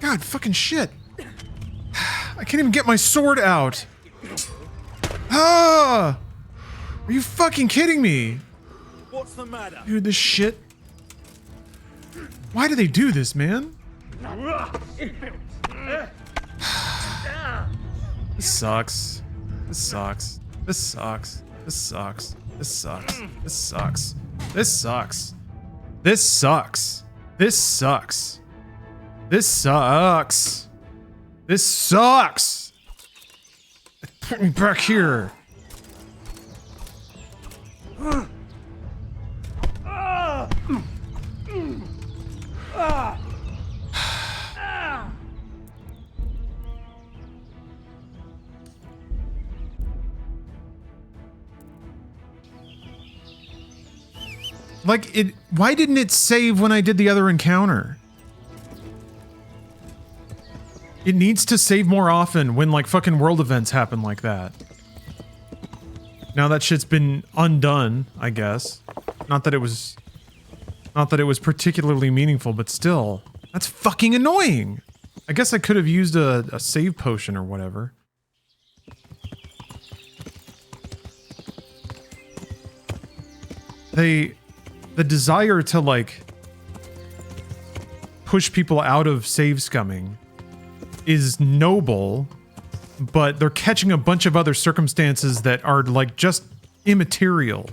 God, fucking shit. I can't even get my sword out. Ah! Are you fucking kidding me? What's the matter? Dude, this shit. Why do they do this, man? This sucks. This sucks. This sucks. This sucks. This sucks. This sucks. This sucks. This sucks. This sucks. This sucks. This sucks. Put me back here. Like, why didn't it save when I did the other encounter? It needs to save more often when, like, fucking world events happen like that. Now that shit's been undone, I guess. Not that it was particularly meaningful, but still. That's fucking annoying! I guess I could have used a save potion or whatever. The desire to, like, push people out of save scumming is noble, but they're catching a bunch of other circumstances that are, like, just immaterial.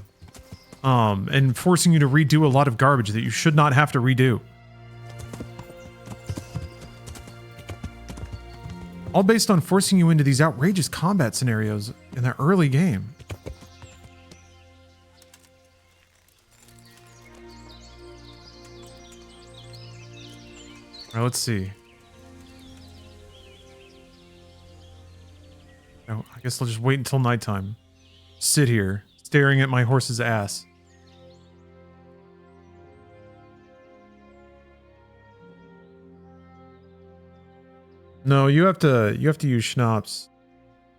And forcing you to redo a lot of garbage that you should not have to redo. All based on forcing you into these outrageous combat scenarios in the early game. Alright, let's see. Oh, I guess I'll just wait until nighttime. Sit here, staring at my horse's ass. No, you have to use schnapps.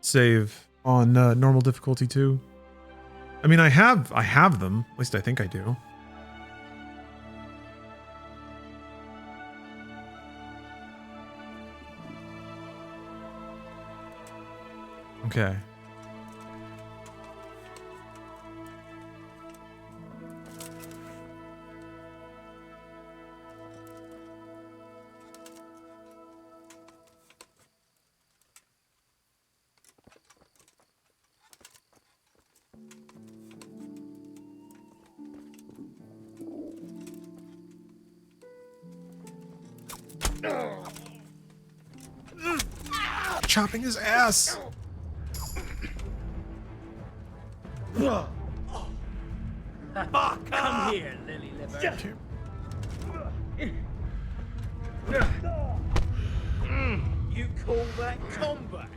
Save on normal difficulty too. I mean, I have them. At least I think I do. Okay. Chopping his ass. Come here, lily liver. You call that combat?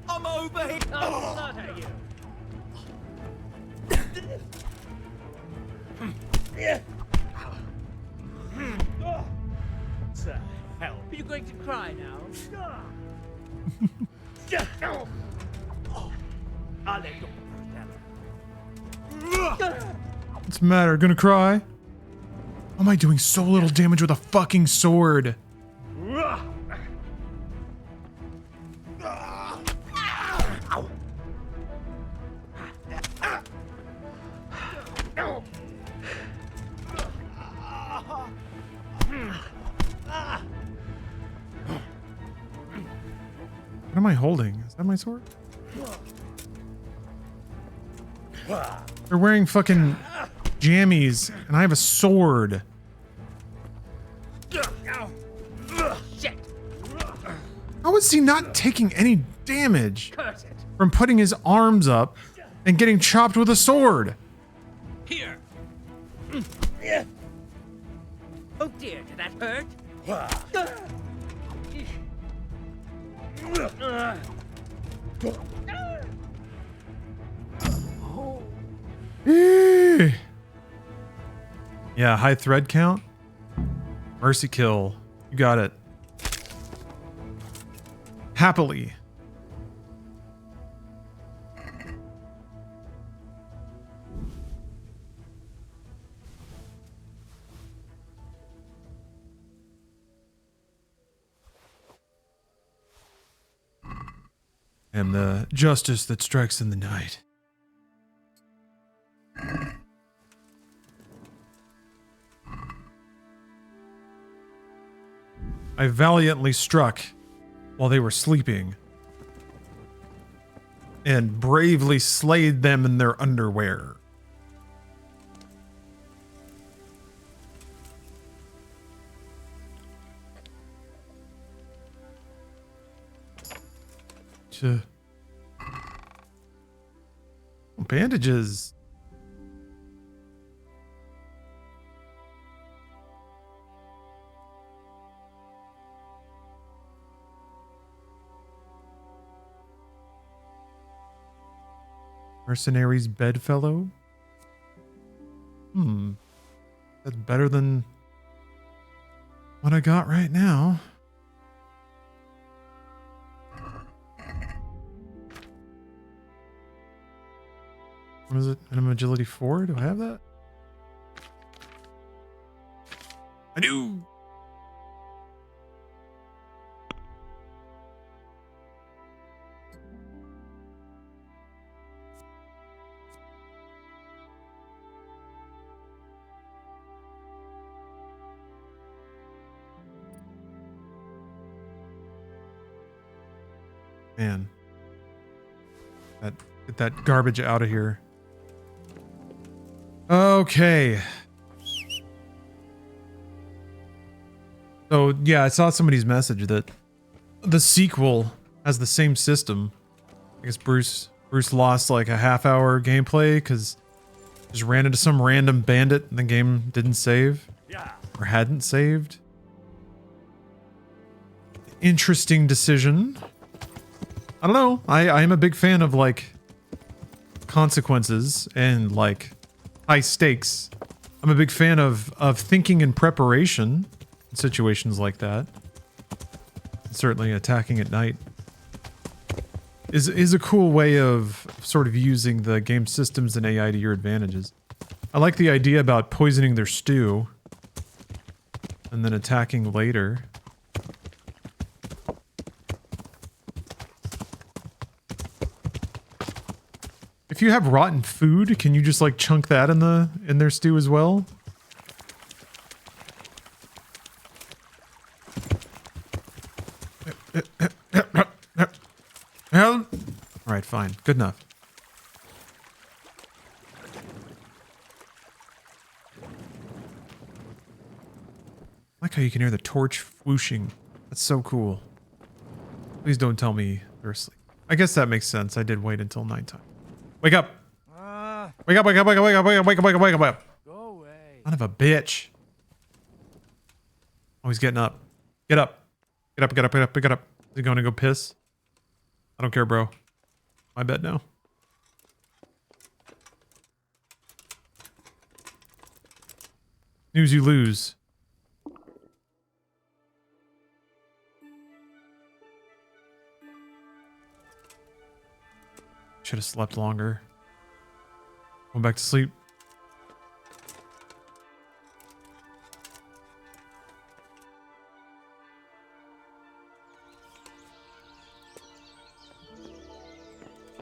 I'm over here. I'll slaughter you. To hell. Are you going to cry now? I'll let you What's the matter? Gonna cry? Why am I doing so little damage with a fucking sword? What am I holding? Is that my sword? They're wearing fucking jammies, and I have a sword. Shit. How is he not taking any damage from putting his arms up and getting chopped with a sword? Here. Oh dear, did that hurt? Yeah, high thread count. Mercy kill. You got it. Happily. I am the justice that strikes in the night. I valiantly struck while they were sleeping and bravely slayed them in their underwear. Bandages. Mercenaries bedfellow? That's better than what I got right now. What is it? Minimum agility 4? Do I have that? I do! Man. Get that garbage out of here. Okay. So, yeah, I saw somebody's message that the sequel has the same system. I guess Bruce lost like a half-hour gameplay because just ran into some random bandit and the game didn't save. Or hadn't saved. Interesting decision. I don't know. I am a big fan of like consequences and like high stakes. I'm a big fan of thinking in preparation in situations like that. Certainly attacking at night is a cool way of sort of using the game systems and AI to your advantages. I like the idea about poisoning their stew and then attacking later. If you have rotten food, can you just like chunk that in their stew as well? All right, fine. Good enough. I like how you can hear the torch whooshing That's so cool. Please don't tell me they're asleep. I guess that makes sense. I did wait until nighttime. Wake up! Wake up, wake up, wake up, wake up, wake up, wake up, wake up, wake up, wake up. Go away. Son of a bitch. Oh, he's getting up. Get up. Get up, get up, get up, get up. Is he going to go piss? I don't care, bro. My bed now. Snooze, you lose. Should have slept longer. Going back to sleep.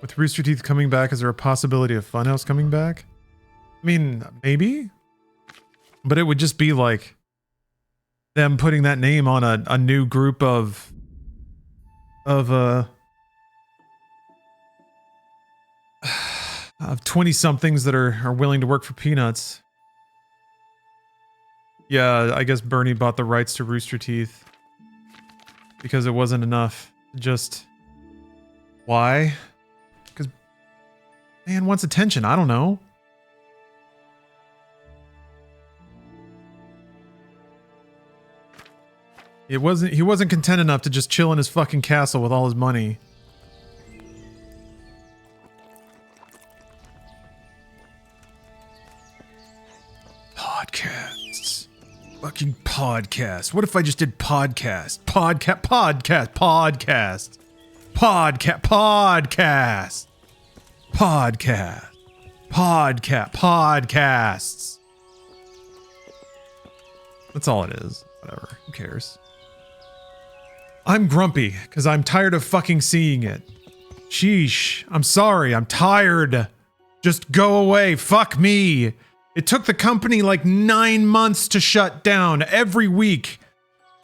With Rooster Teeth coming back, is there a possibility of Funhouse coming back? I mean, maybe? But it would just be like them putting that name on a new group of 20-somethings that are willing to work for peanuts. Yeah, I guess Bernie bought the rights to Rooster Teeth because it wasn't enough. Just why? Because man wants attention. I don't know. He wasn't content enough to just chill in his fucking castle with all his money. Podcasts. Fucking podcast. What if I just did podcast? Podcast. Podcast. Podcast. Podcast. Podcast. Podcast. Podcast. Podcasts. That's all it is. Whatever. Who cares? I'm grumpy because I'm tired of fucking seeing it. Sheesh. I'm sorry. I'm tired. Just go away. Fuck me. It took the company like 9 months to shut down every week.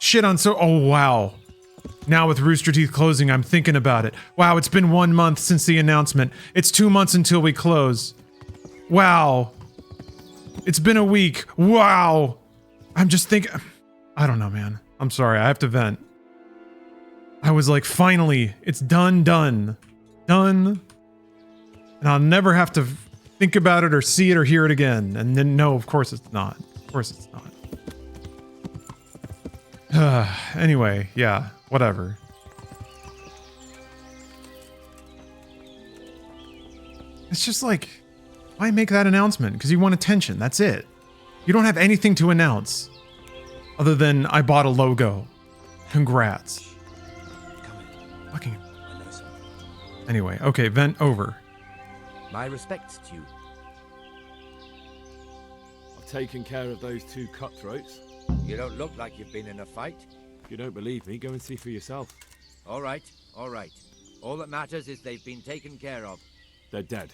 Shit on so. Oh, wow. Now with Rooster Teeth closing, I'm thinking about it. Wow, it's been 1 month since the announcement. It's 2 months until we close. Wow. It's been a week. Wow. I'm just thinking. I don't know, man. I'm sorry. I have to vent. I was like, finally, it's done. And I'll never have to think about it or see it or hear it again. And then, no, of course it's not. Of course it's not. Anyway, yeah, whatever. It's just like, why make that announcement? Because you want attention. That's it. You don't have anything to announce other than I bought a logo. Congrats. Fucking. Anyway, okay, vent over. My respects to you. I've taken care of those 2 cutthroats. You don't look like you've been in a fight. If you don't believe me, go and see for yourself. All right, all right. All that matters is they've been taken care of. They're dead.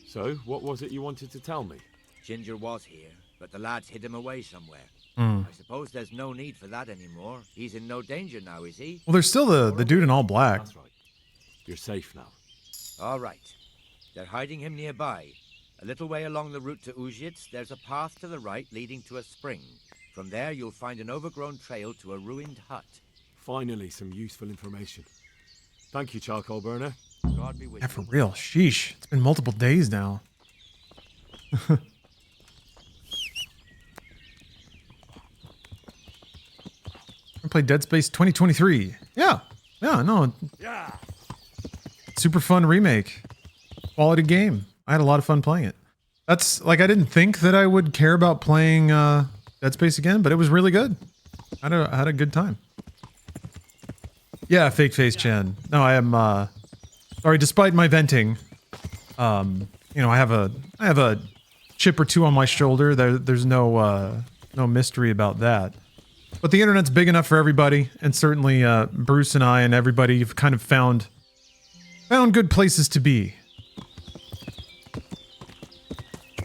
So, what was it you wanted to tell me? Ginger was here, but the lads hid him away somewhere. Mm. I suppose there's no need for that anymore. He's in no danger now, is he? Well, there's still the dude in all black. That's right. You're safe now. All right. They're hiding him nearby. A little way along the route to Uzhitz, there's a path to the right leading to a spring. From there, you'll find an overgrown trail to a ruined hut. Finally, some useful information. Thank you, charcoal burner. God be with Yeah, for real. Sheesh. It's been multiple days now. I played Dead Space 2023. Yeah. Yeah, no. Yeah. Super fun remake. Quality game. I had a lot of fun playing it. That's like, I didn't think that I would care about playing Dead Space again, but it was really good. I had a good time. Yeah, fake face Chen. No, I am sorry, despite my venting, you know, I have a chip or two on my shoulder. There's no mystery about that. But the internet's big enough for everybody, and certainly Bruce and I and everybody have kind of found good places to be.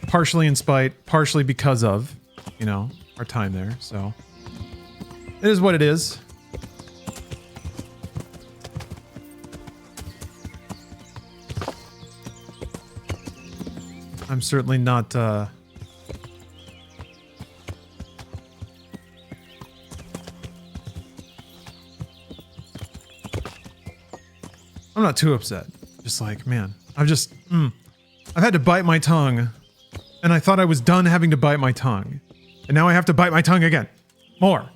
Partially in spite, partially because of, you know, our time there. So it is what it is. I'm certainly not I'm not too upset. Just like, man, I've had to bite my tongue, and I thought I was done having to bite my tongue. And now I have to bite my tongue again. More.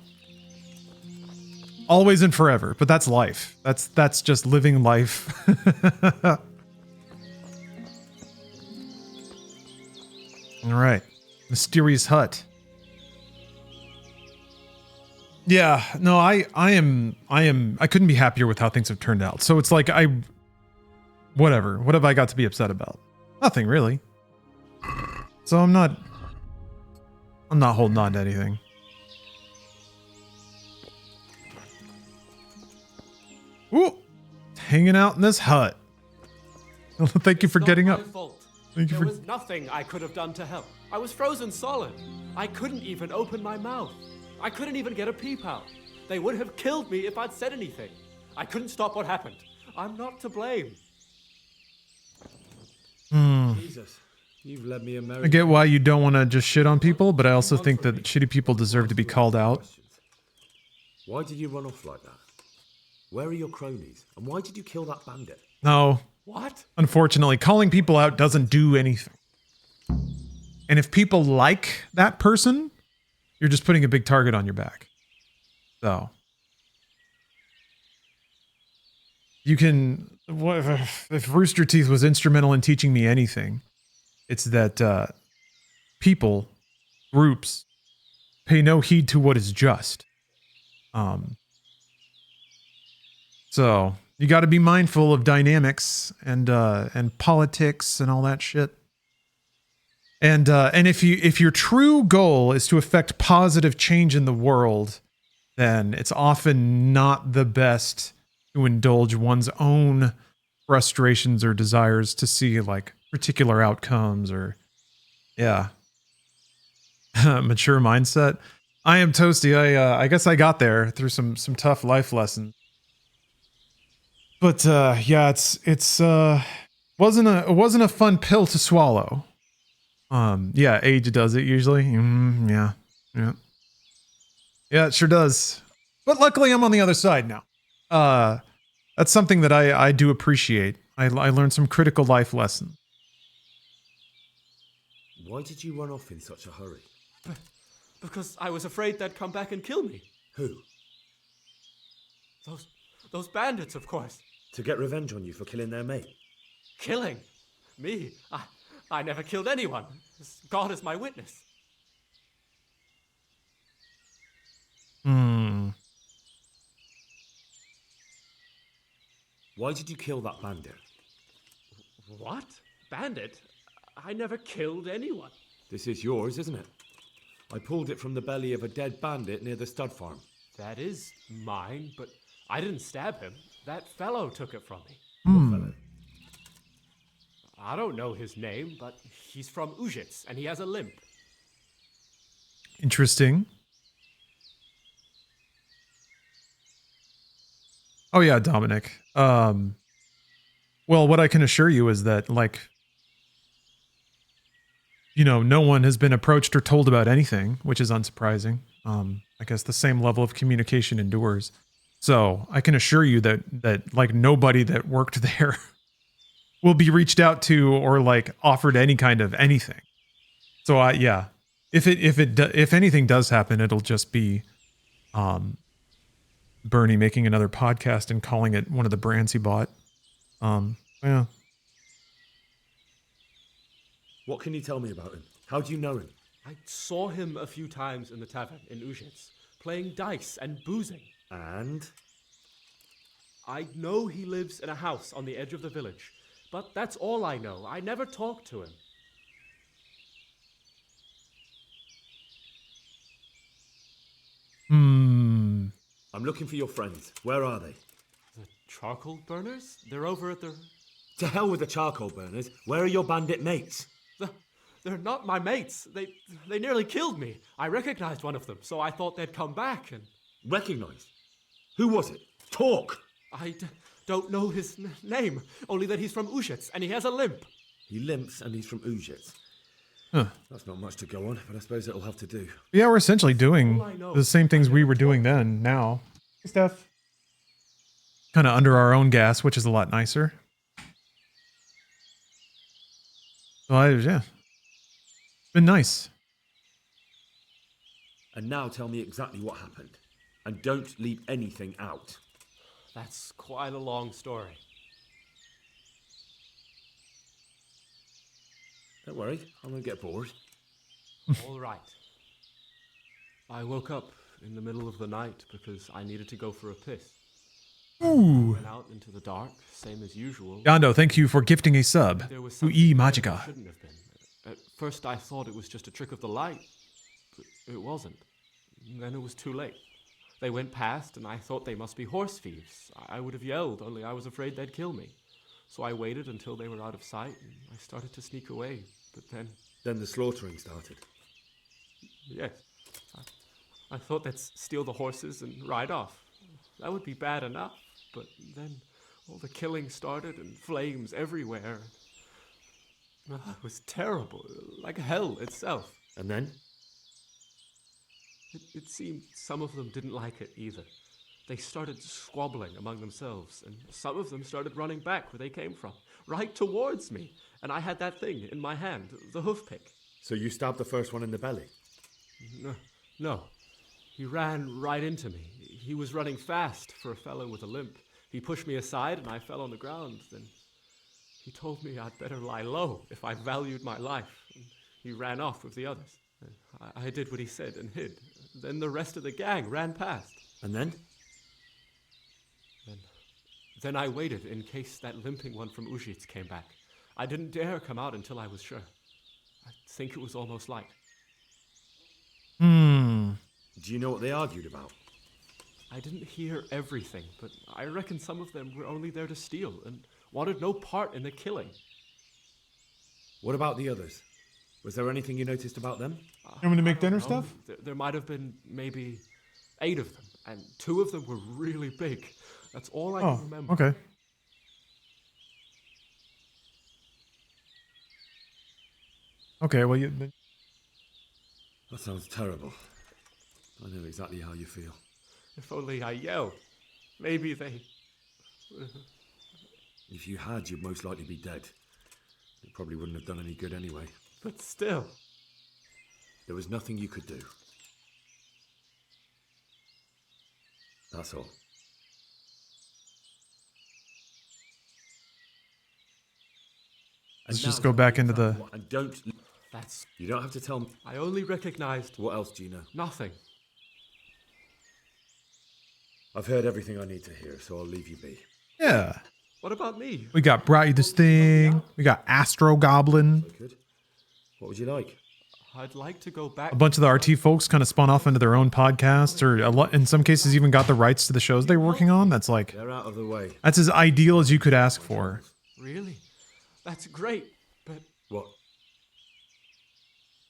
Always and forever, but that's life. That's just living life. All right. Mysterious hut. Yeah, no, I couldn't be happier with how things have turned out. So it's like whatever. What have I got to be upset about? Nothing really. So I'm not holding on to anything. Ooh, hanging out in this hut. Thank you for getting up. Thank you There for. was nothing I could have done to help. I was frozen solid. I couldn't even open my mouth. I couldn't even get a peep out. They would have killed me if I'd said anything. I couldn't stop what happened. I'm not to blame. Jesus, you've led me a merry. I get why you don't want to just shit on people, but I also think that shitty people deserve to be called out. Why did you run off like that? Where are your cronies? And why did you kill that bandit? No. What? Unfortunately, calling people out doesn't do anything. And if people like that person, you're just putting a big target on your back. So. You can... If Rooster Teeth was instrumental in teaching me anything, it's that people, groups, pay no heed to what is just. So you got to be mindful of dynamics and politics and all that shit. And if your true goal is to affect positive change in the world, then it's often not the best to indulge one's own frustrations or desires to see like particular outcomes or mature mindset. I am toasty. I guess I got there through some tough life lessons. But yeah, it wasn't a fun pill to swallow. Yeah, age does it usually. Yeah, it sure does. But luckily, I'm on the other side now. That's something that I do appreciate. I learned some critical life lessons. Why did you run off in such a hurry? Because I was afraid they'd come back and kill me. Who? Those bandits, of course. To get revenge on you for killing their mate? Killing? Me? I never killed anyone. God is my witness. Why did you kill that bandit? What? Bandit? I never killed anyone. This is yours, isn't it? I pulled it from the belly of a dead bandit near the stud farm. That is mine, but I didn't stab him. That fellow took it from me. What fellow? I don't know his name, but he's from Ujits, and he has a limp. Interesting. Oh yeah, Dominic. Well, what I can assure you is that, like, no one has been approached or told about anything, which is unsurprising. I guess the same level of communication endures. So I can assure you that like nobody that worked there will be reached out to or like offered any kind of anything. So yeah, if anything does happen, it'll just be Bernie making another podcast and calling it one of the brands he bought. Yeah. What can you tell me about him? How do you know him? I saw him a few times in the tavern in Ujits, playing dice and boozing. And? I know he lives in a house on the edge of the village, but that's all I know. I never talked to him. I'm looking for your friends. Where are they? The charcoal burners? They're over at the... To hell with the charcoal burners. Where are your bandit mates? They're not my mates. They nearly killed me. I recognized one of them, so I thought they'd come back and... Recognized? Who was it? Talk! I don't know his name, only that he's from Ujits, and he has a limp. He limps and he's from Ujits. Huh. That's not much to go on, but I suppose it'll have to do. Yeah, we're essentially doing the same things we were doing then, now. Hey, Steph. kind of under our own gas, which is a lot nicer. So yeah, it's been nice. And now tell me exactly what happened. And don't leave anything out. That's quite a long story. Don't worry, I won't get bored. All right. I woke up in the middle of the night because I needed to go for a piss. Ooh. Went out into the dark, same as usual. Yondo, thank you for gifting a sub. There was To something E there Magica. that shouldn't have been. At first I thought it was just a trick of the light, but it wasn't. Then it was too late. They went past and I thought they must be horse thieves. I would have yelled, only I was afraid they'd kill me. So I waited until they were out of sight and I started to sneak away, but then... Then the slaughtering started. Yes. I thought they'd steal the horses and ride off. That would be bad enough, but then all the killing started and flames everywhere. It was terrible, like hell itself. And then? It seemed some of them didn't like it either. They started squabbling among themselves, and some of them started running back where they came from, right towards me. And I had that thing in my hand, the hoof pick. So you stabbed the first one in the belly? No. He ran right into me. He was running fast for a fellow with a limp. He pushed me aside and I fell on the ground. Then he told me I'd better lie low if I valued my life. And he ran off with the others. I did what he said and hid. Then the rest of the gang ran past. And then? Then I waited in case that limping one from Ujits came back. I didn't dare come out until I was sure. I think it was almost light. Do you know what they argued about? I didn't hear everything, but I reckon some of them were only there to steal and wanted no part in the killing. What about the others? Was there anything you noticed about them? You want me to make dinner stuff? There might have been maybe 8 of them, and 2 of them were really big. That's all I can remember. Okay. Okay, well, That sounds terrible. I know exactly how you feel. If only I yelled. Maybe they... If you had, you'd most likely be dead. It probably wouldn't have done any good anyway. But still... There was nothing you could do. That's all. Let's just go back into the... And don't... That's... You don't have to tell me... I only recognized... What else do you know? Nothing. I've heard everything I need to hear, so I'll leave you be. Yeah. What about me? We brought you this thing. We got Astro Goblin. What would you like? I'd like to go back... A bunch of the RT folks kind of spun off into their own podcasts, or a lot, in some cases even got the rights to the shows they were working on. That's like... They're out of the way. That's as ideal as you could ask for. Really? That's great, but... What?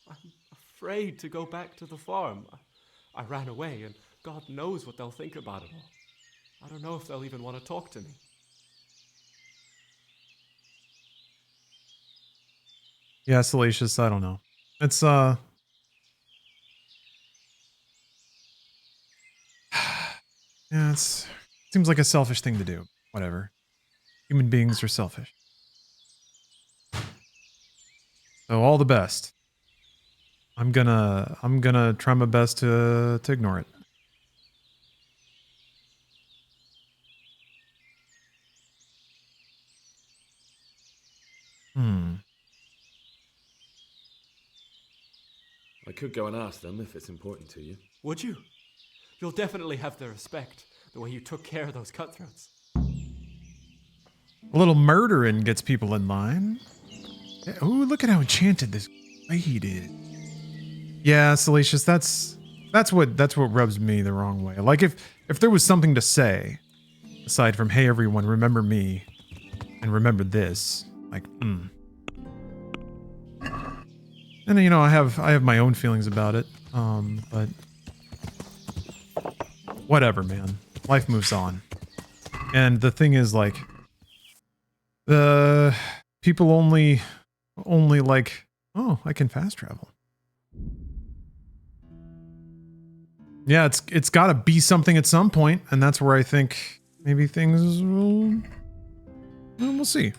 I'm afraid to go back to the farm. I ran away, and God knows what they'll think about it all. I don't know if they'll even want to talk to me. Yeah, Salacious, I don't know. It's, yeah, seems like a selfish thing to do. Whatever. Human beings are selfish. So all the best. I'm gonna try my best to ignore it. I could go and ask them if it's important to you. Would you? You'll definitely have their respect, the way you took care of those cutthroats. A little murdering gets people in line. Yeah, ooh, look at how enchanted this blade is. Yeah, Salacious, that's what rubs me the wrong way. Like if there was something to say, aside from hey everyone, remember me and remember this, like And you know, I have my own feelings about it. But whatever, man. Life moves on. And the thing is, like, the people only like, oh, I can fast travel. Yeah, it's got to be something at some point, and that's where I think, maybe things will... Well, we'll see.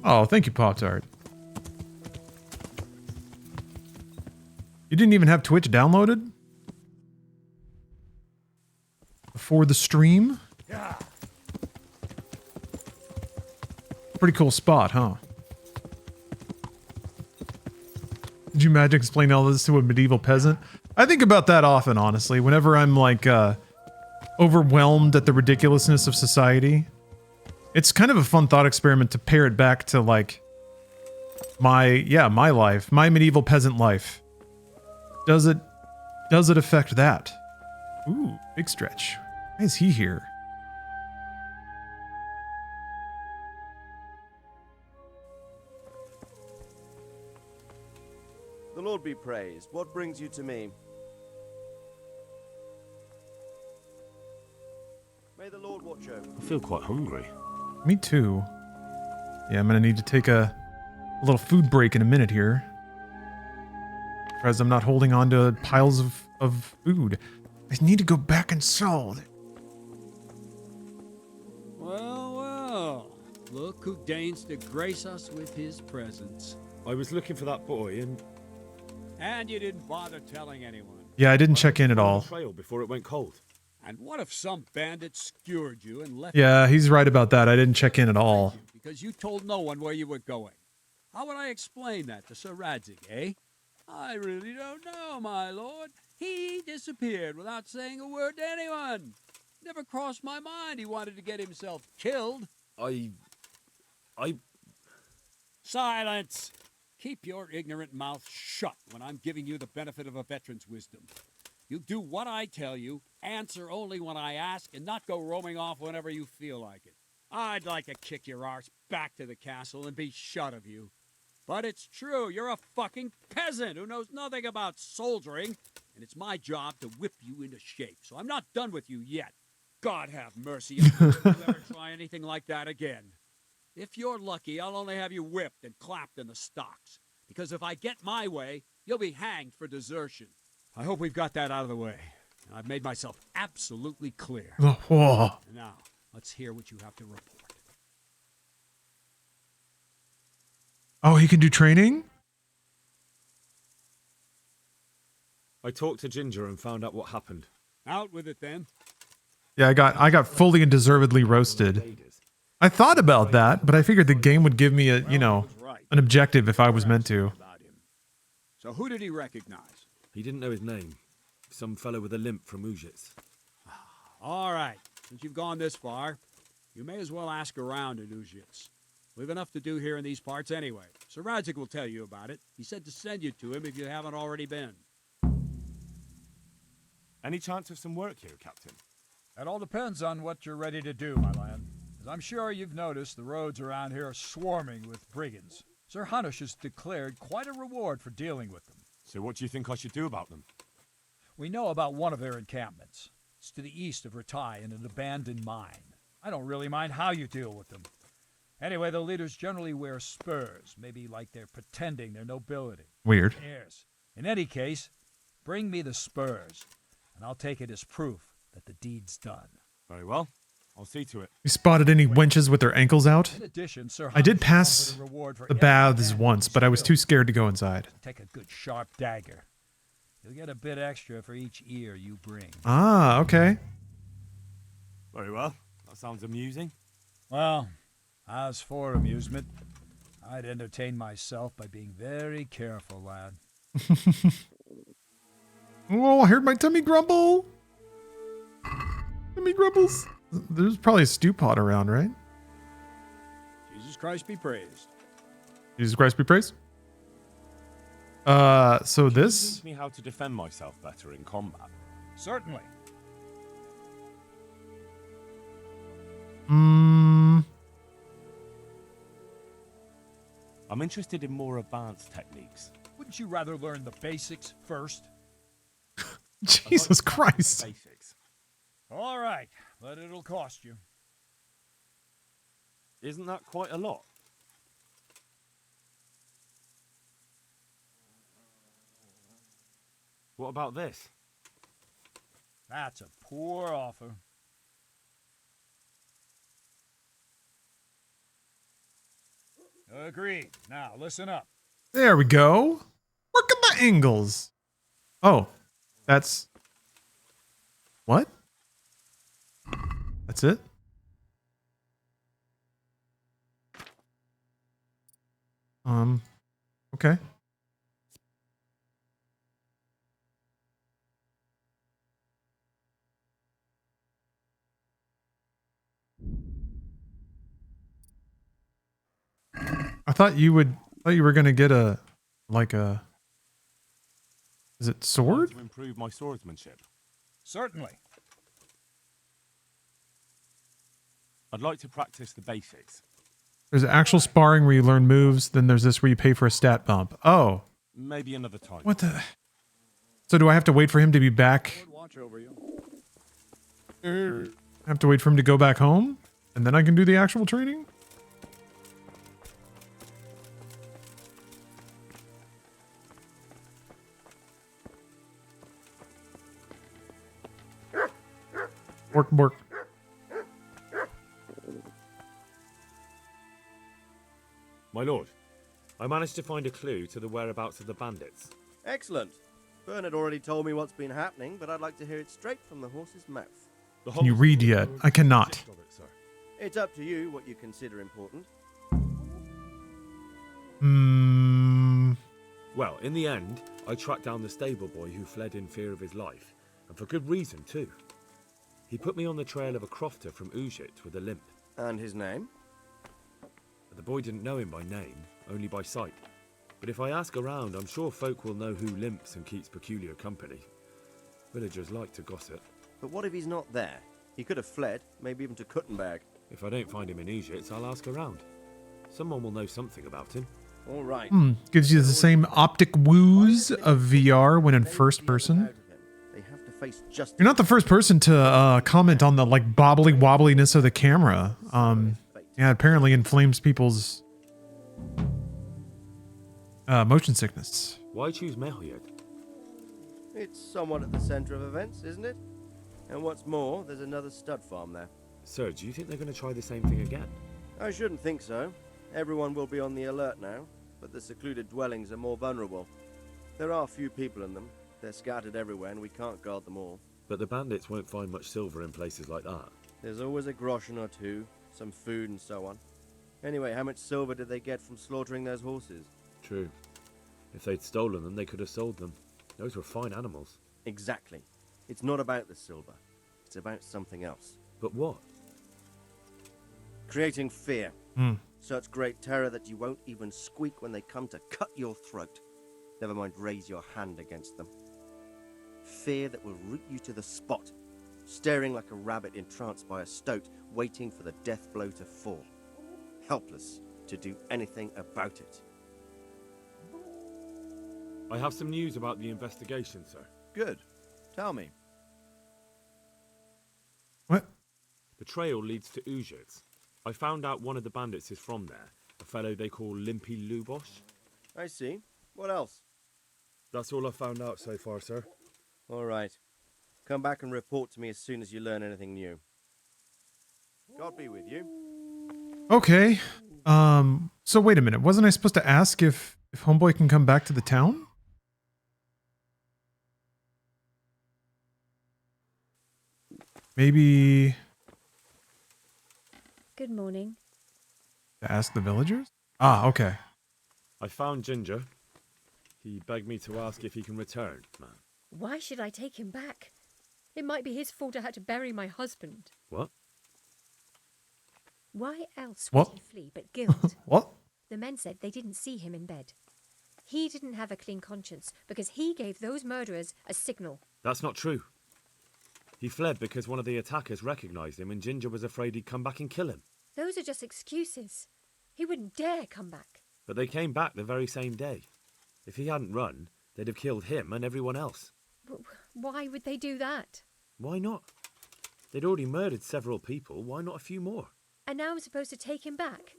Oh, thank you, Pop-Tart. You didn't even have Twitch downloaded? Before the stream? Pretty cool spot, huh? Did you magic explain all this to a medieval peasant? I think about that often, honestly. Whenever I'm like overwhelmed at the ridiculousness of society. It's kind of a fun thought experiment to pair it back to like my life, my medieval peasant life. Does it affect that? Ooh, big stretch. Why is he here? The Lord be praised. What brings you to me? May the Lord watch over. I feel quite hungry. Me too. Yeah, I'm gonna need to take a little food break in a minute here. Because I'm not holding on to piles of food. I need to go back and sell. Well. Look who deigns to grace us with his presence. I was looking for that boy and... And you didn't bother telling anyone. Yeah, I didn't check in at all. Trail before it went cold. And what if some bandit skewered you and left Yeah, he's right about that. I didn't check in at all. because you told no one where you were going? How would I explain that to Sir Rattay, eh? I really don't know, my lord. He disappeared without saying a word to anyone. Never crossed my mind he wanted to get himself killed. Silence! Keep your ignorant mouth shut when I'm giving you the benefit of a veteran's wisdom. You do what I tell you, answer only when I ask, and not go roaming off whenever you feel like it. I'd like to kick your arse back to the castle and be shut of you. But it's true, you're a fucking peasant who knows nothing about soldiering, and it's my job to whip you into shape, so I'm not done with you yet. God have mercy if you ever try anything like that again. If you're lucky, I'll only have you whipped and clapped in the stocks, because if I get my way, you'll be hanged for desertion. I hope we've got that out of the way. I've made myself absolutely clear. Whoa. Now, let's hear what you have to report. Oh, he can do training? I talked to Ginger and found out what happened. Out with it then. Yeah, I got fully and deservedly roasted. I thought about that, but I figured the game would give me a, an objective if I was meant to. So who did he recognize? He didn't know his name. Some fellow with a limp from Ujits. All right. Since you've gone this far, you may as well ask around in Ujits. We've enough to do here in these parts anyway. Sir Rattay will tell you about it. He said to send you to him if you haven't already been. Any chance of some work here, Captain? That all depends on what you're ready to do, my lad. As I'm sure you've noticed, the roads around here are swarming with brigands. Sir Hanush has declared quite a reward for dealing with them. So what do you think I should do about them? We know about one of their encampments. It's to the east of Rattay in an abandoned mine. I don't really mind how you deal with them. Anyway, the leaders generally wear spurs, maybe like they're pretending their nobility. Weird. Yes. In any case, bring me the spurs, and I'll take it as proof that the deed's done. Very well. I'll see to it. You spotted any wenches with their ankles out? In addition, Sir I did Hanush pass offered a reward for the every baths man once, but I was too scared to go inside. Take a good sharp dagger. You'll get a bit extra for each ear you bring. Ah, okay. Very well. That sounds amusing. Well, as for amusement, I'd entertain myself by being very careful, lad. Oh, I heard my tummy grumble. Tummy grumbles. There's probably a stew pot around, right? Jesus Christ be praised. Jesus Christ be praised. So this... Teach me how to defend myself better in combat. Certainly. I'm interested in more advanced techniques. Wouldn't you rather learn the basics first? Jesus Christ. Basics. All right, but it'll cost you. Isn't that quite a lot? What about this? That's a poor offer. Agreed. Now, listen up. There we go. Work at the angles. Oh, that's... What? That's it? Okay. I thought you were gonna get a, like a, is it sword? To improve my swordsmanship. Certainly. I'd like to practice the basics. There's actual sparring where you learn moves, then there's this where you pay for a stat bump. Oh. Maybe another time. What the? So do I have to wait for him to be back? Watch over you. I have to wait for him to go back home? And then I can do the actual training? Bork, bork. My lord, I managed to find a clue to the whereabouts of the bandits. Excellent. Bernard already told me what's been happening, but I'd like to hear it straight from the horse's mouth. Can you read yet? I cannot. It's up to you what you consider important. Well, in the end, I tracked down the stable boy who fled in fear of his life, and for good reason too. He put me on the trail of a crofter from Ujit with a limp. And his name? The boy didn't know him by name, only by sight. But if I ask around, I'm sure folk will know who limps and keeps peculiar company. Villagers like to gossip. But what if he's not there? He could have fled, maybe even to Kuttenberg. If I don't find him in Ujit, I'll ask around. Someone will know something about him. All right. Gives you the same optic woos of VR when in first person. They have to face justice. You're not the first person to comment on the like bobbly wobbliness of the camera. Yeah, apparently inflames people's motion sickness. Why choose Mehoyed? It's somewhat at the centre of events, isn't it? And what's more, there's another stud farm there. Sir, do you think they're going to try the same thing again? I shouldn't think so. Everyone will be on the alert now, but the secluded dwellings are more vulnerable. There are few people in them. They're scattered everywhere and we can't guard them all. But the bandits won't find much silver in places like that. There's always a groschen or two, some food and so on. Anyway, how much silver did they get from slaughtering those horses? True. If they'd stolen them, they could have sold them. Those were fine animals. Exactly. It's not about the silver. It's about something else. But what? Creating fear. Such great terror that you won't even squeak when they come to cut your throat. Never mind raise your hand against them. Fear that will root you to the spot, staring like a rabbit entranced by a stoat, waiting for the death blow to fall. Helpless to do anything about it. I have some news about the investigation, sir. Good. Tell me. What? The trail leads to Ujit. I found out one of the bandits is from there, a fellow they call Limpy Lubosh. I see. What else? That's all I found out so far, sir. All right. Come back and report to me as soon as you learn anything new. God be with you. Okay. So wait a minute. Wasn't I supposed to ask if Homeboy can come back to the town? Maybe Good morning. to ask the villagers? Ah, okay. I found Ginger. He begged me to ask if he can return, man. Why should I take him back? It might be his fault I had to bury my husband. What? Why else What? would he flee but guilt? What? The men said they didn't see him in bed. He didn't have a clean conscience because he gave those murderers a signal. That's not true. He fled because one of the attackers recognized him and Ginger was afraid he'd come back and kill him. Those are just excuses. He wouldn't dare come back. But they came back the very same day. If he hadn't run, they'd have killed him and everyone else. Why would they do that? Why not? They'd already murdered several people. Why not a few more? And now I'm supposed to take him back?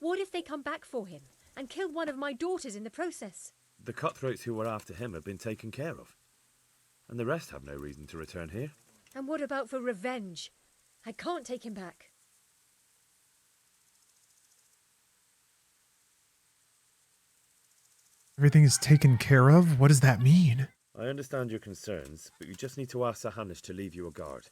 What if they come back for him and killed one of my daughters in the process? The cutthroats who were after him have been taken care of. And the rest have no reason to return here. And what about for revenge? I can't take him back. Everything is taken care of? What does that mean? I understand your concerns, but you just need to ask Sir Hanush to leave you a guard.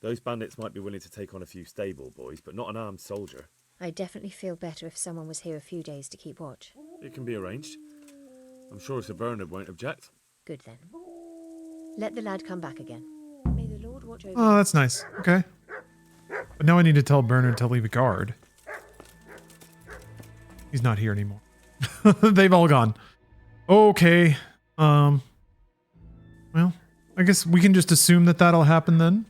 Those bandits might be willing to take on a few stable boys, but not an armed soldier. I definitely feel better if someone was here a few days to keep watch. It can be arranged. I'm sure Sir Bernard won't object. Good then. Let the lad come back again. May the Lord watch over Oh, that's nice. Okay. But now I need to tell Bernard to leave a guard. He's not here anymore. They've all gone. Okay. Well, I guess we can just assume that that'll happen then.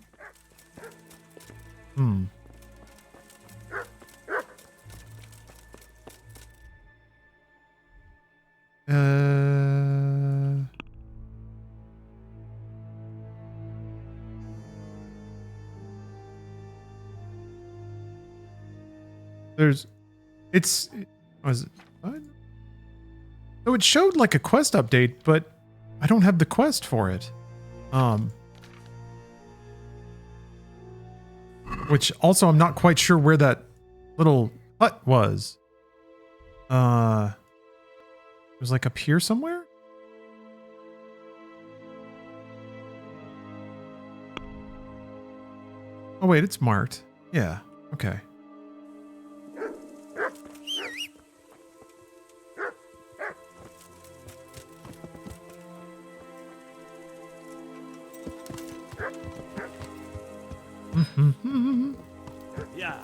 Was it? What? So it showed like a quest update, but I don't have the quest for it. Which also I'm not quite sure where that little hut was. It was like up here somewhere? Oh wait, it's marked. Yeah, okay. Yeah.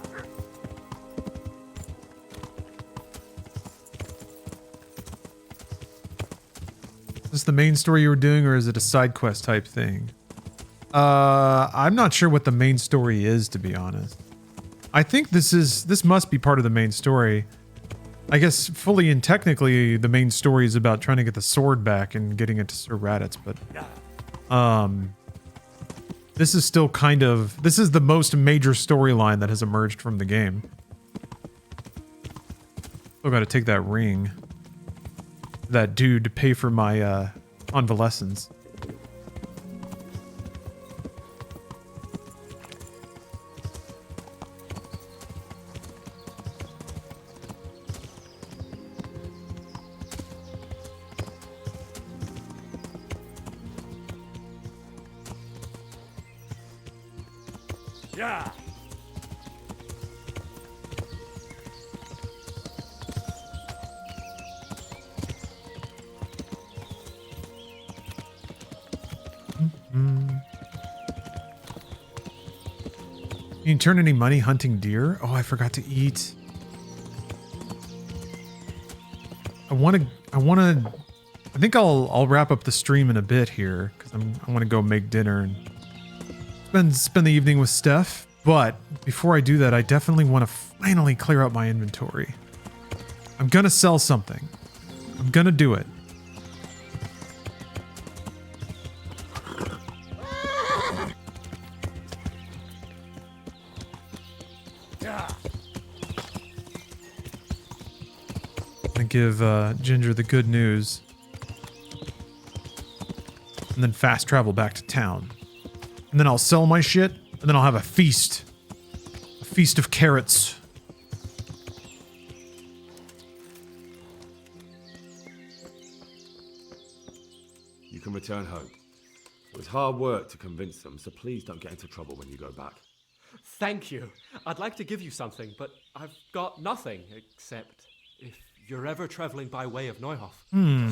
Is this the main story you were doing, or is it a side quest type thing? I'm not sure what the main story is, to be honest. I think this must be part of the main story. I guess fully and technically the main story is about trying to get the sword back and getting it to Sir Rattay, but this is still kind of, this is the most major storyline that has emerged from the game. Still got to take that ring. That dude to pay for my convalescence. Yeah. You can turn any money hunting deer? Oh, I forgot to eat. I think I'll wrap up the stream in a bit here because I want to go make dinner and spend the evening with Steph. But before I do that, I definitely want to finally clear out my inventory. I'm gonna sell something. I'm gonna do it. Give Ginger the good news and then fast travel back to town, and then I'll sell my shit, and then I'll have a feast of carrots. You can return home. It was hard work to convince them, so please don't get into trouble when you go back. Thank you. I'd like to give you something, but I've got nothing except if you're ever traveling by way of Neuhof,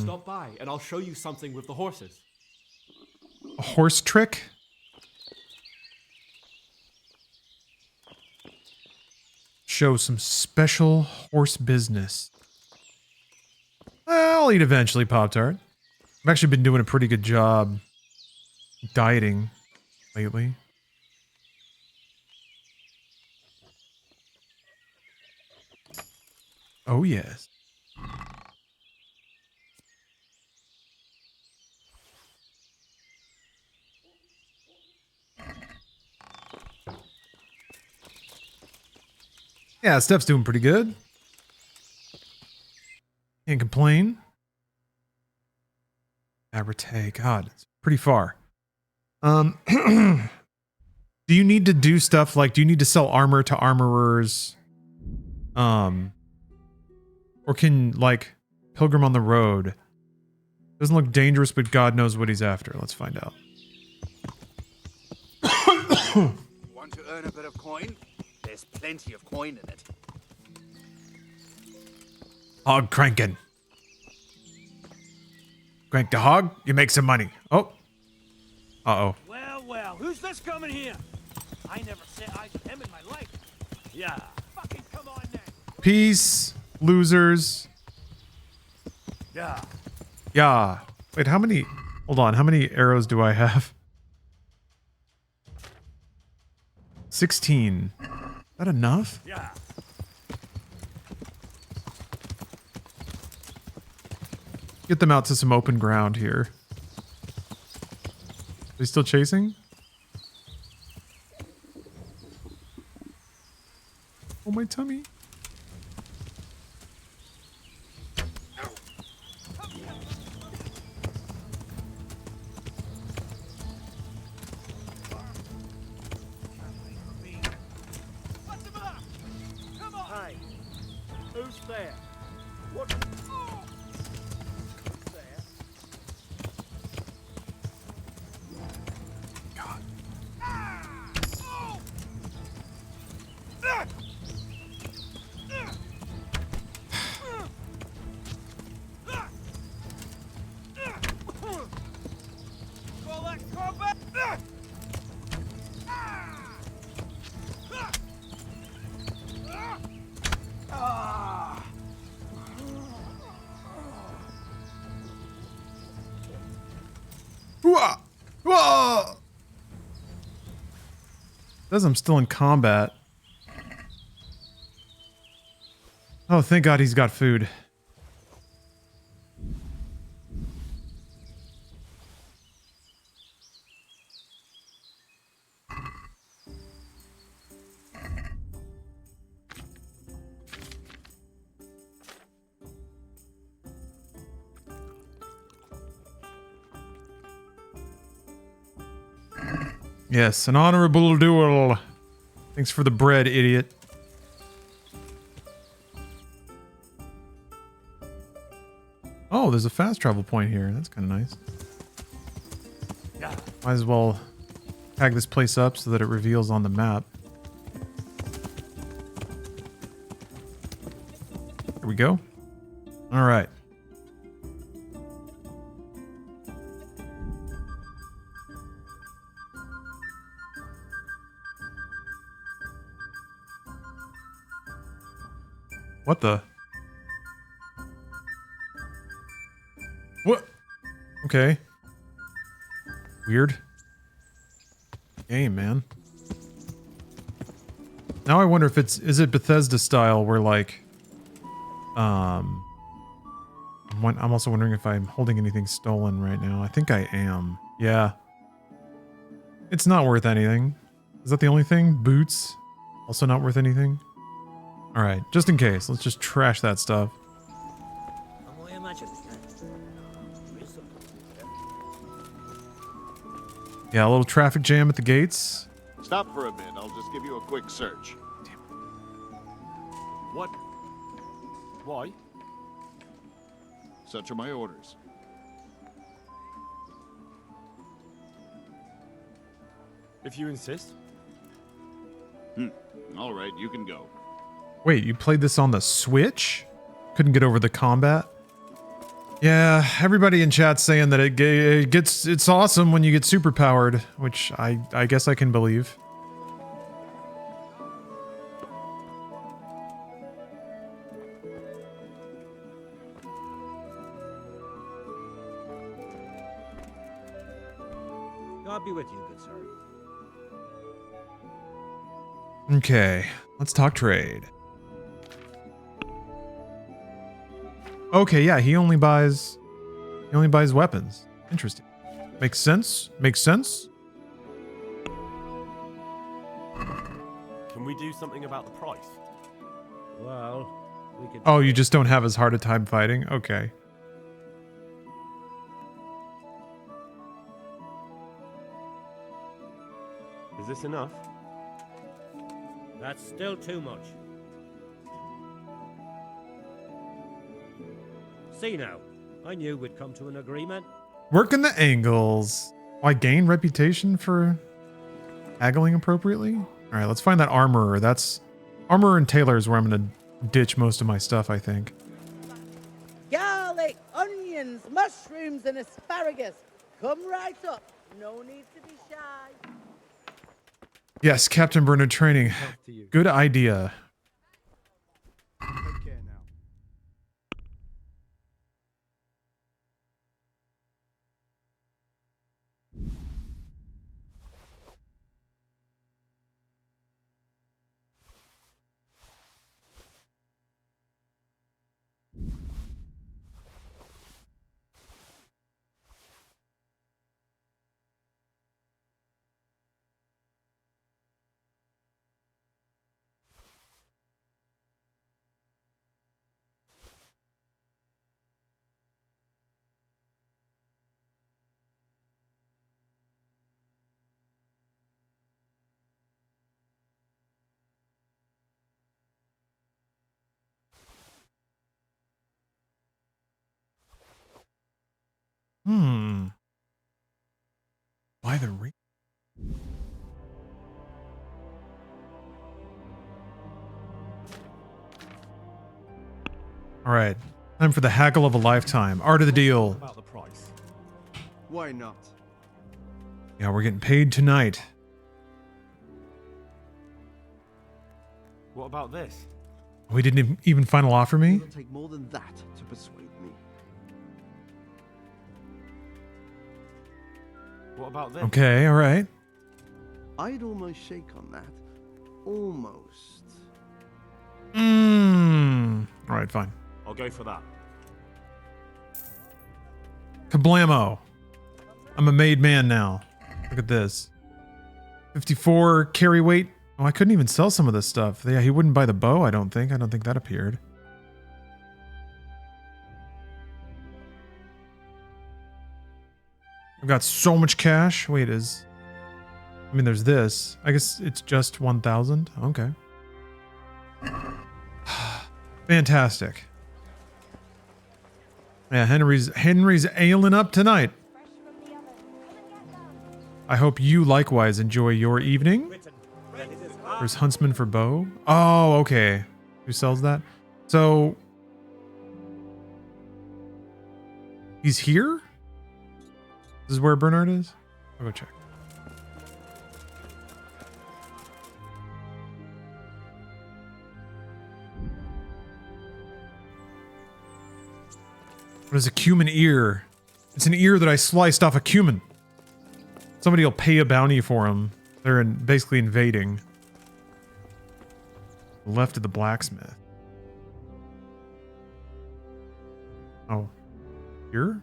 stop by and I'll show you something with the horses. A horse trick? Show some special horse business. I'll eat eventually, Pop-Tart. I've actually been doing a pretty good job dieting lately. Oh, yes. Yeah, Steph's doing pretty good. Can't complain. Rattay, God, it's pretty far. Do you need to do stuff like, do you need to sell armor to armorers? Or can, like, Pilgrim on the Road? Doesn't look dangerous, but God knows what he's after. Let's find out. Want to earn a bit of coin? There's plenty of coin in it. Hog cranking. Crank the hog, you make some money. Oh. Uh-oh. Well, who's this coming here? I never set eyes on him in my life. Yeah. Fucking come on then. Peace, losers. Yeah. Yeah. Wait, how many... Hold on, how many arrows do I have? 16. Is that enough? Yeah. Get them out to some open ground here. Are they still chasing? Oh, my tummy. Hi. Who's there? What? There. God. Call that combat? Hooah! Hooah! Says I'm still in combat. Oh, thank God he's got food. Yes, an honorable duel. Thanks for the bread, idiot. Oh, there's a fast travel point here. That's kind of nice. Might as well tag this place up so that it reveals on the map. Here we go. All right. What the? What? Okay. Weird. Game, man. Now I wonder if is it Bethesda style where like, I'm also wondering if I'm holding anything stolen right now. I think I am. Yeah. It's not worth anything. Is that the only thing? Boots? Also not worth anything? Alright, just in case. Let's just trash that stuff. Yeah, a little traffic jam at the gates. Stop for a bit. I'll just give you a quick search. What? Why? Such are my orders. If you insist. All right, you can go. Wait, you played this on the Switch? Couldn't get over the combat? Yeah, everybody in chat's saying that it's awesome when you get super powered, which I guess I can believe. God be with you, good sir. Okay, let's talk trade. Okay, yeah, he only buys weapons. Interesting. Makes sense? Makes sense? Can we do something about the price? Well, we could... Oh, you just don't have as hard a time fighting? Okay. Is this enough? That's still too much. See now, I knew we'd come to an agreement. Working the angles. Why gain reputation for haggling appropriately? All right, let's find that armorer. That's armorer and tailor is where I'm gonna ditch most of my stuff, I think. Garlic, onions, mushrooms, and asparagus. Come right up. No need to be shy. Yes, Captain Bernard training. Good idea. By the ring. All right, time for the haggle of a lifetime. Art of the deal. About the price. Why not? Yeah, we're getting paid tonight. What about this? We didn't even final offer me. It'll take more than that to persuade me. What about this? Okay, all right. I'd almost shake on that. Almost. All right, fine. I'll go for that. Kablamo. I'm a made man now. Look at this. 54 carry weight. Oh, I couldn't even sell some of this stuff. Yeah, he wouldn't buy the bow, I don't think. I don't think that appeared. I've got so much cash. Wait, I mean, there's this. I guess it's just 1,000. Okay. Fantastic. Yeah, Henry's ailing up tonight. I hope you likewise enjoy your evening. There's Huntsman for bow. Oh, okay. Who sells that? So he's here? This is where Bernard is? I'll go check. What is a cumin ear? It's an ear that I sliced off a cumin. Somebody will pay a bounty for him. They're basically invading. Left of the blacksmith. Oh. Here?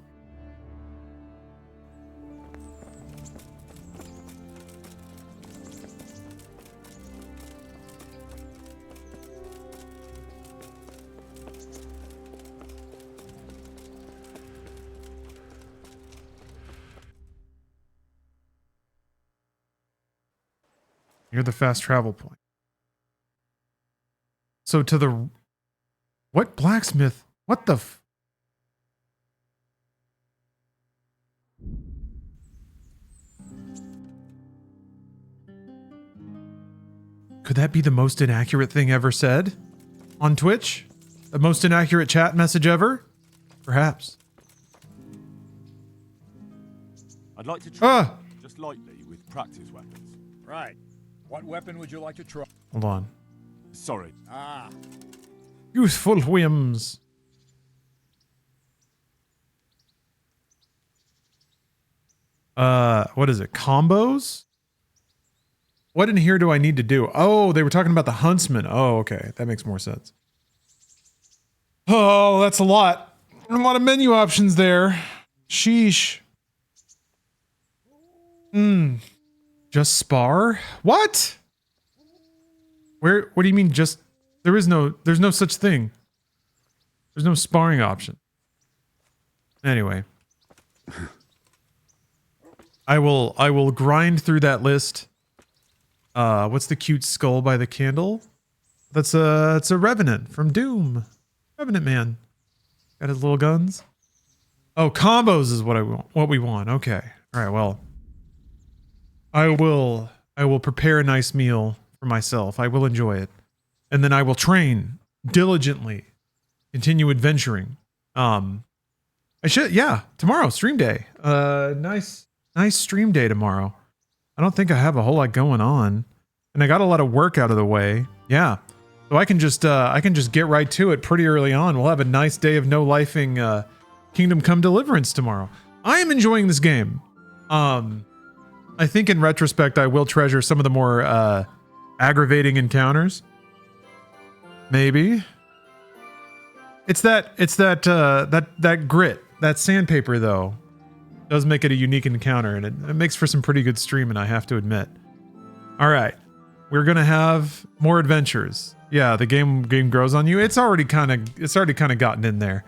Near the fast travel point. So to the... What blacksmith? What the... Could that be the most inaccurate thing ever said? On Twitch? The most inaccurate chat message ever? Perhaps. I'd like to try just lightly with practice weapons. Right. What weapon would you like to try? Hold on. Sorry. Ah. Youthful whims. What is it? Combos? What in here do I need to do? Oh, they were talking about the huntsman. Oh, okay. That makes more sense. Oh, that's a lot. A lot of menu options there. Sheesh. Just spar? What? What do you mean just... there's no such thing. There's no sparring option. Anyway. I will grind through that list What's the cute skull by the candle? It's a Revenant from Doom. Revenant man. Got his little guns. Oh, combos is what we want. Okay. All right, well. I will prepare a nice meal for myself. I will enjoy it. And then I will train diligently. Continue adventuring. Tomorrow, stream day. Nice stream day tomorrow. I don't think I have a whole lot going on. And I got a lot of work out of the way. Yeah. So I can just get right to it pretty early on. We'll have a nice day of no lifing Kingdom Come Deliverance tomorrow. I am enjoying this game. I think in retrospect I will treasure some of the more aggravating encounters. Maybe. It's that grit, that sandpaper though. Does make it a unique encounter, and it makes for some pretty good streaming, I have to admit. All right, we're gonna have more adventures. Yeah, the game grows on you. It's already kind of gotten in there,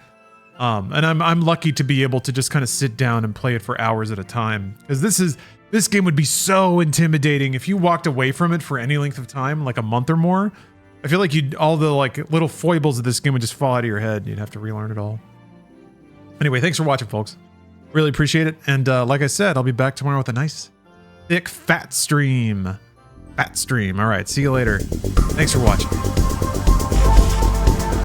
and I'm lucky to be able to just kind of sit down and play it for hours at a time, because this game would be so intimidating if you walked away from it for any length of time, like a month or more. I feel like all the like little foibles of this game would just fall out of your head. You'd have to relearn it all. Anyway, thanks for watching, folks. Really appreciate it. And like I said, I'll be back tomorrow with a nice, thick, fat stream. All right, see you later. Thanks for watching.